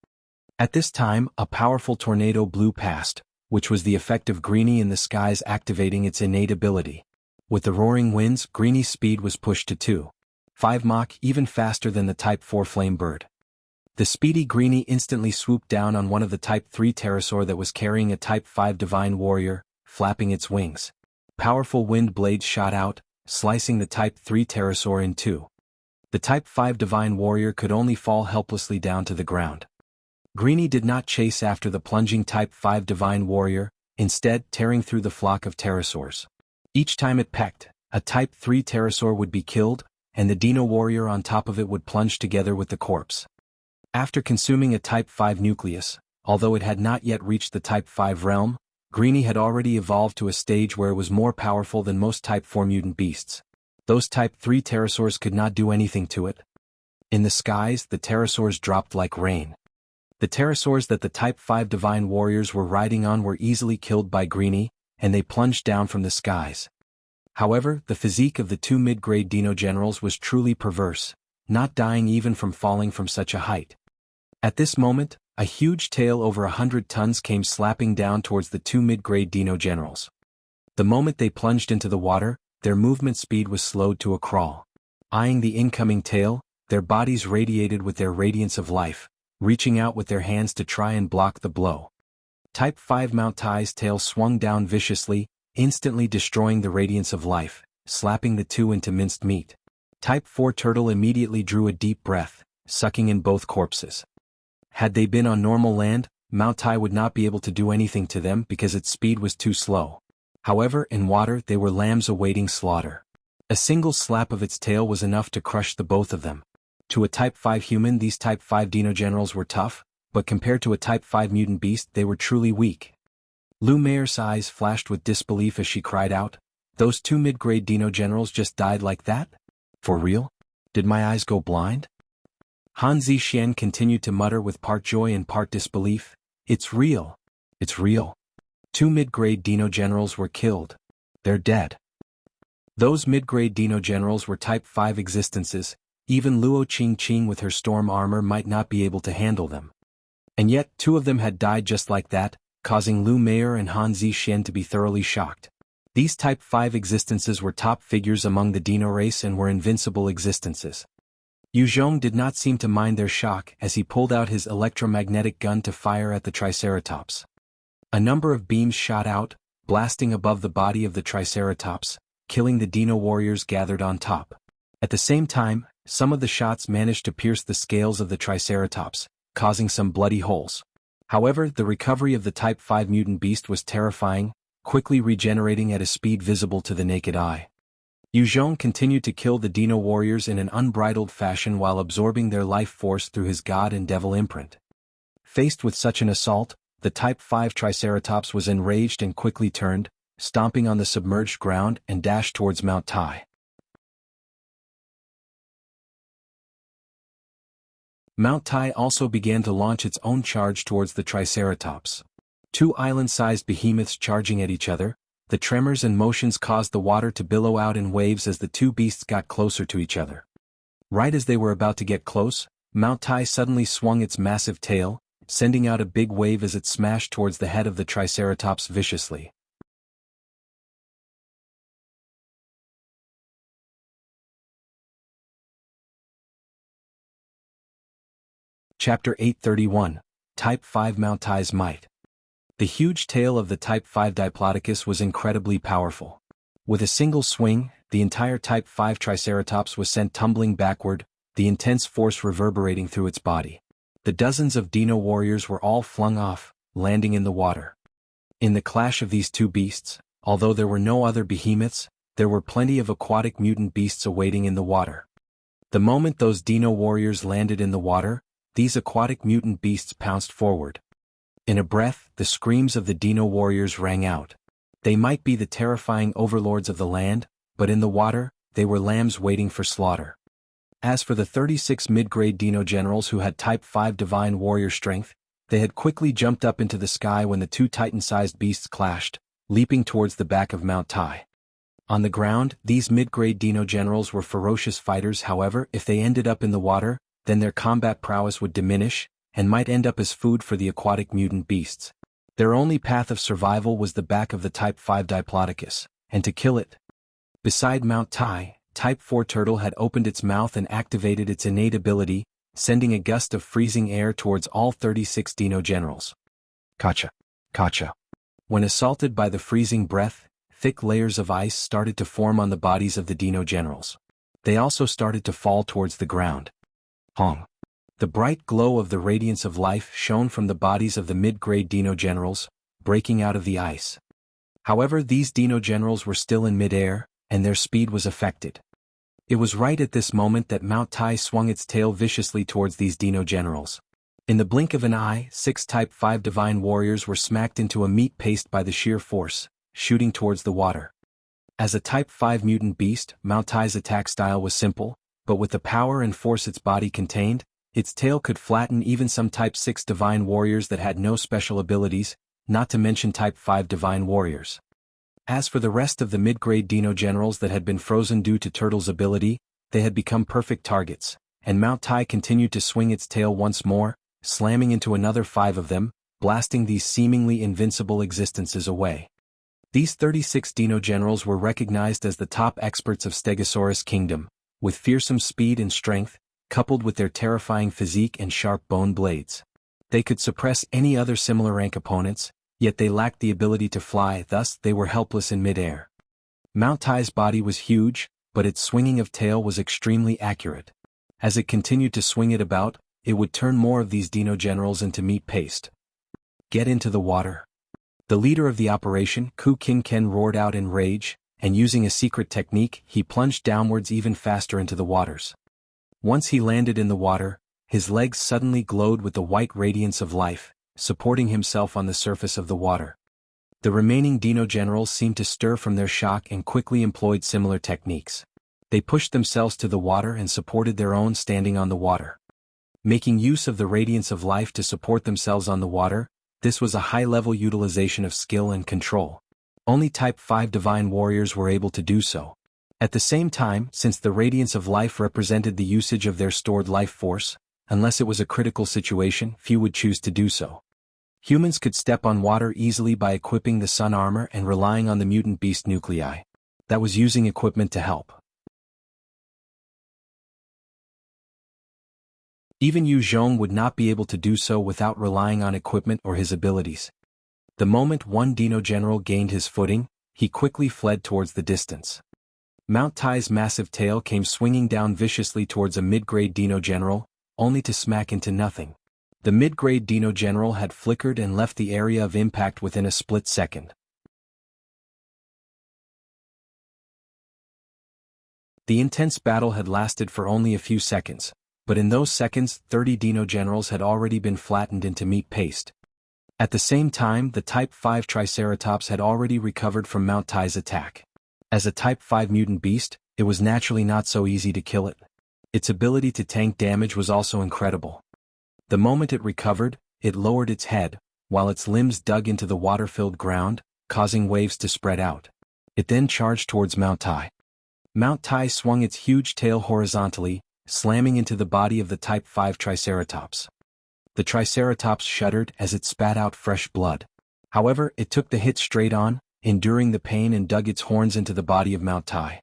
At this time, a powerful tornado blew past, which was the effect of Greenie in the skies activating its innate ability. With the roaring winds, Greenie's speed was pushed to 2.5 Mach, even faster than the Type 4 flame bird. The speedy Greenie instantly swooped down on one of the Type 3 pterosaur that was carrying a Type 5 divine warrior, flapping its wings. Powerful wind blades shot out, slicing the Type 3 pterosaur in two. The Type 5 divine warrior could only fall helplessly down to the ground. Greenie did not chase after the plunging Type 5 divine warrior, instead tearing through the flock of pterosaurs. Each time it pecked, a Type 3 pterosaur would be killed, and the Dino warrior on top of it would plunge together with the corpse. After consuming a Type 5 nucleus, although it had not yet reached the Type 5 realm, Greenie had already evolved to a stage where it was more powerful than most Type 4 mutant beasts. Those Type 3 pterosaurs could not do anything to it. In the skies, the pterosaurs dropped like rain. The pterosaurs that the Type 5 divine warriors were riding on were easily killed by Greenie, and they plunged down from the skies. However, the physique of the two mid-grade Dino-Generals was truly perverse, not dying even from falling from such a height. At this moment, a huge tail over 100 tons came slapping down towards the two mid-grade Dino-Generals. The moment they plunged into the water, their movement speed was slowed to a crawl. Eyeing the incoming tail, their bodies radiated with their radiance of life, reaching out with their hands to try and block the blow. Type 5 Mount Tai's tail swung down viciously, instantly destroying the radiance of life, slapping the two into minced meat. Type 4 Turtle immediately drew a deep breath, sucking in both corpses. Had they been on normal land, Mount Tai would not be able to do anything to them because its speed was too slow. However, in water they were lambs awaiting slaughter. A single slap of its tail was enough to crush the both of them. To a Type 5 human, these Type 5 Dino-Generals were tough, but compared to a Type 5 mutant beast they were truly weak. Mei'er's eyes flashed with disbelief as she cried out, "Those two mid-grade Dino-Generals just died like that? For real? Did my eyes go blind?" Han Zishan continued to mutter with part joy and part disbelief, "It's real. It's real. Two mid-grade Dino-Generals were killed. They're dead." Those mid-grade Dino-Generals were Type 5 existences. Even Luo Qing with her storm armor might not be able to handle them. And yet, two of them had died just like that, causing Mei'er and Han Zishan to be thoroughly shocked. These Type 5 existences were top figures among the Dino race and were invincible existences. Zhong did not seem to mind their shock as he pulled out his electromagnetic gun to fire at the Triceratops. A number of beams shot out, blasting above the body of the Triceratops, killing the Dino warriors gathered on top. At the same time, some of the shots managed to pierce the scales of the Triceratops, causing some bloody holes. However, the recovery of the Type 5 mutant beast was terrifying, quickly regenerating at a speed visible to the naked eye. Zhong continued to kill the Dino warriors in an unbridled fashion while absorbing their life force through his god and devil imprint. Faced with such an assault, the Type 5 Triceratops was enraged and quickly turned, stomping on the submerged ground and dashed towards Mount Tai. Mount Tai also began to launch its own charge towards the Triceratops. Two island-sized behemoths charging at each other, the tremors and motions caused the water to billow out in waves as the two beasts got closer to each other. Right as they were about to get close, Mount Tai suddenly swung its massive tail, sending out a big wave as it smashed towards the head of the Triceratops viciously. Chapter 831, Type 5 Mount Tai's Might. The huge tail of the Type 5 Diplodocus was incredibly powerful. With a single swing, the entire Type 5 Triceratops was sent tumbling backward, the intense force reverberating through its body. The dozens of Dino warriors were all flung off, landing in the water. In the clash of these two beasts, although there were no other behemoths, there were plenty of aquatic mutant beasts awaiting in the water. The moment those Dino warriors landed in the water, these aquatic mutant beasts pounced forward. In a breath, the screams of the Dino warriors rang out. They might be the terrifying overlords of the land, but in the water, they were lambs waiting for slaughter. As for the 36 mid-grade Dino-Generals who had Type 5 Divine Warrior strength, they had quickly jumped up into the sky when the two Titan-sized beasts clashed, leaping towards the back of Mount Tai. On the ground, these mid-grade Dino-Generals were ferocious fighters. However, if they ended up in the water, then their combat prowess would diminish, and might end up as food for the aquatic mutant beasts. Their only path of survival was the back of the Type 5 Diplodocus, and to kill it. Beside Mount Tai, Type 4 Turtle had opened its mouth and activated its innate ability, sending a gust of freezing air towards all 36 Dino-Generals. Kacha! Kacha! When assaulted by the freezing breath, thick layers of ice started to form on the bodies of the Dino-Generals. They also started to fall towards the ground. Hong! The bright glow of the radiance of life shone from the bodies of the mid-grade Dino-Generals, breaking out of the ice. However, these Dino-Generals were still in mid-air, and their speed was affected. It was right at this moment that Mount Tai swung its tail viciously towards these Dino-Generals. In the blink of an eye, 6 Type 5 Divine Warriors were smacked into a meat paste by the sheer force, shooting towards the water. As a Type 5 mutant beast, Mount Tai's attack style was simple, but with the power and force its body contained, its tail could flatten even some Type 6 Divine Warriors that had no special abilities, not to mention Type 5 Divine Warriors. As for the rest of the mid-grade Dino-Generals that had been frozen due to Turtle's ability, they had become perfect targets, and Mount Tai continued to swing its tail once more, slamming into another 5 of them, blasting these seemingly invincible existences away. These 36 Dino-Generals were recognized as the top experts of Stegosaurus Kingdom, with fearsome speed and strength, coupled with their terrifying physique and sharp bone blades. They could suppress any other similar rank opponents, yet they lacked the ability to fly, thus they were helpless in mid-air. Mount Tai's body was huge, but its swinging of tail was extremely accurate. As it continued to swing it about, it would turn more of these Dino-Generals into meat paste. Get into the water. The leader of the operation, Kinken, roared out in rage, and using a secret technique, he plunged downwards even faster into the waters. Once he landed in the water, his legs suddenly glowed with the white radiance of life, supporting himself on the surface of the water. The remaining Dino-Generals seemed to stir from their shock and quickly employed similar techniques. They pushed themselves to the water and supported their own standing on the water. Making use of the radiance of life to support themselves on the water, this was a high-level utilization of skill and control. Only Type 5 Divine Warriors were able to do so. At the same time, since the radiance of life represented the usage of their stored life force, unless it was a critical situation, few would choose to do so. Humans could step on water easily by equipping the sun armor and relying on the mutant beast nuclei. That was using equipment to help. Even Zhong would not be able to do so without relying on equipment or his abilities. The moment one Dino-General gained his footing, he quickly fled towards the distance. Mount Tai's massive tail came swinging down viciously towards a mid-grade Dino-General, only to smack into nothing. The mid-grade Dino-General had flickered and left the area of impact within a split second. The intense battle had lasted for only a few seconds, but in those seconds 30 Dino-Generals had already been flattened into meat paste. At the same time, the Type 5 Triceratops had already recovered from Mount Tai's attack. As a Type 5 mutant beast, it was naturally not so easy to kill it. Its ability to tank damage was also incredible. The moment it recovered, it lowered its head, while its limbs dug into the water-filled ground, causing waves to spread out. It then charged towards Mount Tai. Mount Tai swung its huge tail horizontally, slamming into the body of the Type 5 Triceratops. The Triceratops shuddered as it spat out fresh blood. However, it took the hit straight on, enduring the pain and dug its horns into the body of Mount Tai.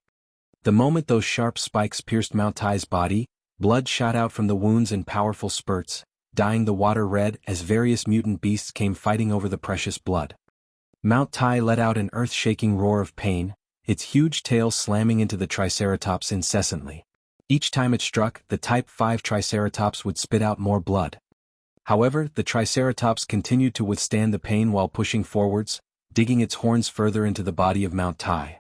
The moment those sharp spikes pierced Mount Tai's body, blood shot out from the wounds in powerful spurts, dyeing the water red as various mutant beasts came fighting over the precious blood. Mount Tai let out an earth-shaking roar of pain, its huge tail slamming into the Triceratops incessantly. Each time it struck, the Type 5 Triceratops would spit out more blood. However, the Triceratops continued to withstand the pain while pushing forwards, digging its horns further into the body of Mount Tai.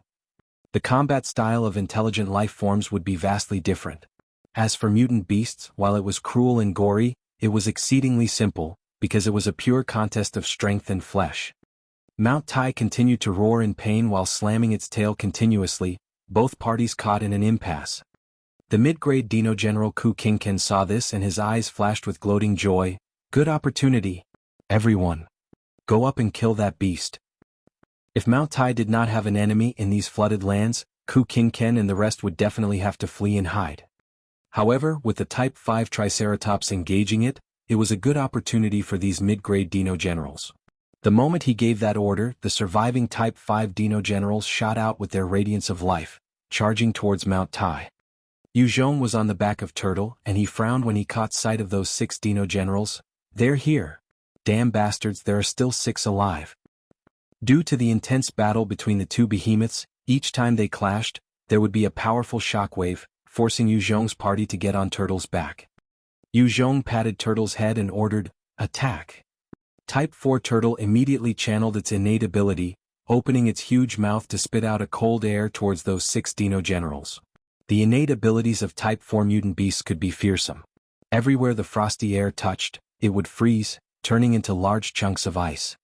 The combat style of intelligent life forms would be vastly different. As for mutant beasts, while it was cruel and gory, it was exceedingly simple, because it was a pure contest of strength and flesh. Mount Tai continued to roar in pain while slamming its tail continuously, both parties caught in an impasse. The mid-grade Dino-General Kinken saw this and his eyes flashed with gloating joy. Good opportunity. Everyone. Go up and kill that beast. If Mount Tai did not have an enemy in these flooded lands, Kinken and the rest would definitely have to flee and hide. However, with the Type 5 Triceratops engaging it, it was a good opportunity for these mid-grade Dino-Generals. The moment he gave that order, the surviving Type 5 Dino-Generals shot out with their radiance of life, charging towards Mount Tai. Zhong was on the back of Turtle, and he frowned when he caught sight of those 6 Dino-Generals. They're here. Damn bastards, there are still 6 alive. Due to the intense battle between the two behemoths, each time they clashed, there would be a powerful shockwave, forcing Zhong's party to get on Turtle's back. Zhong patted Turtle's head and ordered, "Attack." Type 4 Turtle immediately channeled its innate ability, opening its huge mouth to spit out a cold air towards those 6 Dino-Generals. The innate abilities of Type 4 mutant beasts could be fearsome. Everywhere the frosty air touched, it would freeze, turning into large chunks of ice.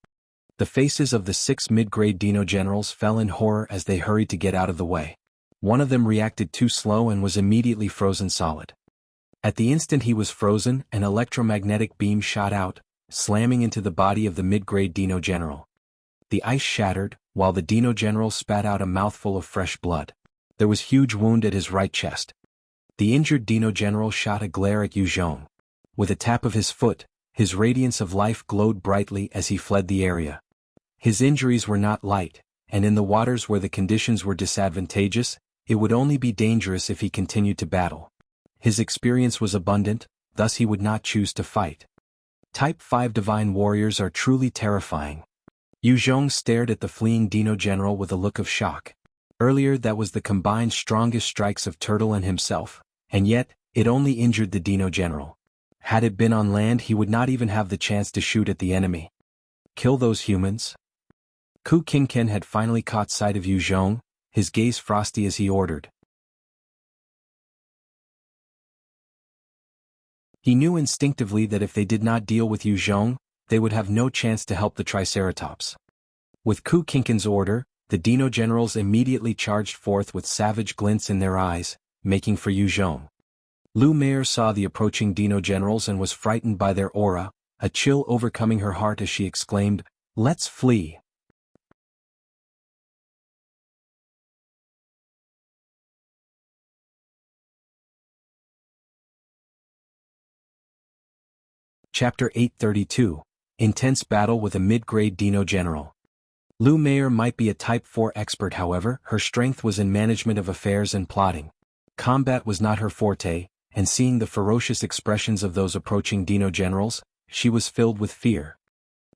The faces of the 6 mid-grade Dino-Generals fell in horror as they hurried to get out of the way. One of them reacted too slow and was immediately frozen solid. At the instant he was frozen, an electromagnetic beam shot out, slamming into the body of the mid-grade Dino-General. The ice shattered, while the Dino-General spat out a mouthful of fresh blood. There was a huge wound at his right chest. The injured Dino-General shot a glare at Zhong. With a tap of his foot, his radiance of life glowed brightly as he fled the area. His injuries were not light, and in the waters where the conditions were disadvantageous, it would only be dangerous if he continued to battle. His experience was abundant, thus he would not choose to fight. Type 5 Divine Warriors are truly terrifying. Zhong stared at the fleeing Dino-General with a look of shock. Earlier that was the combined strongest strikes of Turtle and himself, and yet, it only injured the Dino-General. Had it been on land he would not even have the chance to shoot at the enemy. Kill those humans? Kinken had finally caught sight of Zhong, his gaze frosty as he ordered. He knew instinctively that if they did not deal with Zhong, they would have no chance to help the Triceratops. With Kinken's order, the Dino-Generals immediately charged forth with savage glints in their eyes, making for Zhong. Mei'er saw the approaching Dino-Generals and was frightened by their aura, a chill overcoming her heart as she exclaimed, "Let's flee!" Chapter 832. Intense Battle with a Mid-Grade Dino-General. Mei'er might be a Type 4 expert, however, her strength was in management of affairs and plotting. Combat was not her forte, and seeing the ferocious expressions of those approaching Dino-Generals, she was filled with fear.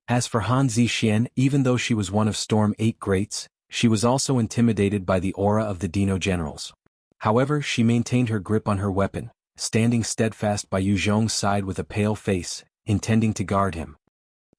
As for Han Zixian, even though she was one of Storm 8 Greats, she was also intimidated by the aura of the Dino-Generals. However, she maintained her grip on her weapon, standing steadfast by Zhong's side with a pale face, intending to guard him.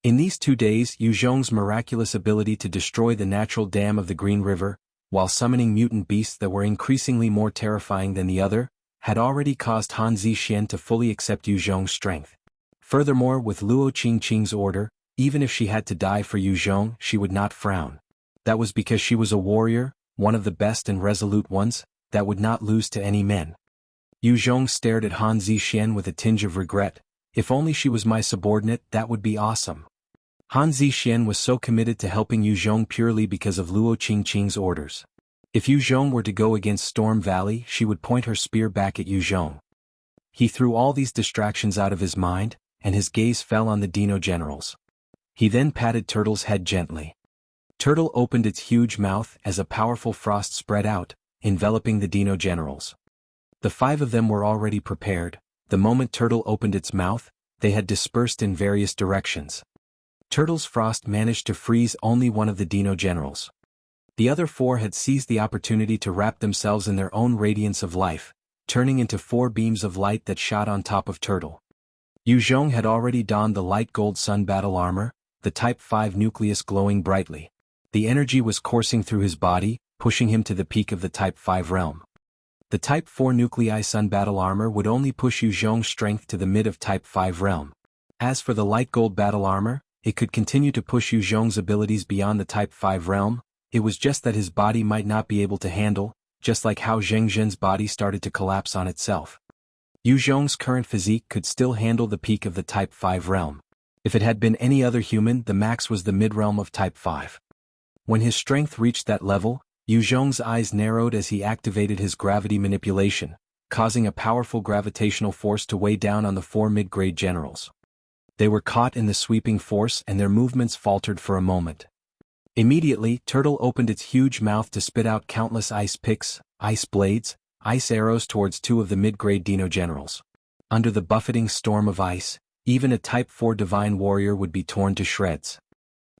In these 2 days, Zhong's miraculous ability to destroy the natural dam of the Green River, while summoning mutant beasts that were increasingly more terrifying than the other, had already caused Han Zixian to fully accept Zhong's strength. Furthermore, with Luo Qingqing's order, even if she had to die for Zhong, she would not frown. That was because she was a warrior, one of the best and resolute ones, that would not lose to any men. Zhong stared at Han Zixian with a tinge of regret. If only she was my subordinate, that would be awesome. Han Zixian was so committed to helping Yu Zhong purely because of Luo Qingqing's orders. If Yu Zhong were to go against Storm Valley, she would point her spear back at Yu Zhong. He threw all these distractions out of his mind, and his gaze fell on the Dino-Generals. He then patted Turtle's head gently. Turtle opened its huge mouth as a powerful frost spread out, enveloping the Dino-Generals. The 5 of them were already prepared. The moment Turtle opened its mouth, they had dispersed in various directions. Turtle's frost managed to freeze only one of the Dino-Generals. The other 4 had seized the opportunity to wrap themselves in their own radiance of life, turning into 4 beams of light that shot on top of Turtle. Yu Zhong had already donned the light gold sun battle armor, the Type 5 nucleus glowing brightly. The energy was coursing through his body, pushing him to the peak of the Type 5 realm. The Type 4 nuclei sun battle armor would only push Yu Zhong's strength to the mid of Type 5 realm. As for the light gold battle armor, it could continue to push Yu Zhong's abilities beyond the Type 5 realm. It was just that his body might not be able to handle, just like how Zheng's body started to collapse on itself. Yu Zhong's current physique could still handle the peak of the Type 5 realm. If it had been any other human, the max was the mid-realm of Type 5. When his strength reached that level, Yu Zhong's eyes narrowed as he activated his gravity manipulation, causing a powerful gravitational force to weigh down on the 4 mid-grade generals. They were caught in the sweeping force and their movements faltered for a moment. Immediately, Turtle opened its huge mouth to spit out countless ice picks, ice blades, ice arrows towards 2 of the mid-grade Dino-Generals. Under the buffeting storm of ice, even a Type 4 divine warrior would be torn to shreds.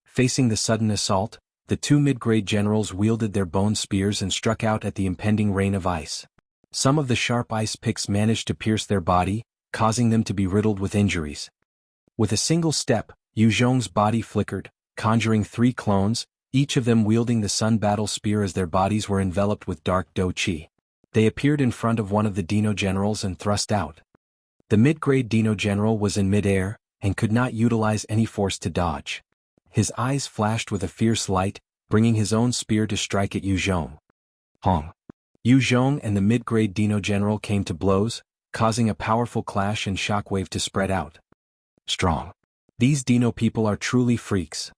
Facing the sudden assault, the 2 mid-grade generals wielded their bone spears and struck out at the impending rain of ice. Some of the sharp ice picks managed to pierce their body, causing them to be riddled with injuries. With a single step, Yu Zhong's body flickered, conjuring 3 clones, each of them wielding the sun battle spear as their bodies were enveloped with dark Do Qi. They appeared in front of one of the Dino-Generals and thrust out. The mid-grade Dino-General was in mid-air, and could not utilize any force to dodge. His eyes flashed with a fierce light, bringing his own spear to strike at Yu Zhong. Hong! Yu Zhong and the mid-grade Dino-General came to blows, causing a powerful clash and shockwave to spread out. Strong. These Dino-people are truly freaks.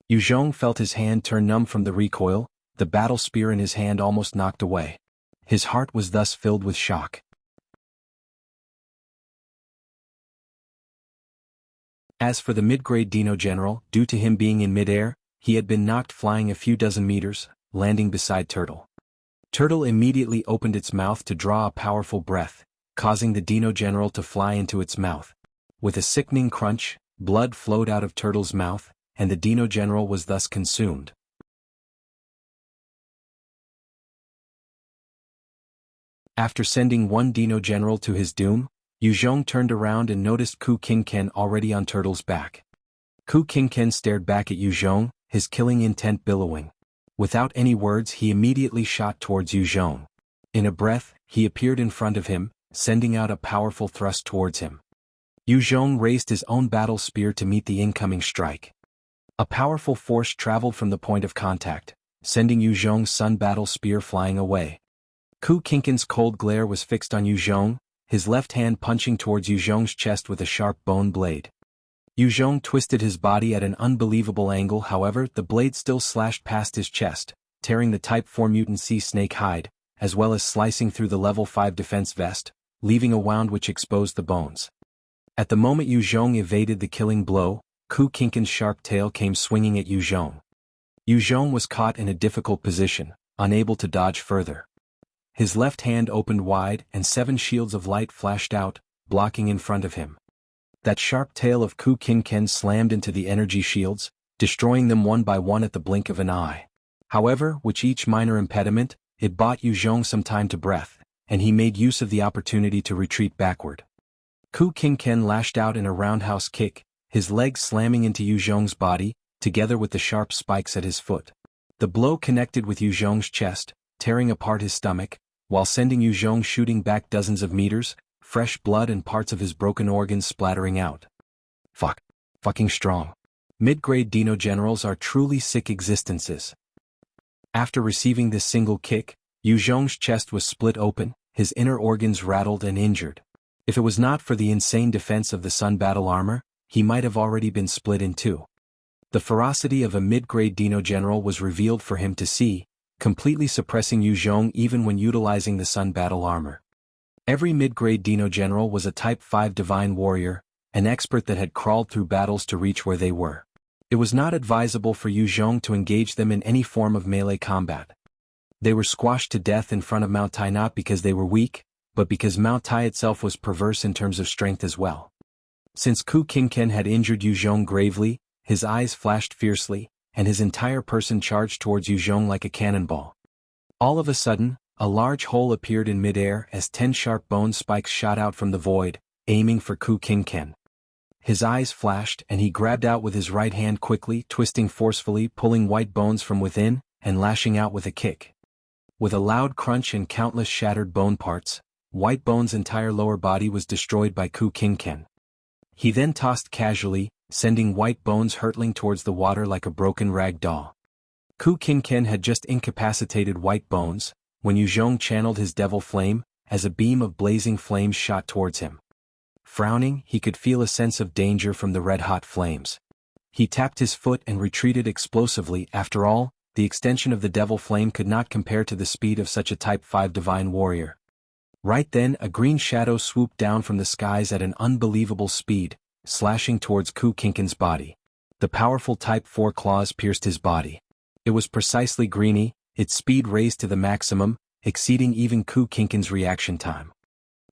Yu Zhong felt his hand turn numb from the recoil, the battle spear in his hand almost knocked away. His heart was thus filled with shock. As for the mid-grade Dino-General, due to him being in mid-air, he had been knocked flying a few dozen meters, landing beside Turtle. Turtle immediately opened its mouth to draw a powerful breath, causing the Dino-General to fly into its mouth. With a sickening crunch, blood flowed out of Turtle's mouth, and the Dino-General was thus consumed. After sending one Dino-General to his doom, Yu Zhong turned around and noticed Kinken already on Turtle's back. Kinken stared back at Yu Zhong, his killing intent billowing. Without any words, he immediately shot towards Yu Zhong. In a breath, he appeared in front of him, sending out a powerful thrust towards him. Yu Zhong raised his own battle spear to meet the incoming strike. A powerful force traveled from the point of contact, sending Yu Zhong's sun battle spear flying away. Kinken's cold glare was fixed on Yu Zhong, his left hand punching towards Yu Zhong's chest with a sharp bone blade. Yu Zhong twisted his body at an unbelievable angle, however, the blade still slashed past his chest, tearing the Type 4 mutant sea snake hide, as well as slicing through the level 5 defense vest, leaving a wound which exposed the bones. At the moment Yu Zhong evaded the killing blow, Kinken's sharp tail came swinging at Yu Zhong. Yu Zhong was caught in a difficult position, unable to dodge further. His left hand opened wide and 7 shields of light flashed out, blocking in front of him. That sharp tail of Kinken slammed into the energy shields, destroying them one by one at the blink of an eye. However, with each minor impediment, it bought Yu Zhong some time to breath, and he made use of the opportunity to retreat backward. Kinken lashed out in a roundhouse kick, his legs slamming into Yu Zhong's body, together with the sharp spikes at his foot. The blow connected with Yu Zhong's chest, tearing apart his stomach, while sending Yu Zhong shooting back dozens of meters, fresh blood and parts of his broken organs splattering out. Fucking strong. Mid-grade Dino-Generals are truly sick existences. After receiving this single kick, Yu Zhong's chest was split open, his inner organs rattled and injured. If it was not for the insane defense of the sun battle armor, he might have already been split in two. The ferocity of a mid-grade Dino-General was revealed for him to see, completely suppressing Zhong even when utilizing the Sun battle armor. Every mid-grade Dino-General was a Type 5 Divine Warrior, an expert that had crawled through battles to reach where they were. It was not advisable for Zhong to engage them in any form of melee combat. They were squashed to death in front of Mount Tai not because they were weak, but because Mount Tai itself was perverse in terms of strength as well. Since Kinken had injured Zhong gravely, his eyes flashed fiercely, and his entire person charged towards Zhong like a cannonball. All of a sudden, a large hole appeared in midair as 10 sharp bone spikes shot out from the void, aiming for Kinken. His eyes flashed and he grabbed out with his right hand quickly, twisting forcefully, pulling white bones from within, and lashing out with a kick. With a loud crunch and countless shattered bone parts, White Bone's entire lower body was destroyed by Kinken. He then tossed casually, sending White Bones hurtling towards the water like a broken rag doll. Kinken had just incapacitated White Bones, when Zhong channeled his devil flame, as a beam of blazing flames shot towards him. Frowning, he could feel a sense of danger from the red-hot flames. He tapped his foot and retreated explosively. After all, the extension of the devil flame could not compare to the speed of such a Type 5 Divine Warrior. Right then, a green shadow swooped down from the skies at an unbelievable speed, slashing towards Kinken's body. The powerful Type 4 claws pierced his body. It was precisely greeny, its speed raised to the maximum, exceeding even Kinken's reaction time.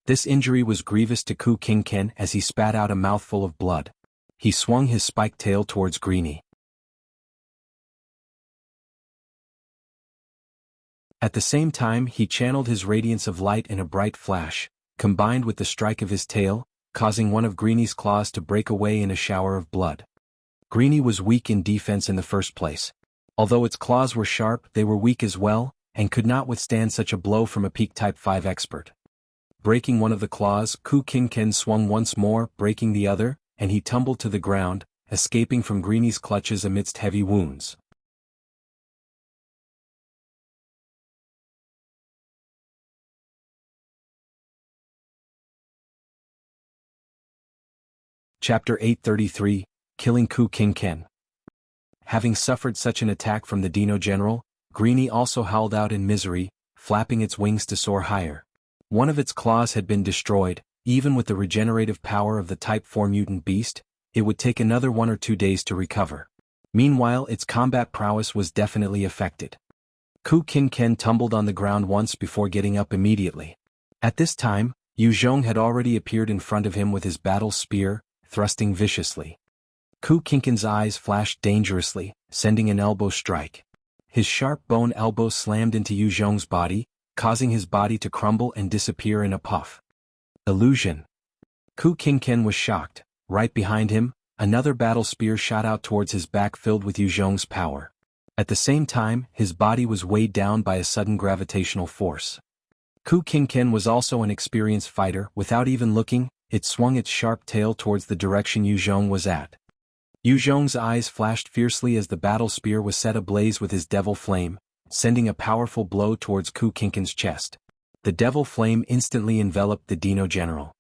This injury was grievous to Kinken as he spat out a mouthful of blood. He swung his spiked tail towards Greeny. At the same time he channeled his radiance of light in a bright flash, combined with the strike of his tail, causing one of Greeny's claws to break away in a shower of blood. Greeny was weak in defense in the first place. Although its claws were sharp, they were weak as well, and could not withstand such a blow from a peak Type 5 expert. Breaking one of the claws, Kinken swung once more, breaking the other, and he tumbled to the ground, escaping from Greeny's clutches amidst heavy wounds. Chapter 833, Killing Kinken. Having suffered such an attack from the Dino-General, Greeny also howled out in misery, flapping its wings to soar higher. One of its claws had been destroyed. Even with the regenerative power of the Type 4 mutant beast, it would take another 1 or 2 days to recover. Meanwhile, its combat prowess was definitely affected. Kinken tumbled on the ground once before getting up immediately. At this time, Zhong had already appeared in front of him with his battle spear, thrusting viciously. Kinken's eyes flashed dangerously, sending an elbow strike. His sharp bone elbow slammed into Zhong's body, causing his body to crumble and disappear in a puff. Illusion. Kinken was shocked. Right behind him, another battle spear shot out towards his back filled with Zhong's power. At the same time, his body was weighed down by a sudden gravitational force. Kinken was also an experienced fighter. Without even looking, it swung its sharp tail towards the direction Zhong was at. Zhong's eyes flashed fiercely as the battle spear was set ablaze with his devil flame, sending a powerful blow towards Kinken's chest. The devil flame instantly enveloped the Dino-General.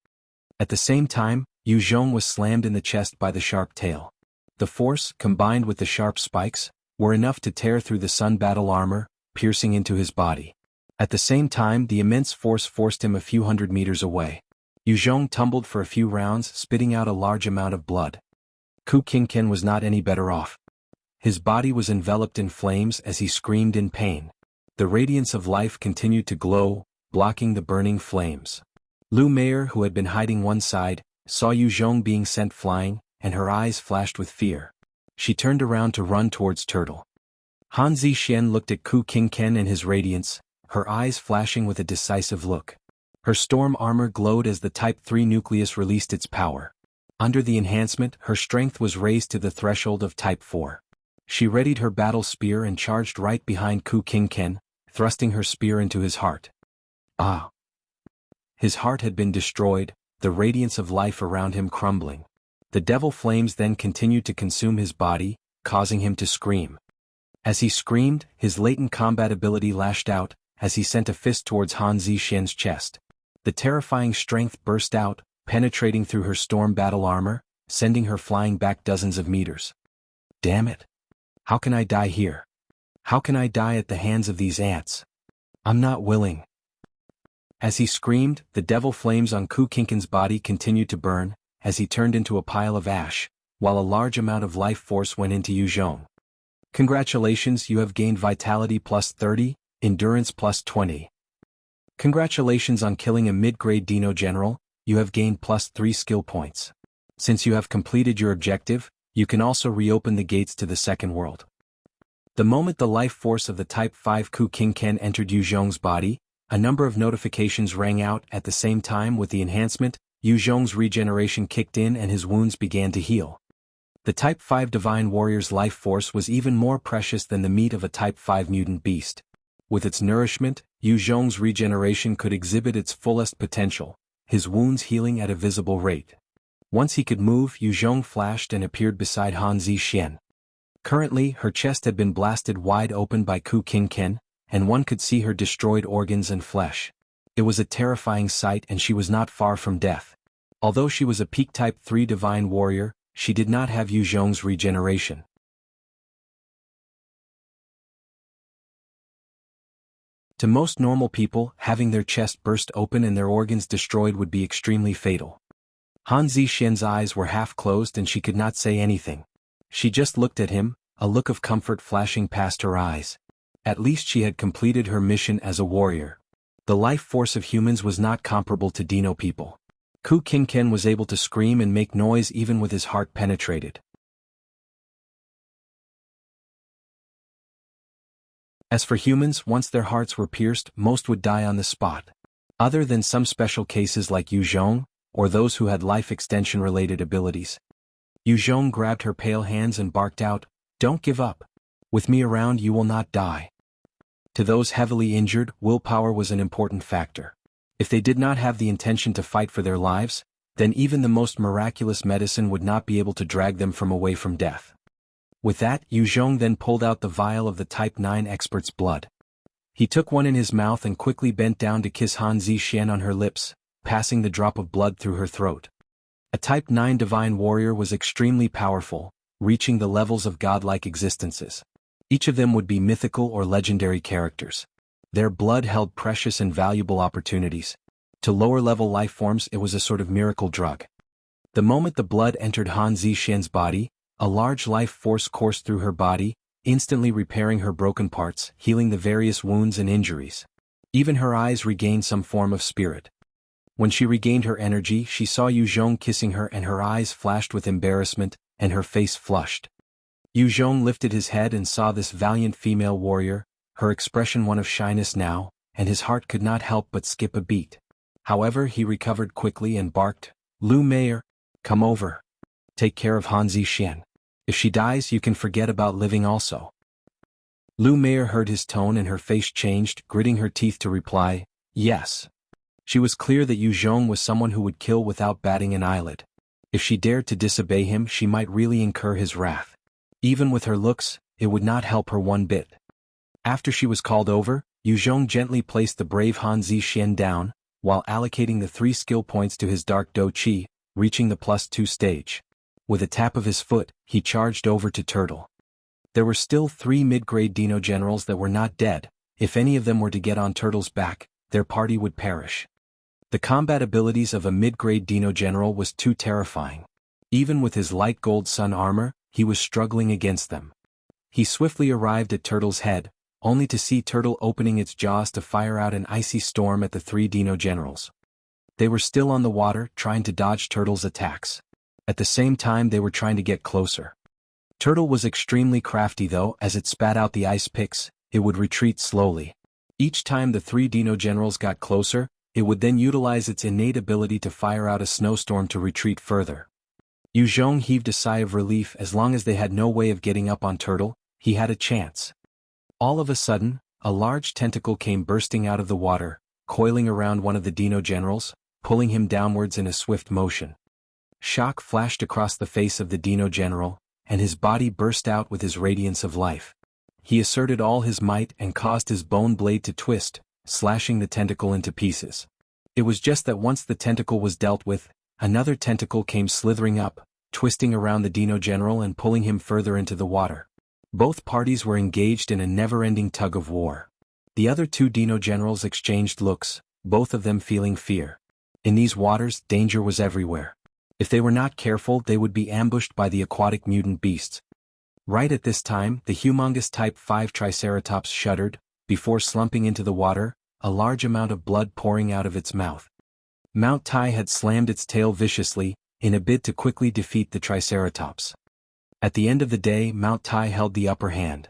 At the same time, Zhong was slammed in the chest by the sharp tail. The force, combined with the sharp spikes, were enough to tear through the sun battle armor, piercing into his body. At the same time, the immense force forced him a few hundred meters away. Zhong tumbled for a few rounds, spitting out a large amount of blood. Kinken was not any better off. His body was enveloped in flames as he screamed in pain. The radiance of life continued to glow, blocking the burning flames. Mei'er, who had been hiding one side, saw Zhong being sent flying, and her eyes flashed with fear. She turned around to run towards Turtle. Han Zixuan looked at Kinken and his radiance, her eyes flashing with a decisive look. Her storm armor glowed as the Type 3 nucleus released its power. Under the enhancement, her strength was raised to the threshold of Type 4. She readied her battle spear and charged right behind Kinken, thrusting her spear into his heart. Ah! His heart had been destroyed, the radiance of life around him crumbling. The devil flames then continued to consume his body, causing him to scream. As he screamed, his latent combat ability lashed out, as he sent a fist towards Han Zixuan's chest. The terrifying strength burst out, penetrating through her storm battle armor, sending her flying back dozens of meters. Damn it. How can I die here? How can I die at the hands of these ants? I'm not willing. As he screamed, the devil flames on Kinken's body continued to burn, as he turned into a pile of ash, while a large amount of life force went into Zhong. Congratulations, you have gained vitality plus 30, endurance plus 20. Congratulations on killing a mid-grade Dino-General, you have gained plus 3 skill points. Since you have completed your objective, you can also reopen the gates to the second world. The moment the life force of the Type 5 Kinken entered Zhong's body, a number of notifications rang out at the same time. With the enhancement, Zhong's regeneration kicked in and his wounds began to heal. The Type 5 Divine Warrior's life force was even more precious than the meat of a Type 5 mutant beast. With its nourishment, Zhong's regeneration could exhibit its fullest potential, his wounds healing at a visible rate. Once he could move, Zhong flashed and appeared beside Han Zixian. Currently, her chest had been blasted wide open by Kinken, and one could see her destroyed organs and flesh. It was a terrifying sight, and she was not far from death. Although she was a peak Type 3 Divine Warrior, she did not have Zhong's regeneration. To most normal people, having their chest burst open and their organs destroyed would be extremely fatal. Han Zixian's eyes were half closed and she could not say anything. She just looked at him, a look of comfort flashing past her eyes. At least she had completed her mission as a warrior. The life force of humans was not comparable to Dino-people. Kinken was able to scream and make noise even with his heart penetrated. As for humans, once their hearts were pierced, most would die on the spot. Other than some special cases like Zhong, or those who had life extension-related abilities. Zhong grabbed her pale hands and barked out, "Don't give up. With me around you will not die." To those heavily injured, willpower was an important factor. If they did not have the intention to fight for their lives, then even the most miraculous medicine would not be able to drag them away from death. With that, Zhong then pulled out the vial of the Type 9 expert's blood. He took one in his mouth and quickly bent down to kiss Han Zixian on her lips, passing the drop of blood through her throat. A Type 9 Divine Warrior was extremely powerful, reaching the levels of godlike existences. Each of them would be mythical or legendary characters. Their blood held precious and valuable opportunities. To lower-level life forms, it was a sort of miracle drug. The moment the blood entered Han Zixian's body, a large life force coursed through her body, instantly repairing her broken parts, healing the various wounds and injuries. Even her eyes regained some form of spirit. When she regained her energy, she saw Zhong kissing her and her eyes flashed with embarrassment, and her face flushed. Zhong lifted his head and saw this valiant female warrior, her expression one of shyness now, and his heart could not help but skip a beat. However, he recovered quickly and barked, "Mei'er, come over. Take care of Han Zixian. If she dies, you can forget about living also." Mei'er heard his tone and her face changed, gritting her teeth to reply, "Yes." She was clear that Zhong was someone who would kill without batting an eyelid. If she dared to disobey him, she might really incur his wrath. Even with her looks, it would not help her one bit. After she was called over, Zhong gently placed the brave Han Zixian down, while allocating the 3 skill points to his Dark Do Chi, reaching the +2 stage. With a tap of his foot, he charged over to Turtle. There were still 3 mid-grade Dino-Generals that were not dead. If any of them were to get on Turtle's back, their party would perish. The combat abilities of a mid-grade Dino-General was too terrifying. Even with his light gold sun armor, he was struggling against them. He swiftly arrived at Turtle's head, only to see Turtle opening its jaws to fire out an icy storm at the 3 Dino-Generals. They were still on the water, trying to dodge Turtle's attacks. At the same time, they were trying to get closer. Turtle was extremely crafty though. As it spat out the ice picks, it would retreat slowly. Each time the 3 Dino-Generals got closer, it would then utilize its innate ability to fire out a snowstorm to retreat further. Zhong heaved a sigh of relief. As long as they had no way of getting up on Turtle, he had a chance. All of a sudden, a large tentacle came bursting out of the water, coiling around one of the Dino-Generals, pulling him downwards in a swift motion. Shock flashed across the face of the Dino-General, and his body burst out with his radiance of life. He asserted all his might and caused his bone blade to twist, slashing the tentacle into pieces. It was just that once the tentacle was dealt with, another tentacle came slithering up, twisting around the Dino-General and pulling him further into the water. Both parties were engaged in a never-ending tug of war. The other two Dino-Generals exchanged looks, both of them feeling fear. In these waters, danger was everywhere. If they were not careful, they would be ambushed by the aquatic mutant beasts. Right at this time, the humongous Type 5 Triceratops shuddered, before slumping into the water, a large amount of blood pouring out of its mouth. Mount Tai had slammed its tail viciously, in a bid to quickly defeat the Triceratops. At the end of the day, Mount Tai held the upper hand.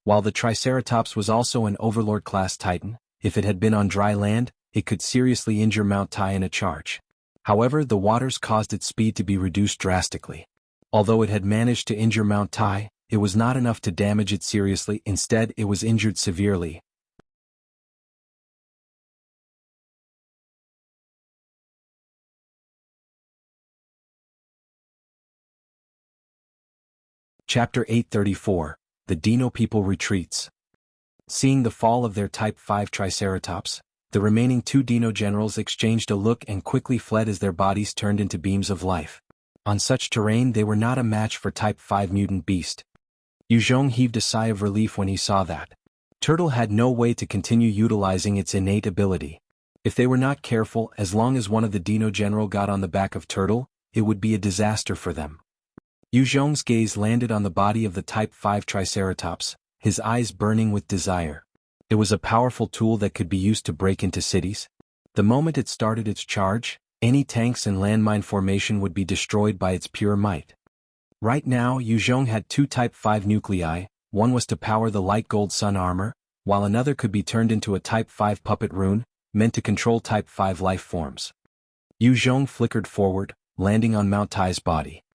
While the Triceratops was also an Overlord-class Titan, if it had been on dry land, it could seriously injure Mount Tai in a charge. However, the waters caused its speed to be reduced drastically. Although it had managed to injure Mount Tai, it was not enough to damage it seriously. Instead, it was injured severely. Chapter 834, The Dino-people retreats. Seeing the fall of their Type 5 Triceratops, the remaining two Dino-Generals exchanged a look and quickly fled as their bodies turned into beams of life. On such terrain they were not a match for Type 5 mutant beast. Zhong heaved a sigh of relief when he saw that. Turtle had no way to continue utilizing its innate ability. If they were not careful, as long as one of the Dino-General got on the back of Turtle, it would be a disaster for them. Zhong's gaze landed on the body of the Type 5 Triceratops, his eyes burning with desire. It was a powerful tool that could be used to break into cities. The moment it started its charge, any tanks and landmine formation would be destroyed by its pure might. Right now, Zhong had two Type 5 nuclei, one was to power the light gold sun armor, while another could be turned into a Type 5 puppet rune, meant to control Type 5 life forms. Zhong flickered forward, landing on Mount Tai's body.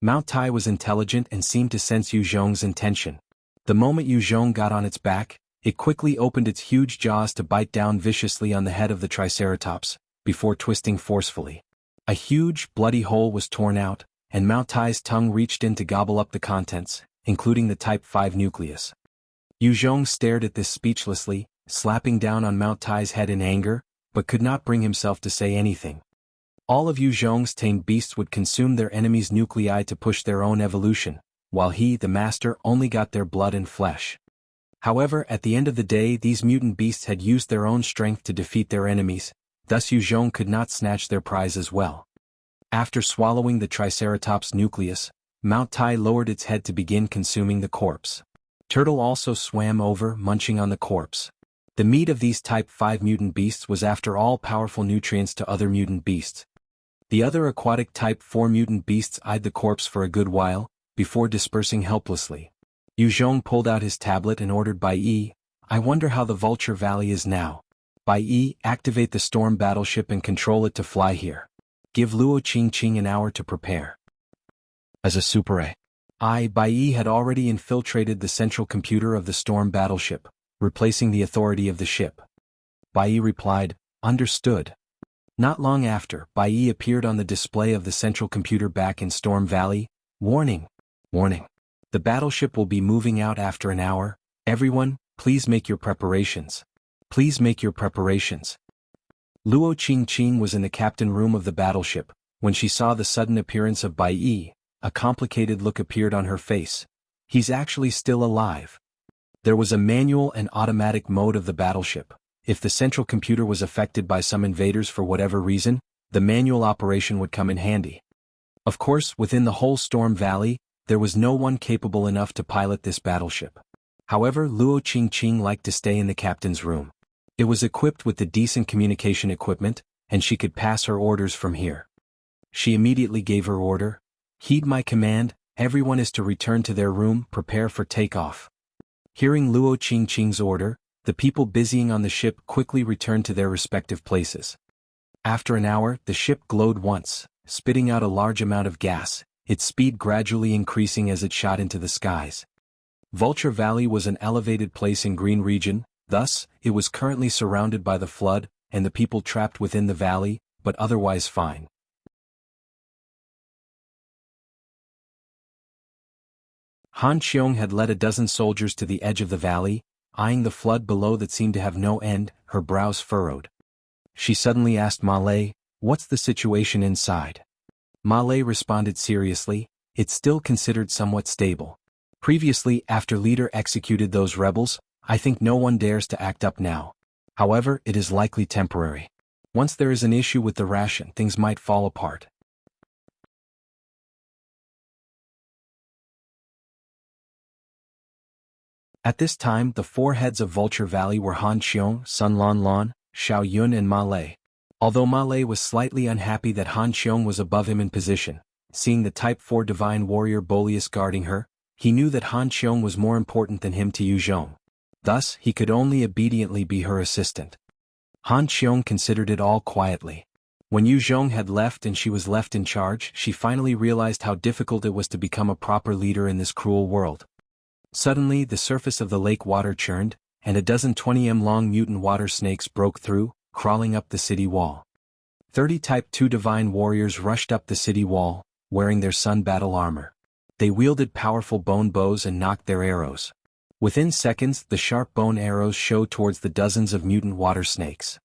Mount Tai was intelligent and seemed to sense Zhong's intention. The moment Zhong got on its back, it quickly opened its huge jaws to bite down viciously on the head of the Triceratops, before twisting forcefully. A huge, bloody hole was torn out, and Mount Tai's tongue reached in to gobble up the contents, including the Type 5 nucleus. Zhong stared at this speechlessly, slapping down on Mount Tai's head in anger, but could not bring himself to say anything. All of Zhong's tamed beasts would consume their enemies' nuclei to push their own evolution, while he, the master, only got their blood and flesh. However, at the end of the day, these mutant beasts had used their own strength to defeat their enemies, thus Zhong could not snatch their prize as well. After swallowing the Triceratops' nucleus, Mount Tai lowered its head to begin consuming the corpse. Turtle also swam over, munching on the corpse. The meat of these Type 5 mutant beasts was after all powerful nutrients to other mutant beasts. The other aquatic Type 4 mutant beasts eyed the corpse for a good while, before dispersing helplessly. Zhong pulled out his tablet and ordered Bai, I wonder how the Vulture Valley is now. Bai, activate the storm battleship and control it to fly here. Give Luo Qing an hour to prepare. As a super Bai had already infiltrated the central computer of the storm battleship, replacing the authority of the ship. Bai replied, understood. Not long after, Bai appeared on the display of the central computer back in Storm Valley. Warning. Warning. The battleship will be moving out after an hour. Everyone, please make your preparations. Please make your preparations. Luo Qing was in the captain room of the battleship. When she saw the sudden appearance of Bai, a complicated look appeared on her face. He's actually still alive. There was a manual and automatic mode of the battleship. If the central computer was affected by some invaders for whatever reason, the manual operation would come in handy. Of course, within the whole Storm Valley, there was no one capable enough to pilot this battleship. However, Luo Qing liked to stay in the captain's room. It was equipped with the decent communication equipment, and she could pass her orders from here. She immediately gave her order. Heed my command, everyone is to return to their room, prepare for takeoff. Hearing Luo Qing's order, the people busying on the ship quickly returned to their respective places. After an hour, the ship glowed once, spitting out a large amount of gas, its speed gradually increasing as it shot into the skies. Vulture Valley was an elevated place in Green Region, thus, it was currently surrounded by the flood, and the people trapped within the valley, but otherwise fine. Han Qiong had led a dozen soldiers to the edge of the valley, eyeing the flood below that seemed to have no end, her brows furrowed. she suddenly asked Malay, "What's the situation inside?" Malay responded seriously, "It's still considered somewhat stable. Previously, after leader executed those rebels, I think no one dares to act up now. However, it is likely temporary. Once there is an issue with the ration, things might fall apart." At this time, the four heads of Vulture Valley were Han Xiong, Sun Lon Lon, Xiao Yun and Malay. Although Malay was slightly unhappy that Han Xiong was above him in position, seeing the Type 4 Divine Warrior Boleus guarding her, he knew that Han Xiong was more important than him to Yu Zhong. Thus, he could only obediently be her assistant. Han Xiong considered it all quietly. When Yu Zhong had left and she was left in charge, she finally realized how difficult it was to become a proper leader in this cruel world. Suddenly, the surface of the lake water churned, and a dozen 20m-long mutant water snakes broke through, crawling up the city wall. 30 Type 2 Divine Warriors rushed up the city wall, wearing their sun battle armor. They wielded powerful bone bows and knocked their arrows. Within seconds, the sharp bone arrows showed towards the dozens of mutant water snakes.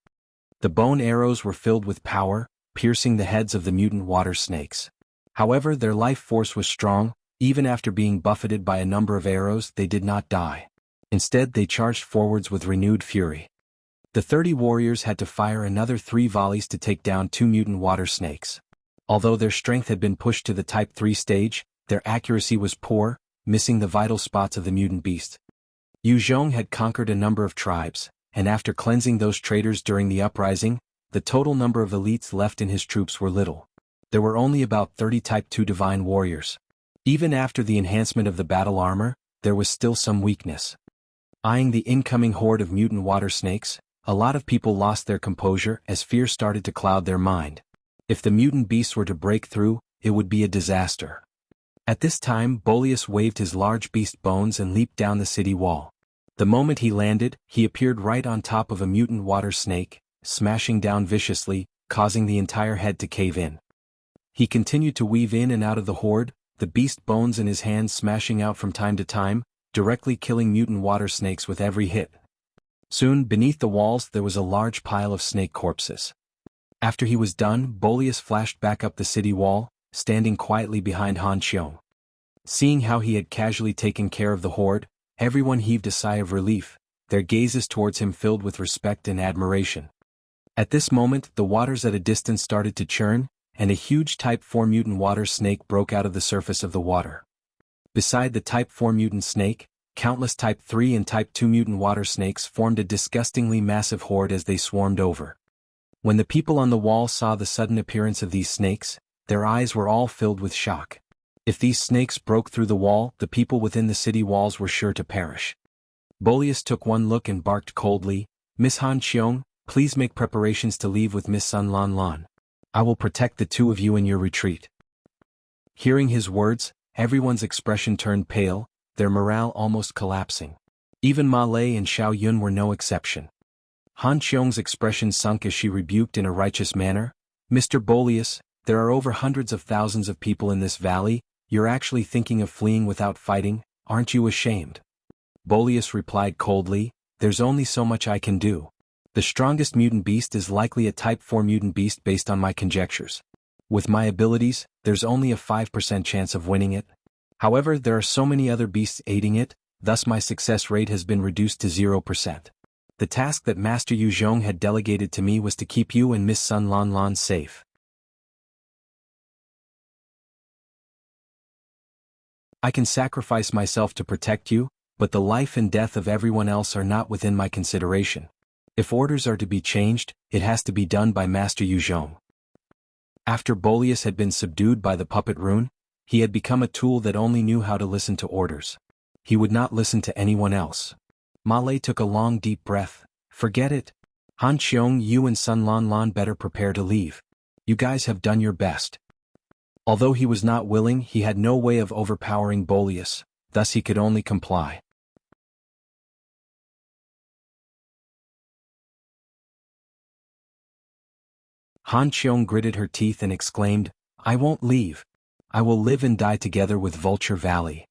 The bone arrows were filled with power, piercing the heads of the mutant water snakes. However, their life force was strong. Even after being buffeted by a number of arrows, they did not die. Instead, they charged forwards with renewed fury. The 30 warriors had to fire another 3 volleys to take down 2 mutant water snakes. Although their strength had been pushed to the Type 3 stage, their accuracy was poor, missing the vital spots of the mutant beast. Yu Zhong had conquered a number of tribes, and after cleansing those traitors during the uprising, the total number of elites left in his troops were little. There were only about 30 Type 2 Divine Warriors. Even after the enhancement of the battle armor, there was still some weakness. Eyeing the incoming horde of mutant water snakes, a lot of people lost their composure as fear started to cloud their mind. If the mutant beasts were to break through, it would be a disaster. At this time, Boleus waved his large beast bones and leaped down the city wall. The moment he landed, he appeared right on top of a mutant water snake, smashing down viciously, causing the entire head to cave in. He continued to weave in and out of the horde, the beast bones in his hands smashing out from time to time, directly killing mutant water snakes with every hit. Soon, beneath the walls there was a large pile of snake corpses. After he was done, Boleus flashed back up the city wall, standing quietly behind Han Xiong. Seeing how he had casually taken care of the horde, everyone heaved a sigh of relief, their gazes towards him filled with respect and admiration. At this moment, the waters at a distance started to churn, and a huge Type 4 mutant water snake broke out of the surface of the water. Beside the Type 4 mutant snake, countless Type 3 and Type 2 mutant water snakes formed a disgustingly massive horde as they swarmed over. When the people on the wall saw the sudden appearance of these snakes, their eyes were all filled with shock. If these snakes broke through the wall, the people within the city walls were sure to perish. Boleus took one look and barked coldly, "Miss Han Xiong, please make preparations to leave with Miss Sun Lan Lan. I will protect the two of you in your retreat." Hearing his words, everyone's expression turned pale, their morale almost collapsing. Even Malay and Xiao Yun were no exception. Han Xiong's expression sunk as she rebuked in a righteous manner, "Mr. Boleus, there are over hundreds of thousands of people in this valley, you're actually thinking of fleeing without fighting, aren't you ashamed?" Boleus replied coldly, "There's only so much I can do. The strongest mutant beast is likely a Type 4 mutant beast based on my conjectures. With my abilities, there's only a 5% chance of winning it. However, there are so many other beasts aiding it, thus my success rate has been reduced to 0%. The task that Master Yu Zhong had delegated to me was to keep you and Miss Sun Lan Lan safe. I can sacrifice myself to protect you, but the life and death of everyone else are not within my consideration. If orders are to be changed, it has to be done by Master Yu Zhong." After Boleus had been subdued by the puppet rune, he had become a tool that only knew how to listen to orders. He would not listen to anyone else. Malay took a long deep breath. "Forget it. Han Xiong, you and Sun Lan Lan better prepare to leave. You guys have done your best." Although he was not willing, he had no way of overpowering Boleus, thus he could only comply. Han Xiong gritted her teeth and exclaimed, "I won't leave. I will live and die together with Vulture Valley.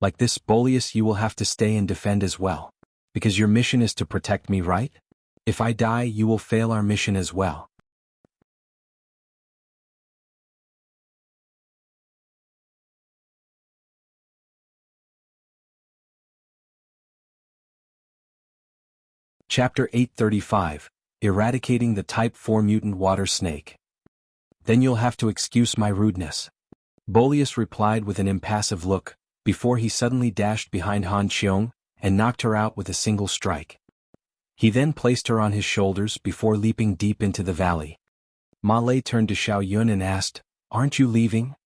Like this, Boleus, you will have to stay and defend as well. Because your mission is to protect me, right?" If I die, you will fail our mission as well. Chapter 835, Eradicating the Type 4 Mutant Water Snake. Then you'll have to excuse my rudeness. Boleus replied with an impassive look, before he suddenly dashed behind Han Qiong, and knocked her out with a single strike. He then placed her on his shoulders before leaping deep into the valley. Ma Lei turned to Xiao Yun and asked, "Aren't you leaving?"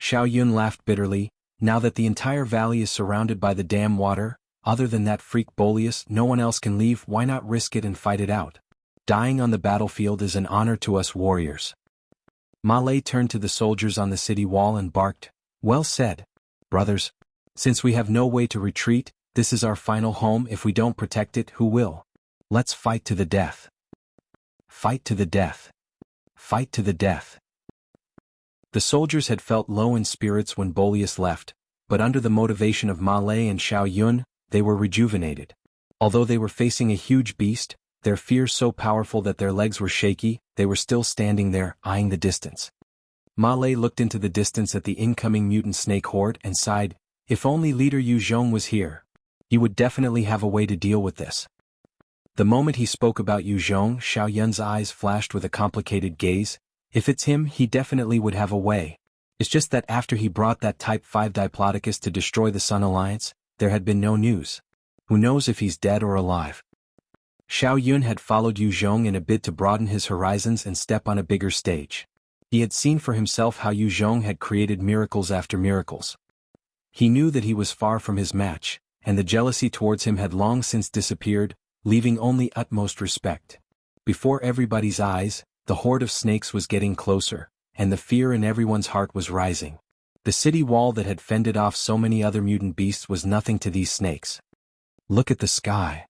Xiao Yun laughed bitterly. Now that the entire valley is surrounded by the dam water, other than that freak Boleus, no one else can leave. Why not risk it and fight it out? Dying on the battlefield is an honor to us warriors. Ma Lei turned to the soldiers on the city wall and barked, "Well said, brothers. Since we have no way to retreat, this is our final home. If we don't protect it, who will? Let's fight to the death. Fight to the death. Fight to the death." The soldiers had felt low in spirits when Boleus left, but under the motivation of Ma Lei and Xiao Yun, they were rejuvenated. Although they were facing a huge beast, their fear so powerful that their legs were shaky, they were still standing there, eyeing the distance. Ma Lei looked into the distance at the incoming mutant snake horde and sighed, "If only leader Yu Zhong was here. He would definitely have a way to deal with this." The moment he spoke about Yu Zhong, Xiao Yun's eyes flashed with a complicated gaze. If it's him, he definitely would have a way. It's just that after he brought that Type 5 Diplodocus to destroy the Sun Alliance, there had been no news. Who knows if he's dead or alive? Xiao Yun had followed Yu Zhong in a bid to broaden his horizons and step on a bigger stage. He had seen for himself how Yu Zhong had created miracles after miracles. He knew that he was far from his match, and the jealousy towards him had long since disappeared, leaving only utmost respect. Before everybody's eyes, the horde of snakes was getting closer, and the fear in everyone's heart was rising. The city wall that had fended off so many other mutant beasts was nothing to these snakes. "Look at the sky."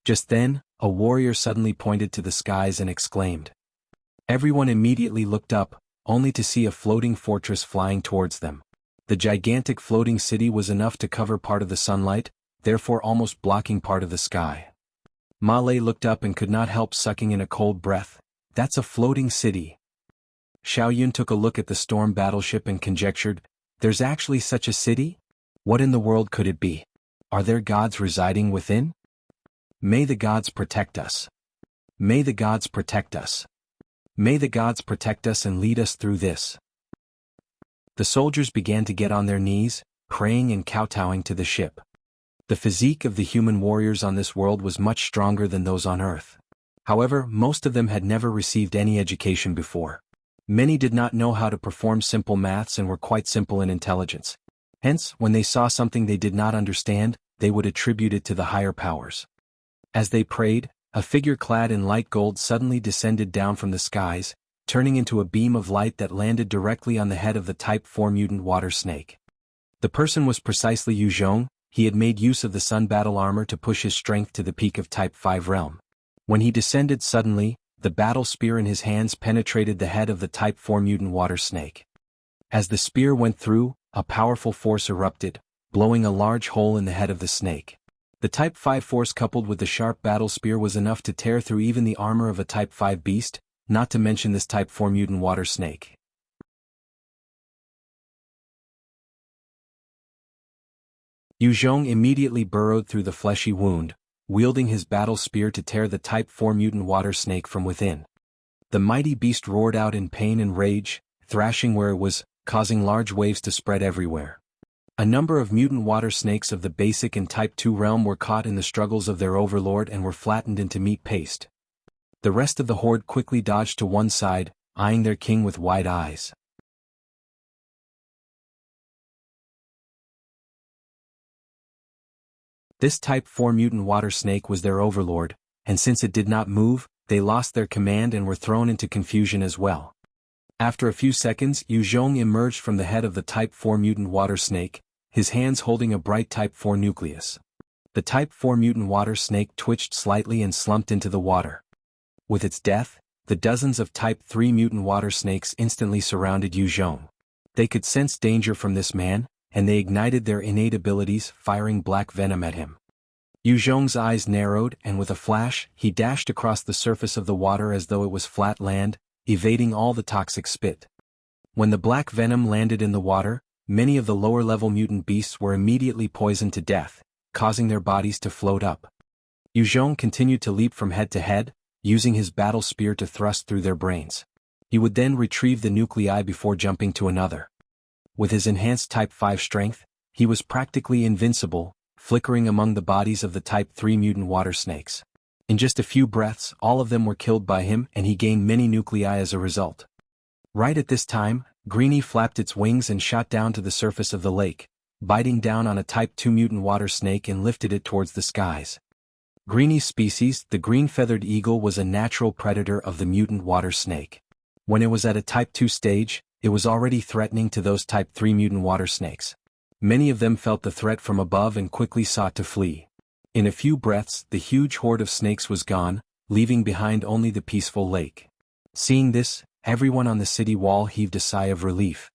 Just then, a warrior suddenly pointed to the skies and exclaimed. Everyone immediately looked up, only to see a floating fortress flying towards them. The gigantic floating city was enough to cover part of the sunlight, therefore almost blocking part of the sky. Ma Lei looked up and could not help sucking in a cold breath. That's a floating city. Xiao Yun took a look at the storm battleship and conjectured, "There's actually such a city? What in the world could it be? Are there gods residing within? May the gods protect us. May the gods protect us. May the gods protect us and lead us through this." The soldiers began to get on their knees, praying and kowtowing to the ship. The physique of the human warriors on this world was much stronger than those on Earth. However, most of them had never received any education before. Many did not know how to perform simple maths and were quite simple in intelligence. Hence, when they saw something they did not understand, they would attribute it to the higher powers. As they prayed, a figure clad in light gold suddenly descended down from the skies, turning into a beam of light that landed directly on the head of the Type 4 mutant water snake. The person was precisely Yu Zhong. He had made use of the sun battle armor to push his strength to the peak of Type 5 realm. When he descended suddenly, the battle spear in his hands penetrated the head of the Type 4 mutant water snake. As the spear went through, a powerful force erupted, blowing a large hole in the head of the snake. The Type 5 force coupled with the sharp battle spear was enough to tear through even the armor of a Type 5 beast, not to mention this Type 4 mutant water snake. Yu Zhong immediately burrowed through the fleshy wound, wielding his battle spear to tear the Type 4 mutant water snake from within. The mighty beast roared out in pain and rage, thrashing where it was, causing large waves to spread everywhere. A number of mutant water snakes of the basic and Type 2 realm were caught in the struggles of their overlord and were flattened into meat paste. The rest of the horde quickly dodged to one side, eyeing their king with wide eyes. This Type 4 mutant water snake was their overlord, and since it did not move, they lost their command and were thrown into confusion as well. After a few seconds, Yu Zhong emerged from the head of the Type 4 mutant water snake, his hands holding a bright Type 4 nucleus. The Type 4 mutant water snake twitched slightly and slumped into the water. With its death, the dozens of Type 3 mutant water snakes instantly surrounded Yu Zhong. They could sense danger from this man, and they ignited their innate abilities, firing black venom at him. Yu Zhong's eyes narrowed and with a flash, he dashed across the surface of the water as though it was flat land, evading all the toxic spit. When the black venom landed in the water, many of the lower-level mutant beasts were immediately poisoned to death, causing their bodies to float up. Yu Zhong continued to leap from head to head, using his battle spear to thrust through their brains. He would then retrieve the nuclei before jumping to another. With his enhanced Type 5 strength, he was practically invincible, flickering among the bodies of the Type 3 mutant water snakes. In just a few breaths, all of them were killed by him and he gained many nuclei as a result. Right at this time, Greenie flapped its wings and shot down to the surface of the lake, biting down on a Type 2 mutant water snake and lifted it towards the skies. Greenie's species, the green-feathered eagle, was a natural predator of the mutant water snake. When it was at a Type 2 stage, it was already threatening to those Type 3 mutant water snakes. Many of them felt the threat from above and quickly sought to flee. In a few breaths, the huge horde of snakes was gone, leaving behind only the peaceful lake. Seeing this, everyone on the city wall heaved a sigh of relief.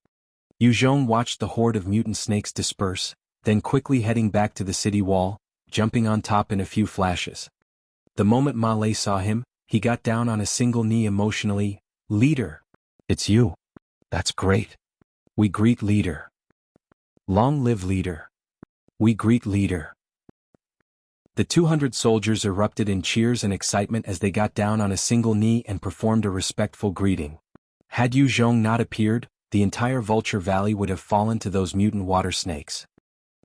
Yu Zhong watched the horde of mutant snakes disperse, then quickly heading back to the city wall, jumping on top in a few flashes. The moment Ma Lei saw him, he got down on a single knee emotionally. "Leader! It's you. That's great. We greet Leader. Long live Leader. We greet Leader." The 200 soldiers erupted in cheers and excitement as they got down on a single knee and performed a respectful greeting. Had Yu Zhong not appeared, the entire Vulture Valley would have fallen to those mutant water snakes.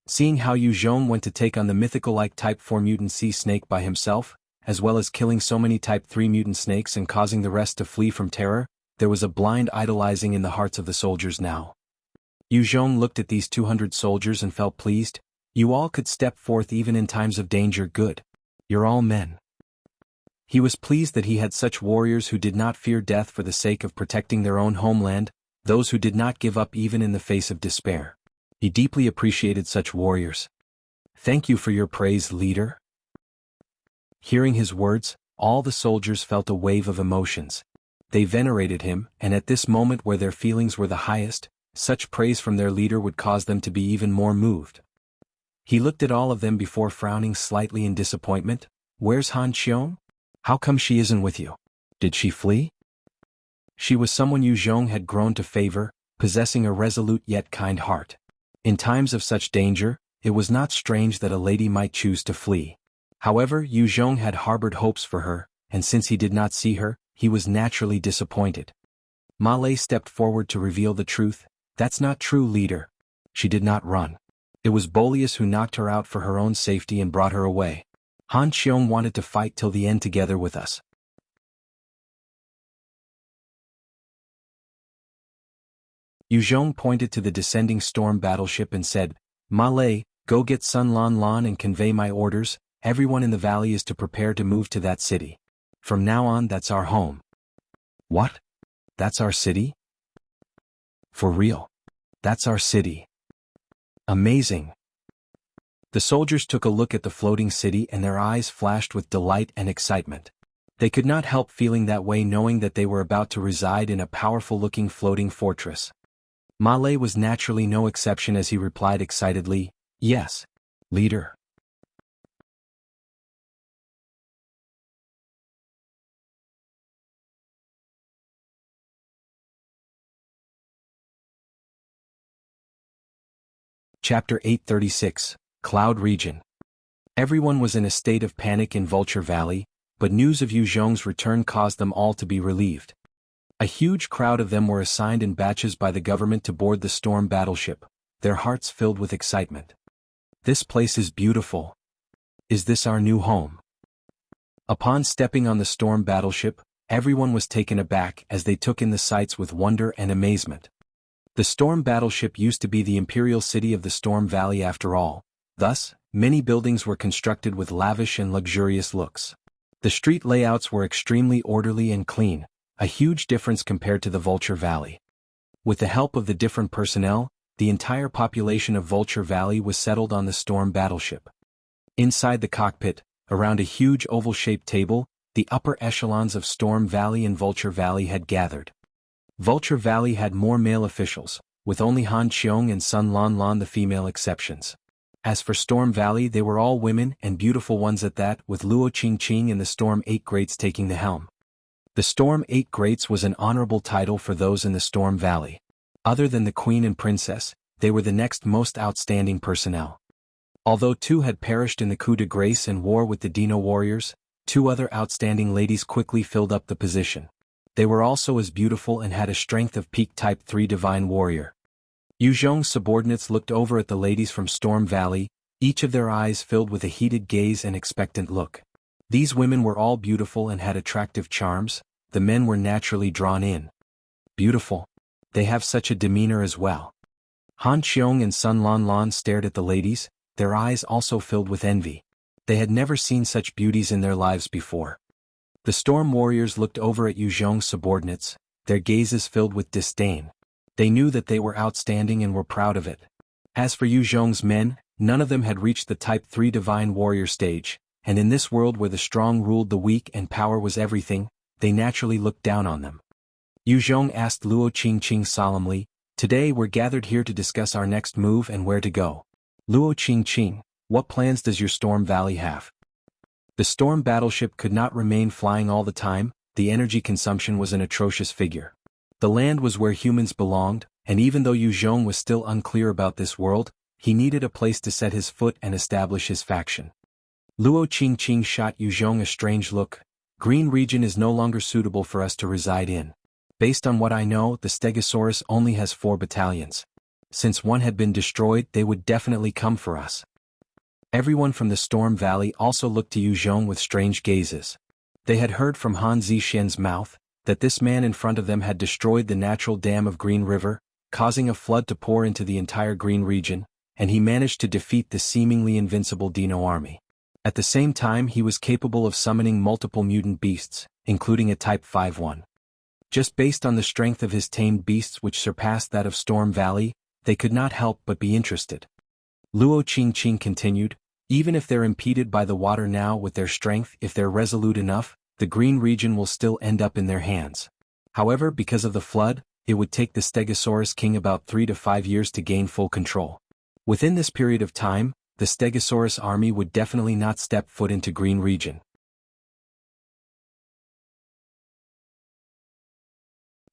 Seeing how Yu Zhong went to take on the mythical-like Type 4 mutant sea snake by himself, as well as killing so many Type 3 mutant snakes and causing the rest to flee from terror, there was a blind idolizing in the hearts of the soldiers now. Yu Zhong looked at these 200 soldiers and felt pleased. You all could step forth even in times of danger. Good. You're all men. He was pleased that he had such warriors who did not fear death for the sake of protecting their own homeland, those who did not give up even in the face of despair. He deeply appreciated such warriors. "Thank you for your praise, Leader." Hearing his words, all the soldiers felt a wave of emotions. They venerated him, and at this moment where their feelings were the highest, such praise from their leader would cause them to be even more moved. He looked at all of them before frowning slightly in disappointment. "Where's Han Qiong? How come she isn't with you? Did she flee?" She was someone Yu Zhong had grown to favor, possessing a resolute yet kind heart. In times of such danger, it was not strange that a lady might choose to flee. However, Yu Zhong had harbored hopes for her, and since he did not see her, he was naturally disappointed. Ma Lei stepped forward to reveal the truth. "That's not true, Leader. She did not run. It was Boleus who knocked her out for her own safety and brought her away. Han Qiong wanted to fight till the end together with us." Yu Zhong pointed to the descending storm battleship and said, "Ma Lei, go get Sun Lan Lan and convey my orders. Everyone in the valley is to prepare to move to that city. From now on, that's our home." "What? That's our city? For real? That's our city. Amazing." The soldiers took a look at the floating city and their eyes flashed with delight and excitement. They could not help feeling that way knowing that they were about to reside in a powerful-looking floating fortress. Ma Lei was naturally no exception as he replied excitedly, "Yes, Leader." Chapter 836, Cloud Region. Everyone was in a state of panic in Vulture Valley, but news of Yu Zhong's return caused them all to be relieved. A huge crowd of them were assigned in batches by the government to board the storm battleship, their hearts filled with excitement. "This place is beautiful. Is this our new home?" Upon stepping on the storm battleship, everyone was taken aback as they took in the sights with wonder and amazement. The storm battleship used to be the Imperial city of the Storm Valley after all. Thus, many buildings were constructed with lavish and luxurious looks. The street layouts were extremely orderly and clean, a huge difference compared to the Vulture Valley. With the help of the different personnel, the entire population of Vulture Valley was settled on the storm battleship. Inside the cockpit, around a huge oval-shaped table, the upper echelons of Storm Valley and Vulture Valley had gathered. Vulture Valley had more male officials, with only Han Qiong and Sun Lan Lan the female exceptions. As for Storm Valley, they were all women and beautiful ones at that, with Luo Qingqing and the Storm Eight Greats taking the helm. The Storm Eight Greats was an honorable title for those in the Storm Valley. Other than the Queen and Princess, they were the next most outstanding personnel. Although two had perished in the coup de grace and war with the Dino warriors, two other outstanding ladies quickly filled up the position. They were also as beautiful and had a strength of peak Type 3 Divine Warrior. Yu Zhong's subordinates looked over at the ladies from Storm Valley, each of their eyes filled with a heated gaze and expectant look. These women were all beautiful and had attractive charms. The men were naturally drawn in. Beautiful. They have such a demeanor as well. Han Qiong and Sun Lan Lan stared at the ladies, their eyes also filled with envy. They had never seen such beauties in their lives before. The Storm Warriors looked over at Yu Zhong's subordinates, their gazes filled with disdain. They knew that they were outstanding and were proud of it. As for Yu Zhong's men, none of them had reached the Type 3 Divine Warrior stage, and in this world where the strong ruled the weak and power was everything, they naturally looked down on them. Yu Zhong asked Luo Qingqing solemnly, "Today we're gathered here to discuss our next move and where to go. Luo Qingqing, what plans does your Storm Valley have?" The Storm battleship could not remain flying all the time, the energy consumption was an atrocious figure. The land was where humans belonged, and even though Yu Zhong was still unclear about this world, he needed a place to set his foot and establish his faction. Luo Qingqing shot Yu Zhong a strange look. "Green region is no longer suitable for us to reside in. Based on what I know, the Stegosaurus only has 4 battalions. Since one had been destroyed, they would definitely come for us." Everyone from the Storm Valley also looked to Yu Zhong with strange gazes. They had heard from Han Zishen's mouth that this man in front of them had destroyed the natural dam of Green River, causing a flood to pour into the entire Green region, and he managed to defeat the seemingly invincible Dino army. At the same time, he was capable of summoning multiple mutant beasts, including a Type 5 one. Just based on the strength of his tamed beasts which surpassed that of Storm Valley, they could not help but be interested. Luo Qingqing continued, "Even if they're impeded by the water now with their strength, if they're resolute enough, the Green region will still end up in their hands. However, because of the flood, it would take the Stegosaurus King about 3 to 5 years to gain full control. Within this period of time, the Stegosaurus army would definitely not step foot into Green region.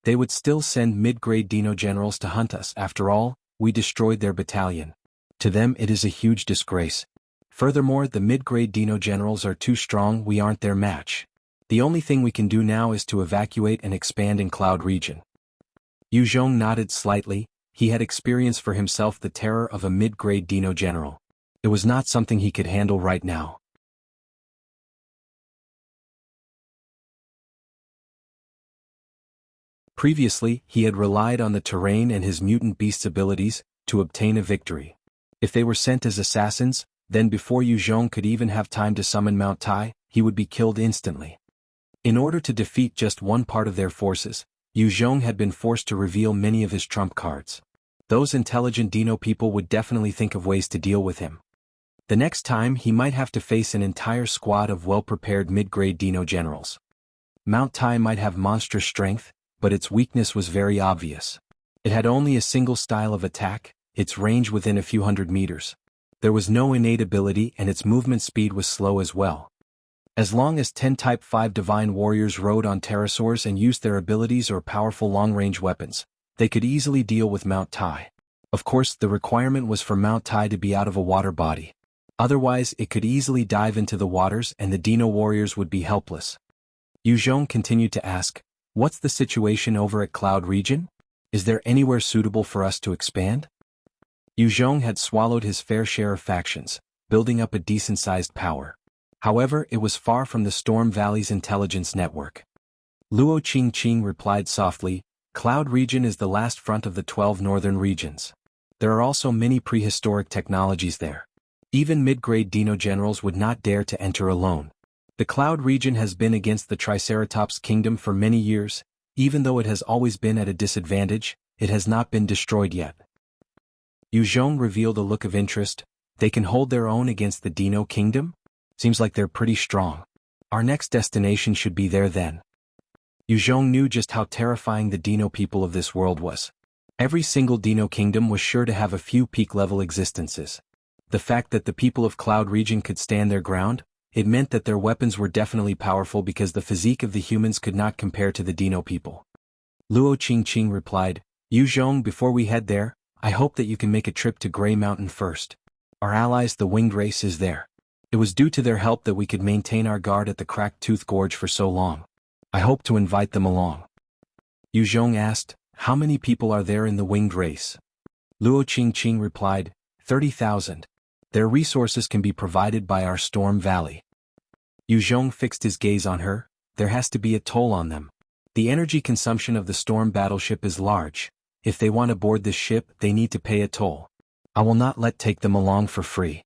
They would still send mid-grade Dino-Generals to hunt us. After all, we destroyed their battalion. To them it is a huge disgrace. Furthermore, the mid-grade Dino-Generals are too strong, we aren't their match. The only thing we can do now is to evacuate and expand in Cloud region." Yu Zhong nodded slightly. He had experienced for himself the terror of a mid-grade Dino-General. It was not something he could handle right now. Previously, he had relied on the terrain and his mutant beast's abilities to obtain a victory. If they were sent as assassins, then before Yu Zhong could even have time to summon Mount Tai, he would be killed instantly. In order to defeat just one part of their forces, Yu Zhong had been forced to reveal many of his trump cards. Those intelligent Dino people would definitely think of ways to deal with him. The next time he might have to face an entire squad of well-prepared mid-grade Dino generals. Mount Tai might have monstrous strength, but its weakness was very obvious. It had only a single style of attack, its range within a few hundred meters. There was no innate ability and its movement speed was slow as well. As long as 10 Type 5 Divine Warriors rode on pterosaurs and used their abilities or powerful long-range weapons, they could easily deal with Mount Tai. Of course, the requirement was for Mount Tai to be out of a water body. Otherwise, it could easily dive into the waters and the Dino warriors would be helpless. Yu Zhong continued to ask, "What's the situation over at Cloud region? Is there anywhere suitable for us to expand?" Yu Zhong had swallowed his fair share of factions, building up a decent-sized power. However, it was far from the Storm Valley's intelligence network. Luo Qingqing replied softly, "Cloud region is the last front of the 12 northern regions. There are also many prehistoric technologies there. Even mid-grade Dino generals would not dare to enter alone. The Cloud region has been against the Triceratops kingdom for many years, even though it has always been at a disadvantage, it has not been destroyed yet." Yu Zhong revealed a look of interest. "They can hold their own against the Dino kingdom? Seems like they're pretty strong. Our next destination should be there then." Yu Zhong knew just how terrifying the Dino people of this world was. Every single Dino kingdom was sure to have a few peak-level existences. The fact that the people of Cloud Region could stand their ground, it meant that their weapons were definitely powerful because the physique of the humans could not compare to the Dino-people. Luo Qingqing replied, "Yu Zhong, before we head there, I hope that you can make a trip to Grey Mountain first. Our allies the winged race is there. It was due to their help that we could maintain our guard at the Cracked Tooth Gorge for so long. I hope to invite them along." Yu Zhong asked, "How many people are there in the winged race?" Luo Qingqing replied, 30,000. Their resources can be provided by our Storm Valley. Yu Zhong fixed his gaze on her. There has to be a toll on them. The energy consumption of the Storm Battleship is large. If they want to board this ship, they need to pay a toll. I will not take them along for free.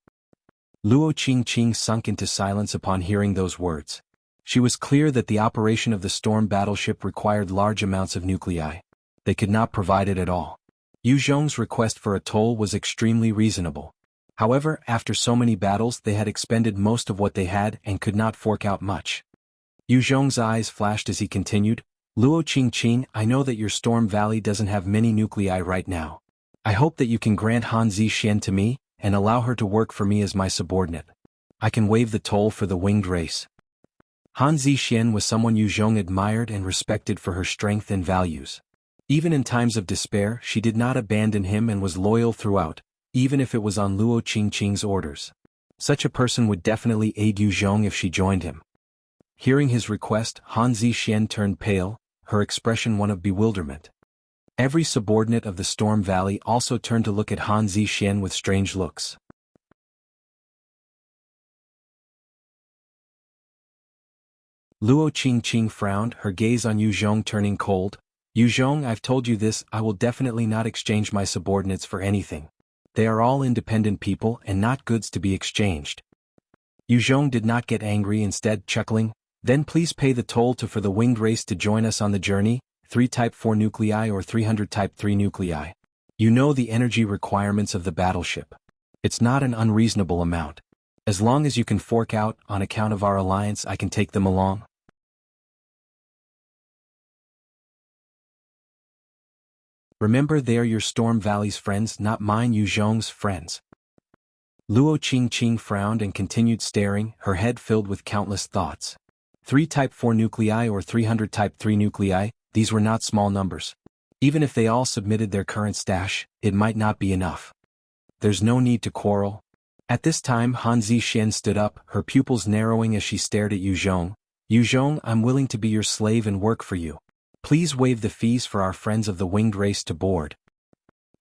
Luo Qingqing sunk into silence upon hearing those words. She was clear that the operation of the Storm Battleship required large amounts of nuclei. They could not provide it at all. Yu Zhong's request for a toll was extremely reasonable. However, after so many battles they had expended most of what they had and could not fork out much. Yu Zhong's eyes flashed as he continued, "Luo Qingqing, I know that your Storm Valley doesn't have many nuclei right now. I hope that you can grant Han Zixian to me, and allow her to work for me as my subordinate. I can waive the toll for the winged race." Han Zixian was someone Yu Zhong admired and respected for her strength and values. Even in times of despair, she did not abandon him and was loyal throughout, even if it was on Luo Qingqing's orders. Such a person would definitely aid Yu Zhong if she joined him. Hearing his request, Han Zixian turned pale, her expression one of bewilderment. Every subordinate of the Storm Valley also turned to look at Han Zixian with strange looks. Luo Qingqing frowned, her gaze on Yu Zhong turning cold. "Yu Zhong, I've told you this, I will definitely not exchange my subordinates for anything. They are all independent people and not goods to be exchanged." Yu Zhong did not get angry, instead chuckling, "Then please pay the toll for the winged race to join us on the journey, 3 Type 4 nuclei or 300 Type 3 nuclei. You know the energy requirements of the battleship. It's not an unreasonable amount. As long as you can fork out, on account of our alliance, I can take them along." "Remember, they are your Storm Valley's friends, not mine, Yu Zhong's friends." Luo Qingqing frowned and continued staring, her head filled with countless thoughts. 3 Type 4 nuclei or 300 Type 3 nuclei, these were not small numbers. Even if they all submitted their current stash, it might not be enough. There's no need to quarrel. At this time Han Zixian stood up, her pupils narrowing as she stared at Yu Zhong. "Yu Zhong, I'm willing to be your slave and work for you. Please waive the fees for our friends of the winged race to board."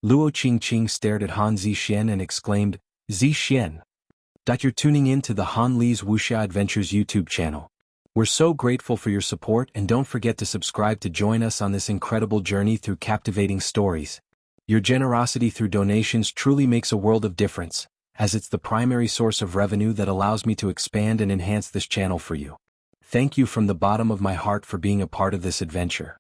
Luo Qingqing stared at Han Zixian and exclaimed, "Zixian. You're tuning in to the Han Li's Wuxia Adventures YouTube channel. We're so grateful for your support, and don't forget to subscribe to join us on this incredible journey through captivating stories. Your generosity through donations truly makes a world of difference, as it's the primary source of revenue that allows me to expand and enhance this channel for you. Thank you from the bottom of my heart for being a part of this adventure.